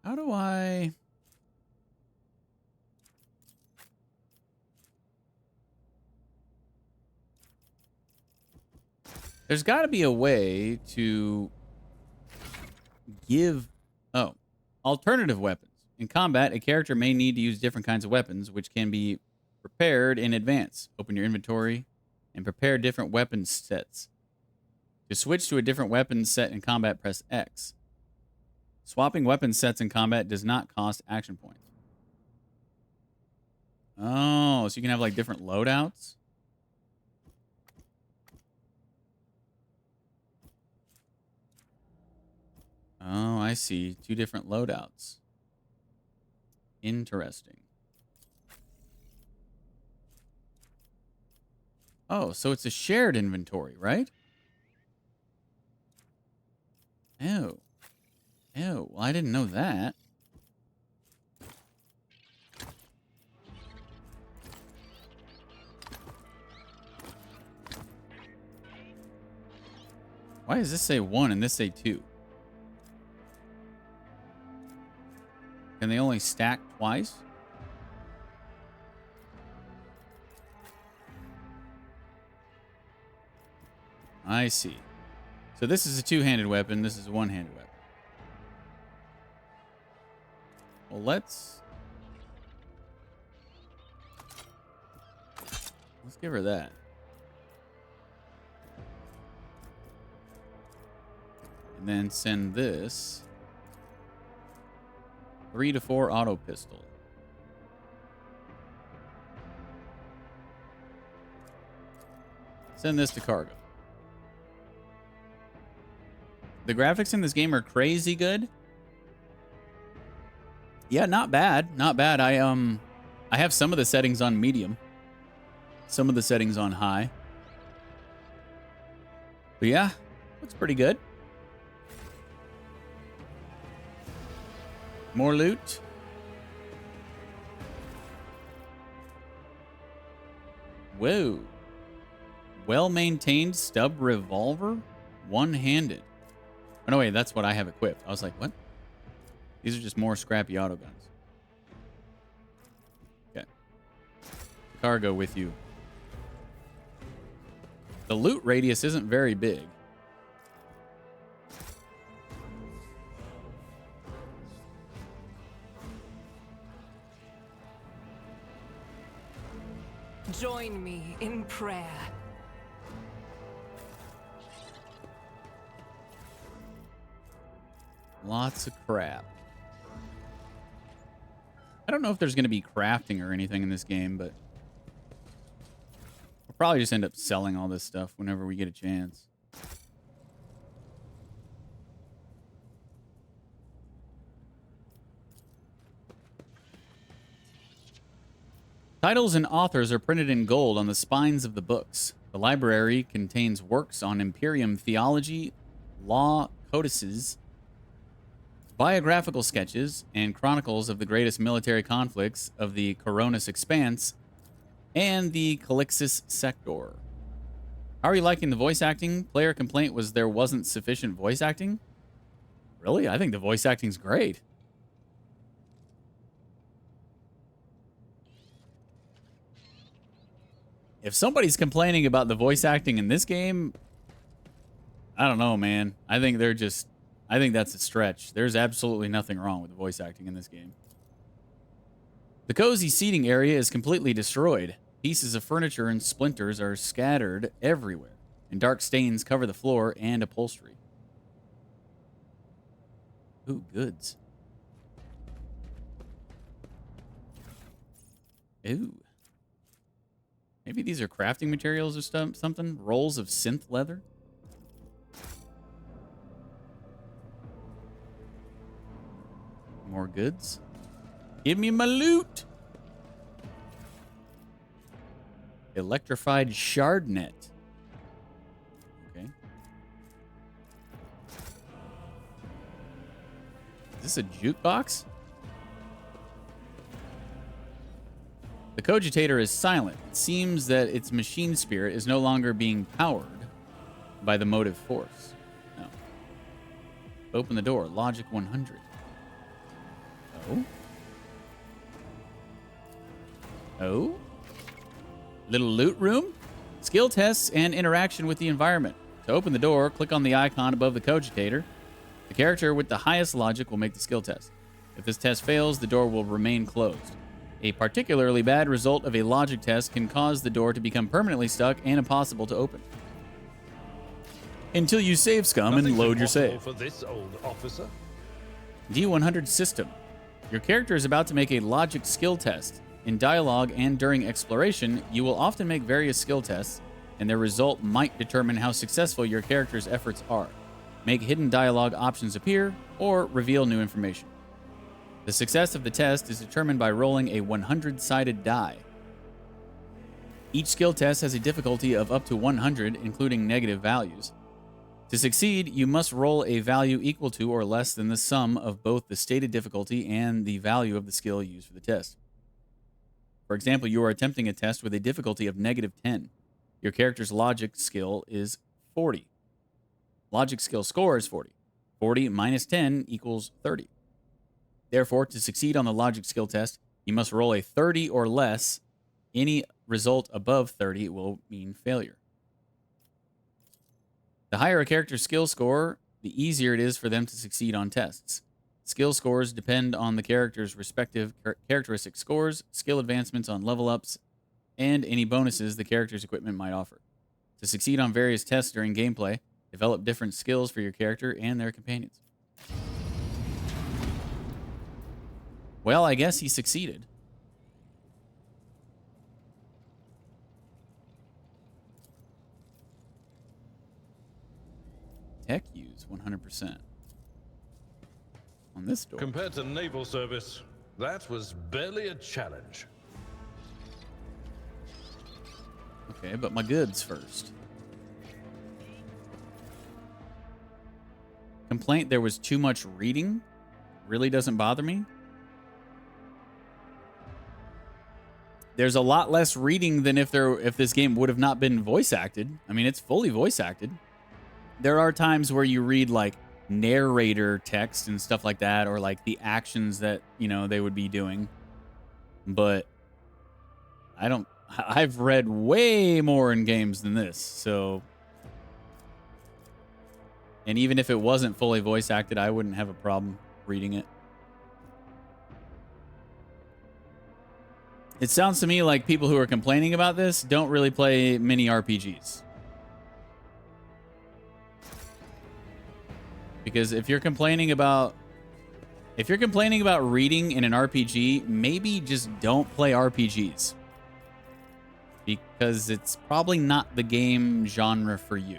How do I... There's got to be a way to give... Oh. Alternative weapons. In combat, a character may need to use different kinds of weapons, which can be prepared in advance. Open your inventory and prepare different weapon sets. To switch to a different weapon set in combat, press X. Swapping weapon sets in combat does not cost action points. Oh, so you can have like different loadouts? Oh, I see. 2 different loadouts. Interesting. Oh, so it's a shared inventory, right? Oh. Oh, well, I didn't know that. Why does this say 1 and this say 2? Can they only stack twice? I see. So this is a two-handed weapon. This is a one-handed weapon. Well, let's give her that. And then send this 3 to 4 auto pistol. Send this to cargo. The graphics in this game are crazy good. Yeah, not bad. Not bad. I have some of the settings on medium. Some of the settings on high. But yeah, looks pretty good. More loot. Whoa. Well-maintained stub revolver? One-handed. Oh, no, wait, that's what I have equipped. I was like, what? These are just more scrappy auto guns. Okay. Cargo with you. The loot radius isn't very big. Join me in prayer. Lots of crap. I don't know if there's going to be crafting or anything in this game, but we'll probably just end up selling all this stuff whenever we get a chance. Titles and authors are printed in gold on the spines of the books. The library contains works on Imperium theology, law codices, biographical sketches, and chronicles of the greatest military conflicts of the Coronis Expanse and the Calixis Sector. How are you liking the voice acting? Player complaint was there wasn't sufficient voice acting. Really? I think the voice acting's great. If somebody's complaining about the voice acting in this game, I don't know, man. I think that's a stretch. There's absolutely nothing wrong with the voice acting in this game. The cozy seating area is completely destroyed. Pieces of furniture and splinters are scattered everywhere, and dark stains cover the floor and upholstery. Ooh, goods. Ooh. Maybe these are crafting materials or something? Rolls of synth leather? More goods. Give me my loot. Electrified shard net. Okay. Is this a jukebox? The cogitator is silent. It seems that its machine spirit is no longer being powered by the motive force. No. Open the door. Logic 100. Oh? Oh? Little loot room? Skill tests and interaction with the environment. To open the door, click on the icon above the cogitator. The character with the highest logic will make the skill test. If this test fails, the door will remain closed. A particularly bad result of a logic test can cause the door to become permanently stuck and impossible to open. Until you save scum and load your save. For this old officer. D100 system. Your character is about to make a logic skill test. In dialogue and during exploration, you will often make various skill tests, and their result might determine how successful your character's efforts are. Make hidden dialogue options appear, or reveal new information. The success of the test is determined by rolling a 100-sided die. Each skill test has a difficulty of up to 100, including negative values. To succeed, you must roll a value equal to or less than the sum of both the stated difficulty and the value of the skill used for the test. For example, you are attempting a test with a difficulty of -10. Your character's logic skill is 40. Logic skill score is 40. 40 minus 10 equals 30. Therefore, to succeed on the logic skill test, you must roll a 30 or less. Any result above 30 will mean failure. The higher a character's skill score, the easier it is for them to succeed on tests. Skill scores depend on the character's respective characteristic scores, skill advancements on level ups, and any bonuses the character's equipment might offer. To succeed on various tests during gameplay, develop different skills for your character and their companions. Well, I guess he succeeded. Tech use 100%. On this door. Compared to naval service, that was barely a challenge. Okay, but my goods first. Complaint there was too much reading. Really doesn't bother me. There's a lot less reading than if this game would have not been voice acted. I mean, it's fully voice acted. There are times where you read like narrator text and stuff like that, or like the actions that, you know, they would be doing. But I've read way more in games than this, so. And even if it wasn't fully voice acted, I wouldn't have a problem reading it. It sounds to me like people who are complaining about this don't really play many RPGs. Because if you're complaining about reading in an RPG, maybe just don't play RPGs. Because it's probably not the game genre for you.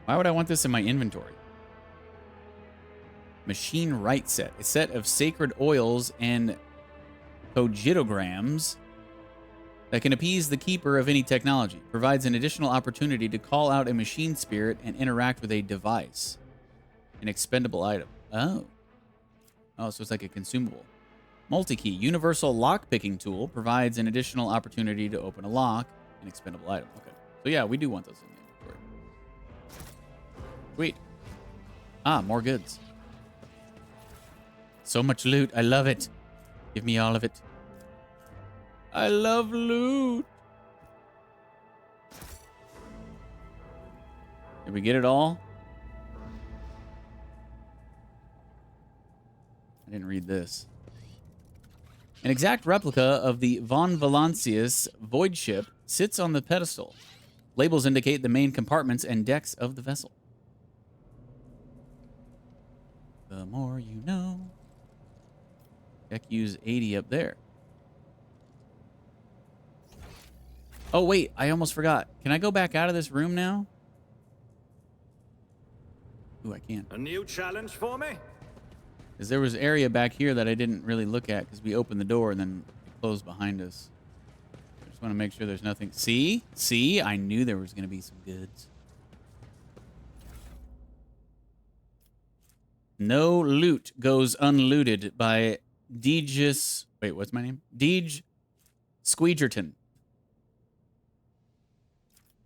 Why would I want this in my inventory? Machine Rite Set. A set of sacred oils and cogitograms that can appease the keeper of any technology. Provides an additional opportunity to call out a machine spirit and interact with a device. An expendable item. Oh, so it's like a consumable. Multi-key. Universal lock-picking tool. Provides an additional opportunity to open a lock. An expendable item. Okay. So yeah, we do want those in the inventory. Sweet. Ah, more goods. So much loot. I love it. Give me all of it. I love loot. Did we get it all? I didn't read this. An exact replica of the Von Valancius void ship sits on the pedestal. Labels indicate the main compartments and decks of the vessel. The more you know. Deck use 80 up there. Oh, wait. I almost forgot. Can I go back out of this room now? Ooh, I can. A new challenge for me? Because there was area back here that I didn't really look at because we opened the door and then it closed behind us. I just want to make sure there's nothing. See? See? I knew there was going to be some goods. No loot goes unlooted by wait, what's my name? DeejTheSqueejerton.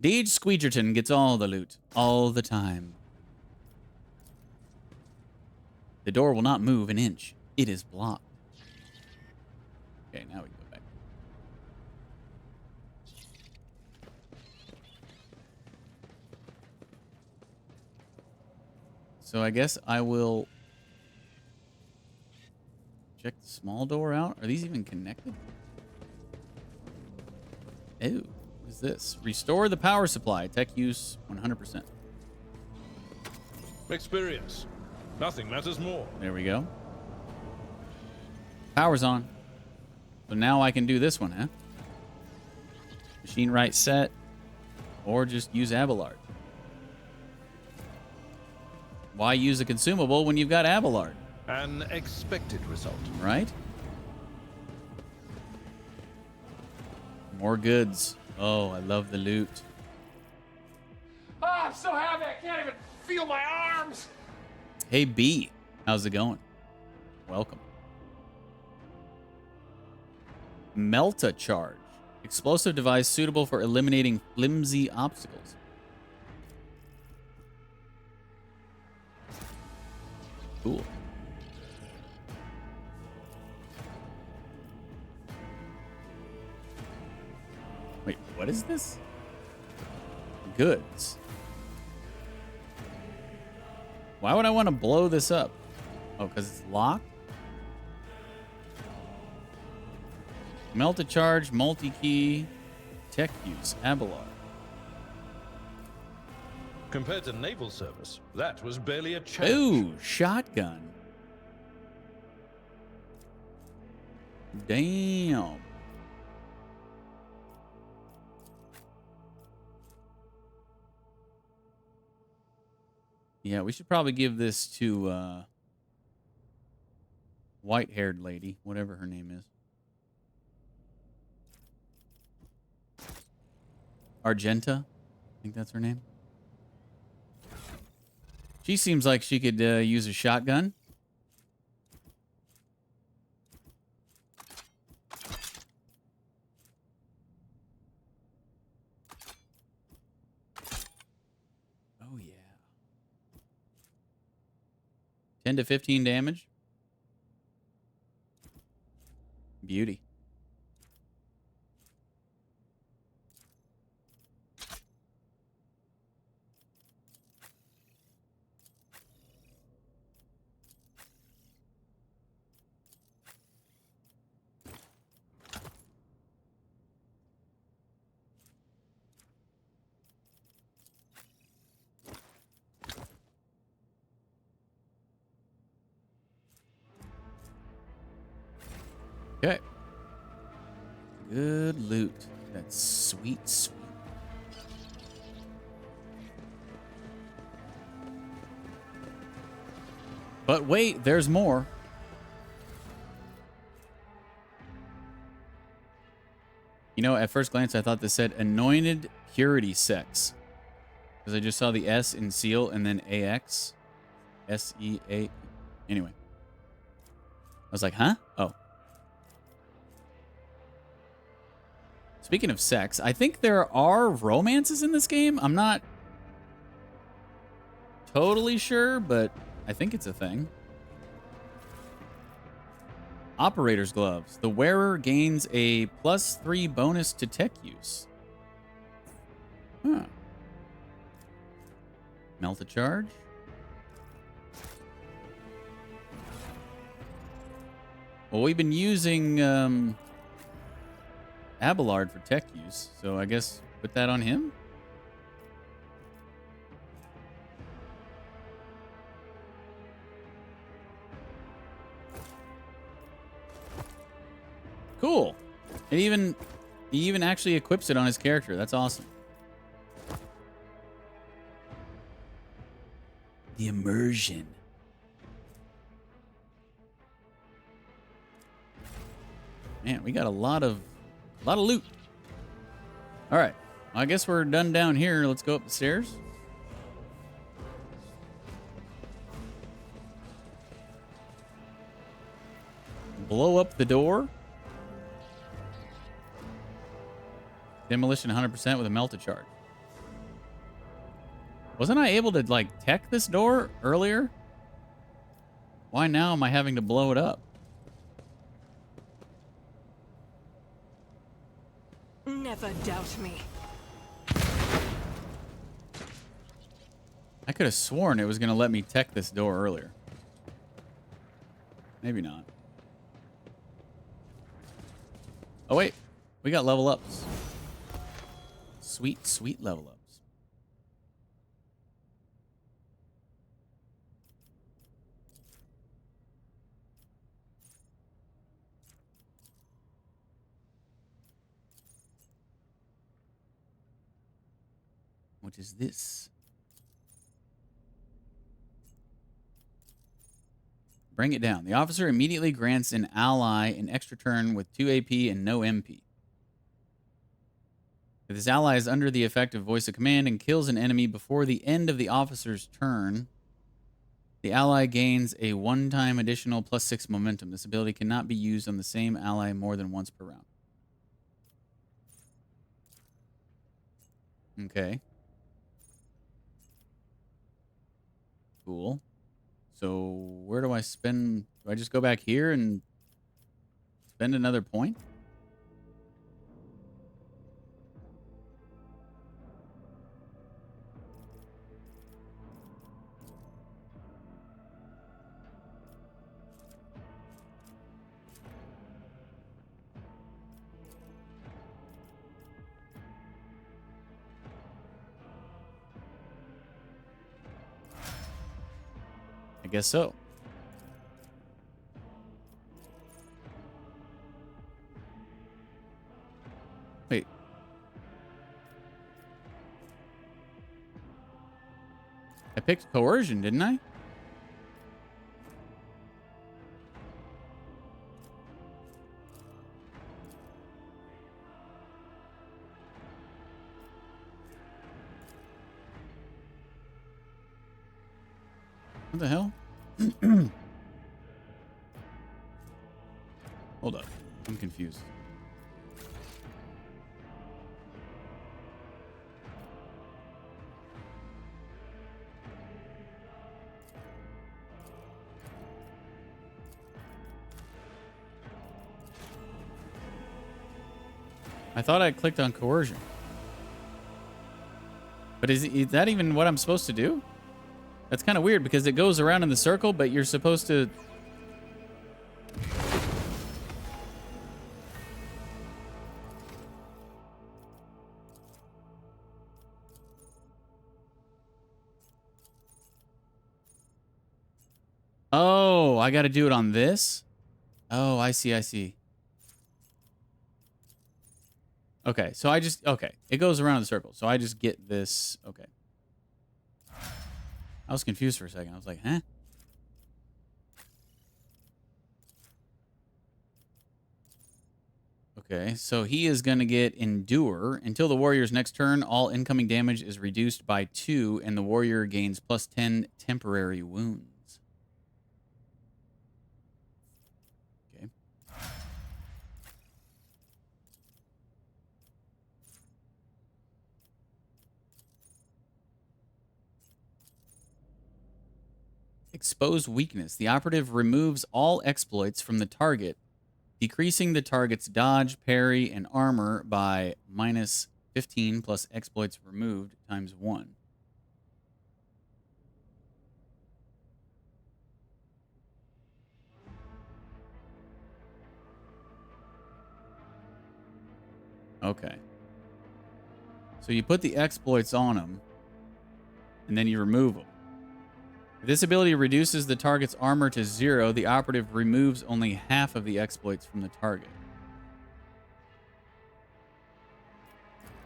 DeejTheSqueejerton gets all the loot, all the time. The door will not move an inch. It is blocked. Okay, now we can go back. So I guess I will check the small door out. Are these even connected? Oh, what is this? Restore the power supply. Tech use 100%. Experience. Nothing matters more. There we go. Power's on. So now I can do this one, huh? Machine Rite Set. Or just use Abelard. Why use a consumable when you've got Abelard? An expected result. Right? More goods. Oh, I love the loot. Oh, I'm so happy I can't even feel my arms. Hey, B. How's it going? Welcome. Melta Charge. Explosive device suitable for eliminating flimsy obstacles. Cool. Wait, what is this? Goods. Why would I want to blow this up? Oh, because it's locked? Melt a charge, multi-key, tech use, Abelard. Compared to naval service, that was barely a change. Ooh, shotgun. Damn. Yeah, we should probably give this to white-haired lady, whatever her name is. Argenta, I think that's her name. She seems like she could use a shotgun. Oh, yeah. 10 to 15 damage. Beauty. Okay. Good loot. That's sweet, sweet. But wait, there's more. You know, at first glance, I thought this said Anointed Purity Sex. Because I just saw the S in seal and then AX. S-E-A. Anyway. I was like, huh? Oh. Speaking of sex, I think there are romances in this game. I'm not totally sure, but I think it's a thing. Operator's gloves. The wearer gains a +3 bonus to tech use. Huh. Melt a charge. Well, we've been using Abelard for tech use, so I guess put that on him. Cool. He even actually equips it on his character. That's awesome. The immersion. Man, we got a lot of loot. All right. I guess we're done down here. Let's go up the stairs. Blow up the door. Demolition 100% with a melted charge. Wasn't I able to, like, tech this door earlier? Why now am I having to blow it up? Never doubt me. I could have sworn it was going to let me tech this door earlier. Maybe not. Oh, wait. We got level ups. Sweet, sweet level ups. What is this? Bring it down. The officer immediately grants an ally an extra turn with 2 AP and no MP. If this ally is under the effect of voice of command and kills an enemy before the end of the officer's turn, the ally gains a one-time additional +6 momentum. This ability cannot be used on the same ally more than once per round. Okay. Cool. So where do I spend? Do I just go back here and spend another point? guess so. Wait. I picked coercion, didn't I? What the hell? Hold up. I'm confused. I thought I clicked on coercion. But is that even what I'm supposed to do? That's kind of weird because it goes around in the circle, but you're supposed to... Oh, I got to do it on this? Oh, I see, I see. Okay, so okay. It goes around in the circle, so I just get this. Okay. I was confused for a second. I was like, huh? Okay, so he is going to get Endure. Until the warrior's next turn, all incoming damage is reduced by 2, and the warrior gains plus 10 temporary wounds. Okay. Expose weakness. The operative removes all exploits from the target, decreasing the target's dodge, parry, and armor by minus 15 plus exploits removed times 1. Okay. So you put the exploits on them, and then you remove them. If this ability reduces the target's armor to 0, the operative removes only half of the exploits from the target.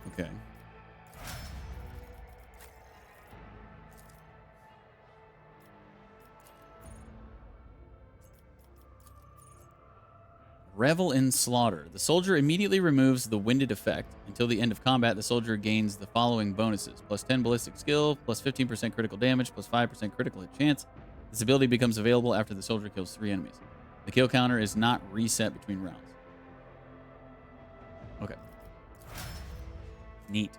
Okay. Revel in Slaughter. The soldier immediately removes the winded effect. Until the end of combat, the soldier gains the following bonuses. Plus 10 ballistic skill, plus 15% critical damage, plus 5% critical hit chance. This ability becomes available after the soldier kills 3 enemies. The kill counter is not reset between rounds. Okay. Neat.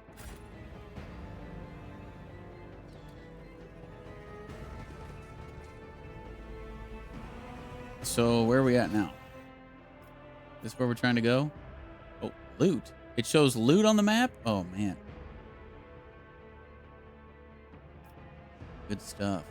So where are we at now? This where we're trying to go? Oh, loot. It shows loot on the map? Oh, man. Good stuff.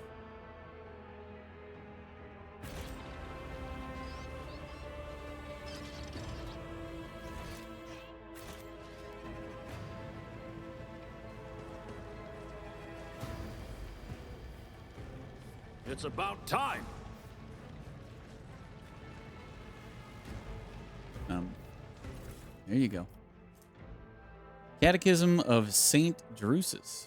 It's about time. There you go. Catechism of Saint Drusus.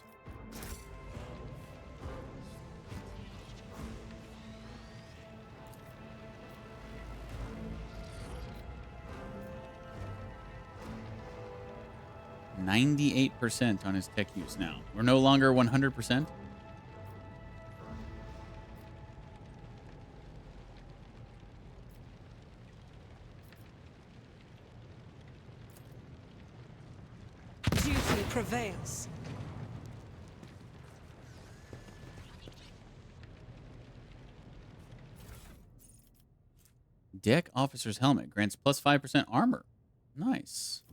%98 on his tech use now. We're no longer 100%. Duty prevails. Deck Officer's Helmet grants plus 5% armor. Nice.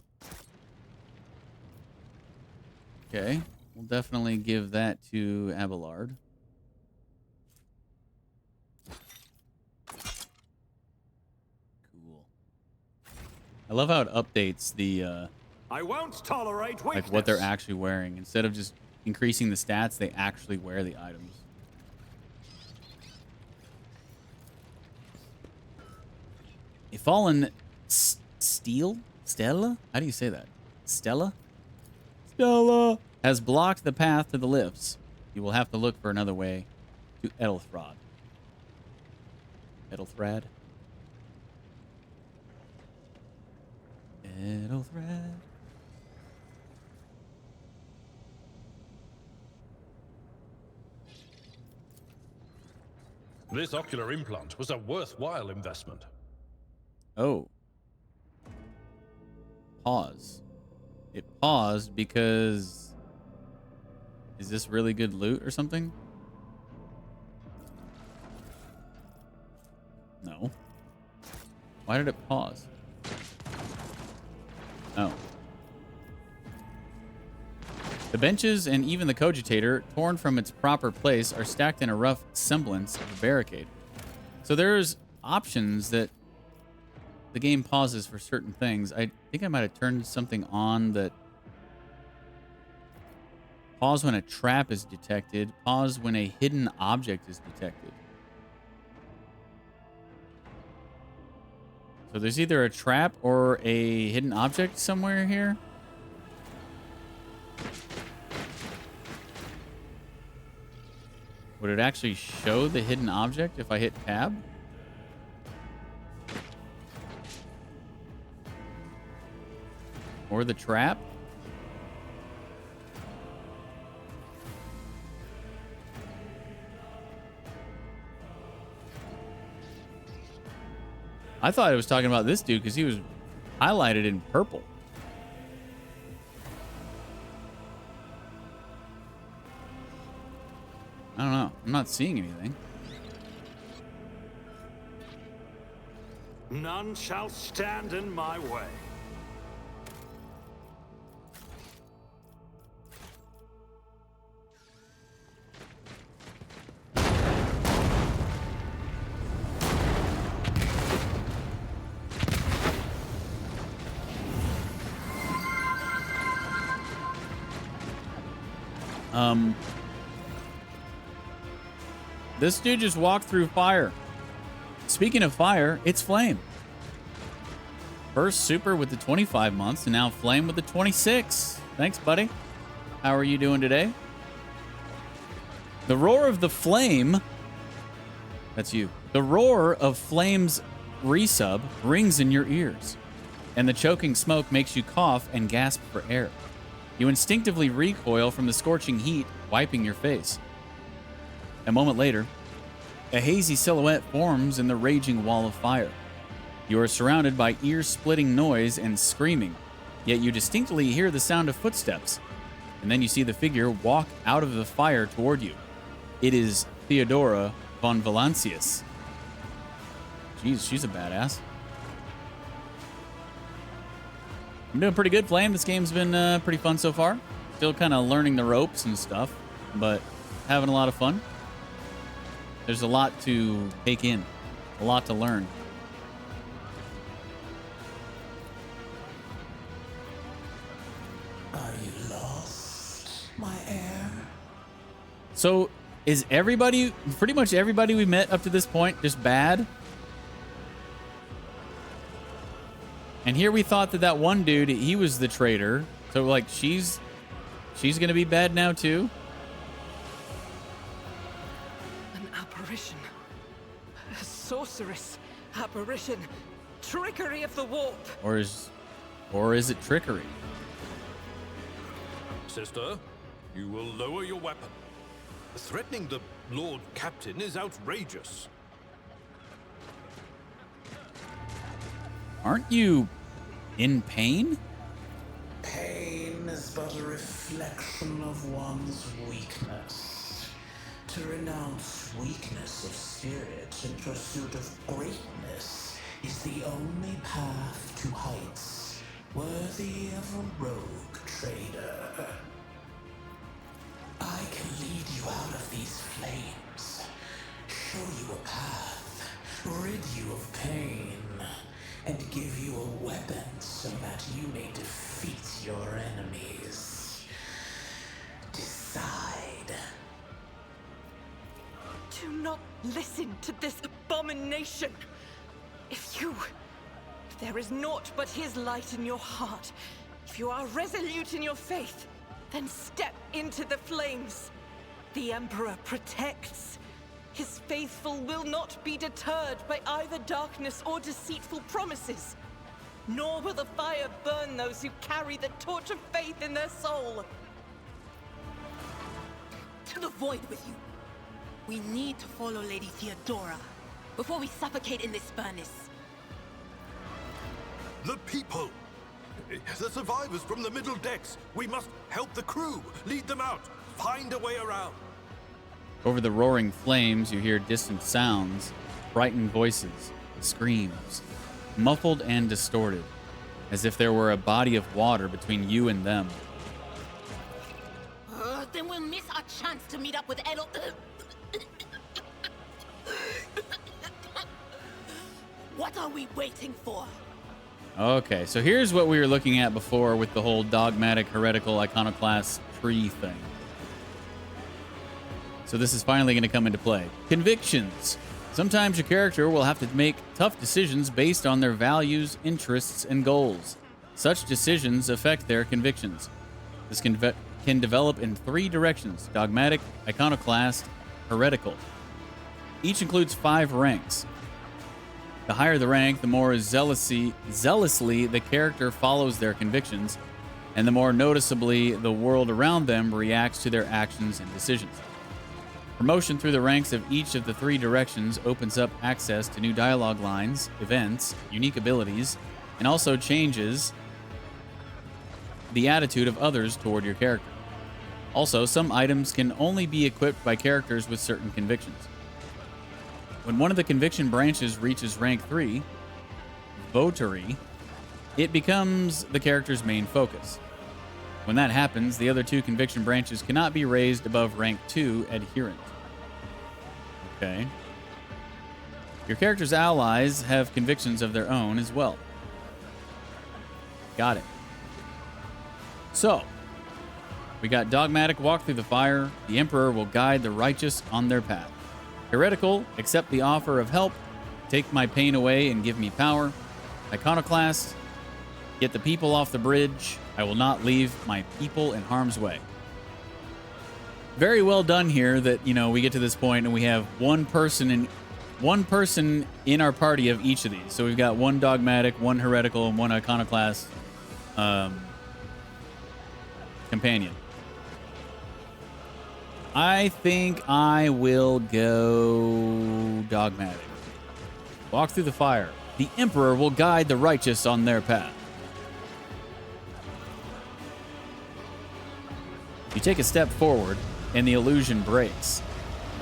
Okay. We'll definitely give that to Abelard. Cool. I love how it updates the I won't tolerate weakness. like what they're actually wearing. Instead of just increasing the stats, they actually wear the items. A fallen Stella? How do you say that? Stella? Stella has blocked the path to the lifts. You will have to look for another way to Edelthrad. Edelthrad? Edelthrad. This ocular implant was a worthwhile investment. Oh. Pause. It paused because... Is this really good loot or something? No. Why did it pause? Oh. The benches and even the cogitator, torn from its proper place, are stacked in a rough semblance of a barricade. So there's options that the game pauses for certain things. I think I might have turned something on that... Pause when a trap is detected. Pause when a hidden object is detected. So there's either a trap or a hidden object somewhere here. Would it actually show the hidden object if I hit tab? Or the trap? I thought I was talking about this dude because he was highlighted in purple. I don't know. I'm not seeing anything. None shall stand in my way. This dude just walked through fire. Speaking of fire, it's Flame. First Super with the 25 months, and now Flame with the 26. Thanks, buddy. How are you doing today? The roar of the Flame... That's you. The roar of Flame's resub rings in your ears, and the choking smoke makes you cough and gasp for air. You instinctively recoil from the scorching heat, wiping your face. A moment later, a hazy silhouette forms in the raging wall of fire. You are surrounded by ear-splitting noise and screaming, yet you distinctly hear the sound of footsteps. And then you see the figure walk out of the fire toward you. It is Theodora von Valancius. Jeez, she's a badass. I'm doing pretty good, Flame. This game's been pretty fun so far. Still kind of learning the ropes and stuff, but having a lot of fun. There's a lot to take in, a lot to learn. Are you lost, my heir? So, is everybody, pretty much everybody we met up to this point, just bad? And here we thought that that one dude, he was the traitor. So, like, she's gonna be bad now, too? Apparition. A sorceress. Apparition. Trickery of the warp. Or is it trickery? Sister, you will lower your weapon. Threatening the Lord Captain is outrageous. Aren't you in pain? Pain is but a reflection of one's weakness. To renounce weakness of spirit in pursuit of greatness is the only path to heights worthy of a rogue trader. I can lead you out of these flames, show you a path, rid you of pain, and give you a weapon so that you may defeat your enemies. Decide. Do not listen to this abomination. If you If there is naught but his light in your heart, if you are resolute in your faith, then step into the flames. The Emperor protects. His faithful will not be deterred by either darkness or deceitful promises. Nor will the fire burn those who carry the torch of faith in their soul. To the void with you. We need to follow Lady Theodora before we suffocate in this furnace. The people! The survivors from the middle decks! We must help the crew! Lead them out! Find a way around! Over the roaring flames, you hear distant sounds, frightened voices, screams, muffled and distorted, as if there were a body of water between you and them. Then we'll miss our chance to meet up with Edel. What are we waiting for? Okay, so here's what we were looking at before with the whole dogmatic, heretical, iconoclast tree thing. So this is finally going to come into play. Convictions. Sometimes your character will have to make tough decisions based on their values, interests, and goals. Such decisions affect their convictions. This can develop in 3 directions: dogmatic, iconoclast, heretical. Each includes 5 ranks. The higher the rank, the more zealously the character follows their convictions, and the more noticeably the world around them reacts to their actions and decisions. Promotion through the ranks of each of the 3 directions opens up access to new dialogue lines, events, unique abilities, and also changes the attitude of others toward your character. Also, some items can only be equipped by characters with certain convictions. When one of the conviction branches reaches rank 3, votary, it becomes the character's main focus. When that happens, the other 2 conviction branches cannot be raised above rank 2, adherent. Okay. Your character's allies have convictions of their own as well. Got it. So, we got dogmatic, walk through the fire. The Emperor will guide the righteous on their path. Heretical, accept the offer of help. Take my pain away and give me power. Iconoclast, get the people off the bridge. I will not leave my people in harm's way. Very well done here that, you know, we get to this point and we have one person in our party of each of these. So we've got 1 dogmatic, 1 heretical, and 1 iconoclast companion. I think I will go dogmatic. Walk through the fire. The Emperor will guide the righteous on their path. You take a step forward, and the illusion breaks.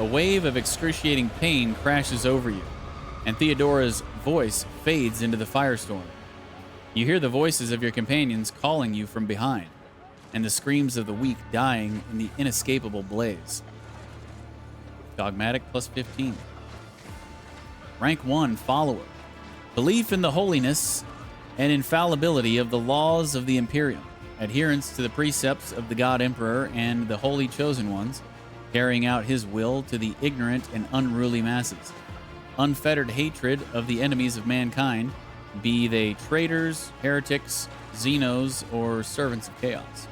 A wave of excruciating pain crashes over you, and Theodora's voice fades into the firestorm. You hear the voices of your companions calling you from behind, and the screams of the weak dying in the inescapable blaze. Dogmatic plus 15. Rank 1, follower. Belief in the holiness and infallibility of the laws of the Imperium. Adherence to the precepts of the God Emperor and the holy chosen ones, carrying out his will to the ignorant and unruly masses. Unfettered hatred of the enemies of mankind, be they traitors, heretics, xenos, or servants of chaos.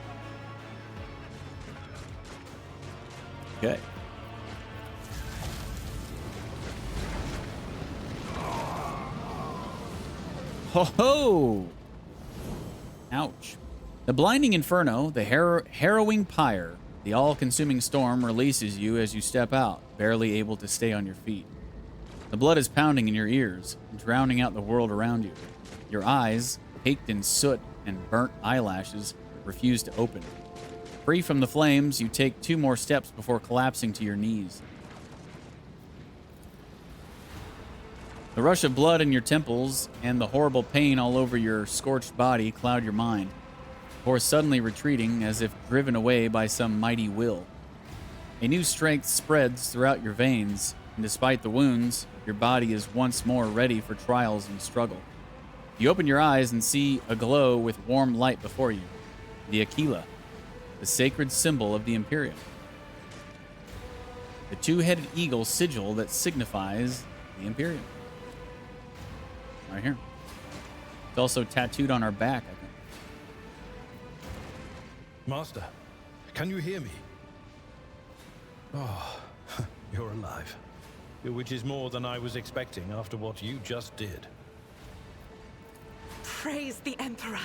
Okay. Ho ho! Ouch. The blinding inferno, the harrowing pyre, the all-consuming storm releases you as you step out, barely able to stay on your feet. The blood is pounding in your ears, drowning out the world around you. Your eyes, caked in soot and burnt eyelashes, refuse to open. Free from the flames, you take 2 more steps before collapsing to your knees. The rush of blood in your temples and the horrible pain all over your scorched body cloud your mind, before suddenly retreating as if driven away by some mighty will. A new strength spreads throughout your veins, and despite the wounds, your body is once more ready for trials and struggle. You open your eyes and see a glow with warm light before you, the Aquila, the sacred symbol of the Imperium. The 2-headed eagle sigil that signifies the Imperium. Right here. It's also tattooed on our back, I think. Master, can you hear me? Oh, you're alive. Which is more than I was expecting after what you just did. Praise the Emperor.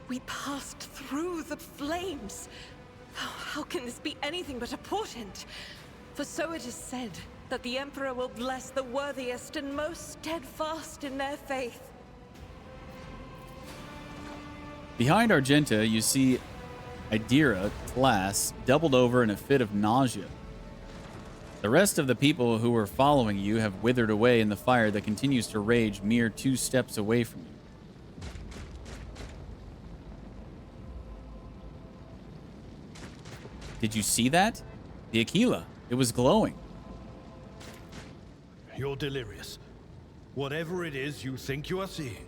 We passed through the flames. Oh, how can this be anything but a portent? For so it is said that the Emperor will bless the worthiest and most steadfast in their faith. Behind Argenta, you see Idira, Tlass, doubled over in a fit of nausea. The rest of the people who were following you have withered away in the fire that continues to rage mere 2 steps away from you. Did you see that? The Aquila. It was glowing. You're delirious. Whatever it is you think you are seeing.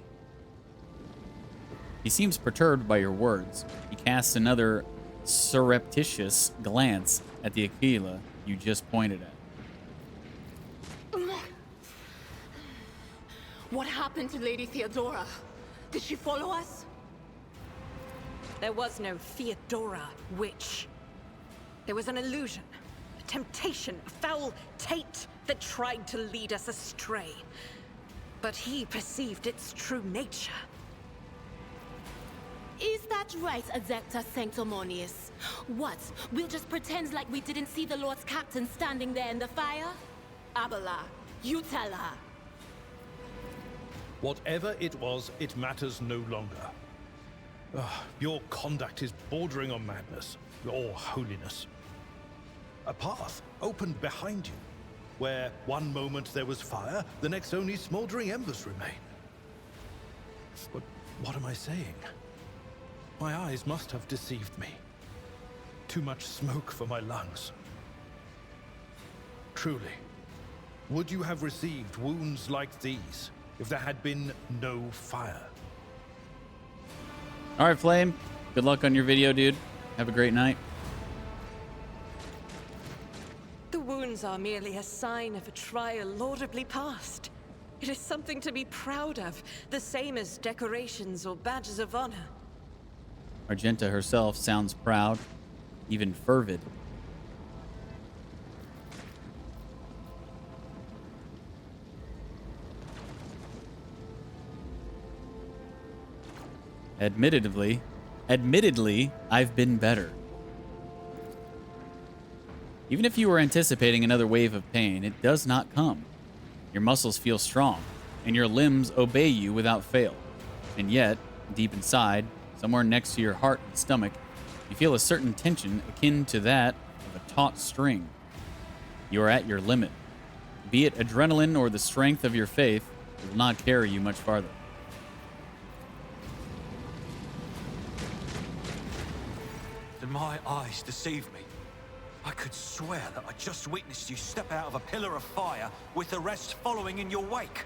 He seems perturbed by your words. He casts another surreptitious glance at the Aquila you just pointed at. What happened to Lady Theodora? Did she follow us? There was no Theodora, witch. There was an illusion, a temptation, a foul taint that tried to lead us astray. But he perceived its true nature. Is that right, Adepta Sanctimonious? What? We'll just pretend like we didn't see the Lord's Captain standing there in the fire? Abala, you tell her. Whatever it was, it matters no longer. Your conduct is bordering on madness, or holiness. A path opened behind you, where one moment there was fire, the next only smoldering embers remain. But what am I saying? My eyes must have deceived me. Too much smoke for my lungs. Truly, would you have received wounds like these if there had been no fire? All right, Flame. Good luck on your video, dude. Have a great night. The wounds are merely a sign of a trial laudably passed. It is something to be proud of, the same as decorations or badges of honor. Argenta herself sounds proud, even fervid. Admittedly, I've been better. Even if you were anticipating another wave of pain, it does not come. Your muscles feel strong, and your limbs obey you without fail. And yet, deep inside, somewhere next to your heart and stomach, you feel a certain tension akin to that of a taut string. You are at your limit. Be it adrenaline or the strength of your faith, it will not carry you much farther. Did my eyes deceive me? I could swear that I just witnessed you step out of a pillar of fire with the rest following in your wake.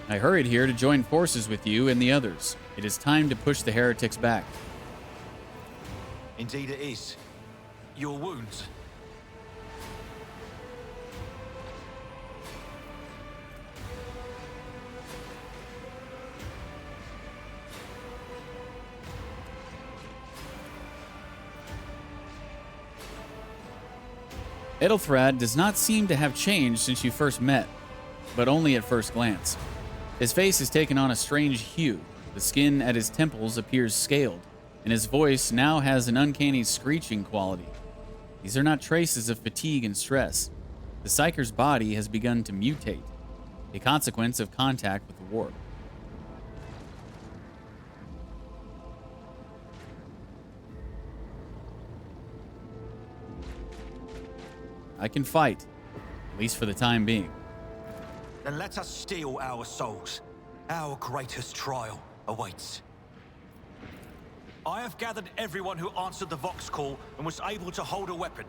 I hurried here to join forces with you and the others. It is time to push the heretics back. Indeed it is. Your wounds. Edelthrad does not seem to have changed since you first met, but only at first glance. His face has taken on a strange hue. The skin at his temples appears scaled, and his voice now has an uncanny screeching quality. These are not traces of fatigue and stress. The Psyker's body has begun to mutate, a consequence of contact with the warp. I can fight, at least for the time being. Then let us steal our souls. Our greatest trial awaits. I have gathered everyone who answered the Vox call and was able to hold a weapon.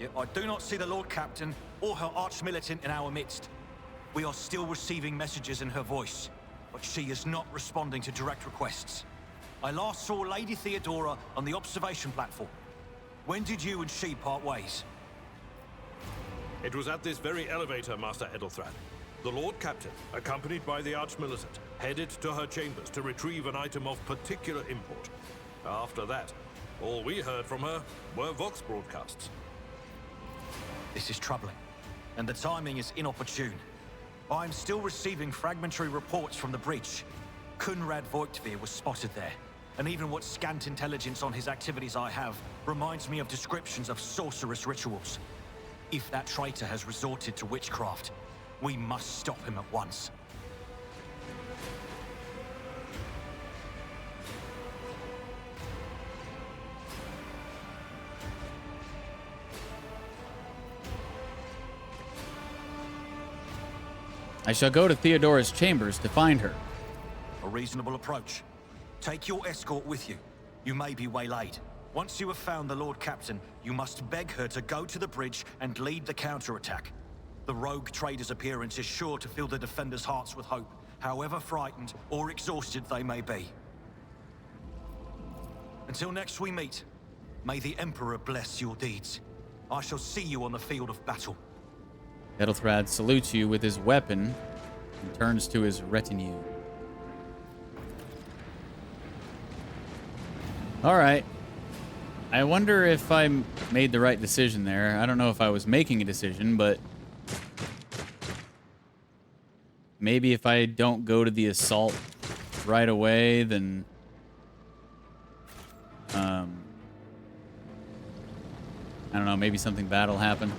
Yet I do not see the Lord Captain or her arch-militant in our midst. We are still receiving messages in her voice, but she is not responding to direct requests. I last saw Lady Theodora on the observation platform. When did you and she part ways? It was at this very elevator, Master Edelthrad. The Lord Captain, accompanied by the Archmilitant, headed to her chambers to retrieve an item of particular import. After that, all we heard from her were Vox broadcasts. This is troubling, and the timing is inopportune. I am still receiving fragmentary reports from the bridge. Kunrad Voigtvir was spotted there, and even what scant intelligence on his activities I have reminds me of descriptions of sorcerous rituals. If that traitor has resorted to witchcraft, we must stop him at once. I shall go to Theodora's chambers to find her. A reasonable approach. Take your escort with you. You may be waylaid. Once you have found the Lord Captain, you must beg her to go to the bridge and lead the counterattack. The rogue trader's appearance is sure to fill the defenders' hearts with hope, however frightened or exhausted they may be. Until next we meet, may the Emperor bless your deeds. I shall see you on the field of battle. Edelthrad salutes you with his weapon and turns to his retinue. All right. I wonder if I made the right decision there. I don't know if I was making a decision, but maybe if I don't go to the assault right away, then I don't know, maybe something bad will happen.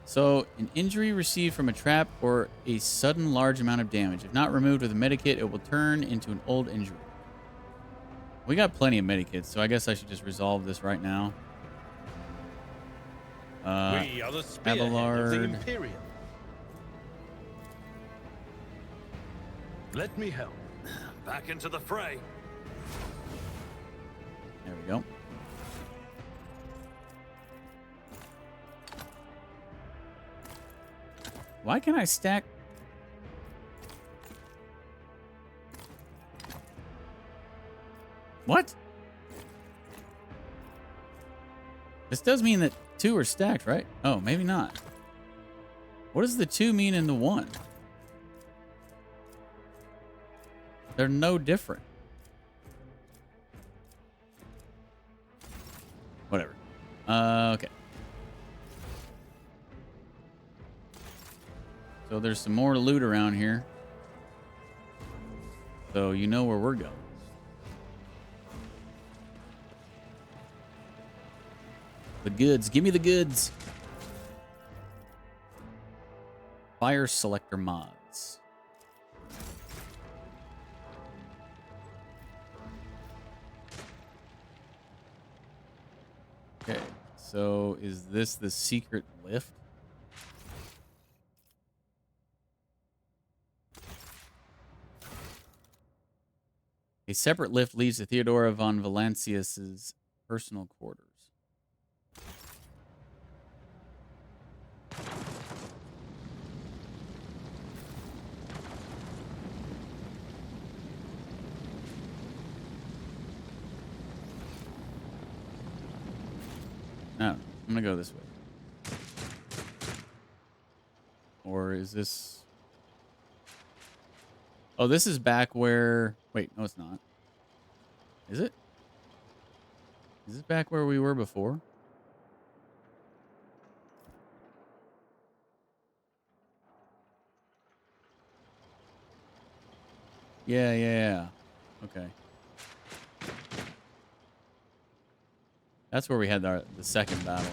So, an injury received from a trap or a sudden large amount of damage. If not removed with a medikit, it will turn into an old injury. We got plenty of medikits, so I guess I should just resolve this right now. We are the spearhead of the Abelard. Imperium. Let me help. Back into the fray. There we go. Why can't I stack? What? This does mean that 2 are stacked, right? Oh, maybe not. What does the 2 mean in the 1? They're no different. Whatever. Okay. So there's some more loot around here. So you know where we're going. The goods. Give me the goods. Fire selector mods. Okay. So is this the secret lift? A separate lift leads to Theodora von Valancius's personal quarters. No, I'm gonna go this way. Or is this... Oh, this is back where... Wait, no, it's not. Is it? Is this back where we were before? Yeah. Okay. That's where we had the second battle.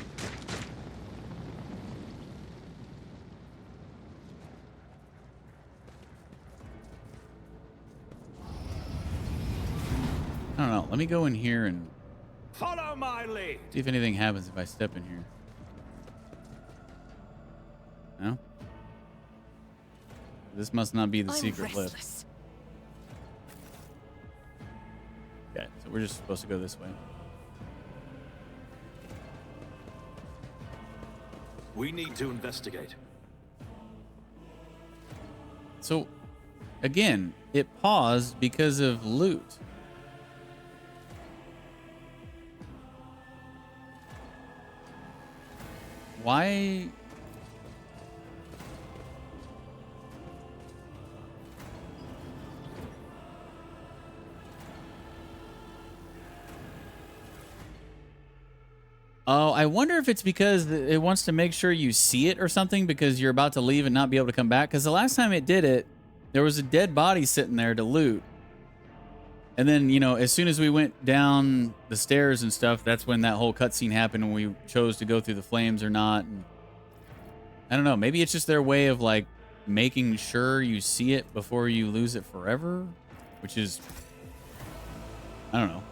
I don't know. Let me go in here and follow my lead. See if anything happens if I step in here. No? This must not be the I'm secret lift. restless. Okay, so we're just supposed to go this way. We need to investigate. So, again, it paused because of loot. Why? Oh, I wonder if it's because it wants to make sure you see it or something because you're about to leave and not be able to come back. Because the last time it did it, there was a dead body sitting there to loot. And then, you know, as soon as we went down the stairs and stuff, that's when that whole cutscene happened when we chose to go through the flames or not. And I don't know. Maybe it's just their way of, like, making sure you see it before you lose it forever, which is, I don't know.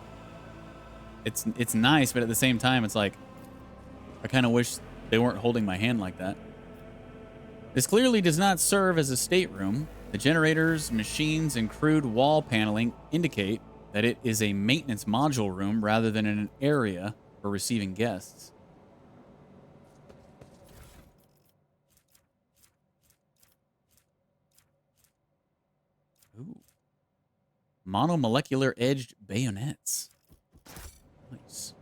It's nice, but at the same time, it's like, I kind of wish they weren't holding my hand like that. This clearly does not serve as a stateroom. The generators, machines, and crude wall paneling indicate that it is a maintenance module room rather than an area for receiving guests. Ooh. Monomolecular edged bayonets. Nice.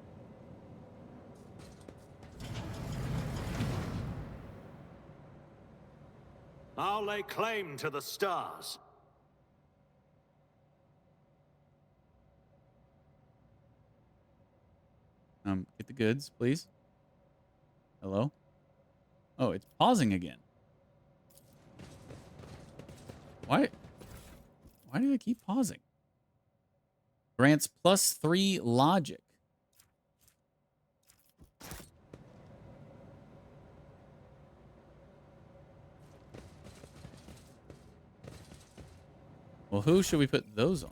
I'll lay claim to the stars. Get the goods, please. Hello? Oh, it's pausing again. Why do they keep pausing? Grants +3 logic. Well, who should we put those on?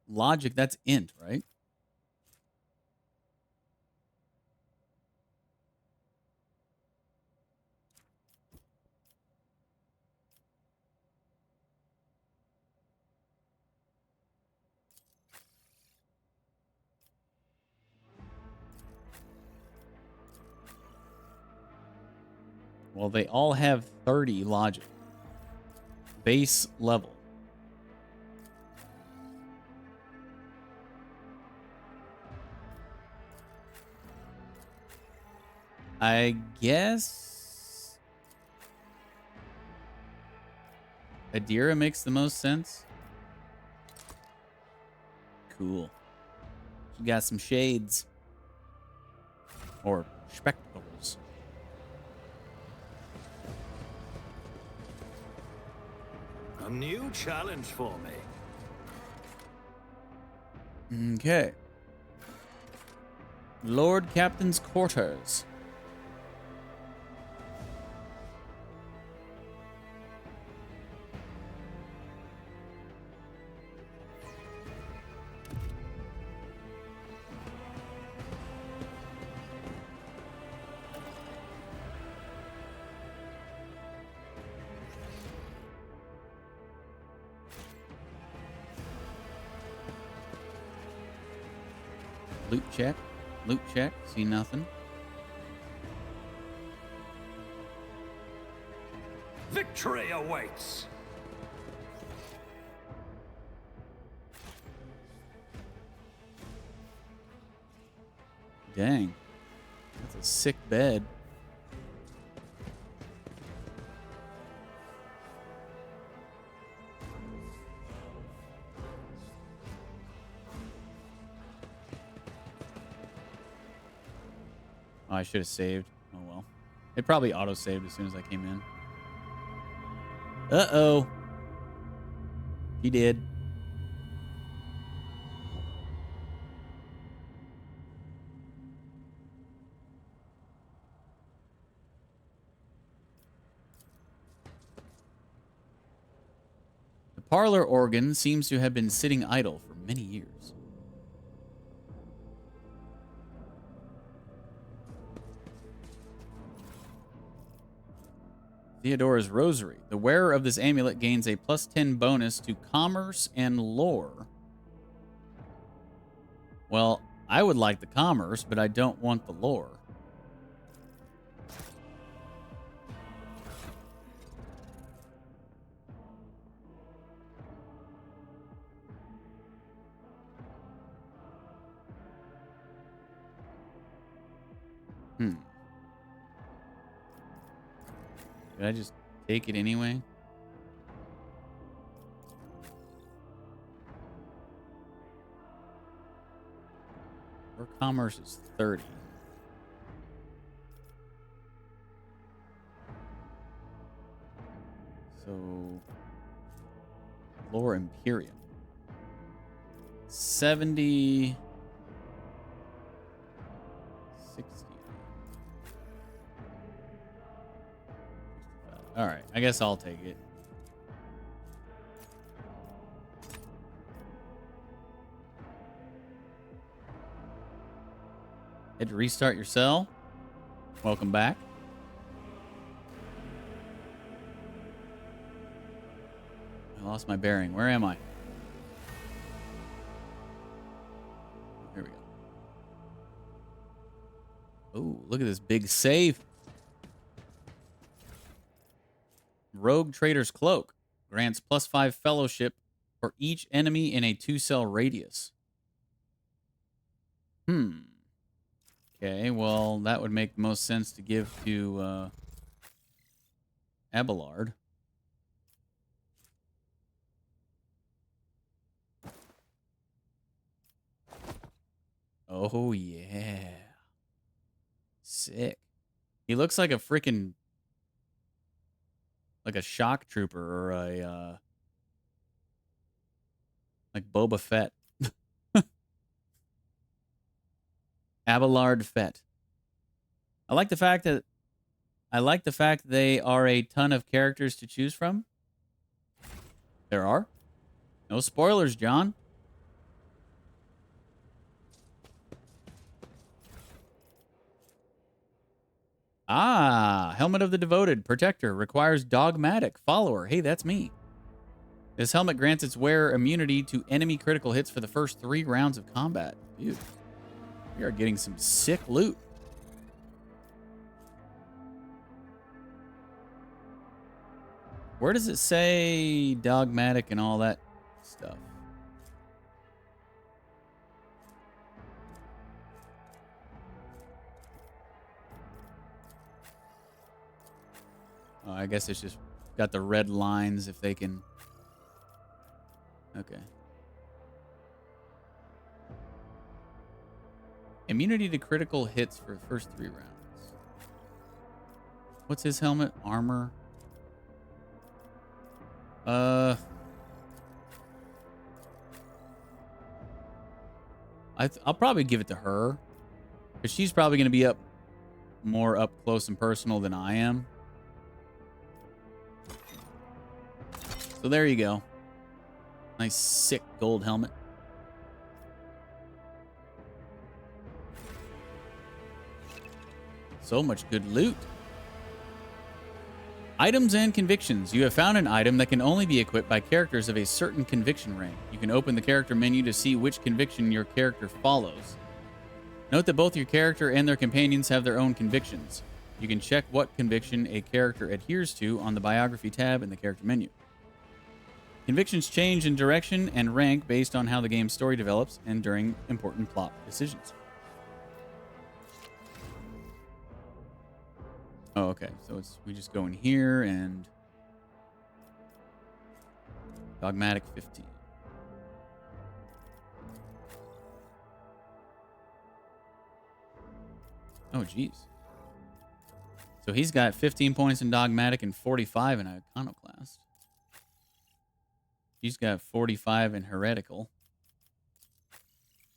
Logic, that's int, right? Well, they all have 30 logic. Base level. I guess Adira makes the most sense. Cool. She got some shades. Or spectacles. A new challenge for me. Okay. Lord Captain's quarters. Loot check. Loot check. See nothing. Victory awaits. Dang. That's a sick bed. Oh, I should have saved. Oh, well. It probably auto-saved as soon as I came in. Uh-oh. He did. The parlor organ seems to have been sitting idle for many years. Theodora's Rosary. The wearer of this amulet gains a +10 bonus to commerce and lore. Well, I would like the commerce, but I don't want the lore. Did I just take it anyway? Or commerce is 30. So, lore Imperium. 70. 60. All right, I guess I'll take it. Had to restart your cell. Welcome back. I lost my bearing. Where am I? Here we go. Ooh, look at this big save. Rogue Trader's Cloak grants +5 fellowship for each enemy in a 2-cell radius. Okay, well, that would make the most sense to give to Abelard. Oh, yeah. Sick. He looks like a freaking... like a shock trooper or a... like Boba Fett. Abelard Fett. I like the fact that they are a ton of characters to choose from. There are. No spoilers, John. Ah, Helmet of the Devoted. Protector. Requires Dogmatic. Follower. Hey, that's me. This helmet grants its wearer immunity to enemy critical hits for the first 3 rounds of combat. Dude, we are getting some sick loot. Where does it say Dogmatic and all that stuff? Oh, I guess it's just got the red lines if they can... Okay. Immunity to critical hits for the first 3 rounds. What's his helmet? Armor. I'll probably give it to her. Because she's probably going to be more up close and personal than I am. So there you go. Nice, sick gold helmet. So much good loot. Items and convictions. You have found an item that can only be equipped by characters of a certain conviction rank. You can open the character menu to see which conviction your character follows. Note that both your character and their companions have their own convictions. You can check what conviction a character adheres to on the biography tab in the character menu. Convictions change in direction and rank based on how the game's story develops and during important plot decisions. Oh, okay. So we just go in here and Dogmatic 15. Oh, geez. So he's got 15 points in Dogmatic and 45 in Iconoclast. She's got 45 in Heretical.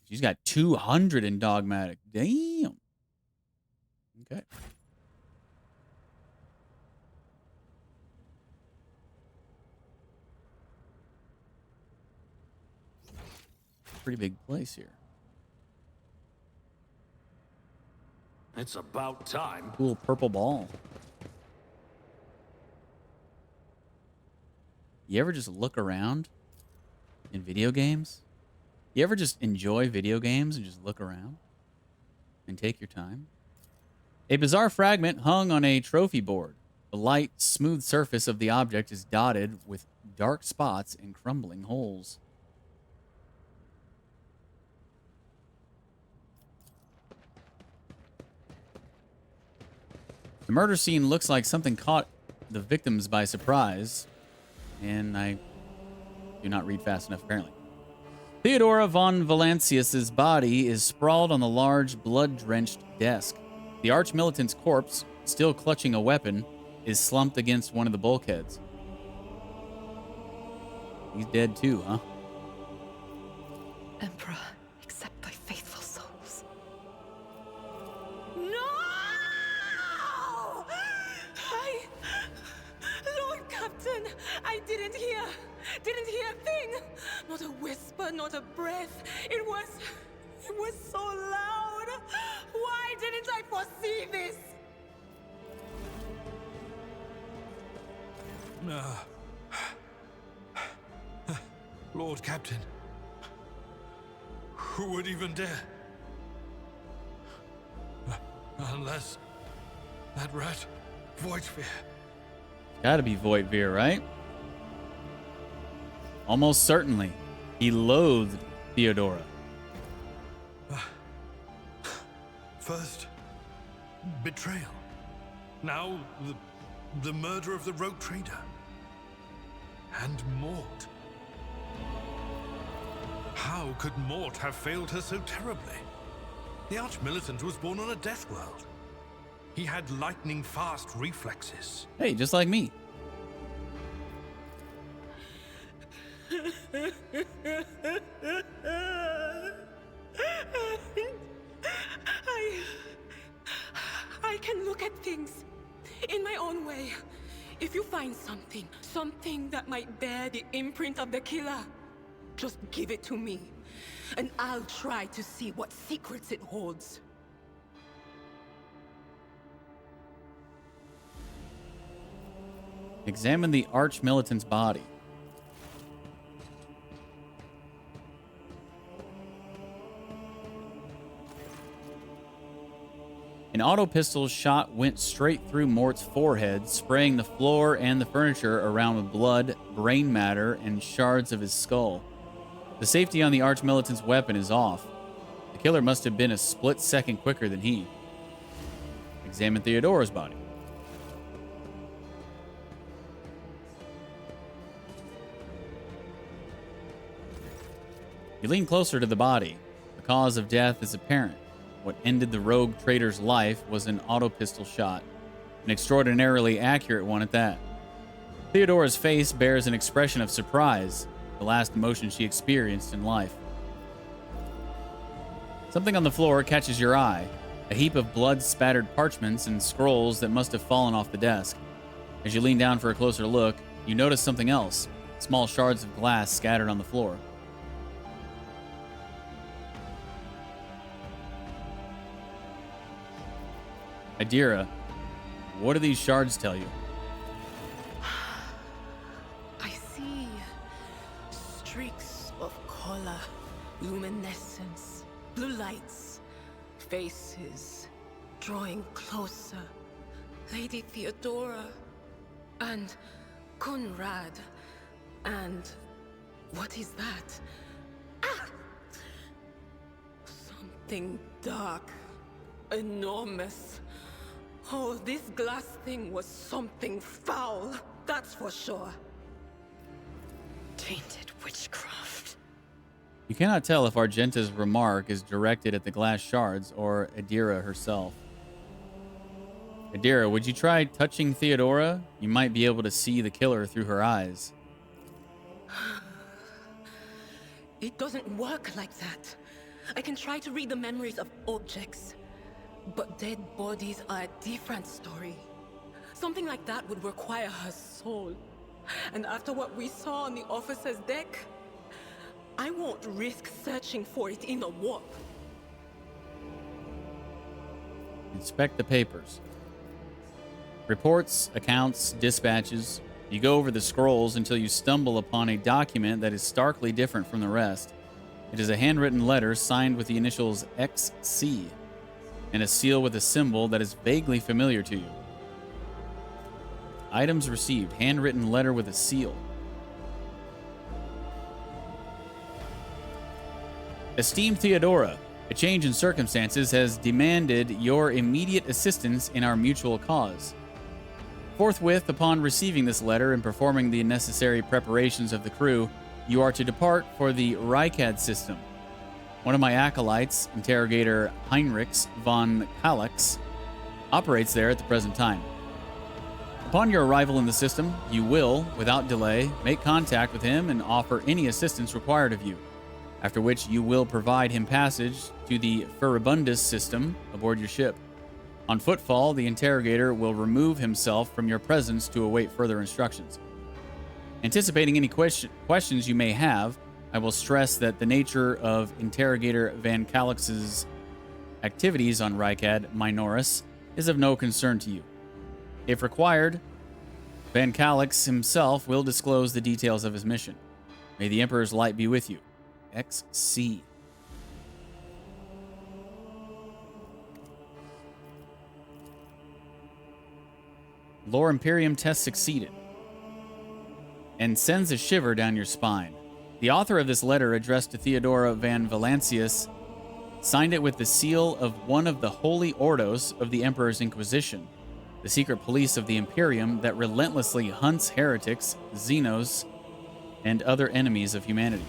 She's got 200 in Dogmatic. Damn. Okay. Pretty big place here. It's about time. Cool purple ball. You ever just look around in video games? You ever just enjoy video games and just look around and take your time? A bizarre fragment hung on a trophy board. The light, smooth surface of the object is dotted with dark spots and crumbling holes. The murder scene looks like something caught the victims by surprise, and I do not read fast enough, apparently. Theodora von Valancius's body is sprawled on the large, blood-drenched desk. The arch-militant's corpse, still clutching a weapon, is slumped against one of the bulkheads. He's dead too, huh? Emperor, accept thy faithful souls. No! Lord Captain, I didn't hear a thing. Not a whisper, not a breath. It was so loud. Why didn't I foresee this? Lord Captain, who would even dare? Unless that rat, Voidsphere. Gotta be Voidveer, right? Almost certainly. He loathed Theodora. First, betrayal. Now, the murder of the rogue trader. And Mort. How could Mort have failed her so terribly? The Arch-Militant was born on a death world. He had lightning-fast reflexes. Hey, just like me. I can look at things in my own way. If you find something that might bear the imprint of the killer, just give it to me, and I'll try to see what secrets it holds. Examine the arch-militant's body. An auto pistol shot went straight through Mort's forehead, spraying the floor and the furniture around with blood, brain matter, and shards of his skull. The safety on the arch-militant's weapon is off. The killer must have been a split second quicker than he. Examine Theodora's body. You lean closer to the body. The cause of death is apparent. What ended the rogue trader's life was an auto pistol shot, an extraordinarily accurate one at that. Theodora's face bears an expression of surprise, the last emotion she experienced in life. Something on the floor catches your eye, a heap of blood-spattered parchments and scrolls that must have fallen off the desk. As you lean down for a closer look, you notice something else, small shards of glass scattered on the floor. Adira, what do these shards tell you? I see streaks of color, luminescence, blue lights, faces drawing closer. Lady Theodora and Conrad and what is that? Ah! Something dark, enormous. Oh, this glass thing was something foul, that's for sure. Tainted witchcraft. You cannot tell if Argenta's remark is directed at the glass shards or Adira herself. Adira, would you try touching Theodora? You might be able to see the killer through her eyes. It doesn't work like that. I can try to read the memories of objects, but dead bodies are a different story. Something like that would require her soul. And after what we saw on the officer's deck, I won't risk searching for it in the warp. Inspect the papers. Reports, accounts, dispatches. You go over the scrolls until you stumble upon a document that is starkly different from the rest. It is a handwritten letter signed with the initials XC and a seal with a symbol that is vaguely familiar to you. Items received. Handwritten letter with a seal. Esteemed Theodora, a change in circumstances has demanded your immediate assistance in our mutual cause. Forthwith, upon receiving this letter and performing the necessary preparations of the crew, you are to depart for the Rykad system. One of my acolytes, Interrogator Heinrichs von Kalex, operates there at the present time. Upon your arrival in the system, you will, without delay, make contact with him and offer any assistance required of you, after which you will provide him passage to the Furibundus system aboard your ship. On footfall, the interrogator will remove himself from your presence to await further instructions. Anticipating any questions you may have, I will stress that the nature of Interrogator Van Calix's activities on Rykad Minoris is of no concern to you. If required, Van Calix himself will disclose the details of his mission. May the Emperor's light be with you. XC. Lore Imperium test succeeded. And sends a shiver down your spine. The author of this letter, addressed to Theodora Van Valancius, signed it with the seal of one of the Holy Ordos of the Emperor's Inquisition, the secret police of the Imperium that relentlessly hunts heretics, Xenos, and other enemies of humanity.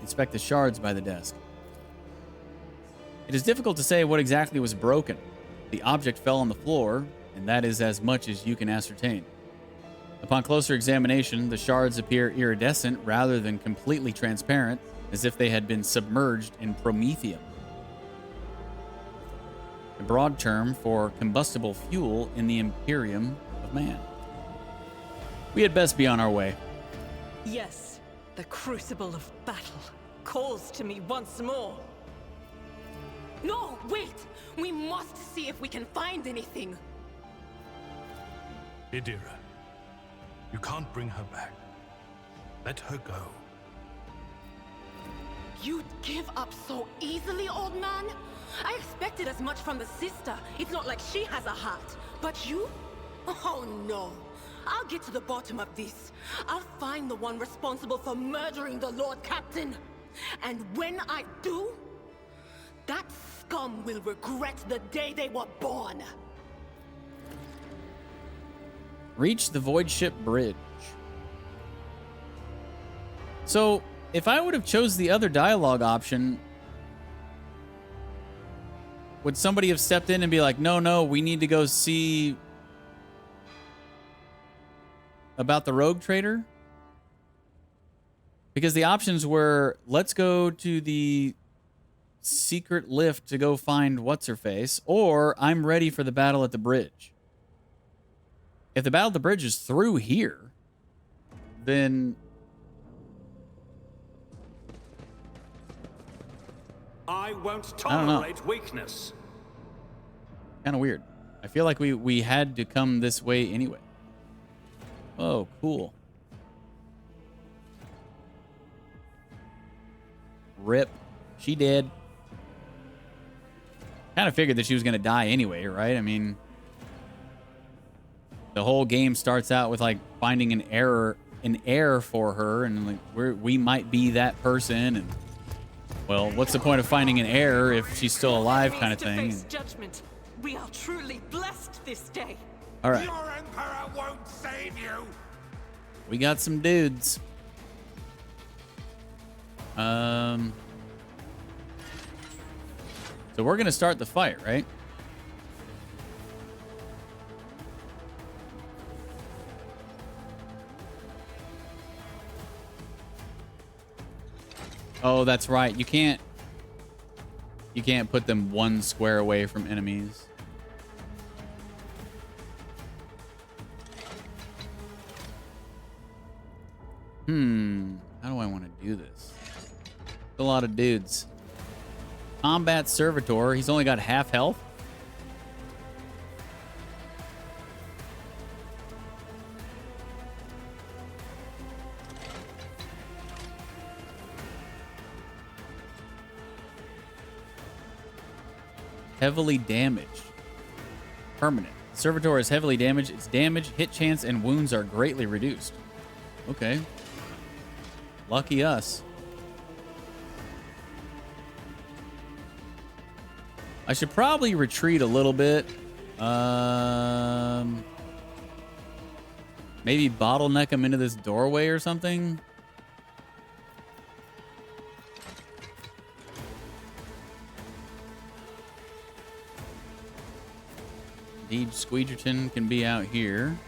Inspect the shards by the desk. It is difficult to say what exactly was broken. The object fell on the floor, and that is as much as you can ascertain. Upon closer examination, the shards appear iridescent rather than completely transparent, as if they had been submerged in promethium, a broad term for combustible fuel in the Imperium of Man. We had best be on our way. Yes, the crucible of battle calls to me once more. No, wait! We must see if we can find anything. Idira, you can't bring her back. Let her go. You'd give up so easily, old man? I expected as much from the sister. It's not like she has a heart. But you? Oh no. I'll get to the bottom of this. I'll find the one responsible for murdering the Lord Captain. And when I do, that scum will regret the day they were born. Reach the Void Ship Bridge. So, if I would have chose the other dialogue option, would somebody have stepped in and be like, no, we need to go see about the rogue trader? Because the options were, let's go to the secret lift to go find what's-her-face, or I'm ready for the battle at the bridge. If the battle at the bridge is through here, then I won't tolerate weakness. kind of weird. I feel like we had to come this way anyway. Oh, cool. Rip. She did. Kind of figured that she was going to die anyway, right? I mean, the whole game starts out with like finding an heir for her, and like we might be that person, and well, what's the point of finding an heir if she's still alive, kind of thing. Judgment. We are truly blessed this day. All right. Your Emperor won't save you. We got some dudes. So we're gonna start the fight, right? Oh, that's right. You can't put them one square away from enemies. How do I want to do this? A lot of dudes. Combat Servitor. He's only got half health. heavily damaged. Permanent. The servitor is heavily damaged. Its damage, hit chance, and wounds are greatly reduced. Okay. Lucky us. I should probably retreat a little bit. Maybe bottleneck him into this doorway or something. DeejTheSqueejerton can be out here.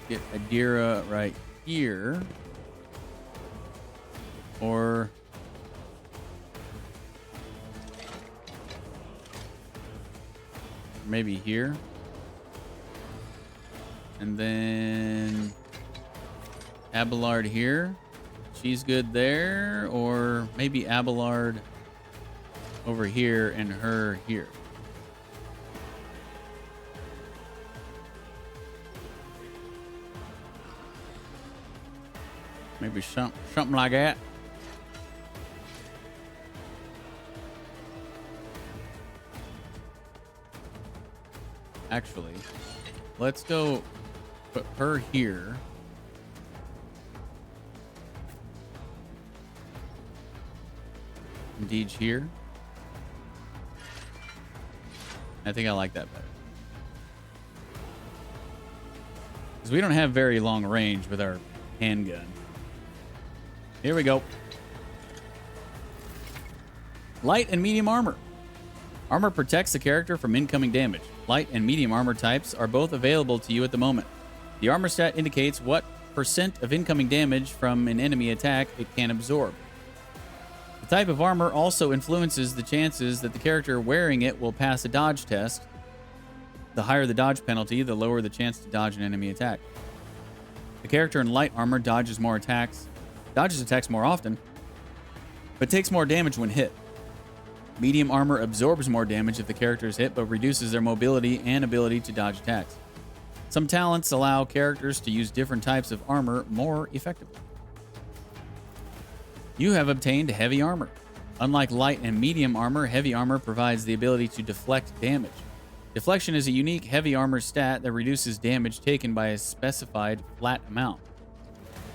Get Adira right here. Or maybe here. And then Abelard here. She's good there. Or maybe Abelard over here and her here. Maybe something like that. Actually, let's go put her here. And Deej here. I think I like that better. Because we don't have very long range with our handgun. Here we go. Light and medium armor. Armor protects the character from incoming damage. Light and medium armor types are both available to you at the moment. The armor stat indicates what % of incoming damage from an enemy attack it can absorb. The type of armor also influences the chances that the character wearing it will pass a dodge test. The higher the dodge penalty, the lower the chance to dodge an enemy attack. The character in light armor dodges attacks more often, but takes more damage when hit. Medium armor absorbs more damage if the character is hit, but reduces their mobility and ability to dodge attacks. Some talents allow characters to use different types of armor more effectively. You have obtained heavy armor. Unlike light and medium armor, heavy armor provides the ability to deflect damage. Deflection is a unique heavy armor stat that reduces damage taken by a specified flat amount.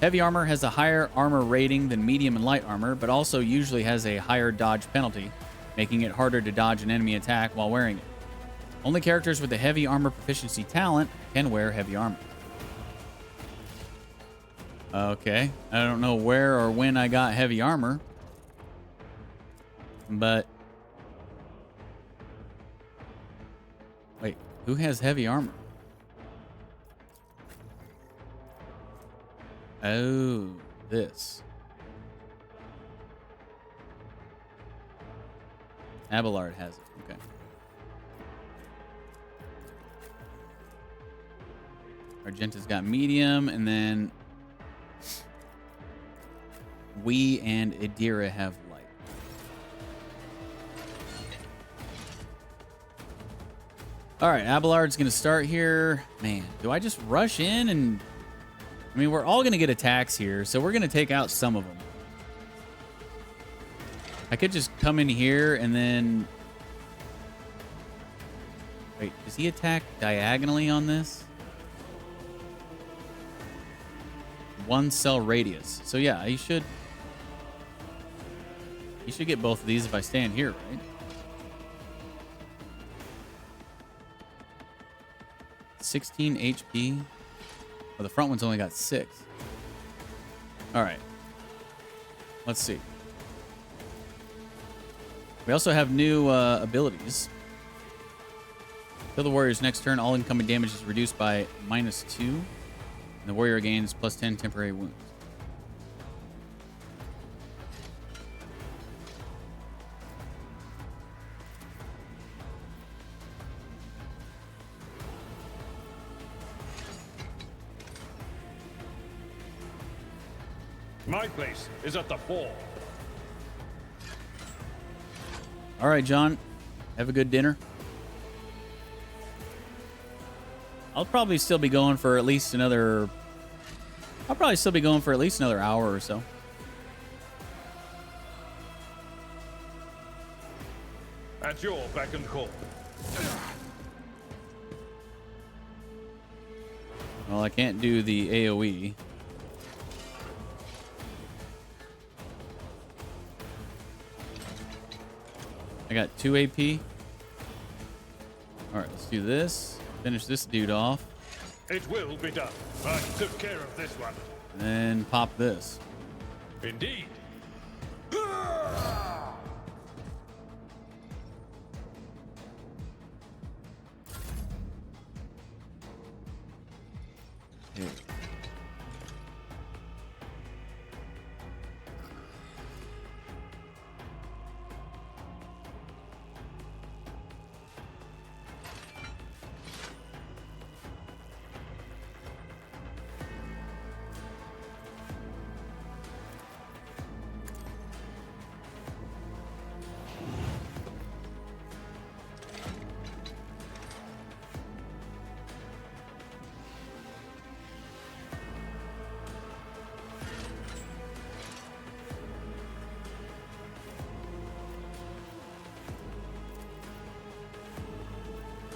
Heavy armor has a higher armor rating than medium and light armor, but also usually has a higher dodge penalty, making it harder to dodge an enemy attack while wearing it. Only characters with a heavy armor proficiency talent can wear heavy armor. Okay, I don't know where or when I got heavy armor, but wait, who has heavy armor? Oh, this. Abelard has it. Okay. Argenta's got medium, and then we and Adira have light. All right, Abelard's going to start here. Man, do I just rush in and... I mean, we're all going to get attacks here, so we're going to take out some of them. I could just come in here and then... Wait, does he attack diagonally on this? 1 cell radius. So yeah, he should get both of these if I stand here, right? $16 HP. Oh, the front one's only got 6. All right. Let's see. We also have new abilities. Kill the warrior's next turn. All incoming damage is reduced by -2. And the warrior gains +10 temporary wounds. My place is at the fore. All right, John. Have a good dinner. I'll probably still be going for at least another... hour or so. At your beck and call. Well, I can't do the AoE. I got 2 AP. Alright, let's do this. Finish this dude off. It will be done. I took care of this one. And pop this. Indeed. Okay.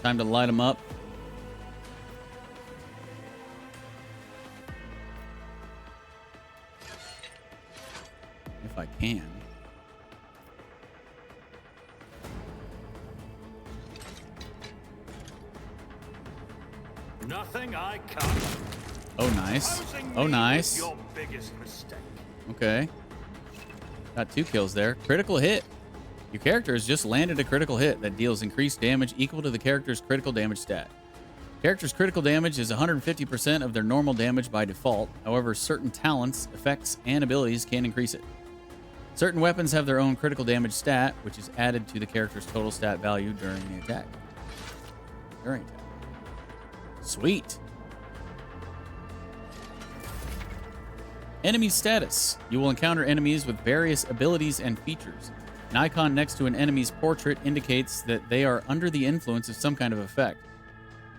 Time to light them up. If I can. Nothing I can't. Oh, nice. Oh, nice. Your biggest mistake. Okay. Got 2 kills there. Critical hit. Your character has just landed a critical hit that deals increased damage equal to the character's critical damage stat. Character's critical damage is 150% of their normal damage by default. However, certain talents, effects, and abilities can increase it. Certain weapons have their own critical damage stat, which is added to the character's total stat value during the attack. Sweet. Enemy status. You will encounter enemies with various abilities and features. An icon next to an enemy's portrait indicates that they are under the influence of some kind of effect.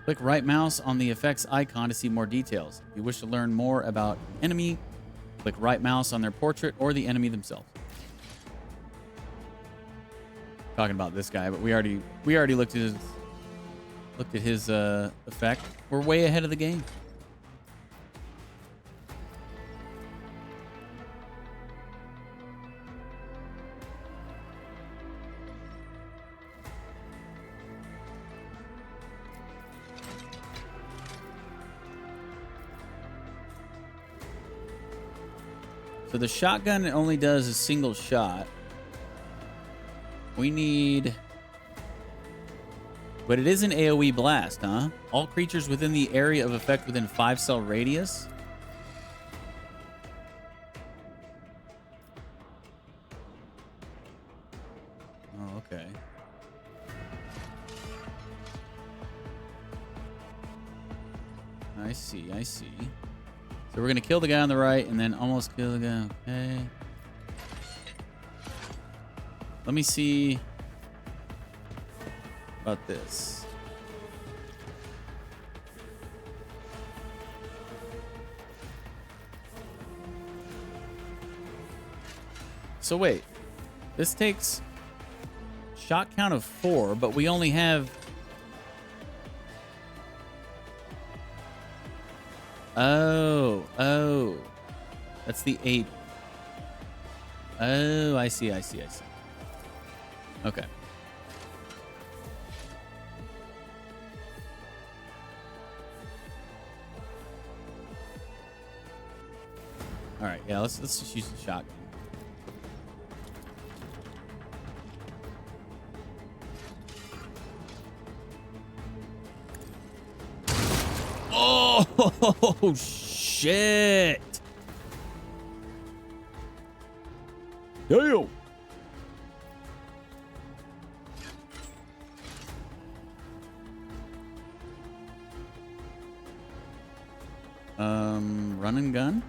Click right mouse on the effect's icon to see more details. If you wish to learn more about an enemy, click right mouse on their portrait or the enemy themselves. Talking about this guy, but we already looked at his effect. We're way ahead of the game. So the shotgun only does a single shot. We need... But it is an AoE blast, huh? All creatures within the area of effect within 5-cell radius. Oh, okay. I see, I see. So we're going to kill the guy on the right and then almost kill the guy. Okay. Let me see about this. So wait. This takes shot count of 4, but we only have... Oh. That's the 8. Oh, I see. Okay. All right, yeah, let's just use the shotgun. Oh, shit. Damn. Run and gun?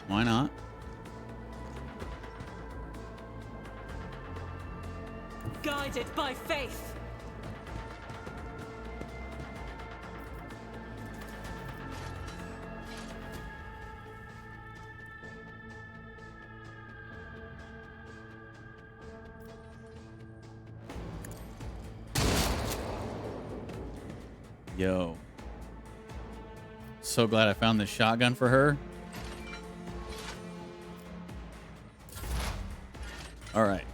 Why not? Guided by faith. Yo. So glad I found this shotgun for her. All right.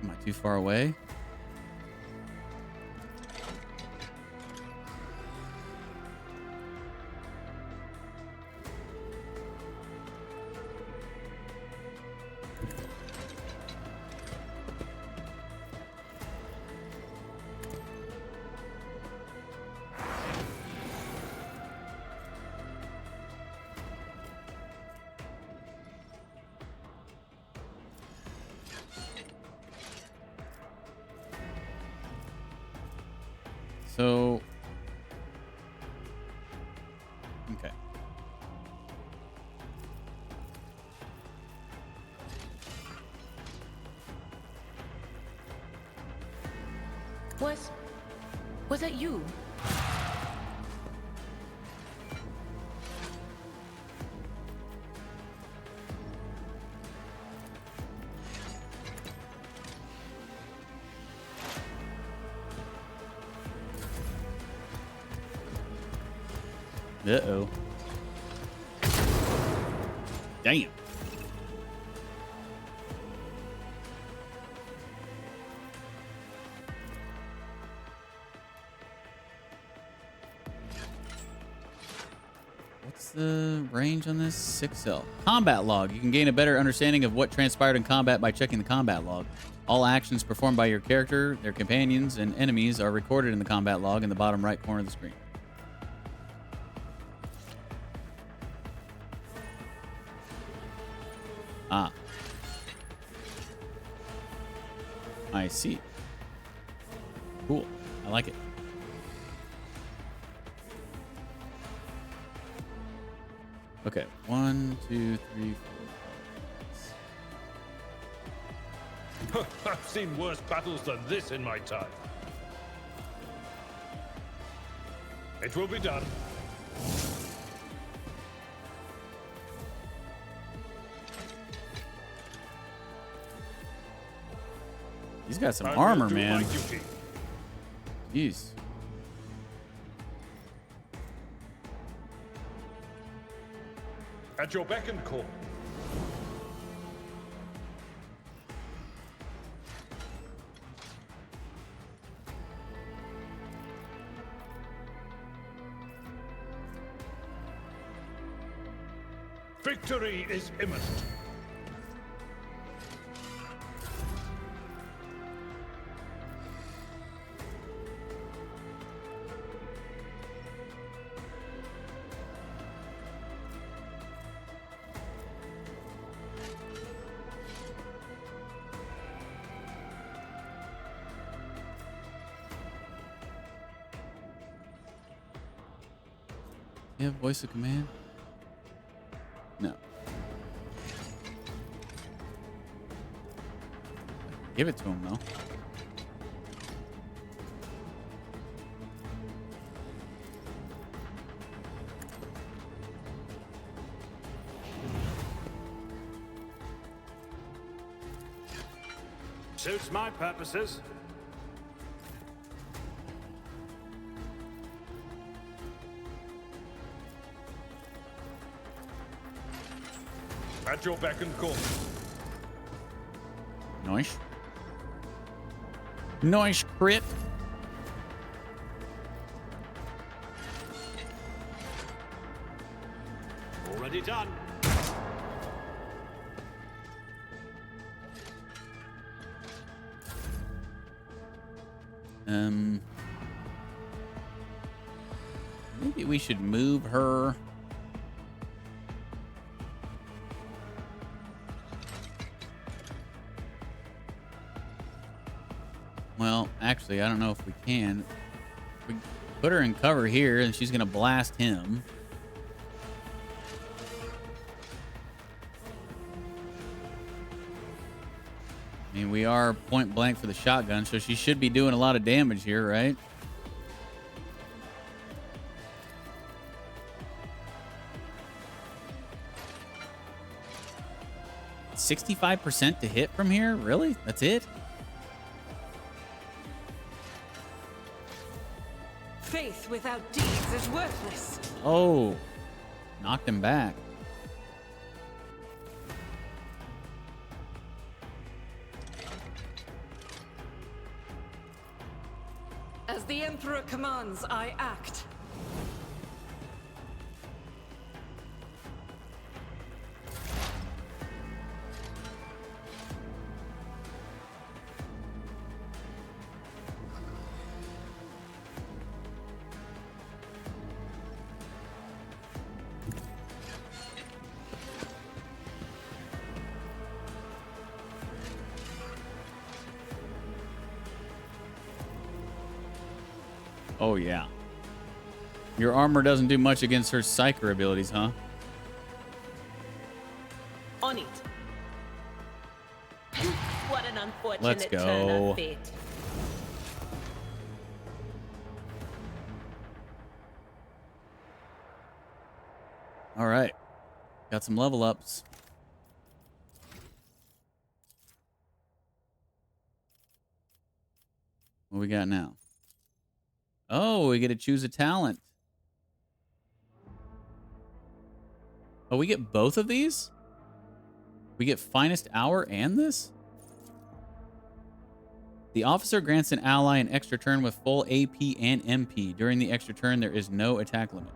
Am I too far away? So, okay. Was that you? Uh-oh. Damn. What's the range on this? 6L. Combat log. You can gain a better understanding of what transpired in combat by checking the combat log. All actions performed by your character, their companions, and enemies are recorded in the combat log in the bottom right corner of the screen. Ah. I see. Cool. I like it. Okay. 1, 2, 3, 4. I've seen worse battles than this in my time. It will be done. He's got some I will armor, do man. my duty. Jeez. At your beck and call. Victory is imminent. You have voice of command? No. Give it to him, though. Suits my purposes. At your beck and call. Nice. Nice crit. Already done. Maybe we should move her. Well, actually, I don't know if we can. We put her in cover here, and she's going to blast him. I mean, we are point blank for the shotgun, so she should be doing a lot of damage here, right? 65% to hit from here? Really? That's it? Faith without deeds is worthless. Oh, knocked him back. As the Emperor commands, I act. Oh, yeah. Your armor doesn't do much against her psyker abilities, huh? On it. What an unfortunate Let's turn go. of fate. All right. Got some level ups. What we got now? Oh, we get to choose a talent. Oh, we get both of these? We get Finest Hour and this? The officer grants an ally an extra turn with full AP and MP. During the extra turn, there is no attack limit.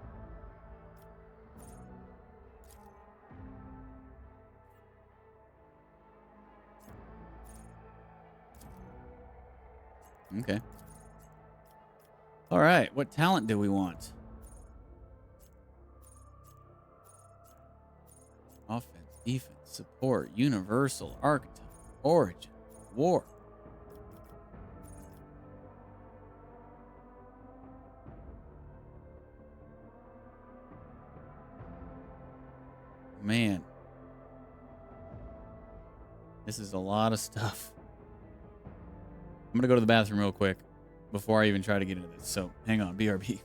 Okay. All right, what talent do we want? Offense, defense, support, universal, archetype, origin, war. Man. This is a lot of stuff. I'm going to go to the bathroom real quick before I even try to get into this. So hang on, BRB.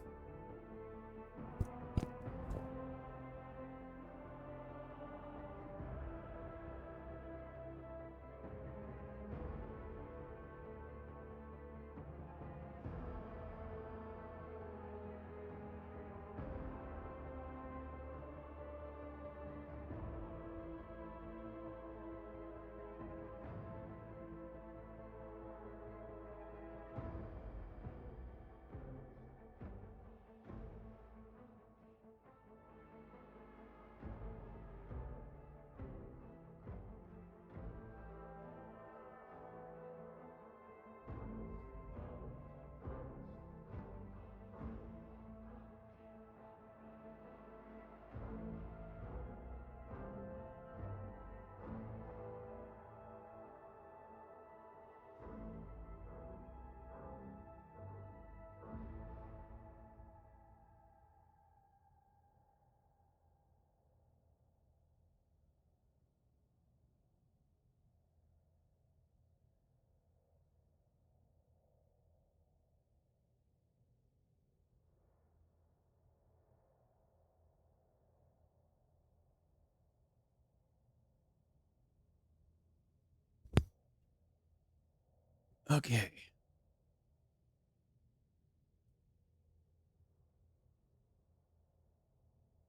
Okay.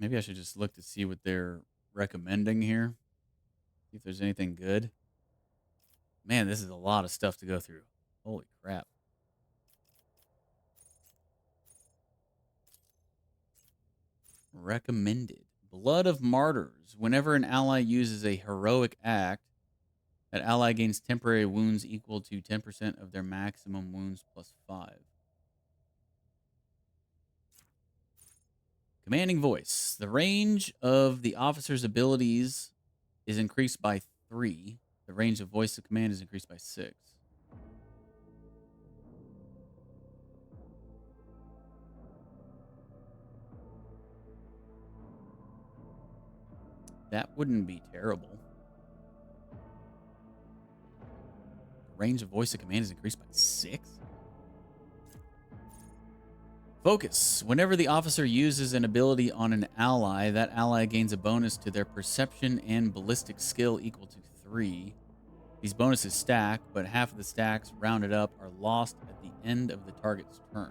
Maybe I should just look to see what they're recommending here. See if there's anything good. Man, this is a lot of stuff to go through. Holy crap. Recommended. Blood of Martyrs. Whenever an ally uses a heroic act, that ally gains temporary wounds equal to 10% of their maximum wounds plus 5. Commanding Voice. The range of the officer's abilities is increased by 3. The range of voice of command is increased by 6. That wouldn't be terrible. Range of voice of command is increased by 6. Focus. Whenever the officer uses an ability on an ally, that ally gains a bonus to their perception and ballistic skill equal to 3. These bonuses stack, but half of the stacks rounded up are lost at the end of the target's turn.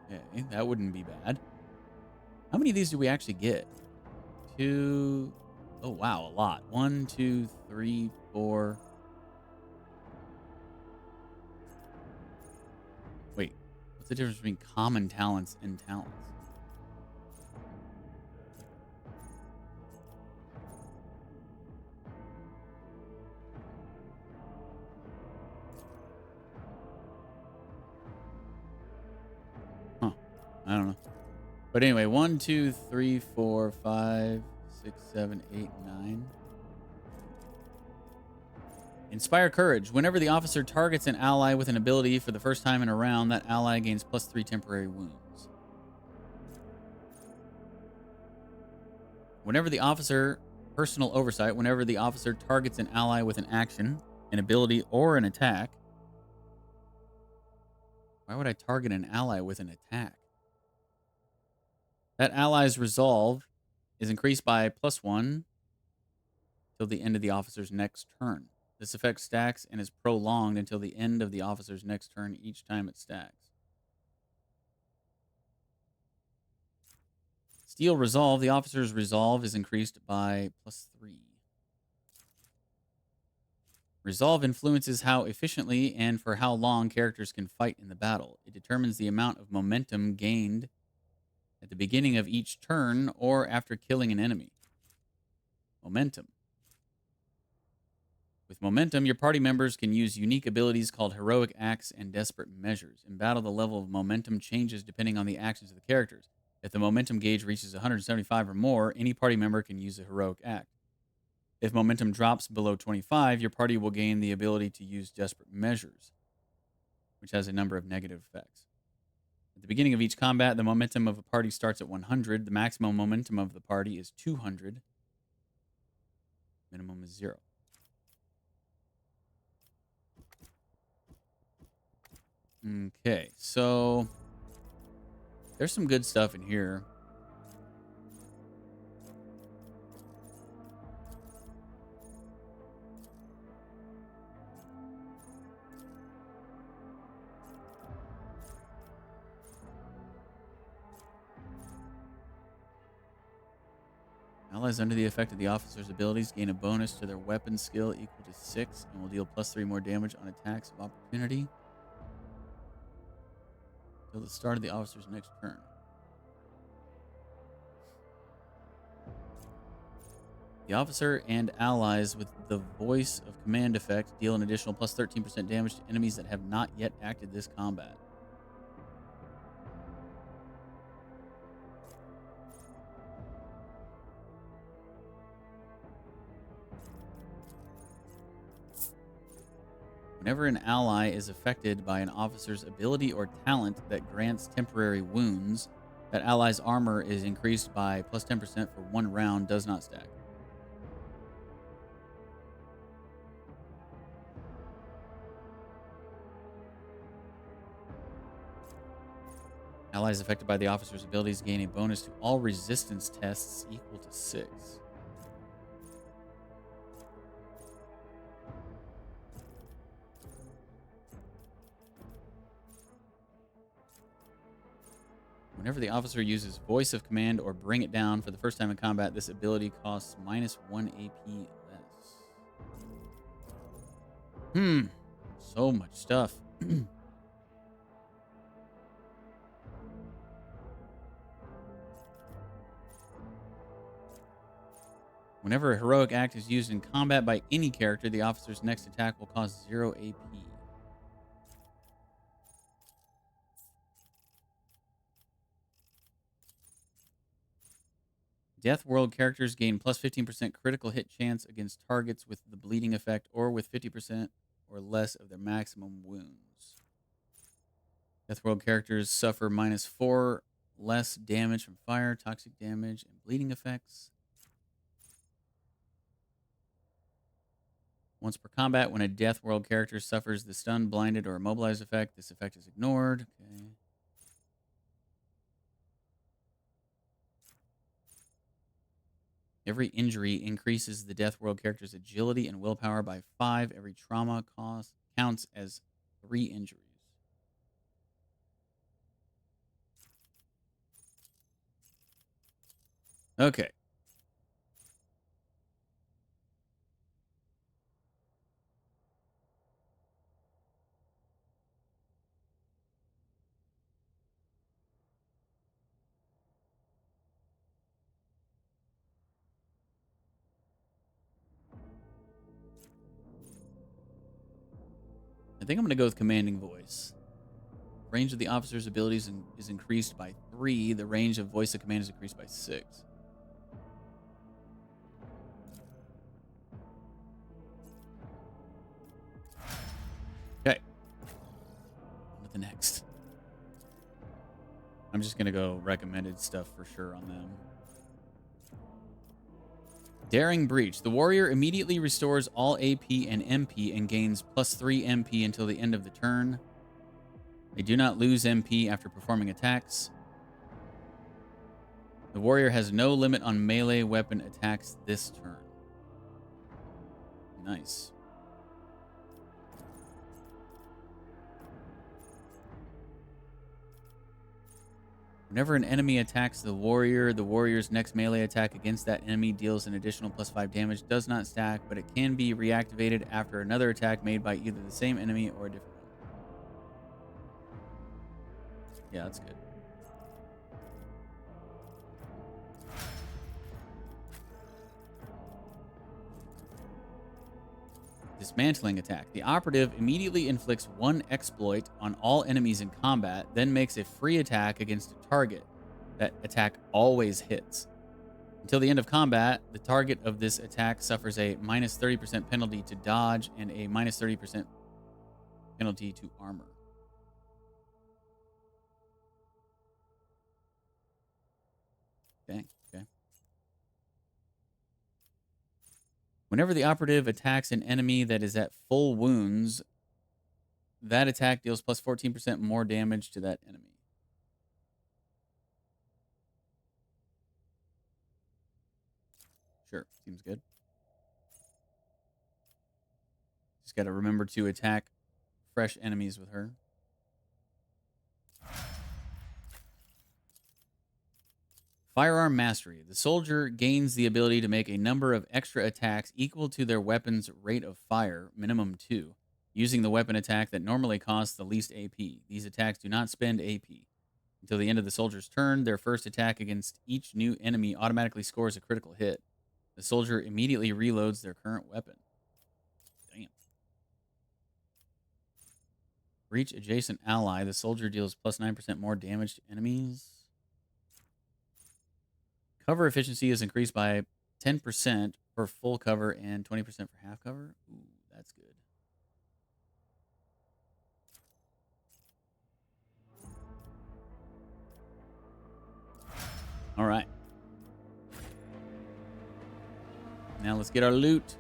Okay, that wouldn't be bad. How many of these do we actually get? 2. Oh, wow, a lot. 1, 2, 3, 4. Wait, what's the difference between common talents and talents? Huh. I don't know. But anyway, 1, 2, 3, 4, 5, 6, 7, 8, 9. Inspire Courage. Whenever the officer targets an ally with an ability for the first time in a round, that ally gains +3 temporary wounds. Whenever the officer, personal oversight, whenever the officer targets an ally with an action, an ability, or an attack. Why would I target an ally with an attack? That ally's resolve is increased by +1 till the end of the officer's next turn. This effect stacks and is prolonged until the end of the officer's next turn each time it stacks. Steel Resolve. The officer's resolve is increased by +3. Resolve influences how efficiently and for how long characters can fight in the battle. It determines the amount of momentum gained at the beginning of each turn or after killing an enemy. Momentum. With momentum, your party members can use unique abilities called heroic acts and desperate measures. In battle, the level of momentum changes depending on the actions of the characters. If the momentum gauge reaches 175 or more, any party member can use a heroic act. If momentum drops below 25, your party will gain the ability to use desperate measures, which has a number of negative effects. At the beginning of each combat, the momentum of a party starts at 100. The maximum momentum of the party is 200. Minimum is 0. Okay, so there's some good stuff in here. Allies under the effect of the officer's abilities gain a bonus to their weapon skill equal to 6 and will deal +3 more damage on attacks of opportunity until the start of the officer's next turn. The officer and allies with the voice of command effect deal an additional +13% damage to enemies that have not yet acted this combat. Whenever an ally is affected by an officer's ability or talent that grants temporary wounds, that ally's armor is increased by +10% for 1 round, does not stack. Allies affected by the officer's abilities gain a bonus to all resistance tests equal to 6. Whenever the officer uses voice of command or bring it down for the first time in combat, this ability costs -1 AP less. So much stuff. Whenever a heroic act is used in combat by any character, the officer's next attack will cost 0 AP. Death World characters gain +15% critical hit chance against targets with the bleeding effect or with 50% or less of their maximum wounds. Death World characters suffer -4 less damage from fire, toxic damage, and bleeding effects. Once per combat, when a Death World character suffers the stunned, blinded, or immobilized effect, this effect is ignored. Okay. Every injury increases the Death World character's agility and willpower by 5. Every trauma counts as 3 injuries. Okay. I think I'm going to go with commanding voice. Range of the officer's abilities is increased by 3. The range of voice of command is increased by 6. Okay. On to the next. I'm just going to go recommended stuff for sure on them. Daring Breach. The warrior immediately restores all AP and MP and gains +3 MP until the end of the turn. They do not lose MP after performing attacks. The warrior has no limit on melee weapon attacks this turn. Nice. Whenever an enemy attacks the warrior's next melee attack against that enemy deals an additional +5 damage. Does not stack, but it can be reactivated after another attack made by either the same enemy or a different one. Yeah, that's good. Dismantling attack. The operative immediately inflicts 1 exploit on all enemies in combat, then makes a free attack against a target. That attack always hits. Until the end of combat, the target of this attack suffers a -30% penalty to dodge and a -30% penalty to armor. Okay. Whenever the operative attacks an enemy that is at full wounds, that attack deals +14% more damage to that enemy. Sure, seems good. Just got to remember to attack fresh enemies with her. Firearm Mastery. The soldier gains the ability to make a number of extra attacks equal to their weapon's rate of fire, minimum 2, using the weapon attack that normally costs the least AP. These attacks do not spend AP. Until the end of the soldier's turn, their first attack against each new enemy automatically scores a critical hit. The soldier immediately reloads their current weapon. Damn. Reach adjacent ally. The soldier deals +9% more damage to enemies. Cover efficiency is increased by 10% for full cover and 20% for half cover. Ooh, that's good. All right. Now let's get our loot.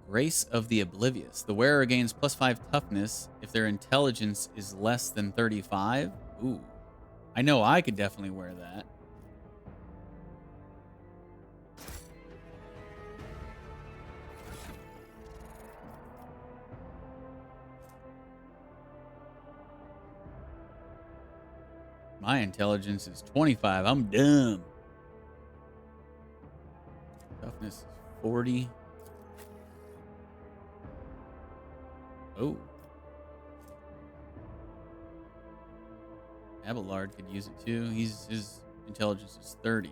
Grace of the Oblivious. The wearer gains +5 toughness if their intelligence is less than 35. Ooh. I know I could definitely wear that. My intelligence is 25. I'm dumb. Toughness is 40. Oh. Abelard could use it too. His intelligence is 30.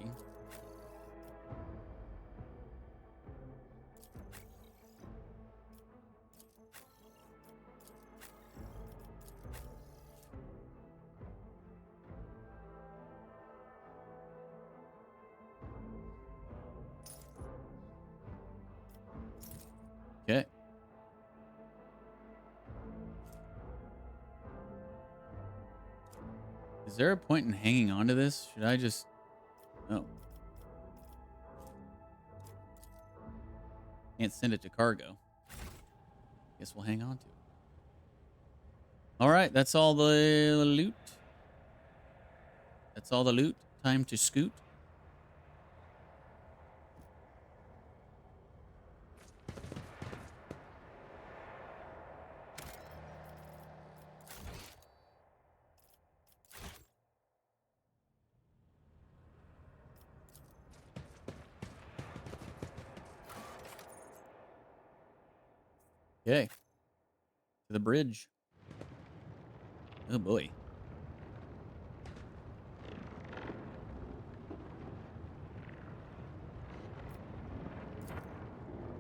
Is there a point in hanging on to this? Should I just... Oh. Can't send it to cargo. Guess we'll hang on to it. All right, that's all the loot. That's all the loot. Time to scoot. Okay. To the bridge. Oh boy.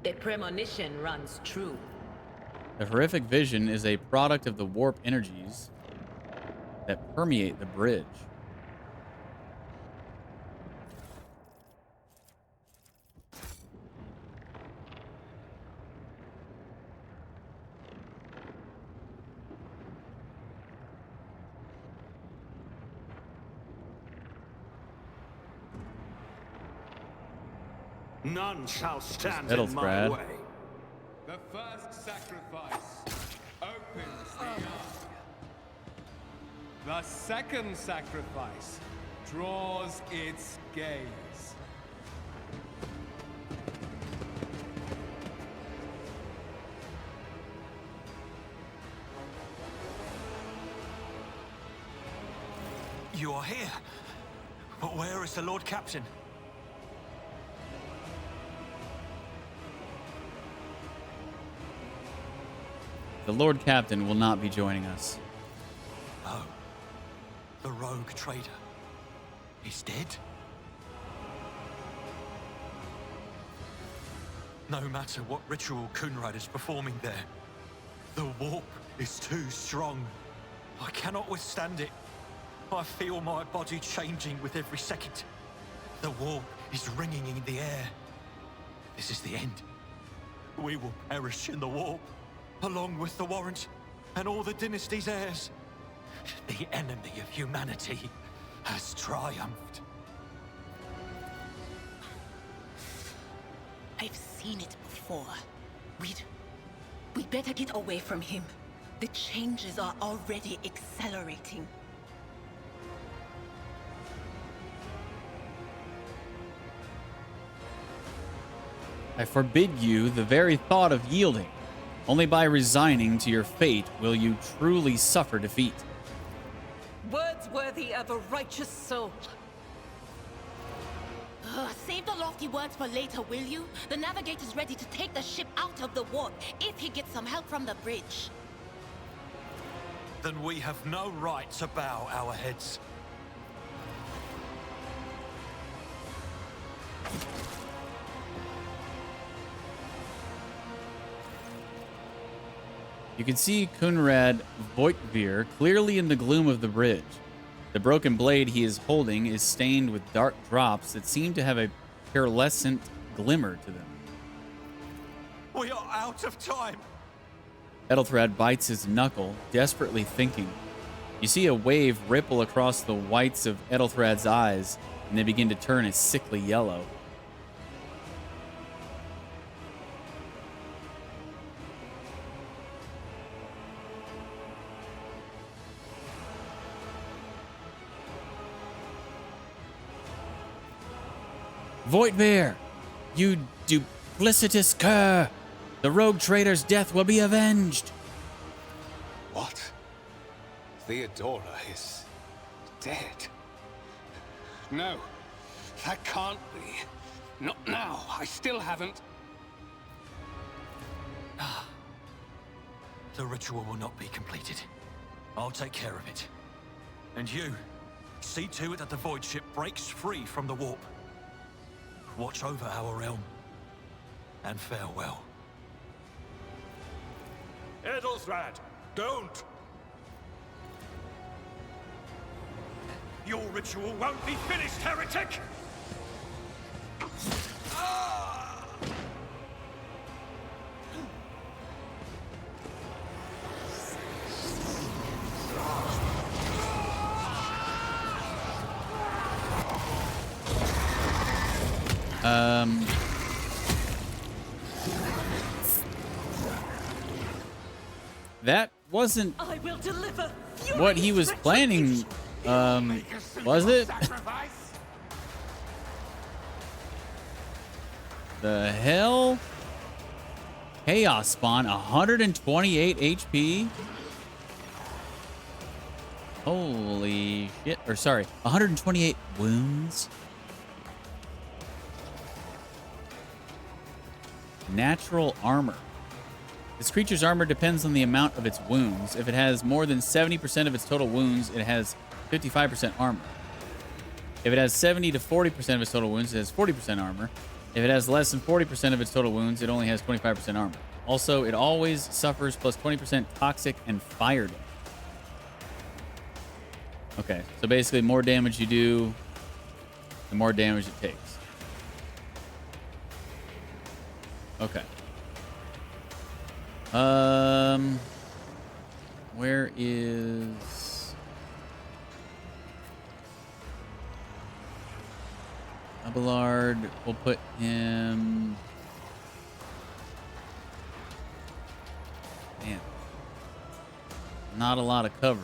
The premonition runs true. The horrific vision is a product of the warp energies that permeate the bridge. None shall stand Metals, in my Brad. way. The first sacrifice opens the ark. The second sacrifice draws its gaze. You are here. But where is the Lord Captain? The Lord Captain will not be joining us. Oh. The rogue trader. He's dead? No matter what ritual Kunrad is performing there, the warp is too strong. I cannot withstand it. I feel my body changing with every second. The warp is ringing in the air. This is the end. We will perish in the warp, along with the warrant and all the dynasty's heirs. The enemy of humanity has triumphed. I've seen it before. We'd better get away from him. The changes are already accelerating. I forbid you the very thought of yielding. Only by resigning to your fate will you truly suffer defeat. Words worthy of a righteous soul. Save the lofty words for later, will you? The navigator's ready to take the ship out of the warp if he gets some help from the bridge. Then we have no right to bow our heads. You can see Kunrad Voitvir clearly in the gloom of the bridge. The broken blade he is holding is stained with dark drops that seem to have a pearlescent glimmer to them. We are out of time. Ethelthrad bites his knuckle, desperately thinking. You see a wave ripple across the whites of Ethelthrad's eyes, and they begin to turn a sickly yellow. Voitvir, you duplicitous cur! The rogue trader's death will be avenged! What? Theodora is dead? No, that can't be. Not now. I still haven't. The ritual will not be completed. I'll take care of it. And you, see to it that the void ship breaks free from the warp. Watch over our realm. And farewell. Ethelthrad, don't! Your ritual won't be finished, heretic! That wasn't I will deliver what he was planning, was it? The hell? Chaos Spawn, 128 HP. Holy shit. Or sorry, 128 wounds. Natural armor. This creature's armor depends on the amount of its wounds. If it has more than 70% of its total wounds, it has 55% armor. If it has 70 to 40% of its total wounds, it has 40% armor. If it has less than 40% of its total wounds, it only has 25% armor. Also, it always suffers plus 20% toxic and fire damage. Okay, so basically more damage you do, the more damage it takes. Okay. Where is Abelard? We'll put him. Man, not a lot of cover.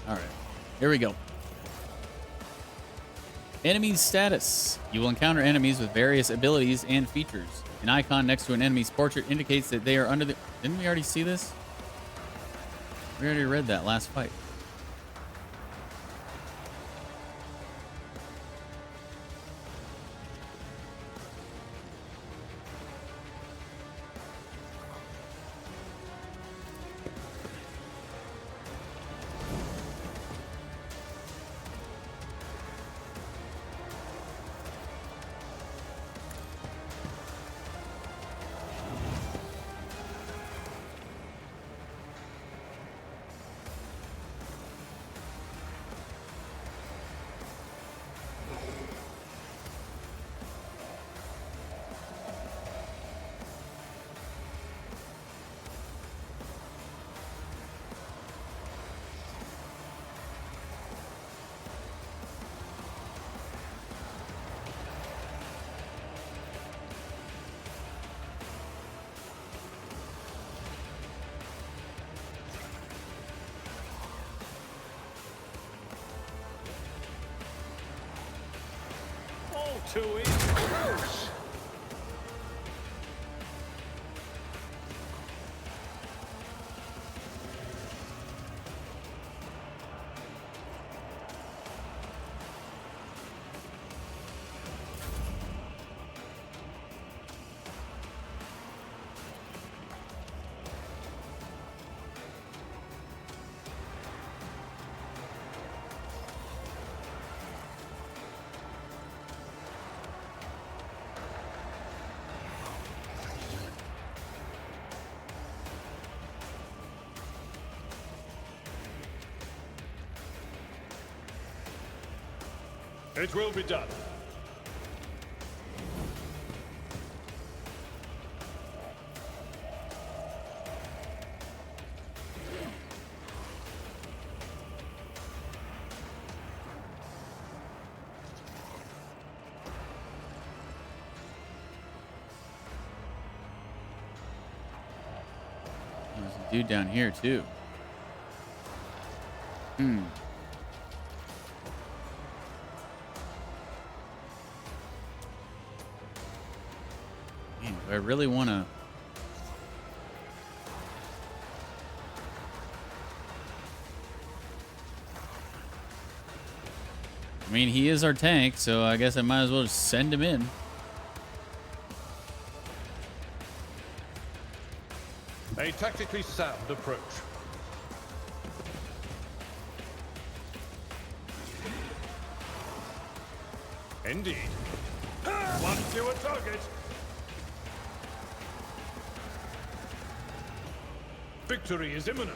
All right, here we go. Enemy status. You will encounter enemies with various abilities and features. An icon next to an enemy's portrait indicates that they are under the... Didn't we already see this? We already read that last fight. To it. It will be done. There's a dude down here too. Man, do I really want to... mean, he is our tank, so I guess I might as well just send him in. A tactically sound approach. Indeed. One fewer target. Victory is imminent.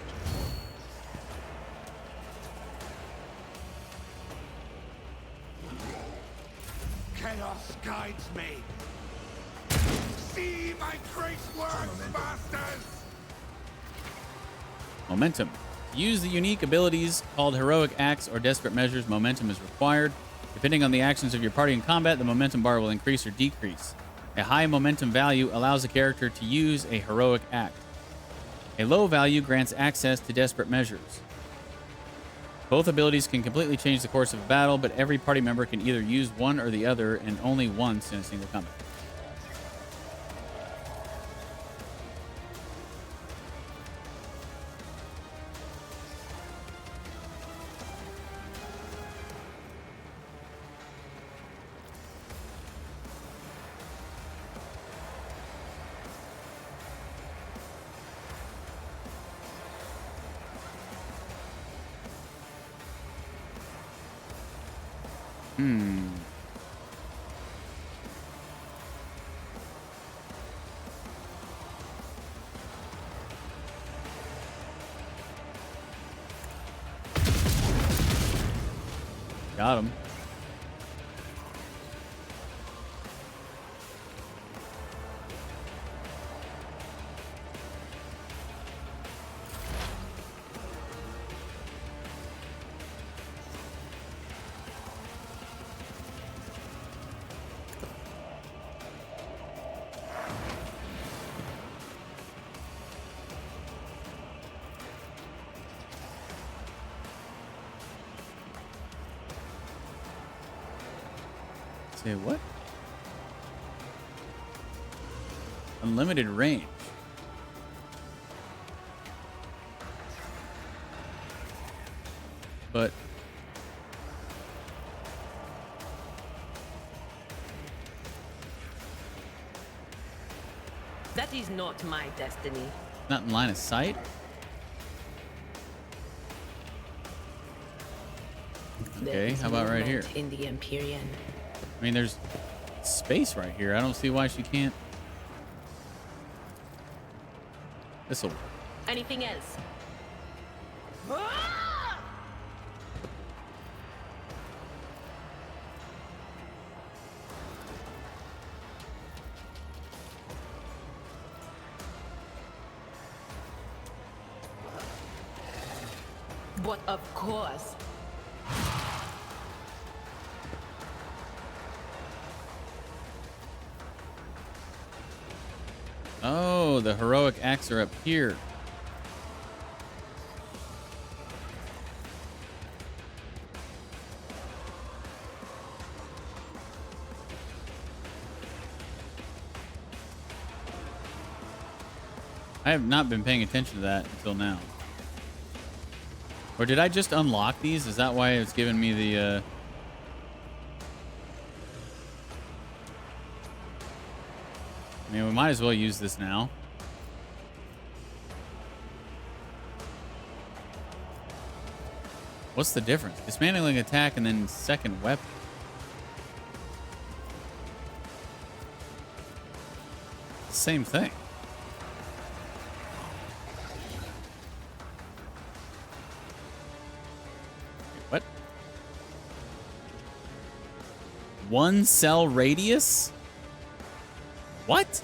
Chaos guides me. See my great works, masters! Momentum. To use the unique abilities called Heroic Acts or Desperate Measures, momentum is required. Depending on the actions of your party in combat, the momentum bar will increase or decrease. A high momentum value allows a character to use a heroic act. A low value grants access to desperate measures. Both abilities can completely change the course of a battle, but every party member can either use one or the other, and only once in a single combat. Got him. Say what? Unlimited range. But That is not my destiny. not in line of sight? Okay, how about right here? In the Empyrean. I mean, there's space right here. I don't see why she can't. This'll work. Anything else? But of course. Oh, the heroic acts are up here. I have not been paying attention to that until now. Or did I just unlock these? Is that why it's giving me the... I mean, we might as well use this now. What's the difference? Dismantling attack and then second weapon. Same thing. What? 1 cell radius? What?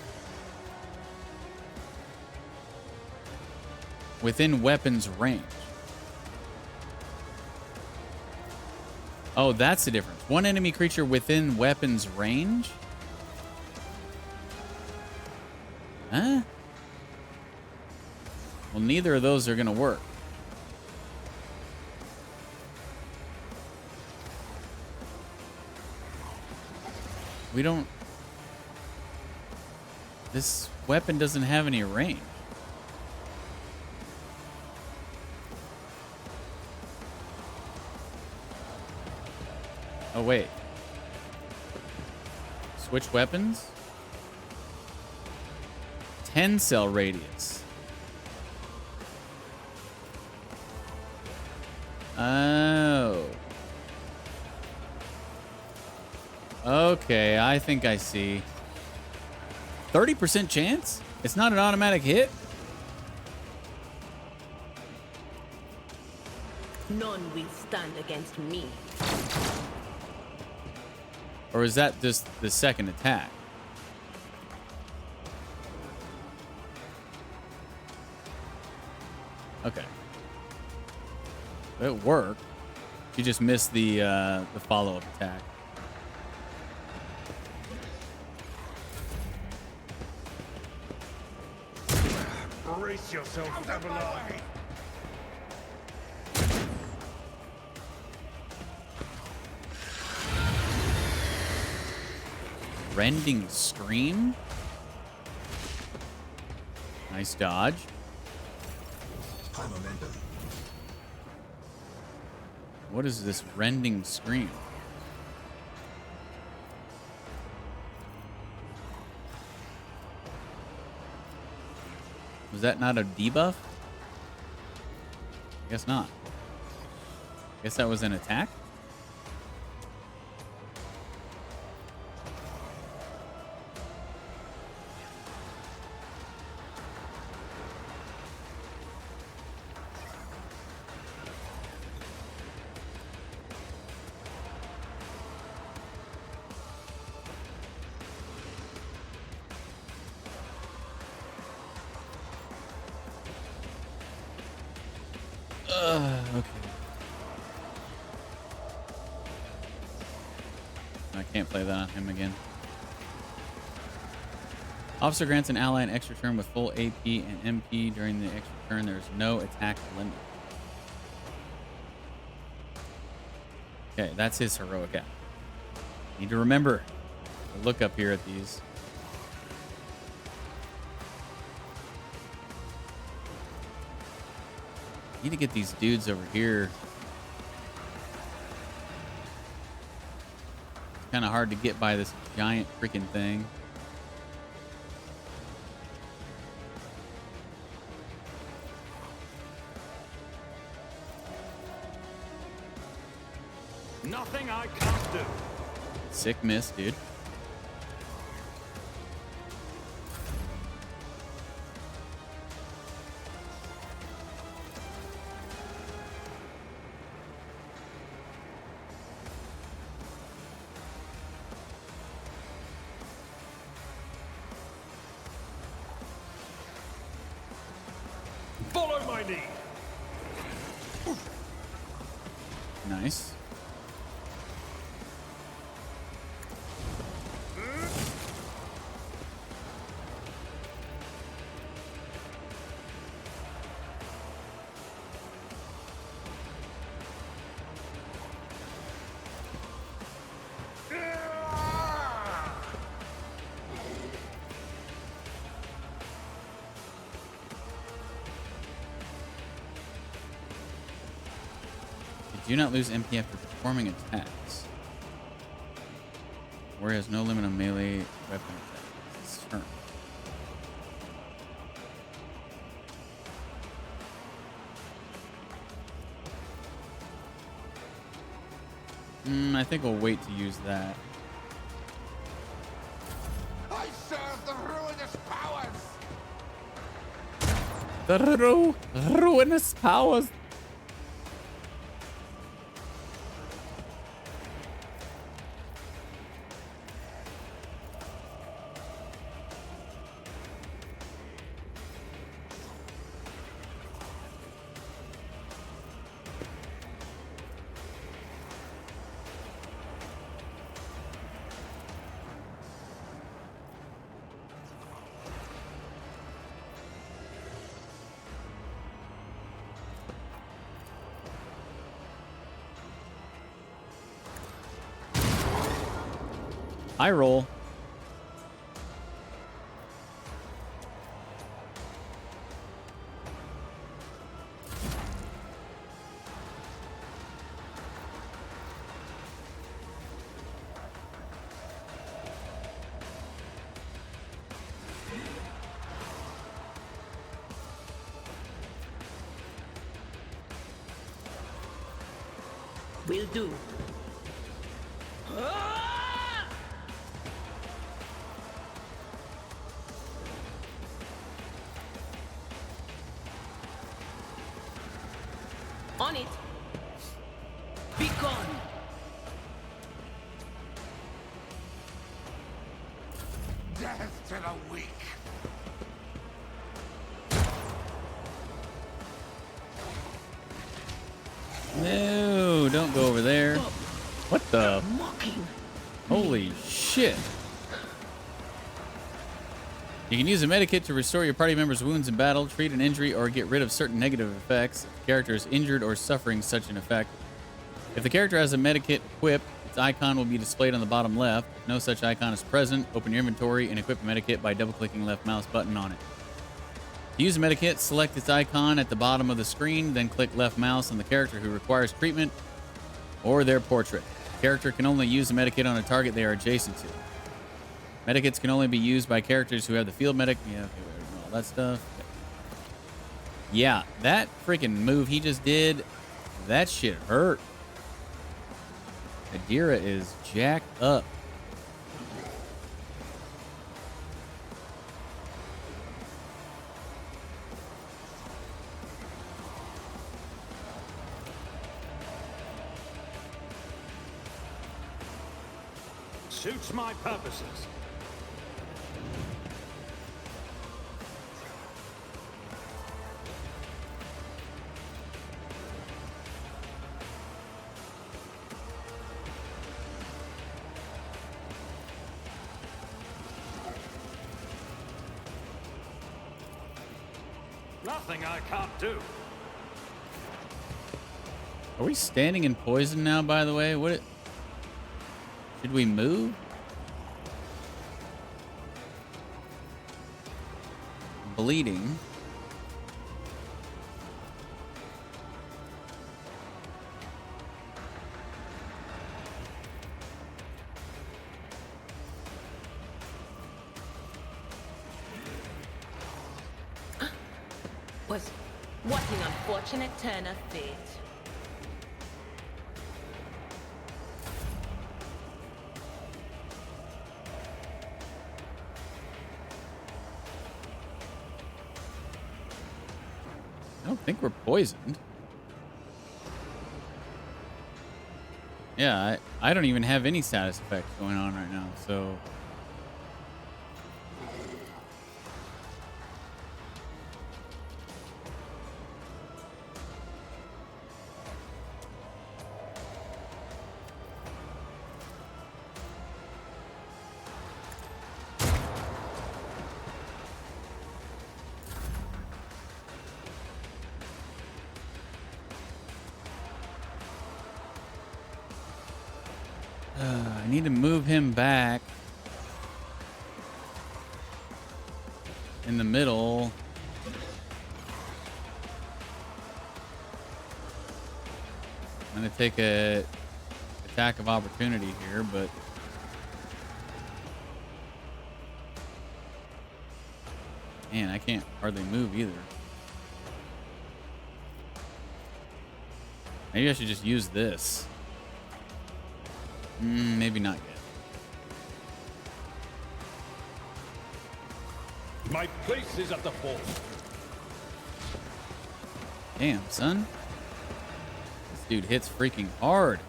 Within weapons range. Oh, that's the difference. 1 enemy creature within weapons range? Huh? Well, neither of those are going to work. We don't... This weapon doesn't have any range. Oh, wait. Switch weapons? 10 cell radius. Oh. Okay, I think I see. 30% chance? It's not an automatic hit? None will stand against me. Or is that just the second attack? Okay. It worked. You just missed the follow-up attack. Brace yourself, Babylon. Rending Scream. Nice dodge. High momentum. What is this Rending Scream? Was that not a debuff? I guess not. I guess that was an attack? Okay. I can't play that on him again. Officer grants an ally an extra turn with full AP and MP. During the extra turn, there is no attack limit. Okay, that's his heroic act. Need to remember to look up here at these. Need to get these dudes over here. It's kind of hard to get by this giant freaking thing. Nothing I can't do. Sick miss, dude. Follow my lead. Nice. Do not lose MP after performing attacks. Warrior has no limit on melee weapon attacks this turn. I think we'll wait to use that. I serve the ruinous powers! The ruinous powers. I roll. Will do. On it. Be gone. Death to the weak. No, don't go over there. What the? Holy shit. You can use a medikit to restore your party members' wounds in battle, treat an injury, or get rid of certain negative effects if the character is injured or suffering such an effect. If the character has a medikit equipped, its icon will be displayed on the bottom left. If no such icon is present, open your inventory and equip a medikit by double-clicking left mouse button on it. To use a medikit, select its icon at the bottom of the screen, then click left mouse on the character who requires treatment or their portrait. The character can only use a medikit on a target they are adjacent to. Medikits can only be used by characters who have the field medic. Yeah, all that stuff. Yeah, that freaking move he just did, that shit hurt. Adira is jacked up. Suits my purposes. Nothing I can't do. Are we standing in poison now, by the way? What? Should we move? Bleeding. What an unfortunate turn of fate. I don't think we're poisoned. Yeah, I don't even have any status effects going on right now, so... I need to move him back in the middle. I'm going to take a attack of opportunity here, but man, I can't hardly move either. Maybe I should just use this. Maybe not yet. My place is at the fort. Damn, son. This dude hits freaking hard.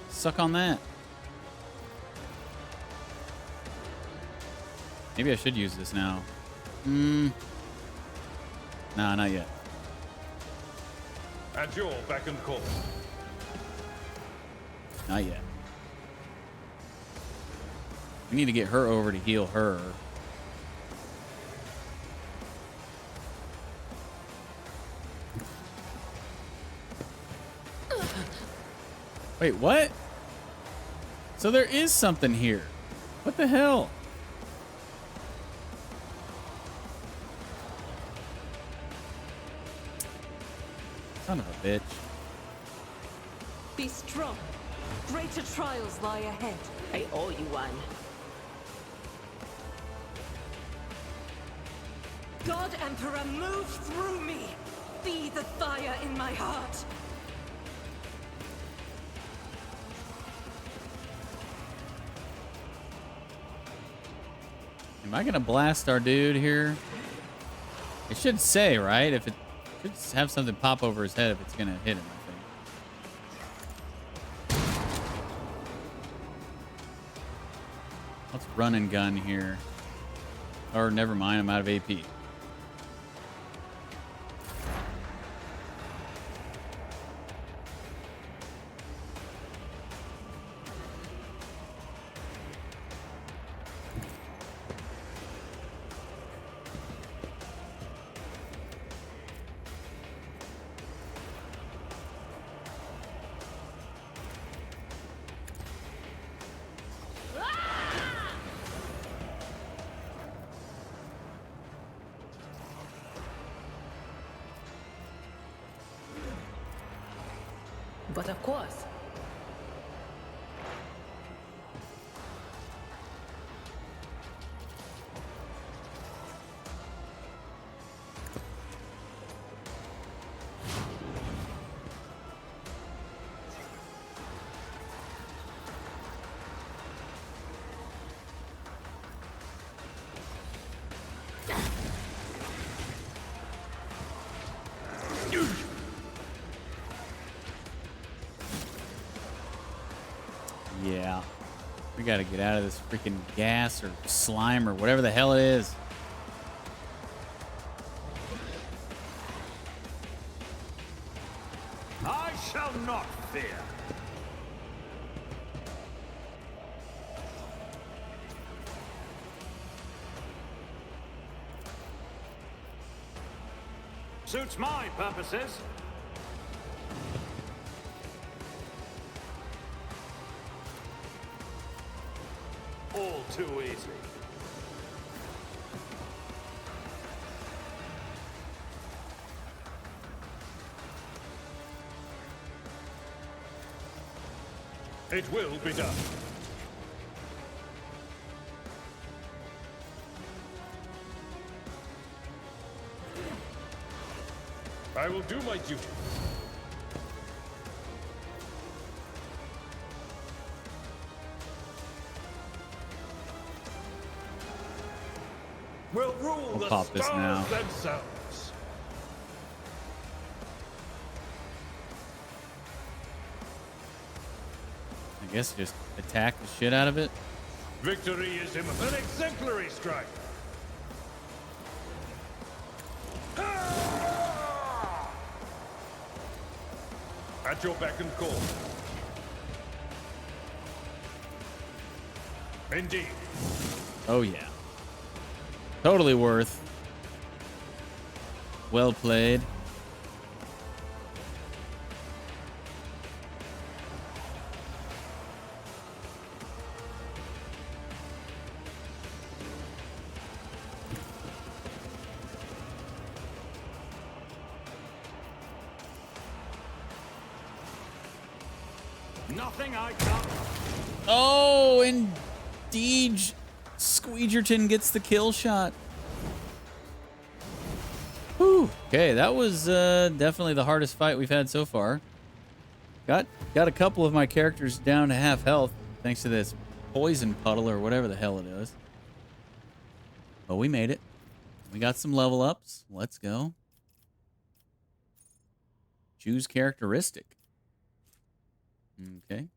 Suck on that. Maybe I should use this now. No, not yet. At your beck and call. Not yet. We need to get her over to heal her. Wait, what? So there is something here. What the hell? Son of a bitch. Be strong. Greater trials lie ahead. I owe you one. God Emperor, move through me! Be the fire in my heart! Am I gonna blast our dude here? It should say, right? If it should have something pop over his head if it's gonna hit him, I think. Let's run and gun here. Or never mind, I'm out of AP. But of course. Yeah. We gotta get out of this freaking gas or slime or whatever the hell it is. I shall not fear. Suits my purposes. All too easy. It will be done. I will do my duty. Will rule We'll the pop this now. stars themselves. I guess just attack the shit out of it. Victory is an exemplary strike. At your beck and call. Indeed. Oh yeah. Totally worth. Well played. Nothing I can't. Oh, and DeejTheSqueejerton gets the kill shot. Whew. Okay, that was definitely the hardest fight we've had so far. Got a couple of my characters down to half health thanks to this poison puddle or whatever the hell it is. But we made it. We got some level ups. Let's go. Choose characteristic. Okay.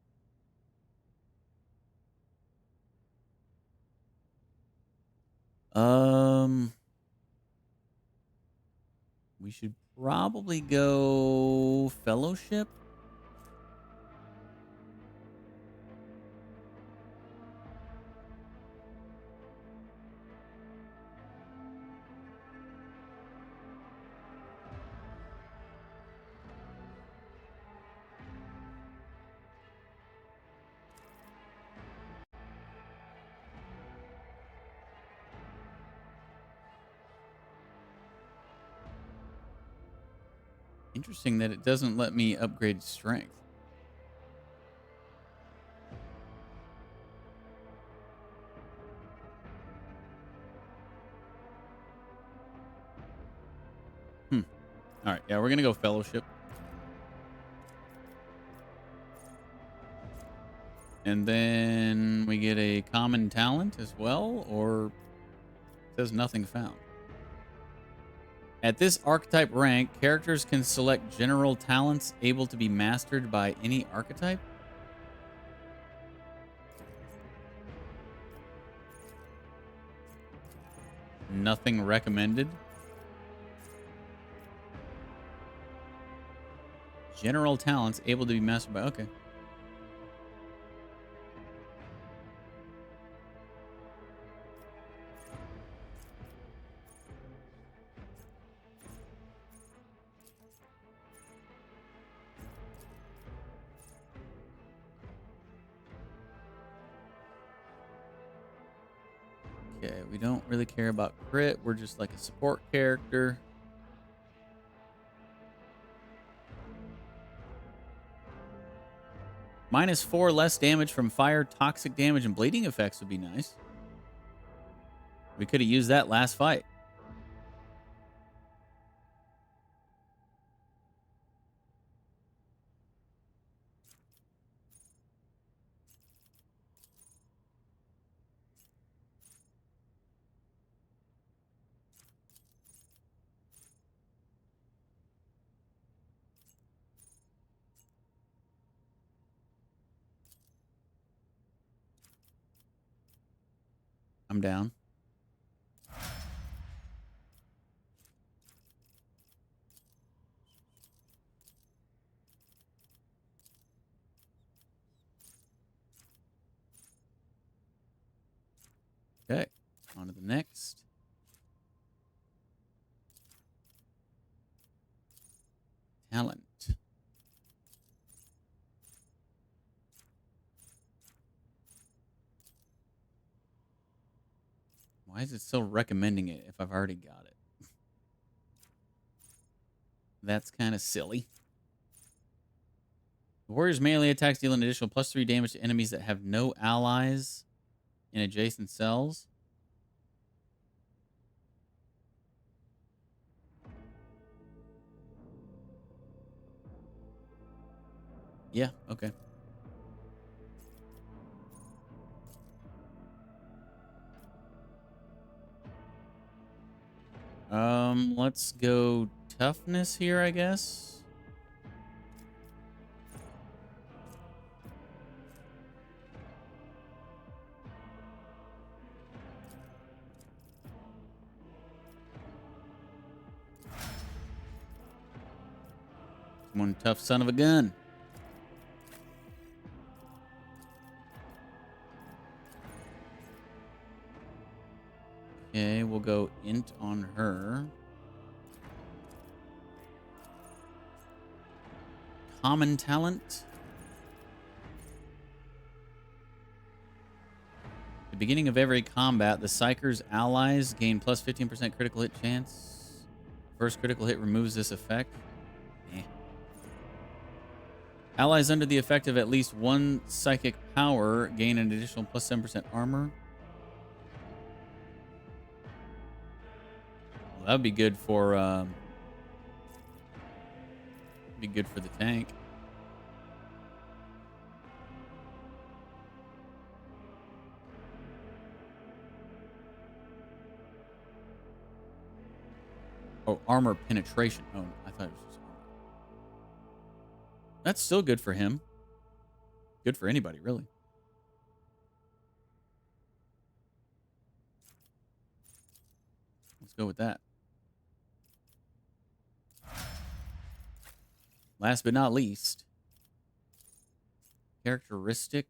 We should probably go fellowship. Interesting that it doesn't let me upgrade strength. All right, yeah, we're gonna go fellowship. And then we get a common talent as well, or it says nothing found. At this archetype rank, characters can select general talents able to be mastered by any archetype. Nothing recommended. General talents able to be mastered by... Okay. Okay, we don't really care about crit. We're just like a support character. -4 less damage from fire, toxic damage, and bleeding effects would be nice. We could have used that last fight. I'm down. Okay, on to the next. Talent. Why is it still recommending it if I've already got it? That's kind of silly. The warrior's melee attacks deal an additional +3 damage to enemies that have no allies in adjacent cells. Yeah, okay. Let's go toughness here, I guess. One tough son of a gun. Okay, we'll go int on her. Common talent. At the beginning of every combat, the Psyker's allies gain plus 15% critical hit chance. First critical hit removes this effect. Eh. Allies under the effect of at least one psychic power gain an additional plus 7% armor. Well, that'd be good for be good for the tank. Oh, armor penetration. Oh, I thought it was just armor. That's still good for him. Good for anybody, really. Let's go with that. Last but not least, characteristic.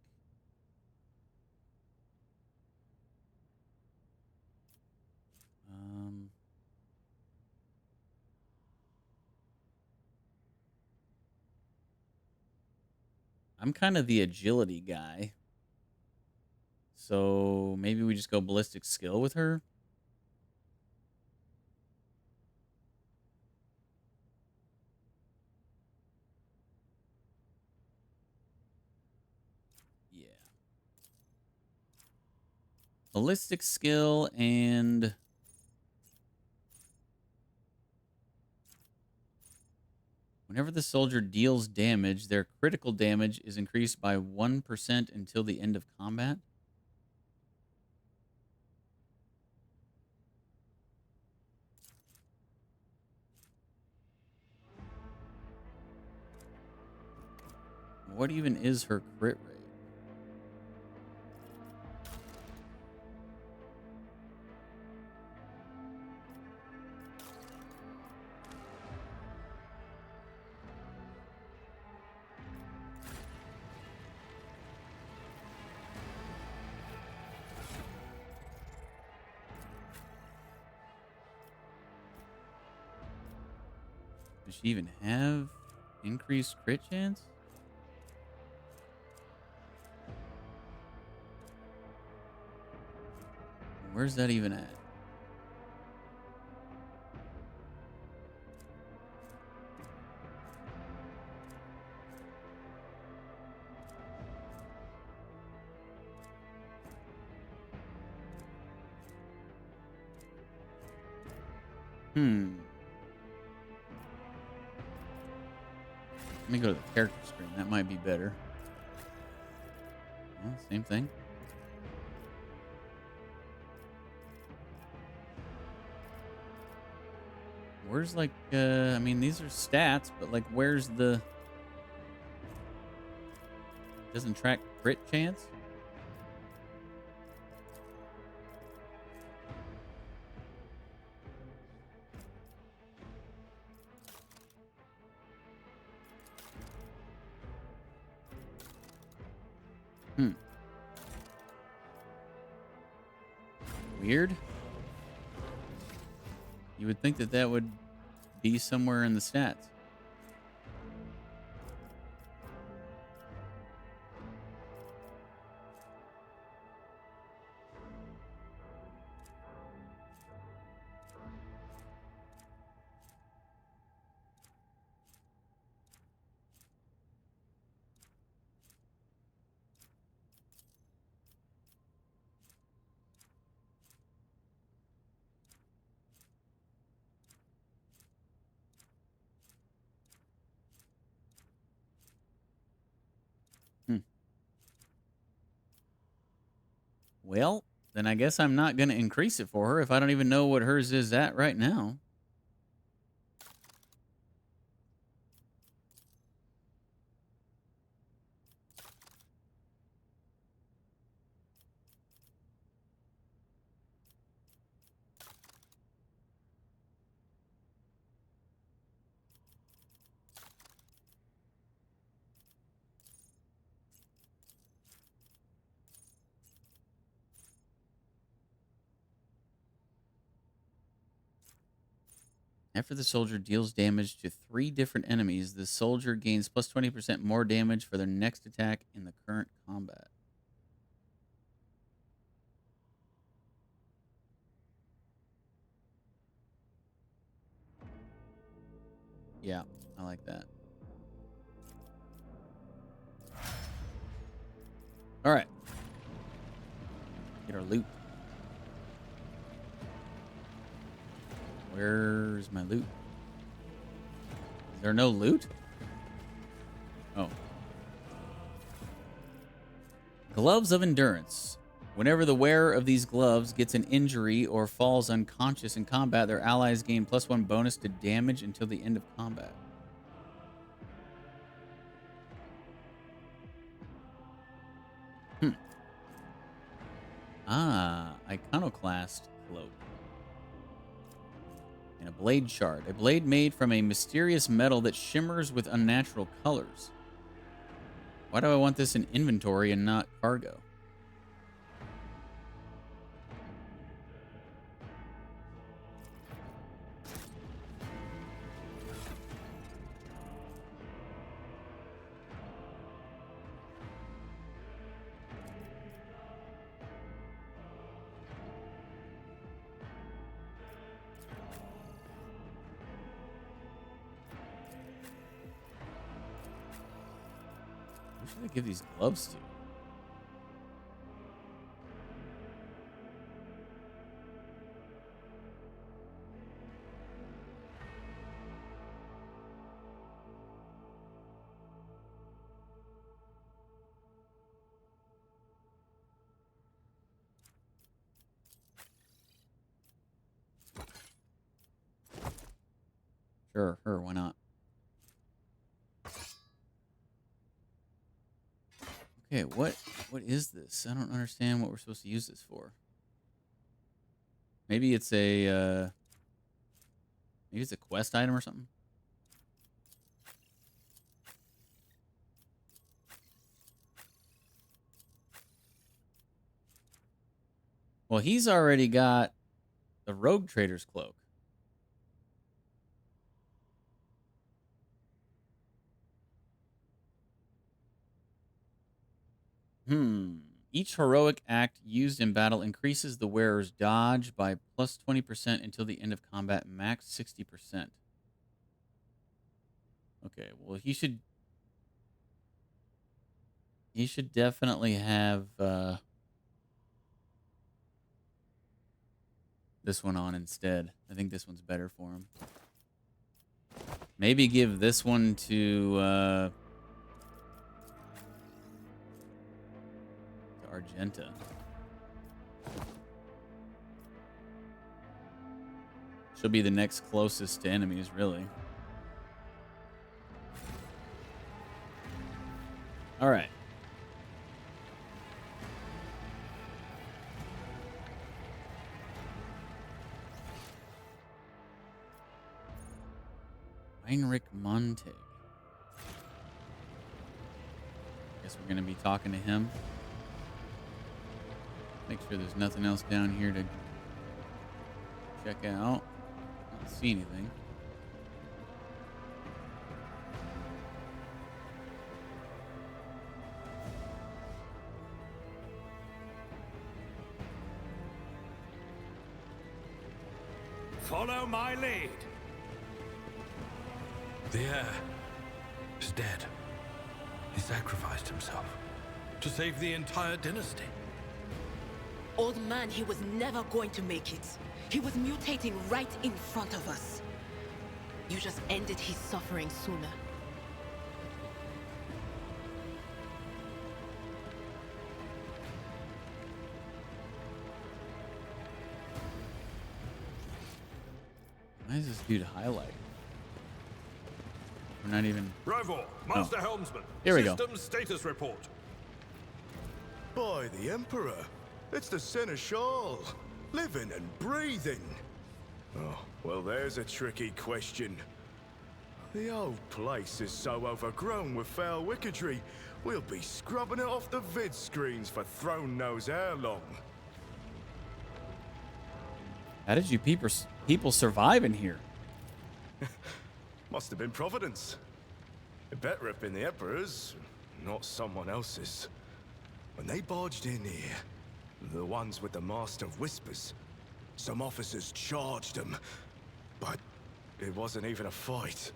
I'm kind of the agility guy. So maybe we just go ballistic skill with her. Yeah. Ballistic skill and Whenever the soldier deals damage, their critical damage is increased by 1% until the end of combat. What even is her crit rate? Does she even have increased crit chance? Where's that even at? Let me go to the character screen. That might be better. Well, same thing. Where's like, I mean, these are stats, but like, where's the... Doesn't track crit chance? Weird. You would think that that would be somewhere in the stats. Well, then I guess I'm not going to increase it for her if I don't even know what hers is at right now. After the soldier deals damage to 3 different enemies, the soldier gains plus 20% more damage for their next attack in the current combat. Yeah, I like that. All right. Get our loot. Where's my loot? Is there no loot? Oh. Gloves of Endurance. Whenever the wearer of these gloves gets an injury or falls unconscious in combat, their allies gain +1 bonus to damage until the end of combat. Iconoclast cloak. And a blade shard. A blade made from a mysterious metal that shimmers with unnatural colors. Why do I want this in inventory and not cargo? Who should I give these gloves to? Sure, why not? Okay, what is this? I don't understand what we're supposed to use this for. Maybe it's a quest item or something. Well, he's already got the Rogue Trader's Cloak. Each heroic act used in battle increases the wearer's dodge by plus 20% until the end of combat, max 60%. Okay, well, he should definitely have this one on instead. I think this one's better for him. Maybe give this one to Argenta. She'll be the next closest to enemies, really. All right. Heinrich Montag. Guess we're going to be talking to him. Make sure there's nothing else down here to check out. I don't see anything. Follow my lead. The heir is dead. He sacrificed himself to save the entire dynasty. Old man, he was never going to make it. He was mutating right in front of us. You just ended his suffering sooner. Why is this dude highlighted? We're not even... Rival, Master Helmsman. Here we go. System status report. By the Emperor. It's the Seneschal. Living and breathing. Oh, well, there's a tricky question. The old place is so overgrown with foul wickedry, we'll be scrubbing it off the vid screens for throne knows how long. How did you people survive in here? Must have been Providence. It better have been the Emperor's, not someone else's. When they barged in here, the ones with the Master of Whispers, some officers charged them, but it wasn't even a fight.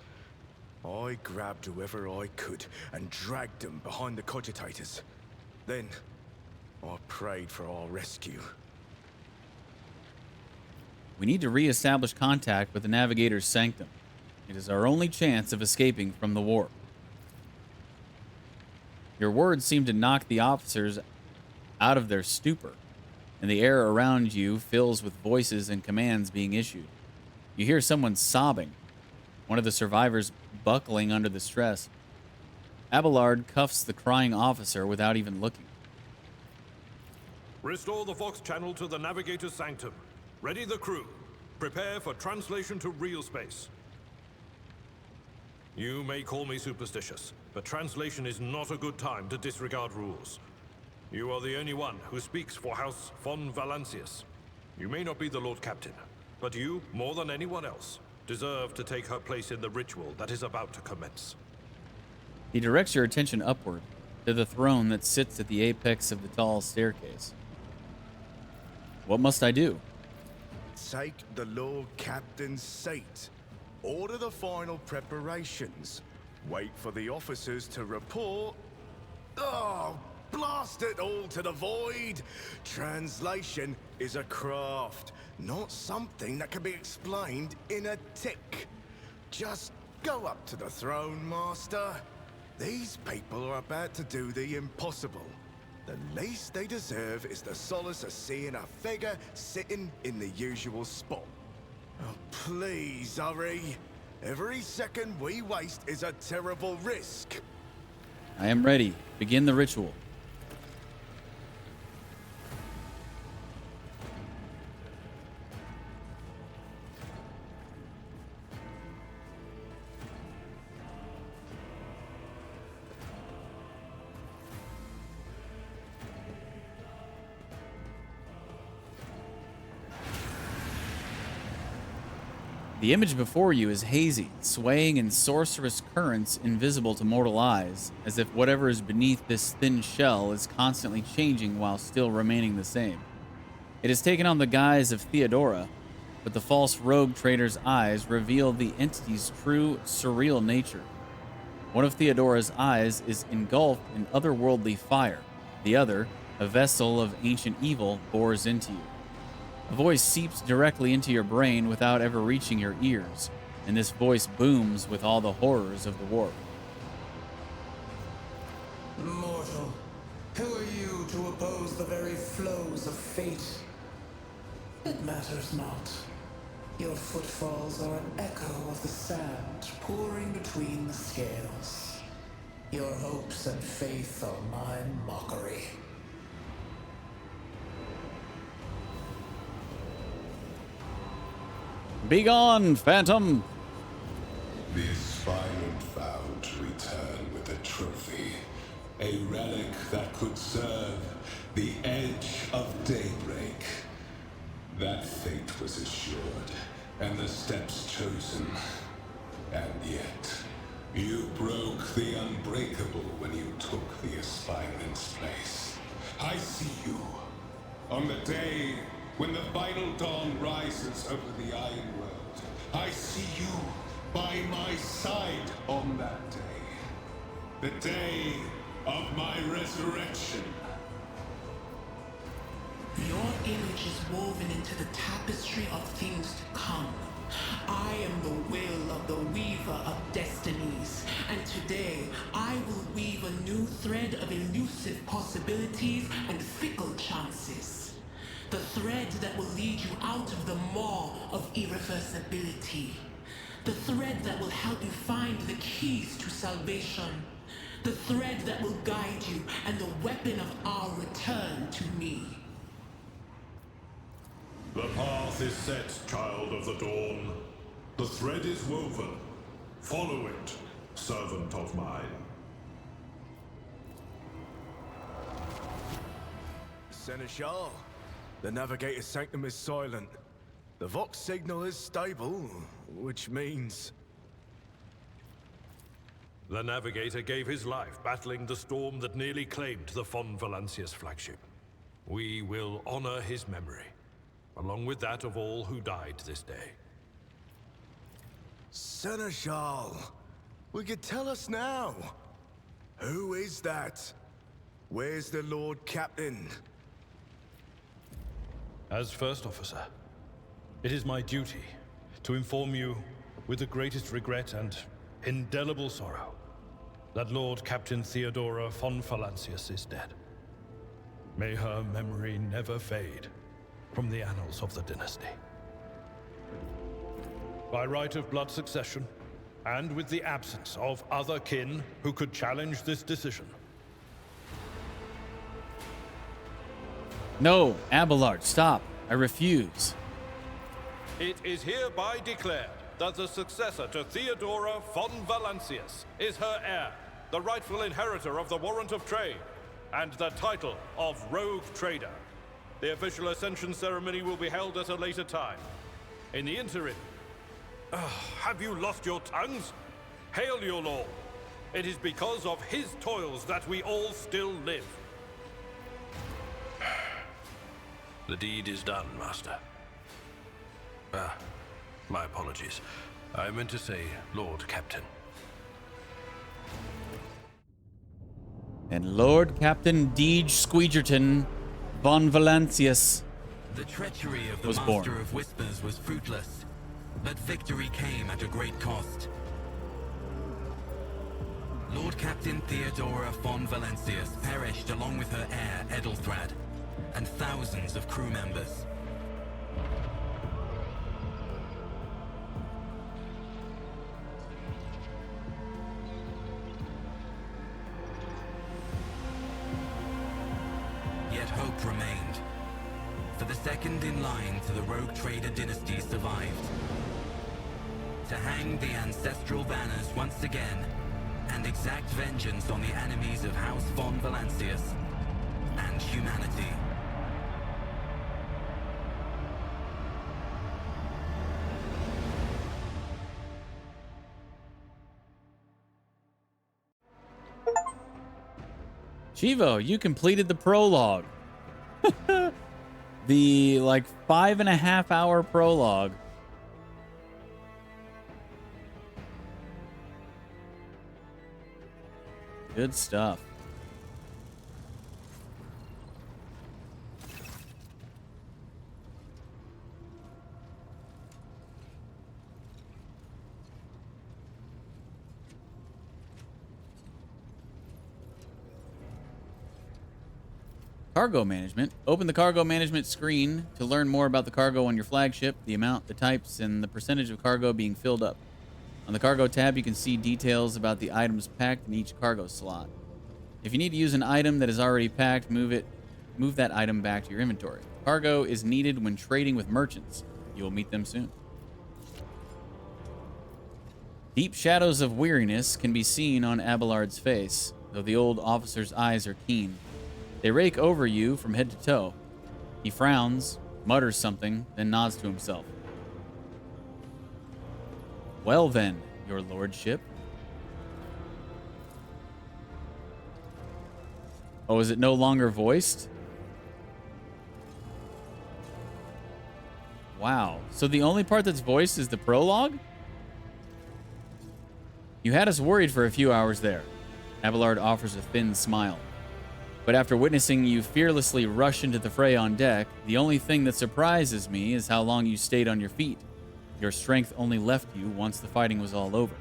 I grabbed whoever I could and dragged them behind the cogitators. Then, I prayed for our rescue. We need to re-establish contact with the Navigator's Sanctum. It is our only chance of escaping from the warp. Your words seem to knock the officers out of their stupor, and the air around you fills with voices and commands being issued. You hear someone sobbing, one of the survivors buckling under the stress. Abelard cuffs the crying officer without even looking. Restore the Vox channel to the Navigator's Sanctum. Ready the crew. Prepare for translation to real space. You may call me superstitious, but translation is not a good time to disregard rules. You are the only one who speaks for House von Valancius. You may not be the Lord Captain, but you, more than anyone else, deserve to take her place in the ritual that is about to commence. He directs your attention upward, to the throne that sits at the apex of the tall staircase. What must I do? Take the Lord Captain's seat. Order the final preparations. Wait for the officers to report. Oh, blast it all to the void! Translation is a craft, not something that can be explained in a tick. Just go up to the throne, Master. These people are about to do the impossible. The least they deserve is the solace of seeing a figure sitting in the usual spot. Oh, please, hurry. Every second we waste is a terrible risk. I am ready. Begin the ritual. The image before you is hazy, swaying in sorcerous currents invisible to mortal eyes, as if whatever is beneath this thin shell is constantly changing while still remaining the same. It has taken on the guise of Theodora, but the false rogue trader's eyes reveal the entity's true, surreal nature. One of Theodora's eyes is engulfed in otherworldly fire. The other, a vessel of ancient evil, bores into you. A voice seeps directly into your brain without ever reaching your ears, and this voice booms with all the horrors of the warp. Mortal, who are you to oppose the very flows of fate? It matters not. Your footfalls are an echo of the sand pouring between the scales. Your hopes and faith are my mockery. Begone, phantom! The aspirant vowed to return with a trophy, a relic that could serve the edge of daybreak. That fate was assured, and the steps chosen. And yet, you broke the unbreakable when you took the aspirant's place. I see you. On the day when the final dawn rises over the Iron World, I see you by my side on that day. The day of my resurrection. Your image is woven into the tapestry of things to come. I am the will of the weaver of destinies, and today I will weave a new thread of elusive possibilities and fickle chances. The thread that will lead you out of the maw of irreversibility. The thread that will help you find the keys to salvation. The thread that will guide you and the weapon of our return to me. The path is set, child of the dawn. The thread is woven. Follow it, servant of mine. Seneschal, the Navigator's sanctum is silent. The Vox signal is stable, which means... The Navigator gave his life battling the storm that nearly claimed the Von Valancius flagship. We will honor his memory, along with that of all who died this day. Seneschal, will you tell us now? Who is that? Where's the Lord Captain? As First Officer, it is my duty to inform you with the greatest regret and indelible sorrow that Lord Captain Theodora von Valancius is dead. May her memory never fade from the annals of the dynasty. By right of blood succession, and with the absence of other kin who could challenge this decision. No, Abelard, stop. I refuse. It is hereby declared that the successor to Theodora von Valancius is her heir, the rightful inheritor of the warrant of trade, and the title of Rogue Trader. The official ascension ceremony will be held at a later time. In the interim, have you lost your tongues? Hail your lord. It is because of his toils that we all still live. The deed is done, Master. My apologies. I meant to say Lord Captain. And Lord Captain DeejTheSqueejerton von Valancius The treachery of the was Master born. of Whispers was fruitless, but victory came at a great cost. Lord Captain Theodora von Valancius perished along with her heir, Edelthrad, and thousands of crew members. hope remained. For the second in line to the Rogue Trader dynasty survived. To hang the ancestral banners once again and exact vengeance on the enemies of House von Valancius and humanity. Chivo, you completed the prologue. The, like, 5.5 hour prologue. Good stuff. Cargo management. Open the cargo management screen to learn more about the cargo on your flagship, the amount, the types, and the percentage of cargo being filled up. On the cargo tab, you can see details about the items packed in each cargo slot. If you need to use an item that is already packed, move that item back to your inventory. Cargo is needed when trading with merchants. You will meet them soon. Deep shadows of weariness can be seen on Abelard's face, though the old officer's eyes are keen. They rake over you from head to toe. He frowns, mutters something, then nods to himself. Well then, your lordship. Oh, is it no longer voiced? Wow. So the only part that's voiced is the prologue? You had us worried for a few hours there. Abelard offers a thin smile. But after witnessing you fearlessly rush into the fray on deck, the only thing that surprises me is how long you stayed on your feet. Your strength only left you once the fighting was all over.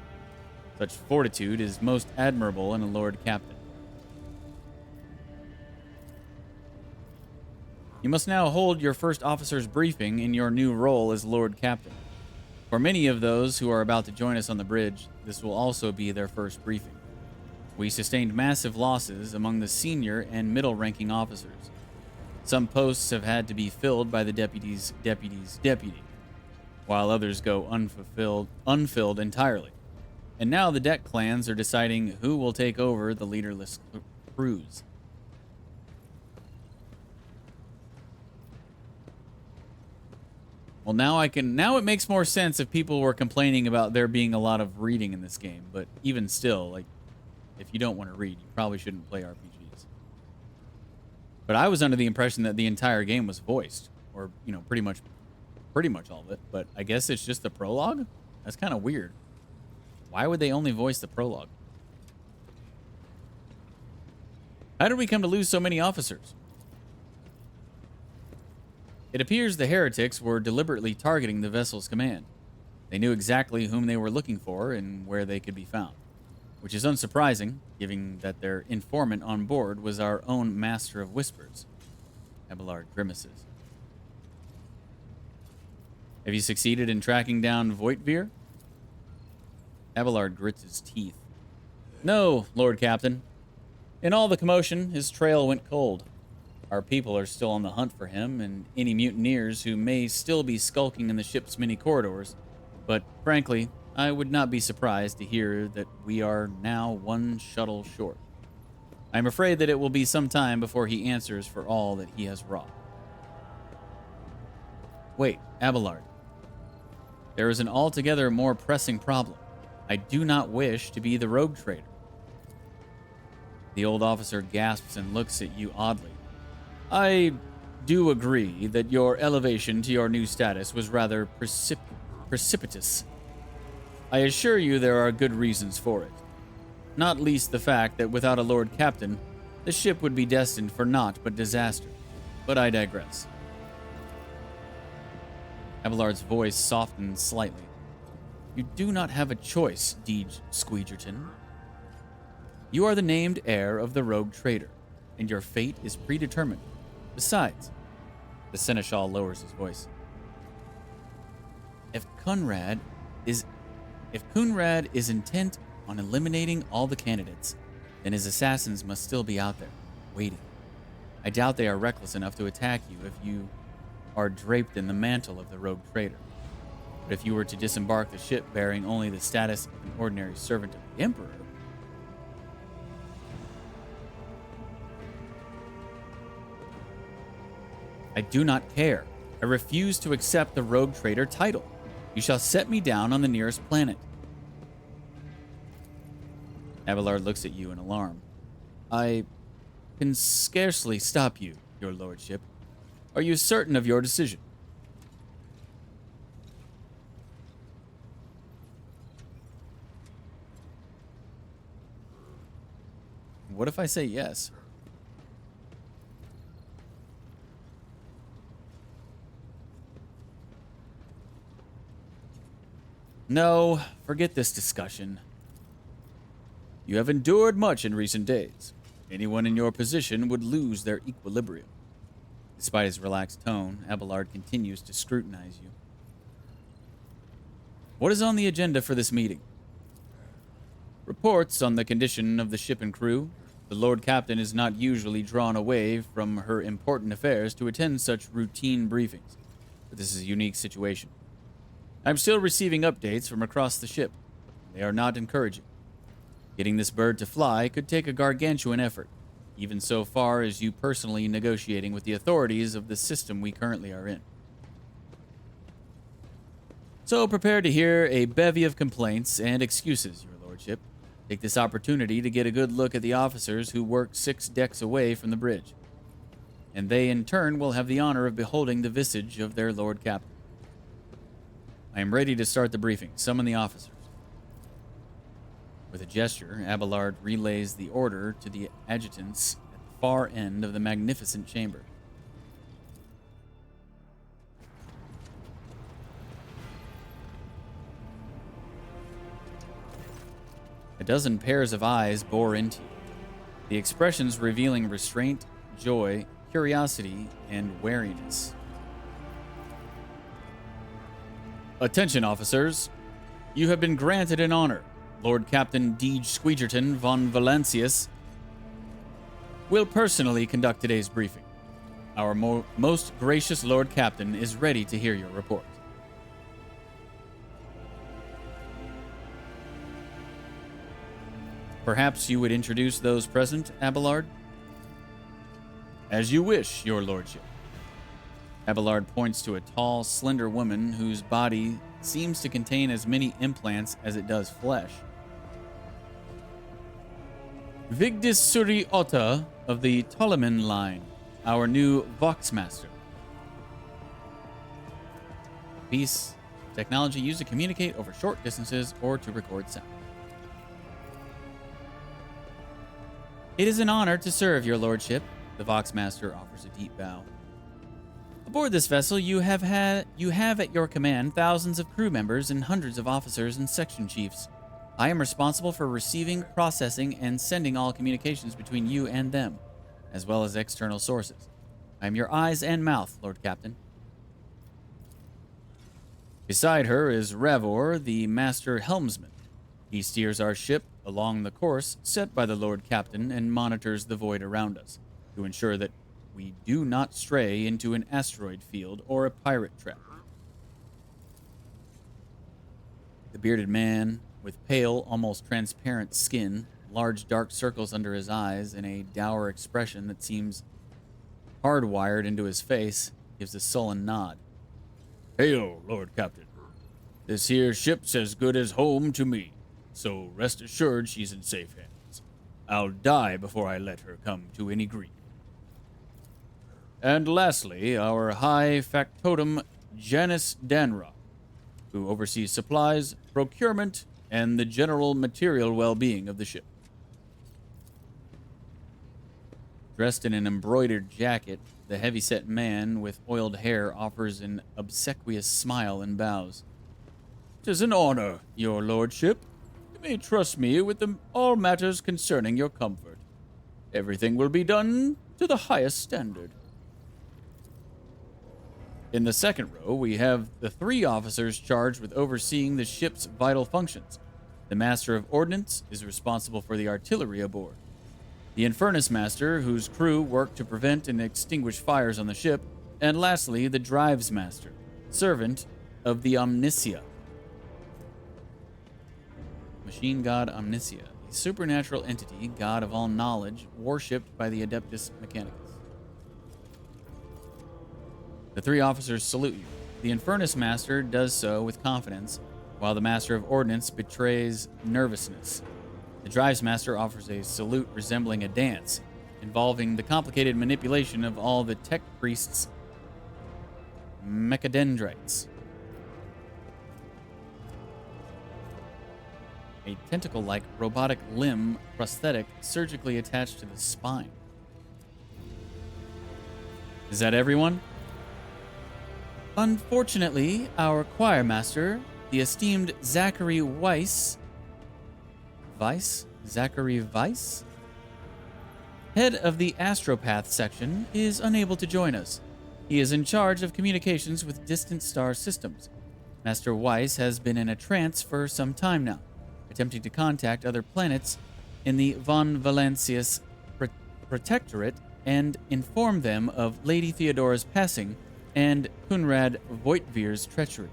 Such fortitude is most admirable in a Lord Captain. You must now hold your first officer's briefing in your new role as Lord Captain. For many of those who are about to join us on the bridge, this will also be their first briefing. We sustained massive losses among the senior and middle-ranking officers. Some posts have had to be filled by the deputy, while others go unfilled entirely. And now the deck clans are deciding who will take over the leaderless crews. Well, now it makes more sense if people were complaining about there being a lot of reading in this game, but even still, like, if you don't want to read, you probably shouldn't play RPGs. But I was under the impression that the entire game was voiced, or, you know, pretty much all of it, but I guess it's just the prologue? That's kind of weird. Why would they only voice the prologue? How did we come to lose so many officers? It appears the heretics were deliberately targeting the vessel's command. They knew exactly whom they were looking for and where they could be found, which is unsurprising, given that their informant on board was our own Master of Whispers. Abelard grimaces. Have you succeeded in tracking down Voitvir? Abelard grits his teeth. No, Lord Captain. In all the commotion, his trail went cold. Our people are still on the hunt for him and any mutineers who may still be skulking in the ship's many corridors, but frankly, I would not be surprised to hear that we are now one shuttle short. I'm afraid that it will be some time before he answers for all that he has wrought. Wait, Abelard. There is an altogether more pressing problem. I do not wish to be the rogue trader. The old officer gasps and looks at you oddly. I do agree that your elevation to your new status was rather precipitous. I assure you there are good reasons for it. Not least the fact that without a Lord Captain, the ship would be destined for naught but disaster. But I digress. Abelard's voice softened slightly. You do not have a choice, DeejTheSqueejerton. You are the named heir of the rogue trader, and your fate is predetermined. Besides, the Seneschal lowers his voice. If Kunrad is intent on eliminating all the candidates, then his assassins must still be out there, waiting. I doubt they are reckless enough to attack you if you are draped in the mantle of the rogue trader. But if you were to disembark the ship bearing only the status of an ordinary servant of the Emperor, I do not care. I refuse to accept the rogue trader title. You shall set me down on the nearest planet. Abelard looks at you in alarm. I can scarcely stop you, your lordship. Are you certain of your decision? What if I say yes? No, forget this discussion. You have endured much in recent days. Anyone in your position would lose their equilibrium. Despite his relaxed tone, Abelard continues to scrutinize you. What is on the agenda for this meeting? Reports on the condition of the ship and crew. The Lord Captain is not usually drawn away from her important affairs to attend such routine briefings, but this is a unique situation. I'm still receiving updates from across the ship. They are not encouraging. Getting this bird to fly could take a gargantuan effort, even so far as you personally negotiating with the authorities of the system we currently are in. So prepare to hear a bevy of complaints and excuses, your lordship. Take this opportunity to get a good look at the officers who work 6 decks away from the bridge, and they in turn will have the honor of beholding the visage of their Lord Captain. I am ready to start the briefing. Summon the officers. With a gesture, Abelard relays the order to the adjutants at the far end of the magnificent chamber. A dozen pairs of eyes bore into you, the expressions revealing restraint, joy, curiosity, and wariness. Attention, officers. You have been granted an honor. Lord Captain DeejTheSqueejerton von Valancius will personally conduct today's briefing. Our most gracious Lord Captain is ready to hear your report. Perhaps you would introduce those present, Abelard? As you wish, your lordship. Abelard points to a tall, slender woman whose body seems to contain as many implants as it does flesh. Vigdis Suri Otta of the Ptoleman line, our new Voxmaster. Piece technology used to communicate over short distances or to record sound. It is an honor to serve your lordship. The Voxmaster offers a deep bow. Aboard this vessel, you have at your command thousands of crew members and hundreds of officers and section chiefs. I am responsible for receiving, processing, and sending all communications between you and them, as well as external sources. I am your eyes and mouth, Lord Captain. Beside her is Ravor, the Master Helmsman. He steers our ship along the course set by the Lord Captain and monitors the void around us to ensure that we do not stray into an asteroid field or a pirate trap. The bearded man, with pale, almost transparent skin, large dark circles under his eyes, and a dour expression that seems hardwired into his face, gives a sullen nod. Hail, Lord Captain. This here ship's as good as home to me, so rest assured she's in safe hands. I'll die before I let her come to any grief. And lastly, our high factotum, Janice Danrock, who oversees supplies, procurement, and the general material well-being of the ship. Dressed in an embroidered jacket, the heavy-set man with oiled hair offers an obsequious smile and bows. 'Tis an honor, your lordship. You may trust me with all matters concerning your comfort. Everything will be done to the highest standard. In the second row, we have the 3 officers charged with overseeing the ship's vital functions. The Master of Ordnance is responsible for the artillery aboard. the Infernus Master, whose crew worked to prevent and extinguish fires on the ship, and lastly, the Drives Master, servant of the Omnicia. Machine god Omnicia, a supernatural entity, god of all knowledge, worshipped by the Adeptus Mechanicus. The three officers salute you. The Infernus Master does so with confidence, while the Master of Ordnance betrays nervousness. The Drives Master offers a salute resembling a dance, involving the complicated manipulation of all the Tech Priest's mechadendrites. A tentacle-like robotic limb prosthetic surgically attached to the spine. Is that everyone? Unfortunately, our choir master, the esteemed Zachary Zachary Weiss, head of the Astropath section, is unable to join us. He is in charge of communications with distant star systems. Master Weiss has been in a trance for some time now, attempting to contact other planets in the Von Valancius Protectorate and inform them of Lady Theodora's passing and Kunrad Voigtvir's treachery.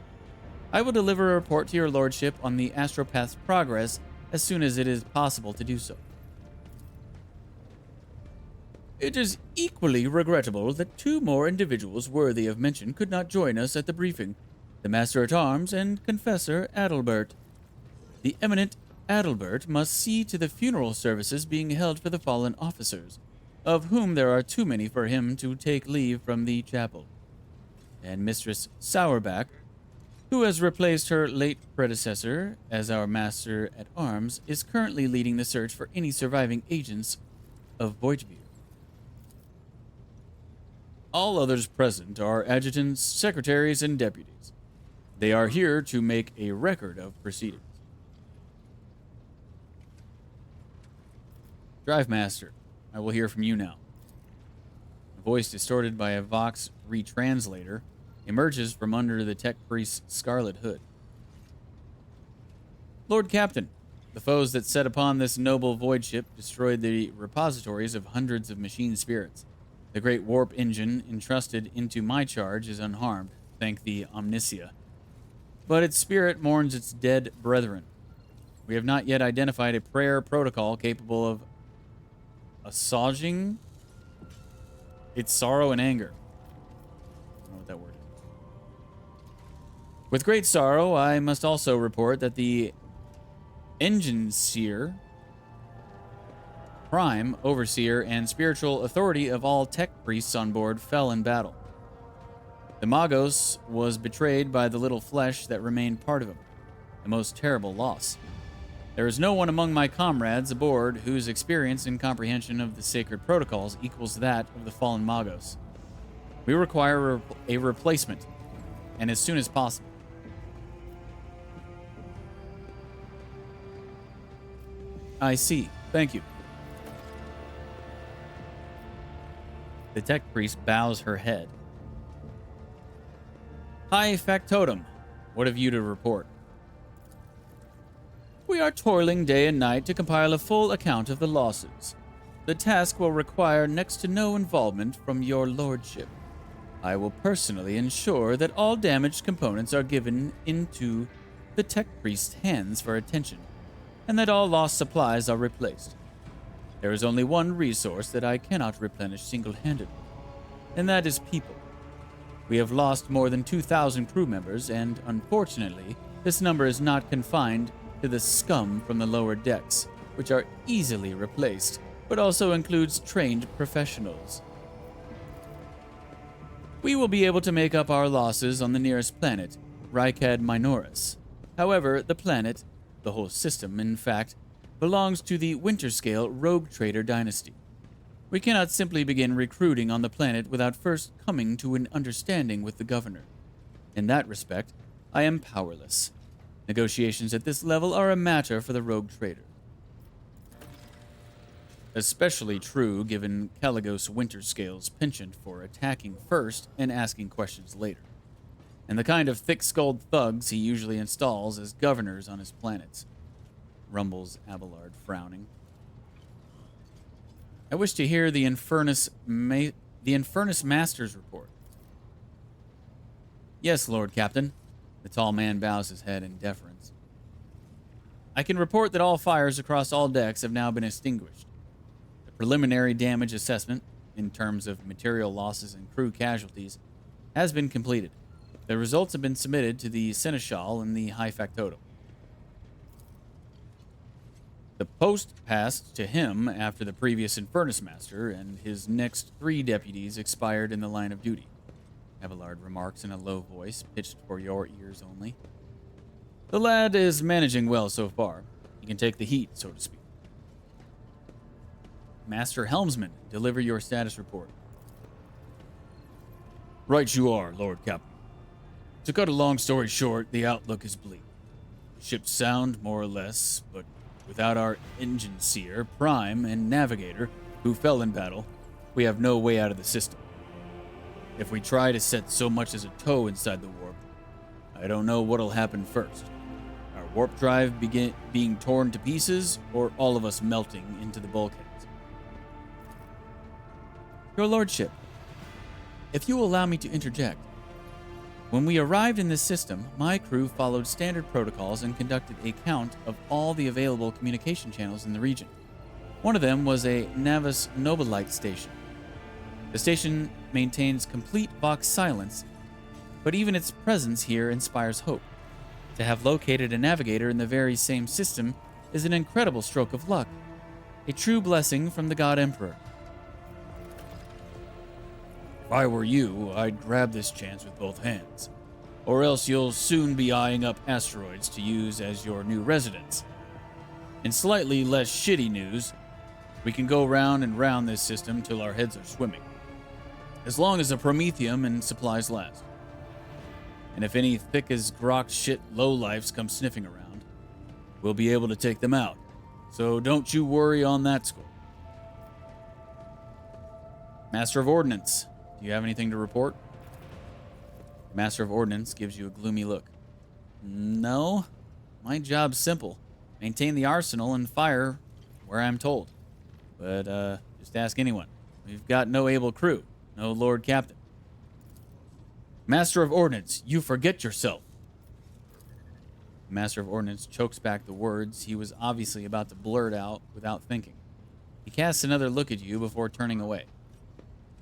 I will deliver a report to your lordship on the Astropath's progress as soon as it is possible to do so. It is equally regrettable that two more individuals worthy of mention could not join us at the briefing, the Master-at-Arms and Confessor Adalbert. The eminent Adalbert must see to the funeral services being held for the fallen officers, of whom there are too many for him to take leave from the chapel. And Mistress Sourback, who has replaced her late predecessor as our Master-at-Arms, is currently leading the search for any surviving agents of Voigtvir. All others present are adjutants, secretaries, and deputies. They are here to make a record of proceedings. Drive Master, I will hear from you now. A voice distorted by a Vox retranslator emerges from under the Tech Priest's scarlet hood. Lord Captain, the foes that set upon this noble void ship destroyed the repositories of hundreds of machine spirits. The great warp engine entrusted into my charge is unharmed, thank the Omnicia. But its spirit mourns its dead brethren. We have not yet identified a prayer protocol capable of assuaging its sorrow and anger. I don't know what that word is. With great sorrow, I must also report that the Engine Seer, Prime, Overseer, and Spiritual Authority of all Tech Priests on board fell in battle. The Magos was betrayed by the little flesh that remained part of him, the most terrible loss. There is no one among my comrades aboard whose experience and comprehension of the sacred protocols equals that of the fallen Magos. We require a replacement, and as soon as possible. I see. Thank you. The Tech Priest bows her head. Hi, Factotum. What have you to report? We are toiling day and night to compile a full account of the losses. The task will require next to no involvement from your lordship. I will personally ensure that all damaged components are given into the Tech Priest's hands for attention, and that all lost supplies are replaced. There is only one resource that I cannot replenish single-handedly, and that is people. We have lost more than 2,000 crew members, and unfortunately, this number is not confined to the scum from the lower decks, which are easily replaced, but also includes trained professionals. We will be able to make up our losses on the nearest planet, Rykad Minoris. However, the planet, the whole system, in fact, belongs to the Winterscale Rogue Trader dynasty. We cannot simply begin recruiting on the planet without first coming to an understanding with the governor. In that respect, I am powerless. Negotiations at this level are a matter for the Rogue Trader. Especially true given Caligos Winterscale's penchant for attacking first and asking questions later, and the kind of thick-skulled thugs he usually installs as governors on his planets, rumbles Abelard, frowning. I wish to hear the Infernus Master's report. Yes, Lord Captain. The tall man bows his head in deference. I can report that all fires across all decks have now been extinguished. The preliminary damage assessment, in terms of material losses and crew casualties, has been completed. The results have been submitted to the Seneschal and the High Factotum. The post passed to him after the previous Infernus Master and his next 3 deputies expired in the line of duty. Abelard remarks in a low voice, pitched for your ears only. The lad is managing well so far. He can take the heat, so to speak. Master Helmsman, deliver your status report. Right you are, Lord Captain. To cut a long story short, the outlook is bleak. The ship's sound, more or less, but without our engine seer, prime, and navigator, who fell in battle, we have no way out of the system. If we try to set so much as a toe inside the warp, I don't know what'll happen first. Our warp drive being torn to pieces, or all of us melting into the bulkheads. Your Lordship, if you will allow me to interject. When we arrived in this system, my crew followed standard protocols and conducted a count of all the available communication channels in the region. One of them was a Navis Nobilite station. The station maintains complete Vox silence, but even its presence here inspires hope. To have located a navigator in the very same system is an incredible stroke of luck, a true blessing from the God Emperor. If I were you, I'd grab this chance with both hands, or else you'll soon be eyeing up asteroids to use as your new residence. In slightly less shitty news, we can go round and round this system till our heads are swimming, as long as the promethium and supplies last. And if any thick as grok shit lowlifes come sniffing around, we'll be able to take them out, so don't you worry on that score. Master of Ordnance, do you have anything to report? Master of Ordnance gives you a gloomy look. No, my job's simple. Maintain the arsenal and fire where I'm told. But, just ask anyone. We've got no able crew, no Lord Captain. Master of Ordnance, you forget yourself. Master of Ordnance chokes back the words he was obviously about to blurt out without thinking. He casts another look at you before turning away.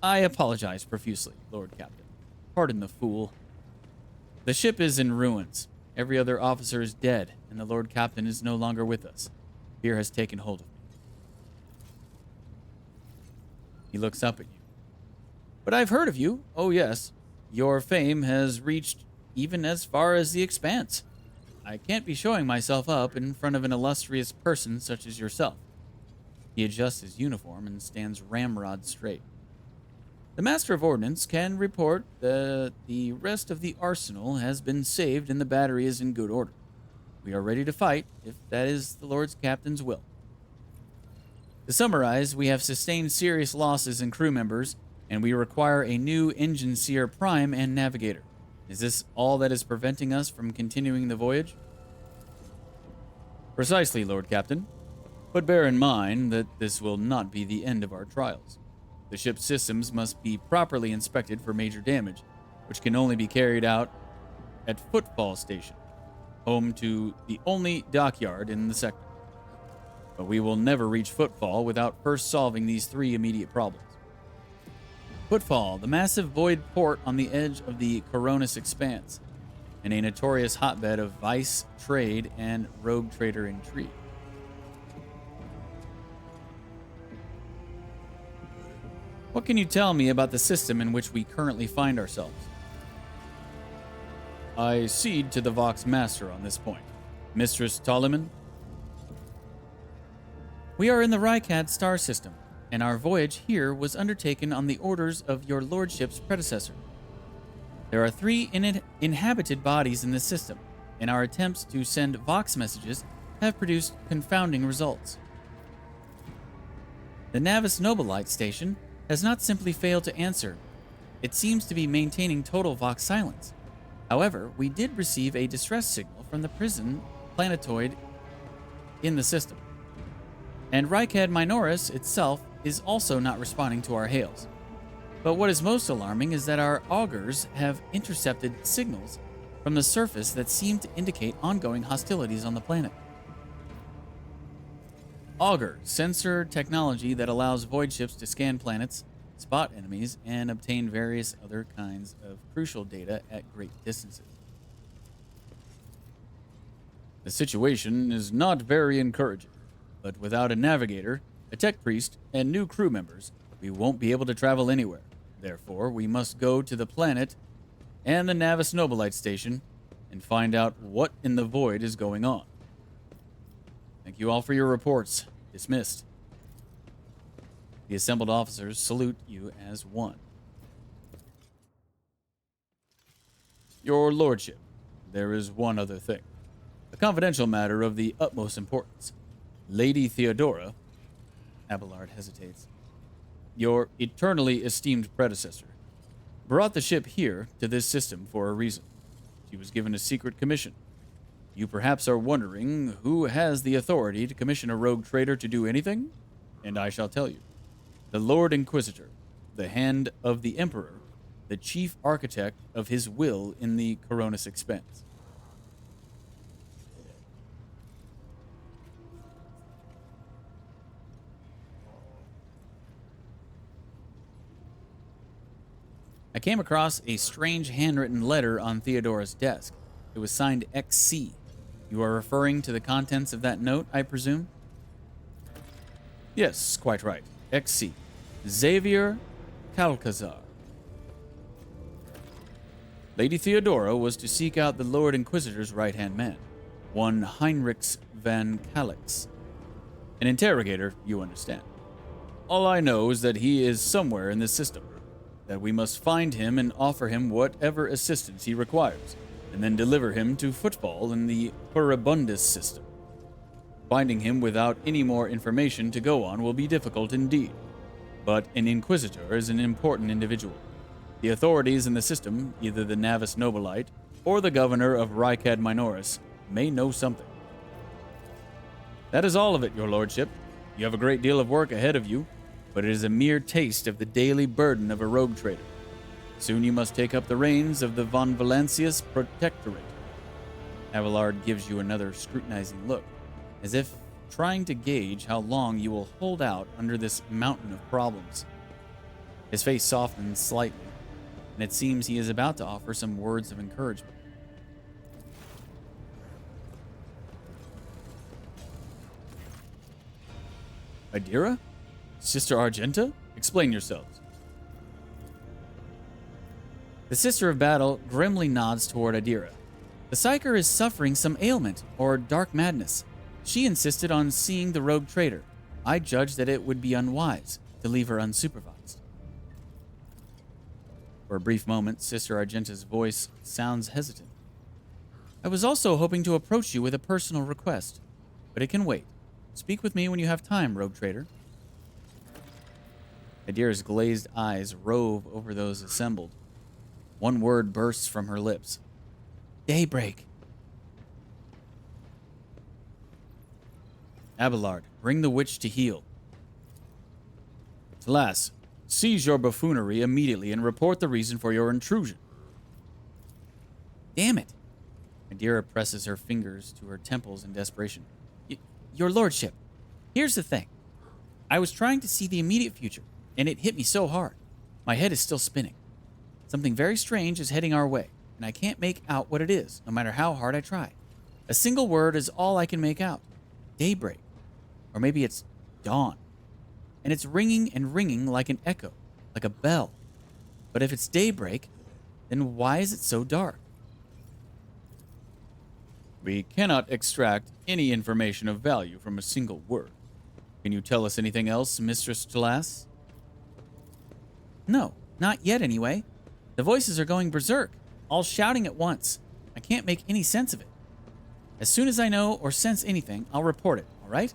I apologize profusely, Lord Captain. Pardon the fool. The ship is in ruins. Every other officer is dead, and the Lord Captain is no longer with us. Fear has taken hold of me. He looks up at you. But I've heard of you. Oh, yes. Your fame has reached even as far as the Expanse. I can't be showing myself up in front of an illustrious person such as yourself. He adjusts his uniform and stands ramrod straight. The Master of Ordnance can report that the rest of the arsenal has been saved and the battery is in good order. We are ready to fight, if that is the Lord Captain's will. To summarize, we have sustained serious losses in crew members, and we require a new Engine Seer Prime and Navigator. Is this all that is preventing us from continuing the voyage? Precisely, Lord Captain. But bear in mind that this will not be the end of our trials. The ship's systems must be properly inspected for major damage, which can only be carried out at Footfall Station, home to the only dockyard in the sector. But we will never reach Footfall without first solving these 3 immediate problems. Footfall, the massive void port on the edge of the Coronis Expanse, and a notorious hotbed of vice, trade, and rogue trader intrigue. What can you tell me about the system in which we currently find ourselves? I cede to the Vox Master on this point. Mistress Toliman? We are in the Rykad star system, and our voyage here was undertaken on the orders of your lordship's predecessor. There are 3 inhabited bodies in this system, and our attempts to send Vox messages have produced confounding results. The Navis Nobilite station has not simply failed to answer. It seems to be maintaining total Vox silence. However, we did receive a distress signal from the prison planetoid in the system. And Rykad Minoris itself is also not responding to our hails. But what is most alarming is that our augurs have intercepted signals from the surface that seem to indicate ongoing hostilities on the planet. Augur, sensor technology that allows void ships to scan planets, spot enemies, and obtain various other kinds of crucial data at great distances. The situation is not very encouraging, but without a navigator, a tech priest, and new crew members, we won't be able to travel anywhere. Therefore, we must go to the planet and the Navis Nobilite station and find out what in the void is going on. Thank you all for your reports. Dismissed. The assembled officers salute you as one. Your Lordship, there is one other thing. A confidential matter of the utmost importance. Lady Theodora, Abelard hesitates, your eternally esteemed predecessor, brought the ship here to this system for a reason. She was given a secret commission. You perhaps are wondering who has the authority to commission a rogue trader to do anything? And I shall tell you. The Lord Inquisitor, the hand of the Emperor, the chief architect of his will in the Coronis Expanse. I came across a strange handwritten letter on Theodora's desk. It was signed XC. You are referring to the contents of that note, I presume? Yes, quite right. XC. Xavier Calcazar. Lady Theodora was to seek out the Lord Inquisitor's right-hand man, one Heinrichs van Calix. An interrogator, you understand. All I know is that he is somewhere in this system, that we must find him and offer him whatever assistance he requires, and then deliver him to Footfall in the Furibundus system. Finding him without any more information to go on will be difficult indeed, but an Inquisitor is an important individual. The authorities in the system, either the Navis Nobilite or the governor of Rykad Minoris, may know something. That is all of it, your lordship. You have a great deal of work ahead of you, but it is a mere taste of the daily burden of a rogue trader. Soon you must take up the reins of the Von Valancius Protectorate. Abelard gives you another scrutinizing look, as if trying to gauge how long you will hold out under this mountain of problems. His face softens slightly, and it seems he is about to offer some words of encouragement. Adira? Sister Argenta? Explain yourselves. The Sister of Battle grimly nods toward Adira. The Psyker is suffering some ailment, or dark madness. She insisted on seeing the rogue trader. I judged that it would be unwise to leave her unsupervised. For a brief moment, Sister Argenta's voice sounds hesitant. I was also hoping to approach you with a personal request, but it can wait. Speak with me when you have time, rogue trader. Adira's glazed eyes rove over those assembled. One word bursts from her lips. Daybreak. Abelard, bring the witch to heel. Alas, seize your buffoonery immediately and report the reason for your intrusion. Damn it. Adira presses her fingers to her temples in desperation. Your lordship, here's the thing. I was trying to see the immediate future, and it hit me so hard. My head is still spinning. Something very strange is heading our way, and I can't make out what it is, no matter how hard I try. A single word is all I can make out. Daybreak. Or maybe it's dawn. And it's ringing and ringing like an echo, like a bell. But if it's daybreak, then why is it so dark? We cannot extract any information of value from a single word. Can you tell us anything else, Mistress Talas? No, not yet anyway. The voices are going berserk, all shouting at once. I can't make any sense of it. As soon as I know or sense anything, I'll report it, all right?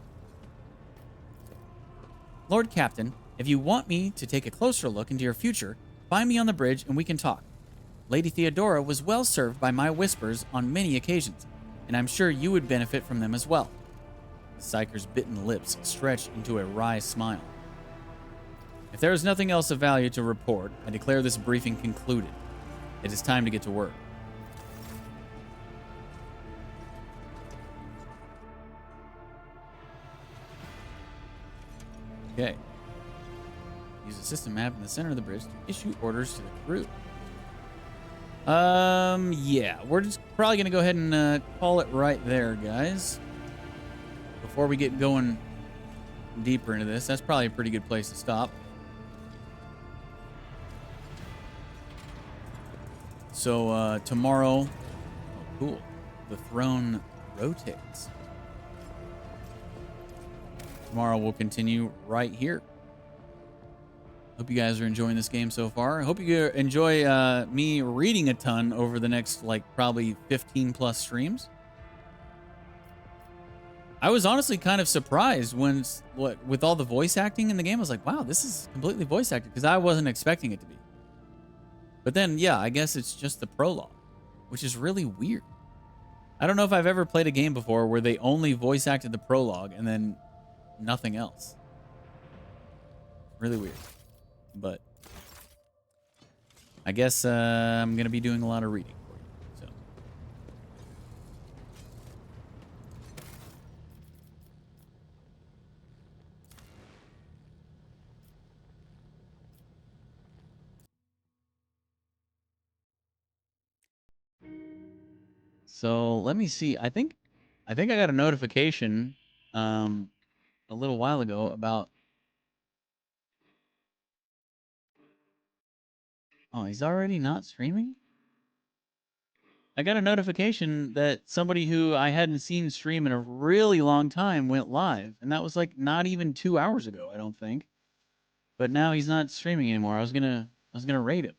Lord Captain, if you want me to take a closer look into your future, find me on the bridge and we can talk. Lady Theodora was well served by my whispers on many occasions, and I'm sure you would benefit from them as well. The Psyker's bitten lips stretched into a wry smile. If there is nothing else of value to report, I declare this briefing concluded. It is time to get to work. Okay. Use a system map in the center of the bridge to issue orders to the crew. Yeah, we're just probably gonna go ahead and call it right there, guys. Before we get going deeper into this, that's probably a pretty good place to stop. So tomorrow, oh cool, the throne rotates. Tomorrow we'll continue right here. Hope you guys are enjoying this game so far. I hope you enjoy me reading a ton over the next, like, probably 15 plus streams. I was honestly kind of surprised when, with all the voice acting in the game, I was like, wow, this is completely voice acted, because I wasn't expecting it to be. But then, yeah, I guess it's just the prologue, which is really weird. I don't know if I've ever played a game before where they only voice acted the prologue and then nothing else. Really weird. But I guess I'm going to be doing a lot of reading for you. So. So let me see. I think I got a notification a little while ago about. Oh, he's already not streaming? I got a notification that somebody who I hadn't seen stream in a really long time went live, and that was like not even 2 hours ago, I don't think. But now he's not streaming anymore. I was gonna rate him.